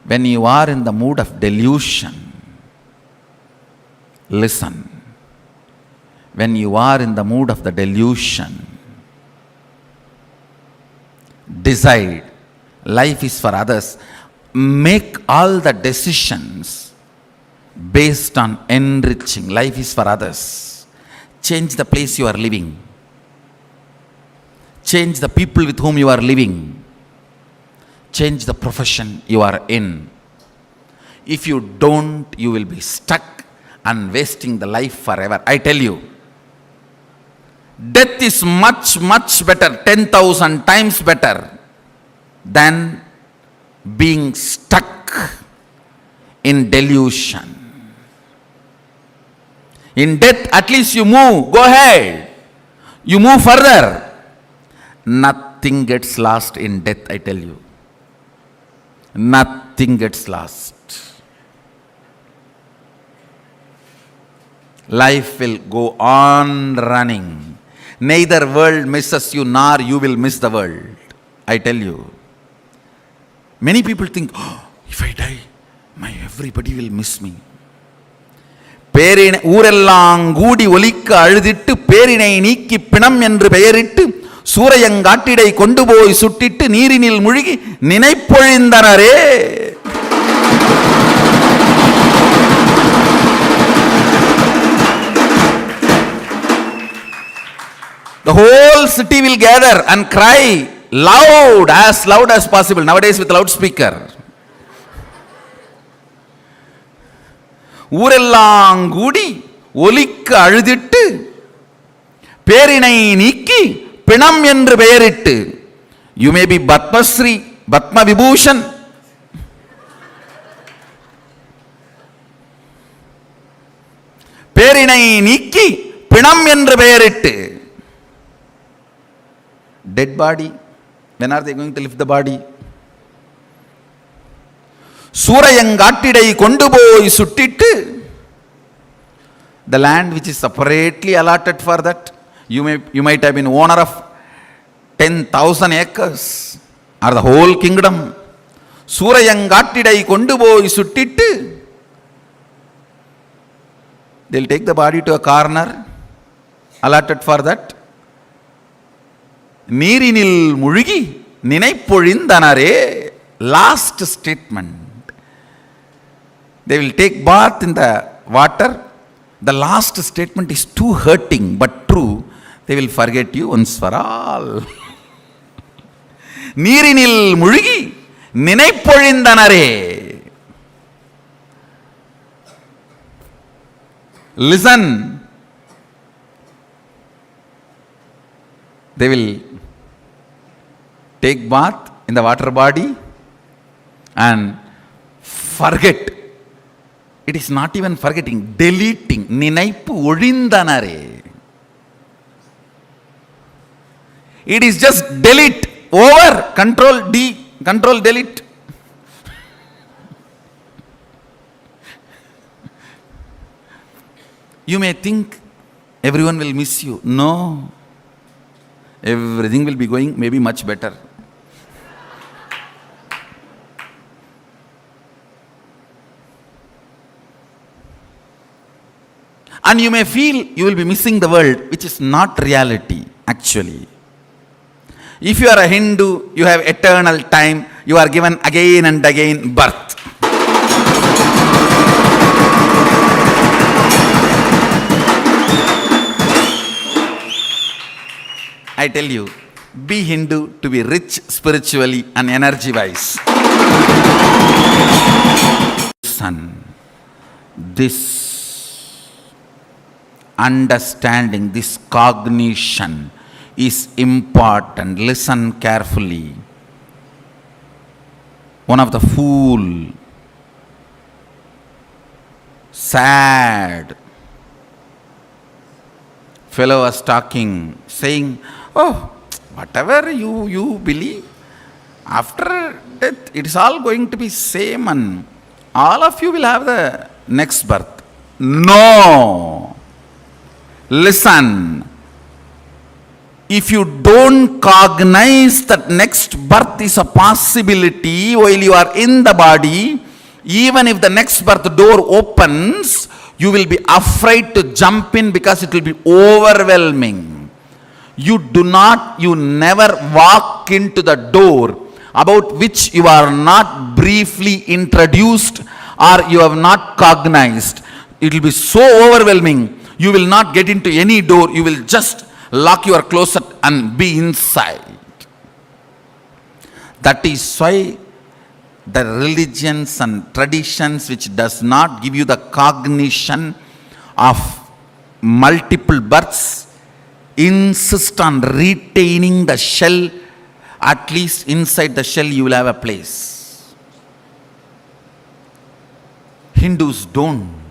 When you are in the mood of delusion, listen. When you are in the mood of the delusion, decide life is for others. Make all the decisions based on enriching. Life is for others. Change the place you are living. Change the people with whom you are living. Change the profession you are in. If you don't, you will be stuck and wasting the life forever. I tell you, death is much, much better, 10,000 times better than being stuck in delusion. In death, at least you move, go ahead. You move further. Nothing gets lost in death, I tell you. Nothing gets lost. Life will go on running. Neither world misses you nor you will miss the world. I tell you. Many people think, oh, if I die, everybody will miss me. ஊரெல்லாம் கூடி ஒலிக்க அழுதிட்டு பேரினை நீக்கி பிணம் என்று பெயரிட்டு சூரையங்காட்டிடை கொண்டு போய் சுட்டிட்டு நீரினில் முழுகி நினைப்பொழிந்தனரே. The whole city will gather and cry loud as possible. Nowadays with loudspeaker. ஊரெல்லாம் கூடி ஒலிக்க அழுதிட்டு பேரினை நீக்கி பிணம் என்று பெயரிட்டு You may be Batmasri, Batma Vibhushan. பேரினை நீக்கி பிணம் என்று பெயரிட்டு. Dead body. When are they going to lift the body? சூரையங்காட்டிடை கொண்டு போய் சுட்டிட்டு. The land which is separately allotted for that. You might have been owner of 10,000 acres or the whole kingdom. சூரையங்காட்டிடை கொண்டு போய் சுட்டிட்டு. They'll take the body to a corner allotted for that. நீரினில் முழுகி நினைப்பொழிந்தனரே. Last statement. They will take bath in the water. The last statement is too hurting but true. They will forget you once for all. நீரினில் முழுகி நினைப்பொழிந்தனரே. Listen. They will take bath in the water body and forget. It is not even forgetting, deleting. Ninaipu odindanare. It is just delete, over, control D, control delete. You may think everyone will miss you. No. Everything will be going maybe much better. And you may feel you will be missing the world, which is not reality, actually. If you are a Hindu, you have eternal time, you are given again and again birth. I tell you, be Hindu to be rich spiritually and energy-wise. Son, this understanding, this cognition is important. Listen carefully. One of the fool, sad fellow was talking, saying, oh, whatever you believe, after death it is all going to be same and all of you will have the next birth. No. Listen. If you don't cognize that next birth is a possibility while you are in the body, even if the next birth door opens, you will be afraid to jump in because it will be overwhelming. You never walk into the door about which you are not briefly introduced or you have not cognized. It will be so overwhelming. You will not get into any door. You will just lock your closet and be inside. That is why the religions and traditions which does not give you the cognition of multiple births insist on retaining the shell. At least inside the shell you will have a place. Hindus don't.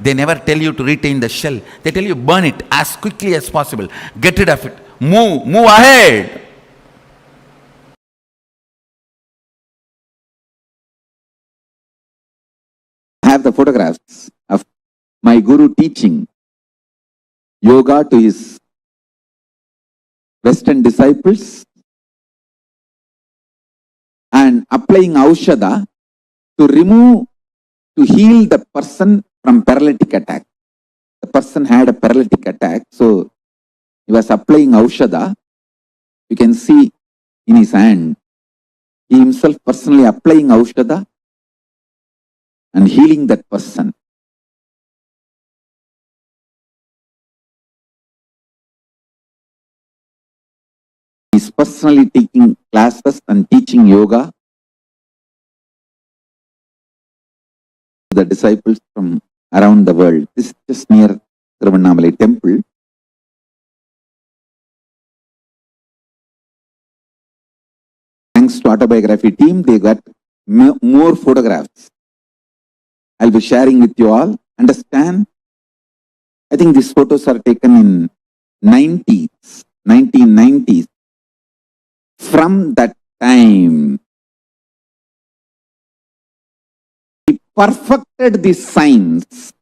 They never tell you to retain the shell. They tell you burn it as quickly as possible. Get rid of it. Move ahead. I have the photographs of my guru teaching yoga to his Western disciples and applying aushadha to heal the person from paralytic attack. The person had a paralytic attack, so he was applying aushadha. You can see in his hand, he himself personally applying aushadha and healing that person. He is personally taking classes and teaching yoga to the disciples from around the world. This is just near Tiruvannamalai temple. thanks to autobiography team, they got more photographs. I'll be sharing with you all. Understand? I think these photos are taken in 1990s. From that time, he perfected the science.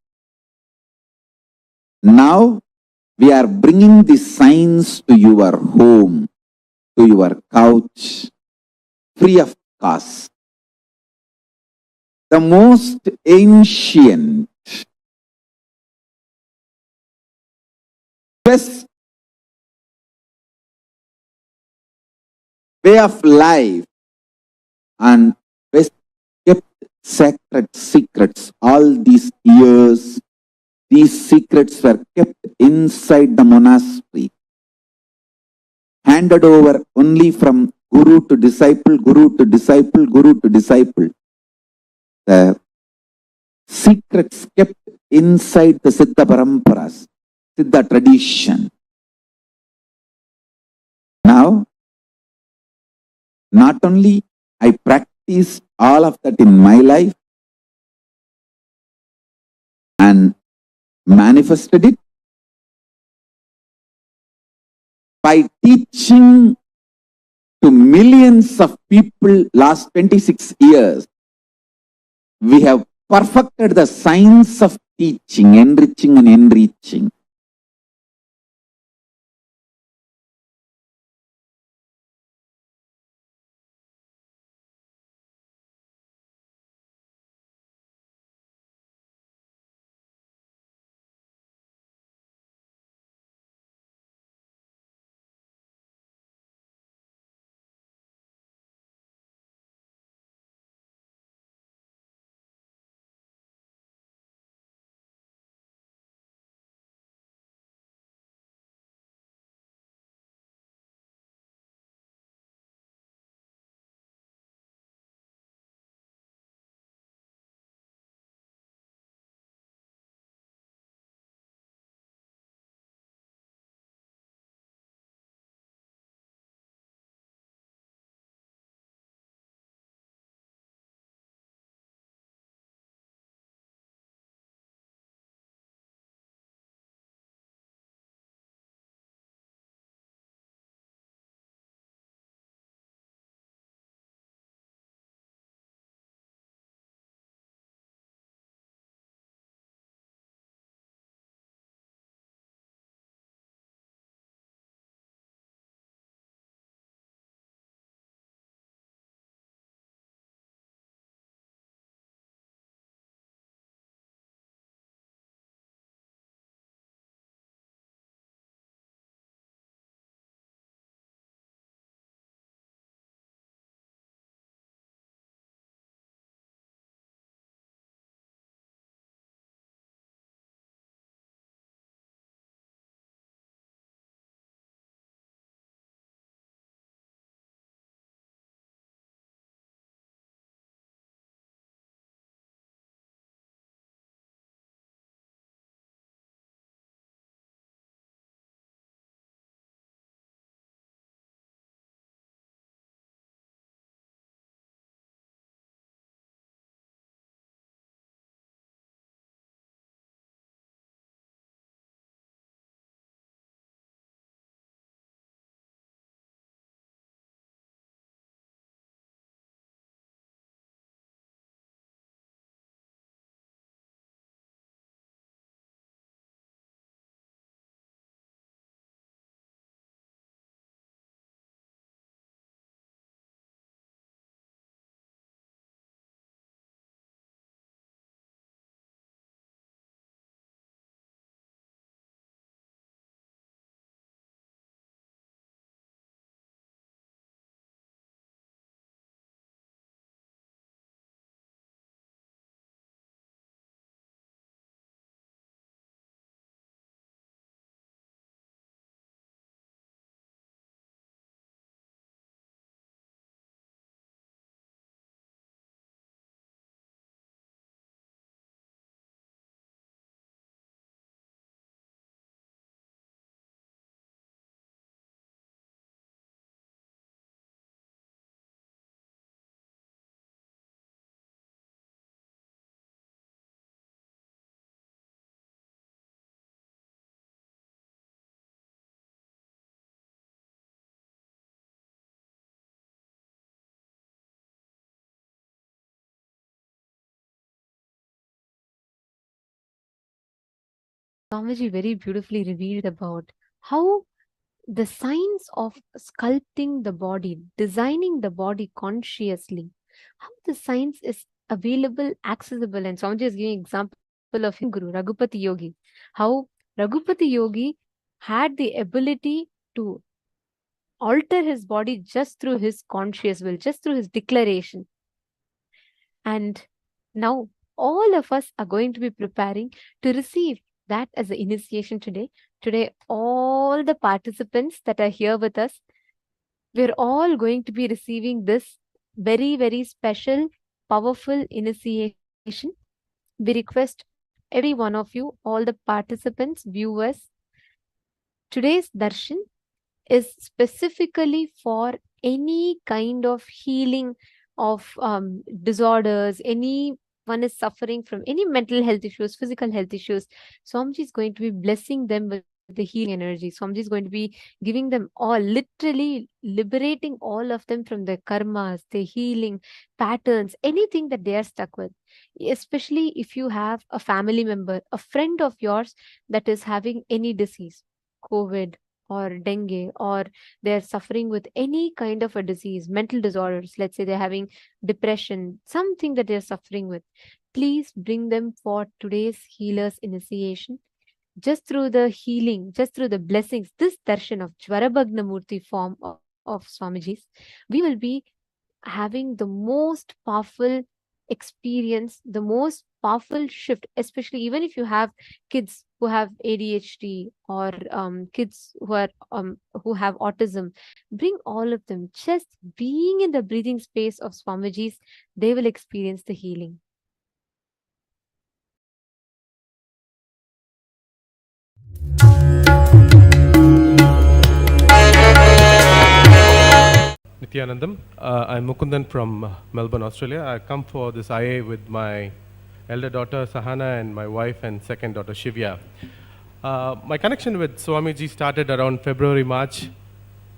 Now, we are bringing the science to your home, to your couch, free of cost. The most ancient, best way of life and best kept sacred secrets. All these years, these secrets were kept inside the monastery, handed over only from guru to disciple, guru to disciple, guru to disciple. The secrets kept inside the Siddha Paramparas, Siddha tradition. Now, not only I practice all of that in my life and manifested it by teaching to millions of people last 26 years. We have perfected the science of teaching, enriching and enriching. Swamiji very beautifully revealed about how the science of sculpting the body, designing the body consciously, how the science is available, accessible. And Swamiji is giving example of his guru, Raghupati Yogi, how Raghupati Yogi had the ability to alter his body just through his conscious will, just through his declaration. And now all of us are going to be preparing to receive that as an initiation today. Today, all the participants that are here with us, we're all going to be receiving this very, very special, powerful initiation. We request every one of you, all the participants, viewers, today's darshan is specifically for any kind of healing of disorders, anyone is suffering from any mental health issues, physical health issues. Swamiji is going to be blessing them with the healing energy. Swamiji is going to be giving them all, literally liberating all of them from their karmas, their healing patterns, anything that they are stuck with. Especially if you have a family member, a friend of yours that is having any disease, COVID, or dengue, or they're suffering with any kind of a disease, mental disorders, let's say they're having depression, something that they're suffering with, please bring them for today's healers initiation. Just through the healing, just through the blessings, this darshan of Jvarabhagana Murthy form of Swamiji's, we will be having the most powerful experience, the most powerful shift, especially even if you have kids who have ADHD or kids who have autism, bring all of them. Just being in the breathing space of Swamiji's, they will experience the healing. Nityanandam. I'm Mukundan from Melbourne, Australia. I come for this IA with my elder daughter Sahana and my wife and second daughter Shivya. My connection with Swamiji started around February, March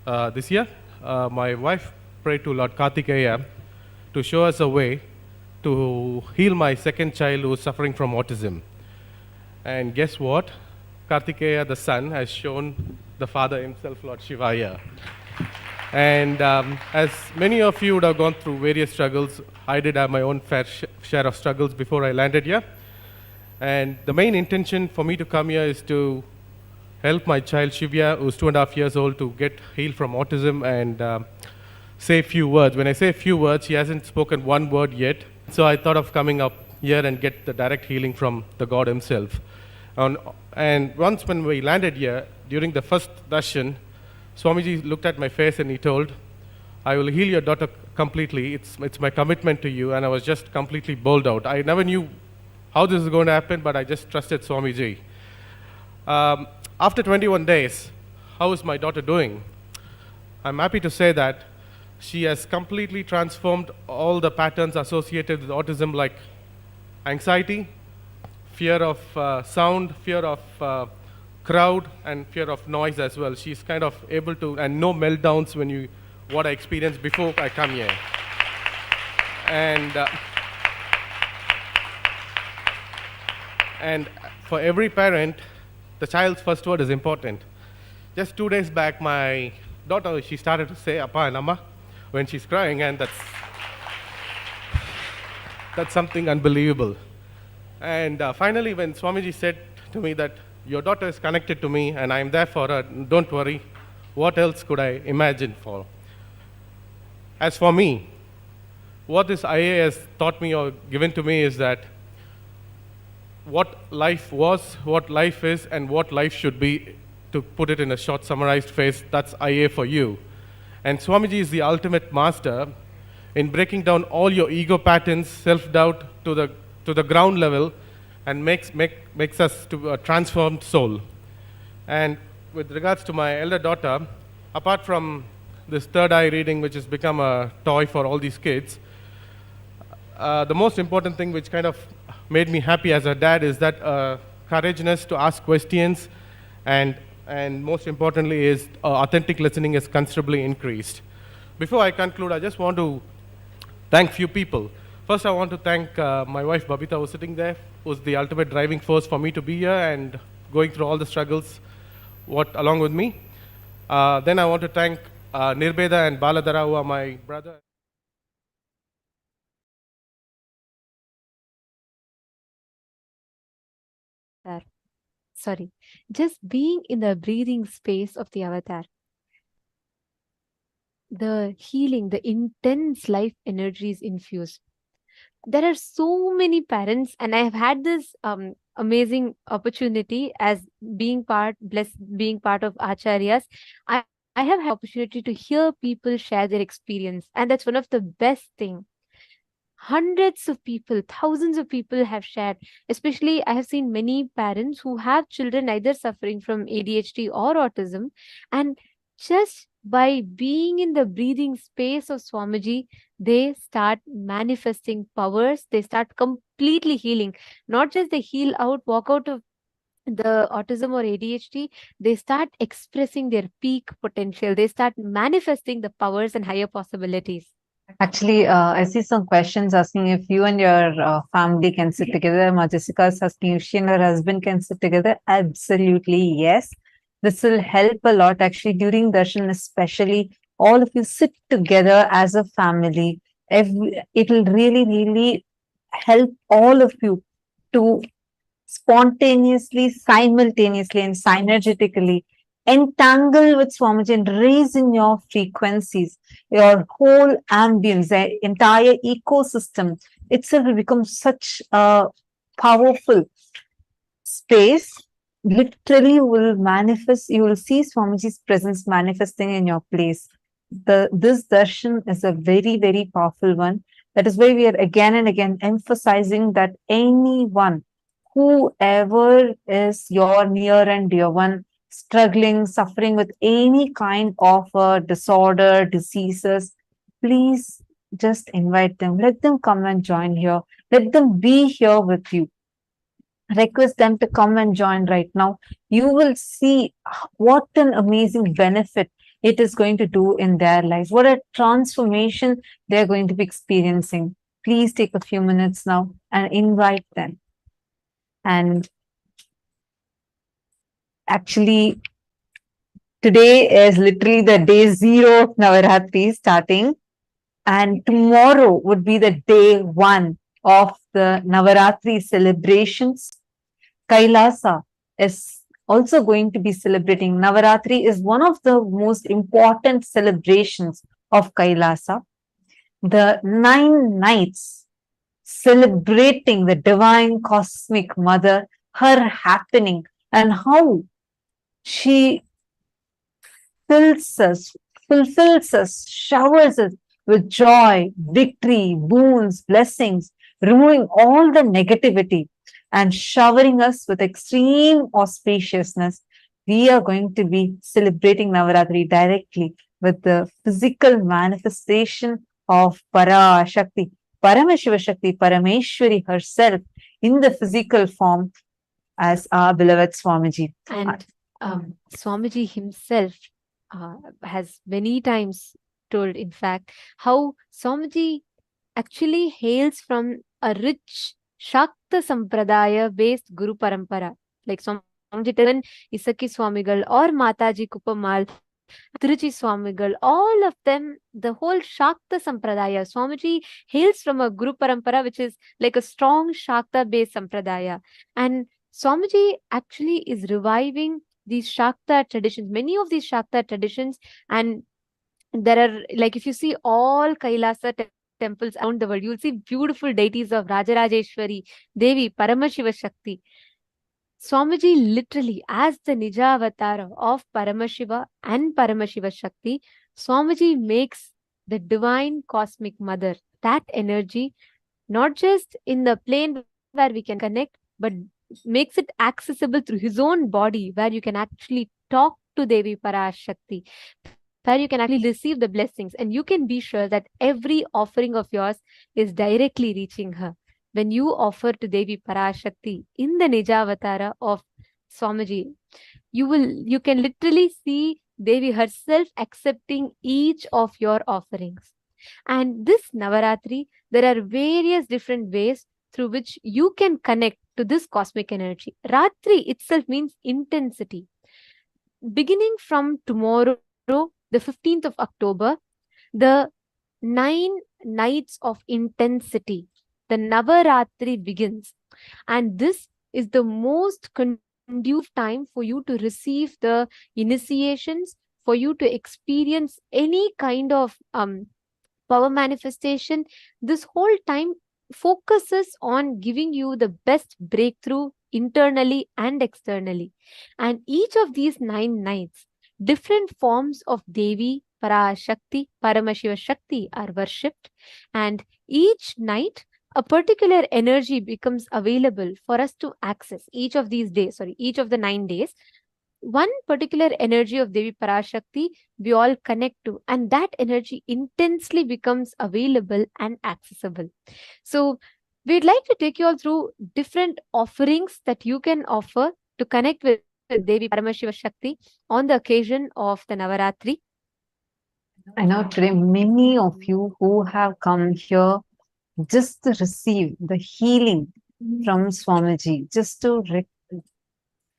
this year. My wife prayed to Lord Kartikeya to show us a way to heal my second child who is suffering from autism. And guess what? Kartikeya, the son, has shown the father himself, Lord Shivaya. And as many of you would have gone through various struggles, I did have my own fair share of struggles before I landed here. And the main intention for me to come here is to help my child Shivya, who's 2.5 years old, to get healed from autism and say a few words. When I say a few words, he hasn't spoken one word yet. So I thought of coming up here and get the direct healing from the God himself. And once when we landed here, during the first darshan, Swamiji looked at my face and he told, I will heal your daughter completely. It's my commitment to you. And I was just completely bowled out. I never knew how this is going to happen, but I just trusted Swamiji. After 21 days, how is my daughter doing? I'm happy to say that she has completely transformed all the patterns associated with autism, like anxiety, fear of sound, fear of crowd, and fear of noise as well. She's kind of able to, and no meltdowns when what I experienced before I come here. And for every parent, the child's first word is important. Just 2 days back, my daughter, she started to say Appa and Amma when she's crying, and that's something unbelievable. And finally, when Swamiji said to me that your daughter is connected to me and I'm there for her, don't worry, what else could I imagine for? As for me, what this IA has taught me or given to me is that what life was, what life is, and what life should be, to put it in a short summarized phrase, that's IA for you. And Swamiji is the ultimate master in breaking down all your ego patterns, self-doubt to the ground level, and makes us to a transformed soul. And with regards to my elder daughter, apart from this third eye reading, which has become a toy for all these kids, the most important thing which kind of made me happy as a dad is that courageousness to ask questions, and most importantly is authentic listening is considerably increased. Before I conclude, I just want to thank few people. First, I want to thank my wife Babita, who's sitting there, who's the ultimate driving force for me to be here, and going through all the struggles along with me. Then I want to thank Nirbeda and Baladara, who are my brother. Sorry, just being in the breathing space of the avatar, the healing, the intense life energy is infused. There are so many parents, and I have had this amazing opportunity as being part of acharyas. I have had opportunity to hear people share their experience, and that's one of the best thing. Hundreds of people, thousands of people have shared. Especially, I have seen many parents who have children either suffering from ADHD or autism, and just by being in the breathing space of Swamiji, they start manifesting powers. They start completely healing. Not just they heal out, walk out of the autism or ADHD, they start expressing their peak potential. They start manifesting the powers and higher possibilities. Actually, I see some questions asking if you and your family can sit together. Majessica is asking if she and her husband can sit together. Absolutely, yes. This will help a lot actually during darshan, especially all of you sit together as a family. It will really, really help all of you to spontaneously, simultaneously, and synergetically entangle with Swamiji and raise in your frequencies, your whole ambience, the entire ecosystem itself will become such a powerful space. Literally will manifest, you will see Swamiji's presence manifesting in your place. This darshan is a very, very powerful one. That is why we are again and again emphasizing that anyone, whoever is your near and dear one, struggling, suffering with any kind of disorder, diseases, please just invite them. Let them come and join here. Let them be here with you. Request them to come and join right now. You will see what an amazing benefit it is going to do in their lives. What a transformation they're going to be experiencing. Please take a few minutes now and invite them. And actually, today is literally the day 0 of Navaratri starting. And tomorrow would be the day 1 of the Navaratri celebrations. Kailasa is also going to be celebrating. Navaratri is one of the most important celebrations of Kailasa. The 9 nights celebrating the divine cosmic mother, her happening, and how she fills us, fulfills us, showers us with joy, victory, boons, blessings, removing all the negativity and showering us with extreme auspiciousness. We are going to be celebrating Navaratri directly with the physical manifestation of Parashakti, Paramashiva Shakti, Parameshwari herself in the physical form as our beloved Swamiji. And Swamiji himself has many times told, in fact, how Swamiji actually hails from a rich Shakta Sampradaya based Guru Parampara. Like Swamiji tells Isaki Swamigal or Mataji Kupamal, Tiruchi Swamigal, all of them, the whole Shakta Sampradaya. Swamiji hails from a Guru Parampara, which is like a strong Shakta based Sampradaya. And Swamiji actually is reviving these Shakta traditions, many of these Shakta traditions. And there are, like, if you see all Kailasa temples around the world, you'll see beautiful deities of Rajarajeshwari, Devi, Paramashiva Shakti. Swamiji literally, as the Nija avatar of Paramashiva and Paramashiva Shakti, Swamiji makes the divine cosmic mother, that energy, not just in the plane where we can connect, but makes it accessible through his own body, where you can actually talk to Devi Parashakti, where you can actually receive the blessings, and you can be sure that every offering of yours is directly reaching her. When you offer to Devi Parashakti in the Nijavatara of Swamiji, you can literally see Devi herself accepting each of your offerings. And this Navaratri, there are various different ways through which you can connect to this cosmic energy. Ratri itself means intensity. Beginning from tomorrow, the 15th of October, the 9 nights of intensity, the Navaratri begins. And this is the most conducive time for you to receive the initiations, for you to experience any kind of power manifestation. This whole time focuses on giving you the best breakthrough internally and externally. And each of these 9 nights, different forms of Devi, Parashakti, Paramashiva Shakti are worshipped. And each night, a particular energy becomes available for us to access. Each of these days, each of the 9 days, one particular energy of Devi Parashakti we all connect to, and that energy intensely becomes available and accessible. So we'd like to take you all through different offerings that you can offer to connect with Devi Paramashiva Shakti on the occasion of the Navaratri. I know today many of you who have come here just to receive the healing from Swamiji, just to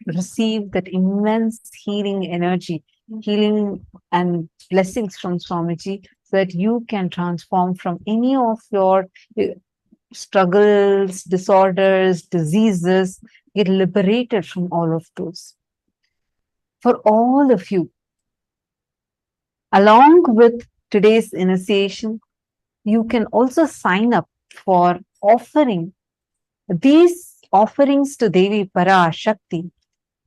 receive that immense healing energy, healing and blessings from Swamiji, so that you can transform from any of your struggles, disorders, diseases, get liberated from all of those. For all of you, along with today's initiation, you can also sign up for offering these offerings to Devi Parashakti,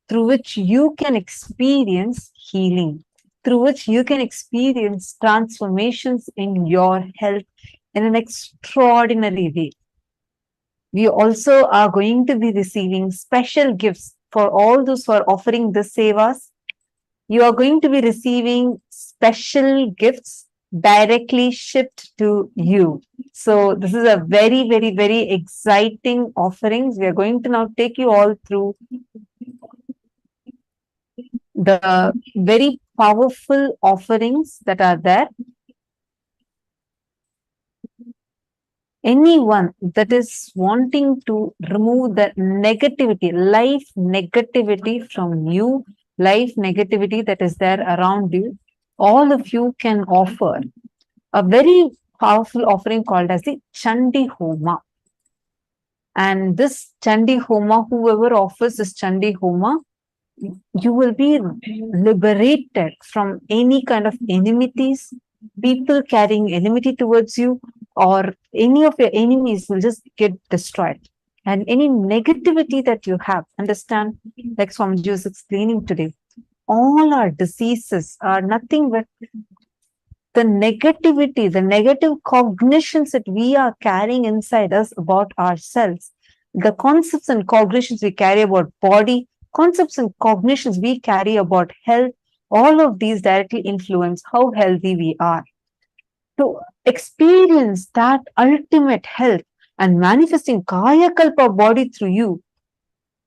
through which you can experience healing, through which you can experience transformations in your health in an extraordinary way. We also are going to be receiving special gifts for all those who are offering this sevas. You are going to be receiving special gifts directly shipped to you. So this is a very, very, very exciting offerings. We are going to now take you all through the very powerful offerings that are there. Anyone that is wanting to remove the negativity, life negativity from you, life negativity that is there around you, all of you can offer a very powerful offering called as the Chandi Homa. And this Chandi Homa, whoever offers this Chandi Homa, you will be liberated from any kind of enmities, people carrying enmity towards you, or any of your enemies will just get destroyed. And any negativity that you have, understand, like Swamiji was explaining today, all our diseases are nothing but the negativity, the negative cognitions that we are carrying inside us about ourselves, the concepts and cognitions we carry about body, concepts and cognitions we carry about health, all of these directly influence how healthy we are. To experience that ultimate health and manifesting Kayakalpa body through you,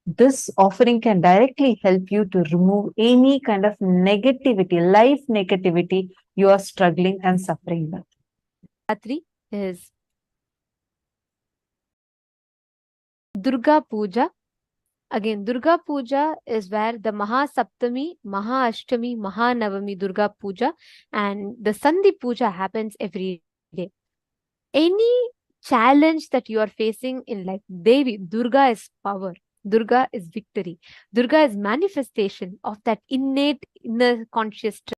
this offering can directly help you to remove any kind of negativity, life negativity you are struggling and suffering with. Ratri is Durga Puja. Again, Durga Puja is where the Maha Saptami, Maha Ashtami, Maha Navami Durga Puja and the Sandhi Puja happens every day. Any challenge that you are facing in life, Devi, Durga is power. Durga is victory. Durga is manifestation of that innate inner conscious strength.